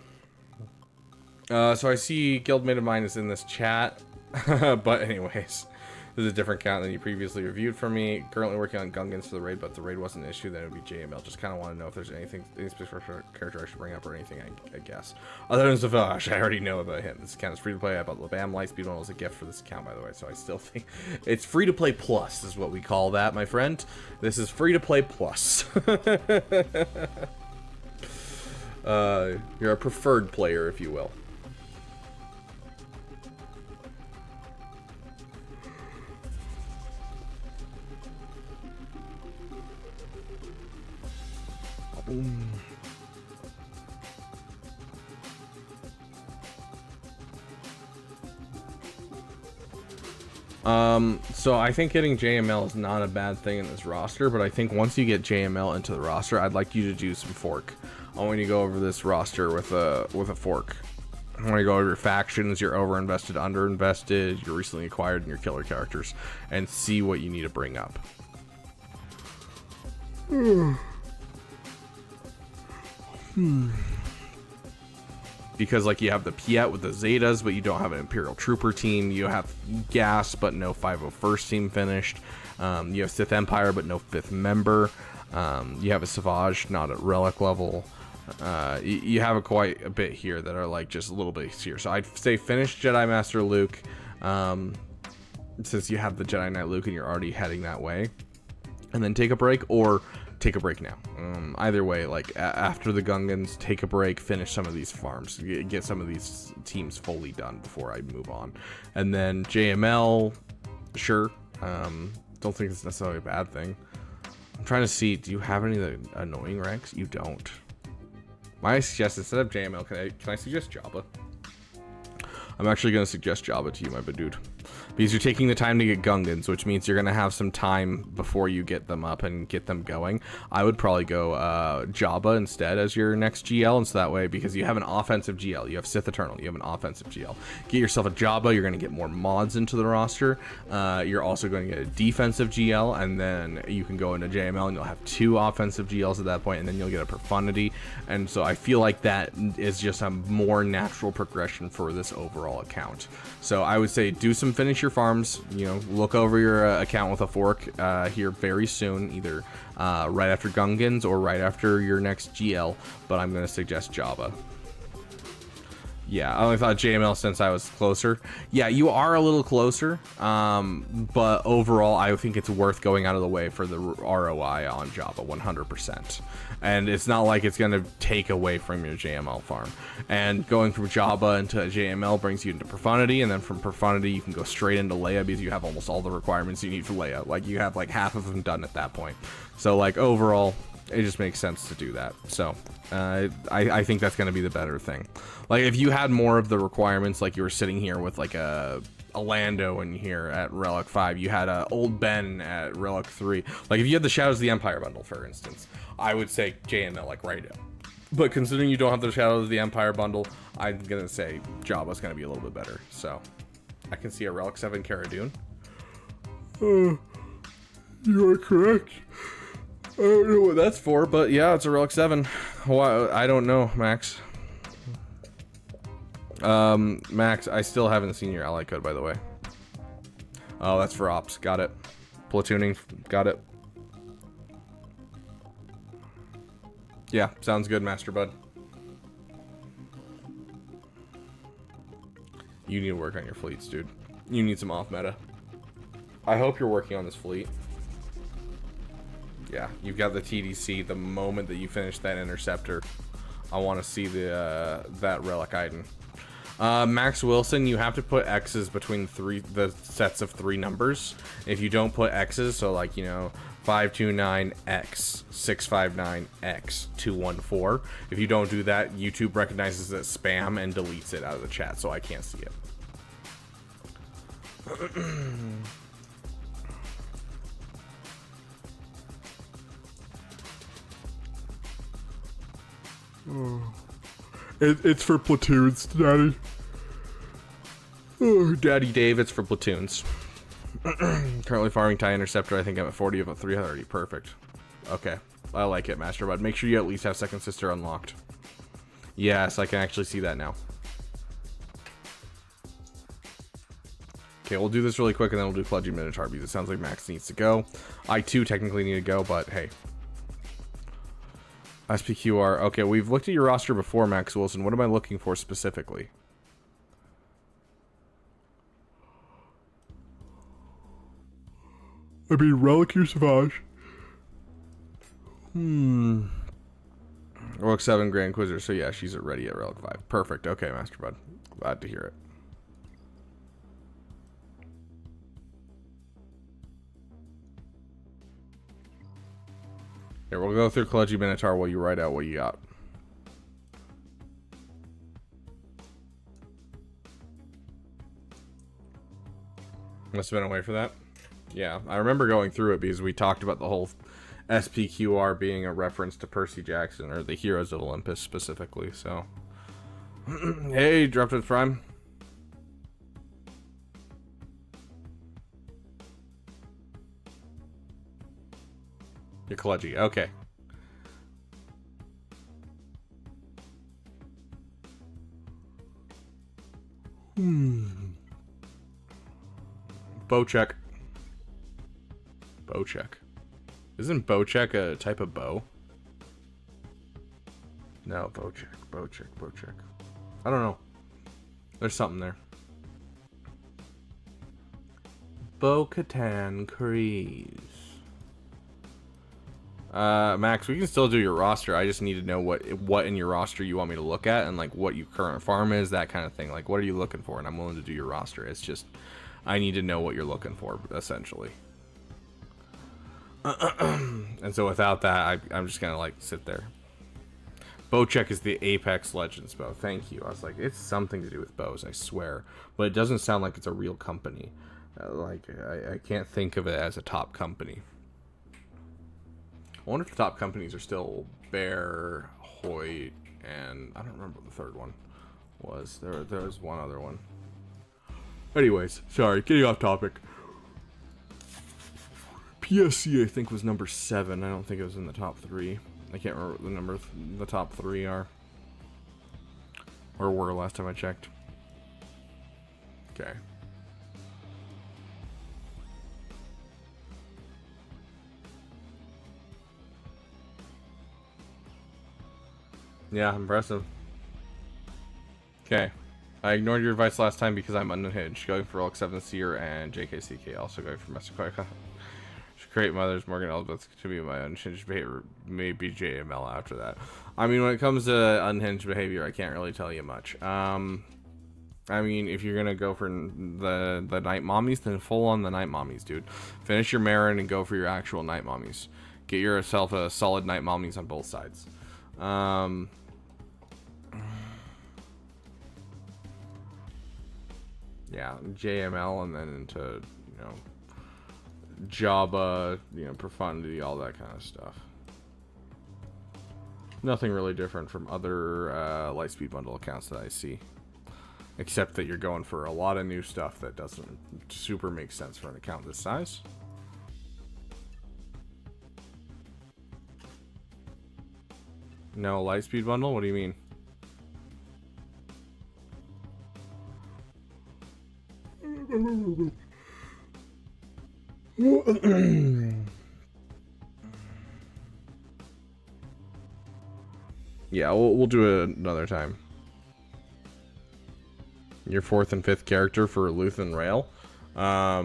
So I see Guildmate of mine is in this chat. But anyways, this is a different account than you previously reviewed for me. Currently working on Gungans for the raid, but if the raid wasn't an issue, then it would be JML. Just kind of want to know if there's any specific character I should bring up or anything, I guess. Other than Savage, I already know about him. This account is free to play. I bought Labam Lightspeed one as a gift for this account, by the way, so I still think it's free to play plus is what we call that, my friend. This is free to play plus. You're a preferred player, if you will. So I think getting JML is not a bad thing in this roster, but I think once you get JML into the roster, I'd like you to do some fork. I want you to go over this roster with a fork. I want to go over your factions, your overinvested, underinvested, your recently acquired, and your killer characters, and see what you need to bring up. because like you have the Piet with the Zetas, but you don't have an Imperial Trooper team. You have Gas, but no 501st team finished. You have Sith Empire, but no 5th member. You have a Savage, not at Relic level. You have quite a bit here that are like just a little bit here. So I'd say finish Jedi Master Luke, since you have the Jedi Knight Luke and you're already heading that way, and then take a break, or take a break now. Either way, like after the Gungans, take a break, finish some of these farms, get some of these teams fully done before I move on. And then JML, sure. Don't think it's necessarily a bad thing. I'm trying to see, do you have any of the annoying ranks? You don't. My suggest, instead of JML, can I suggest Jabba? I'm actually going to suggest Jabba to you, my dude. Because you're taking the time to get Gungans, which means you're going to have some time before you get them up and get them going. I would probably go Jabba instead as your next GL, and so that way, because you have an offensive GL, you have Sith Eternal, you have an offensive GL. Get yourself a Jabba, you're going to get more mods into the roster. You're also going to get a defensive GL, and then you can go into JML and you'll have 2 offensive GLs at that point, and then you'll get a Profundity. And so I feel like that is just a more natural progression for this overall account. So I would say do some finish your farms, you know, look over your account with a fork here very soon, either right after Gungans or right after your next GL, but I'm going to suggest Jabba. Yeah, I only thought JML since I was closer. Yeah, you are a little closer, but overall, I think it's worth going out of the way for the ROI on Jabba, 100%. And it's not like it's going to take away from your JML farm. And going from Jabba into JML brings you into Profundity, and then from Profundity, you can go straight into Leia because you have almost all the requirements you need for Leia. Like, you have like half of them done at that point. So, like, overall, it just makes sense to do that. So I think that's going to be the better thing. Like, if you had more of the requirements, like you were sitting here with like a Lando in here at Relic 5, you had a Old Ben at Relic 3. Like, if you had the Shadows of the Empire bundle, for instance, I would say JML like right now. But considering you don't have the Shadows of the Empire bundle, I'm going to say Jabba's going to be a little bit better. So I can see a Relic 7 Cara Dune. You are correct. I don't know what that's for, but yeah, it's a Relic 7. Why, I don't know, Max. Max, I still haven't seen your ally code, by the way. Oh, that's for ops. Got it. Platooning. Got it. Yeah, sounds good, Master Bud. You need to work on your fleets, dude. You need some off meta. I hope you're working on this fleet. Yeah, you've got the TDC. The moment that you finish that interceptor, I want to see the that relic item. Max Wilson, you have to put X's between the sets of 3 numbers. If you don't put X's, so like, you know, 529X, 659X, 214. If you don't do that, YouTube recognizes it as spam and deletes it out of the chat, so I can't see it. It's for platoons, Daddy. Oh, Daddy Dave, it's for platoons. Currently farming TIE Interceptor. I think I'm at 40 of a 330. Perfect. Okay. I like it, Master Bud. Make sure you at least have Second Sister unlocked. Yes, I can actually see that now. Okay, we'll do this really quick and then we'll do Pledging Minotaur because it sounds like Max needs to go. I too technically need to go, but hey. SPQR. Okay, we've looked at your roster before, Max Wilson. What am I looking for specifically? I mean, Relic or Savage. Relic 7 Grand Inquisitor. So yeah, she's ready at Relic 5. Perfect. Okay, Master Bud. Glad to hear it. Here, we'll go through Pledging Minotaur while you write out what you got. Must have been away for that. Yeah, I remember going through it because we talked about the whole SPQR being a reference to Percy Jackson, or the Heroes of Olympus specifically, so. Hey, dropped it Prime. You're Kludgy, okay. Bowcheck. Bowcheck. Isn't Bowcheck a type of bow? No, Bowcheck. I don't know. There's something there. Bo-Katan Kryze. Max, we can still do your roster. I just need to know what in your roster you want me to look at, and like what your current farm is, that kind of thing. Like, what are you looking for? And I'm willing to do your roster. It's just I need to know what you're looking for, essentially. And so without that, I'm just gonna like sit there. Bowcheck is the Apex Legends bow. Thank you. I was like, it's something to do with bows, I swear, but it doesn't sound like it's a real company. Like I can't think of it as a top company. I wonder if the top companies are still Bear, Hoyt, and I don't remember what the third one was. There was one other one. Anyways, sorry, getting off topic. PSC I think was number 7. I don't think it was in the top 3. I can't remember what the number the top 3 are. Or were last time I checked. Okay. Yeah, impressive. Okay. I ignored your advice last time because I'm unhinged. Going for Elk 7 Seer and JKCK. Also going for Mr. Koika. Create mothers, Morgan Elizabeth to be my unhinged behavior. Maybe JML after that. I mean, when it comes to unhinged behavior, I can't really tell you much. I mean, if you're gonna go for the night mommies, then full on the night mommies, dude. Finish your Marin and go for your actual night mommies. Get yourself a solid night mommies on both sides. Yeah, JML and then into, you know, Jabba, you know, Profundity, all that kind of stuff. Nothing really different from other Lightspeed Bundle accounts that I see. Except that you're going for a lot of new stuff that doesn't super make sense for an account this size. No Lightspeed Bundle? What do you mean? Yeah, we'll do it another time. Your 4th and 5th character for Luthen Rail. I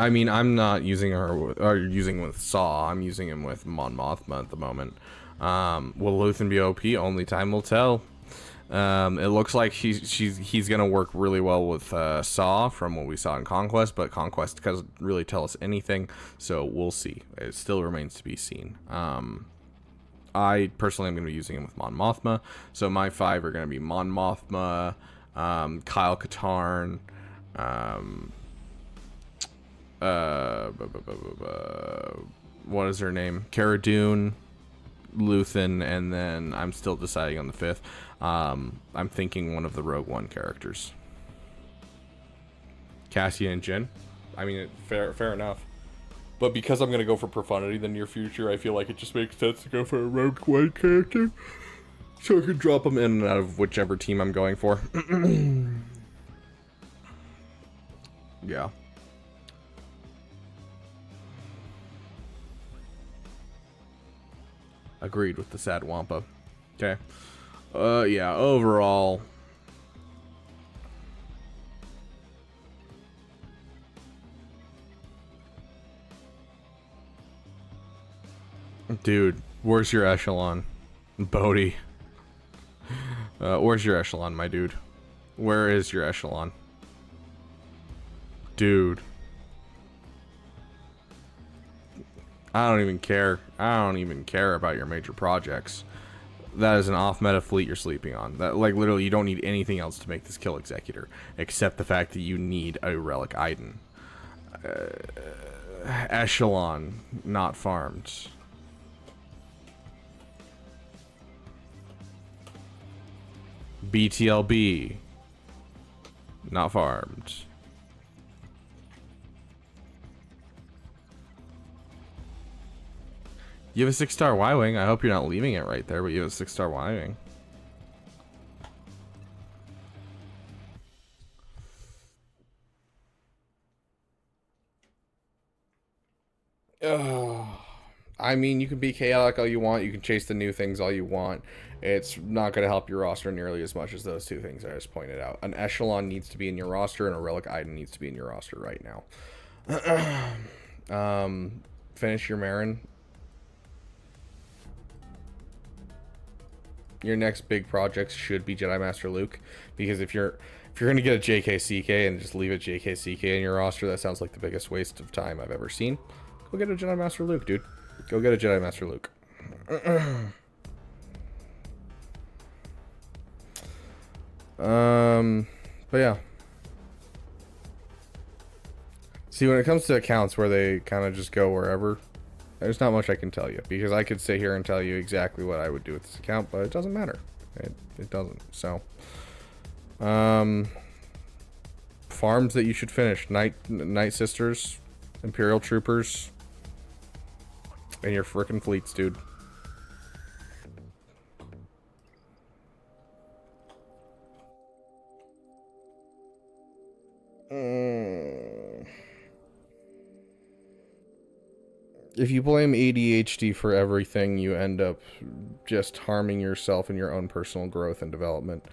mean, I'm not using her or using with Saw. I'm using him with Mon Mothma at the moment. Will Luthen be OP? Only time will tell. It looks like he's gonna work really well with Saw from what we saw in Conquest, but Conquest doesn't really tell us anything, so we'll see. It still remains to be seen. I personally am gonna be using him with Mon Mothma, so my 5 are gonna be Mon Mothma, Kyle Katarn, what is her name? Cara Dune, Luthen, and then I'm still deciding on the 5th. I'm thinking one of the Rogue One characters. Cassian and Jin. I mean, fair enough. But because I'm going to go for Profundity in the near future, I feel like it just makes sense to go for a Rogue One character. So I can drop them in and out of whichever team I'm going for. Yeah. Agreed with the sad Wampa. Okay. Yeah, overall. Dude, where's your echelon? Bodhi. Where's your echelon, my dude? Where is your echelon? Dude. I don't even care. I don't even care about your major projects. That is an off-meta fleet you're sleeping on. That, like, literally, you don't need anything else to make this kill Executor, except the fact that you need a Relic Iden. Echelon, not farmed. BTLB, not farmed. You have a 6-star Y-Wing. I hope you're not leaving it right there, but you have a 6-star Y-Wing. I mean, you can be chaotic all you want. You can chase the new things all you want. It's not going to help your roster nearly as much as those two things I just pointed out. An echelon needs to be in your roster, and a relic item needs to be in your roster right now. Finish your Marin. Your next big projects should be Jedi Master Luke, because if you're going to get a JKCK and just leave it JKCK in your roster, that sounds like the biggest waste of time I've ever seen. Go get a Jedi Master Luke, dude. Go get a Jedi Master Luke. But yeah. See, when it comes to accounts where they kind of just go wherever, there's not much I can tell you, because I could sit here and tell you exactly what I would do with this account, but it doesn't matter. It doesn't. So, farms that you should finish: Night Sisters, Imperial Troopers, and your frickin' fleets, dude. If you blame ADHD for everything, you end up just harming yourself and your own personal growth and development.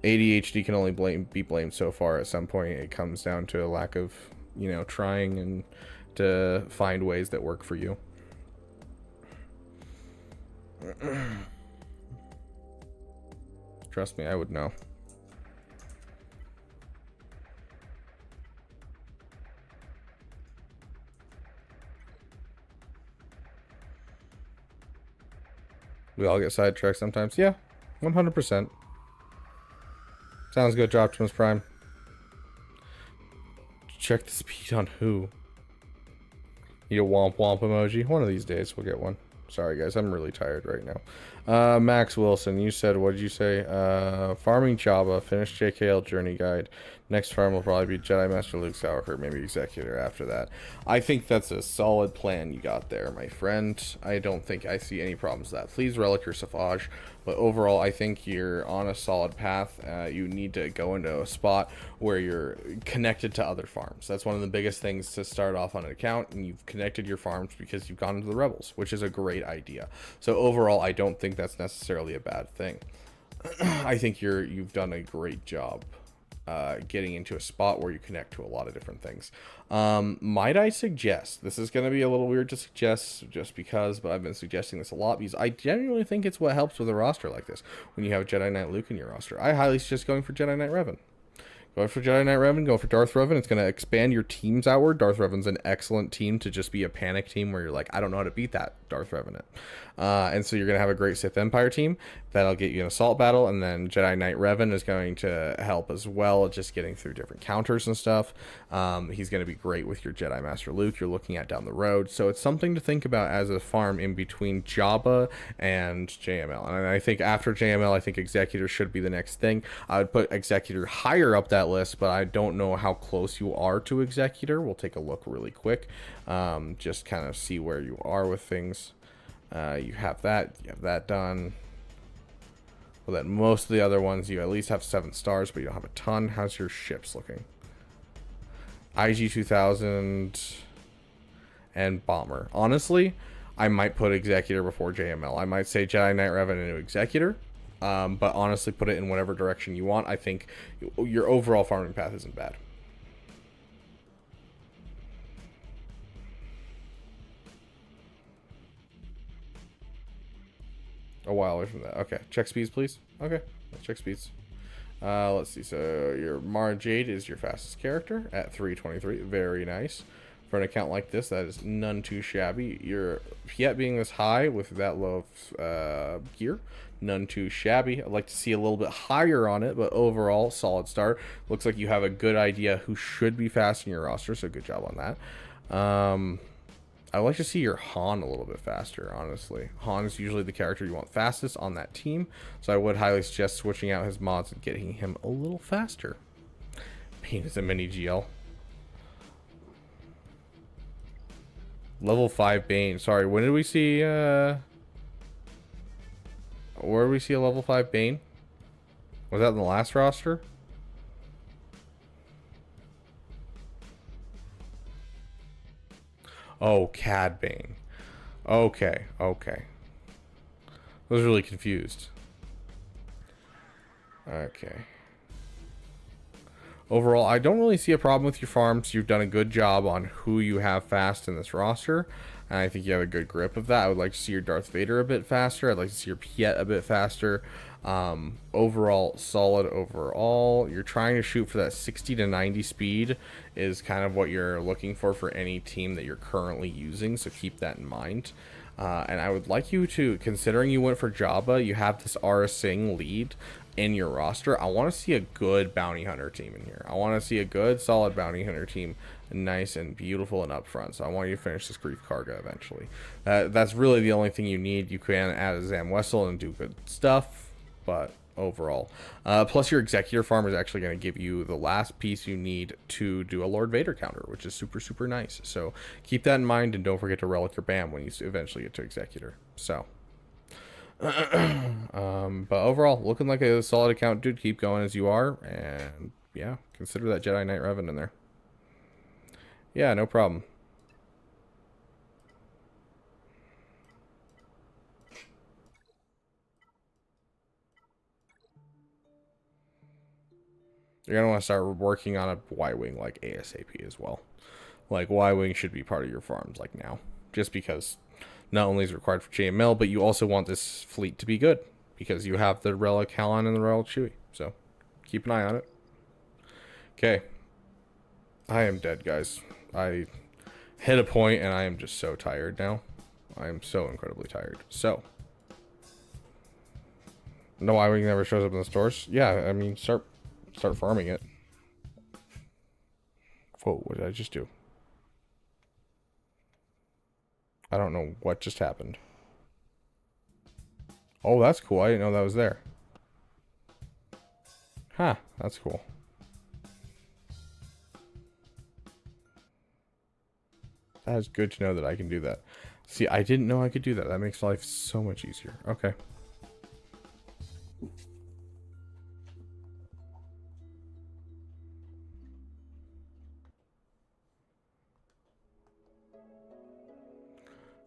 ADHD can only be blamed so far. At some point, it comes down to a lack of, trying and to find ways that work for you. Trust me, I would know. We all get sidetracked sometimes. Yeah, 100%. Sounds good, Optimus Prime. Check the speed on who? Need a womp womp emoji? One of these days we'll get one. Sorry guys, I'm really tired right now. Max Wilson, you said, what did you say? Farming Jabba, finish JKL Journey Guide. Next farm will probably be Jedi Master Luke Skywalker, maybe Executor after that. I think that's a solid plan you got there, my friend. I don't think I see any problems with that. Please relic your Savage, but overall I think you're on a solid path. You need to go into a spot where you're connected to other farms. That's one of the biggest things to start off on an account, and you've connected your farms because you've gone into the Rebels, which is a great idea. So overall, I don't think that's necessarily a bad thing. I think you've done a great job getting into a spot where you connect to a lot of different things. Might I suggest, this is going to be a little weird to suggest just because, but I've been suggesting this a lot because I genuinely think it's what helps with a roster like this. When you have Jedi Knight Luke in your roster, I highly suggest going for Jedi Knight Revan. Go for Jedi Knight Revan, go for Darth Revan. It's going to expand your teams outward. Darth Revan's an excellent team to just be a panic team where you're like, I don't know how to beat that Darth Revan. And so you're going to have a great Sith Empire team. That'll get you an assault battle. And then Jedi Knight Revan is going to help as well, just getting through different counters and stuff. He's going to be great with your Jedi Master Luke you're looking at down the road. So it's something to think about as a farm in between Jabba and JML. And I think after JML, I think Executor should be the next thing. I would put Executor higher up that list, but I don't know how close you are to Executor. We'll take a look really quick. Just kind of see where you are with things. You have that done. Well, then most of the other ones, you at least have 7 stars, but you don't have a ton. How's your ships looking? IG 2000 and Bomber. Honestly, I might put Executor before JML. I might say Jedi Knight Revan into Executor. But honestly, put it in whatever direction you want. I think your overall farming path isn't bad. A while away from that. Okay, check speeds, please. Okay, let's check speeds. Let's see. So your Mara Jade is your fastest character at 323. Very nice. For an account like this, that is none too shabby. Your Piet being this high with that low of gear, none too shabby. I'd like to see a little bit higher on it, but overall, solid start. Looks like you have a good idea who should be fast in your roster, so good job on that. I'd like to see your Han a little bit faster, honestly. Han is usually the character you want fastest on that team, so I would highly suggest switching out his mods and getting him a little faster. Bane is a mini GL. Level 5 Bane. Sorry, when did we see, where did we see a level 5 Bane? Was that in the last roster? Oh, Cad Bane. Okay. I was really confused. Okay. Overall, I don't really see a problem with your farms. You've done a good job on who you have fast in this roster. And I think you have a good grip of that. I would like to see your Darth Vader a bit faster. I'd like to see your Piet a bit faster. Overall, solid overall. You're trying to shoot for that 60 to 90 speed is kind of what you're looking for any team that you're currently using. So keep that in mind. And I would like you to, considering you went for Jabba, you have this Aurra Sing lead in your roster. I want to see a good bounty hunter team in here. I want to see a good solid bounty hunter team, nice and beautiful and up front. So I want you to finish this Grief Karga eventually. That's really the only thing you need. You can add a Zam Wessel and do good stuff, but overall, plus your Executor farm is actually going to give you the last piece you need to do a Lord Vader counter, which is super nice. So keep that in mind, and don't forget to relic your BAM when you eventually get to Executor. So but overall, looking like a solid account, dude. Keep going as you are, and yeah, consider that Jedi Knight Revan in there. Yeah, no problem. You're gonna want to start working on a Y-Wing like ASAP as well. Like Y-Wing should be part of your farms like now, just because not only is it required for JML, but you also want this fleet to be good because you have the Relic Halon and the Relic Chewie. So keep an eye on it. Okay, I am dead, guys. I hit a point and I am just so tired now. I am so incredibly tired. So no Y-Wing never shows up in the stores. Yeah, I mean start farming it. Whoa, what did I just do? I don't know what just happened. Oh, that's cool. I didn't know that was there. Huh, that's cool. That is good to know that I can do that. See, I didn't know I could do that. That makes life so much easier. Okay.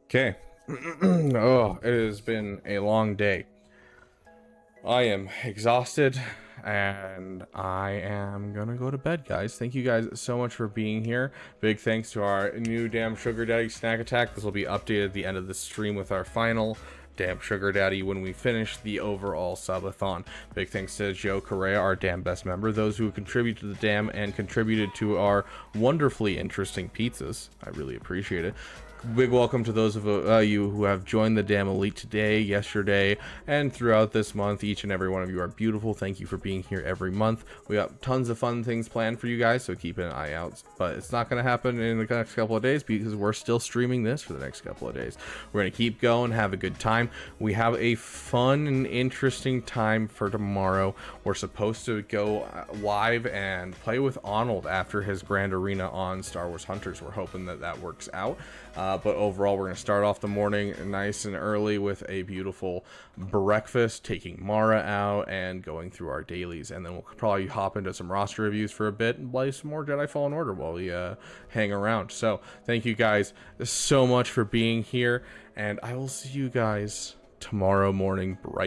Okay. Oh, it has been a long day. I am exhausted and I am gonna go to bed, guys. Thank you guys so much for being here. Big thanks to our new Damn Sugar Daddy Snack Attack. This will be updated at the end of the stream with our final Damn Sugar Daddy when we finish the overall subathon. Big thanks to Joe Correa, our Damn Best member, those who contribute to the Damn and contributed to our wonderfully interesting pizzas. I really appreciate it. Big welcome to those of you who have joined the Damn Elite today, yesterday, and throughout this month. Each and every one of you are beautiful. Thank you for being here every month. We got tons of fun things planned for you guys, so keep an eye out. But it's not going to happen in the next couple of days because we're still streaming this for the next couple of days. We're going to keep going, have a good time. We have a fun and interesting time for tomorrow. We're supposed to go live and play with Arnold after his Grand Arena on Star Wars Hunters. We're hoping that that works out. But overall, we're going to start off the morning nice and early with a beautiful breakfast, taking Mara out and going through our dailies. And then we'll probably hop into some roster reviews for a bit and play some more Jedi Fallen Order while we hang around. So thank you guys so much for being here. And I will see you guys tomorrow morning bright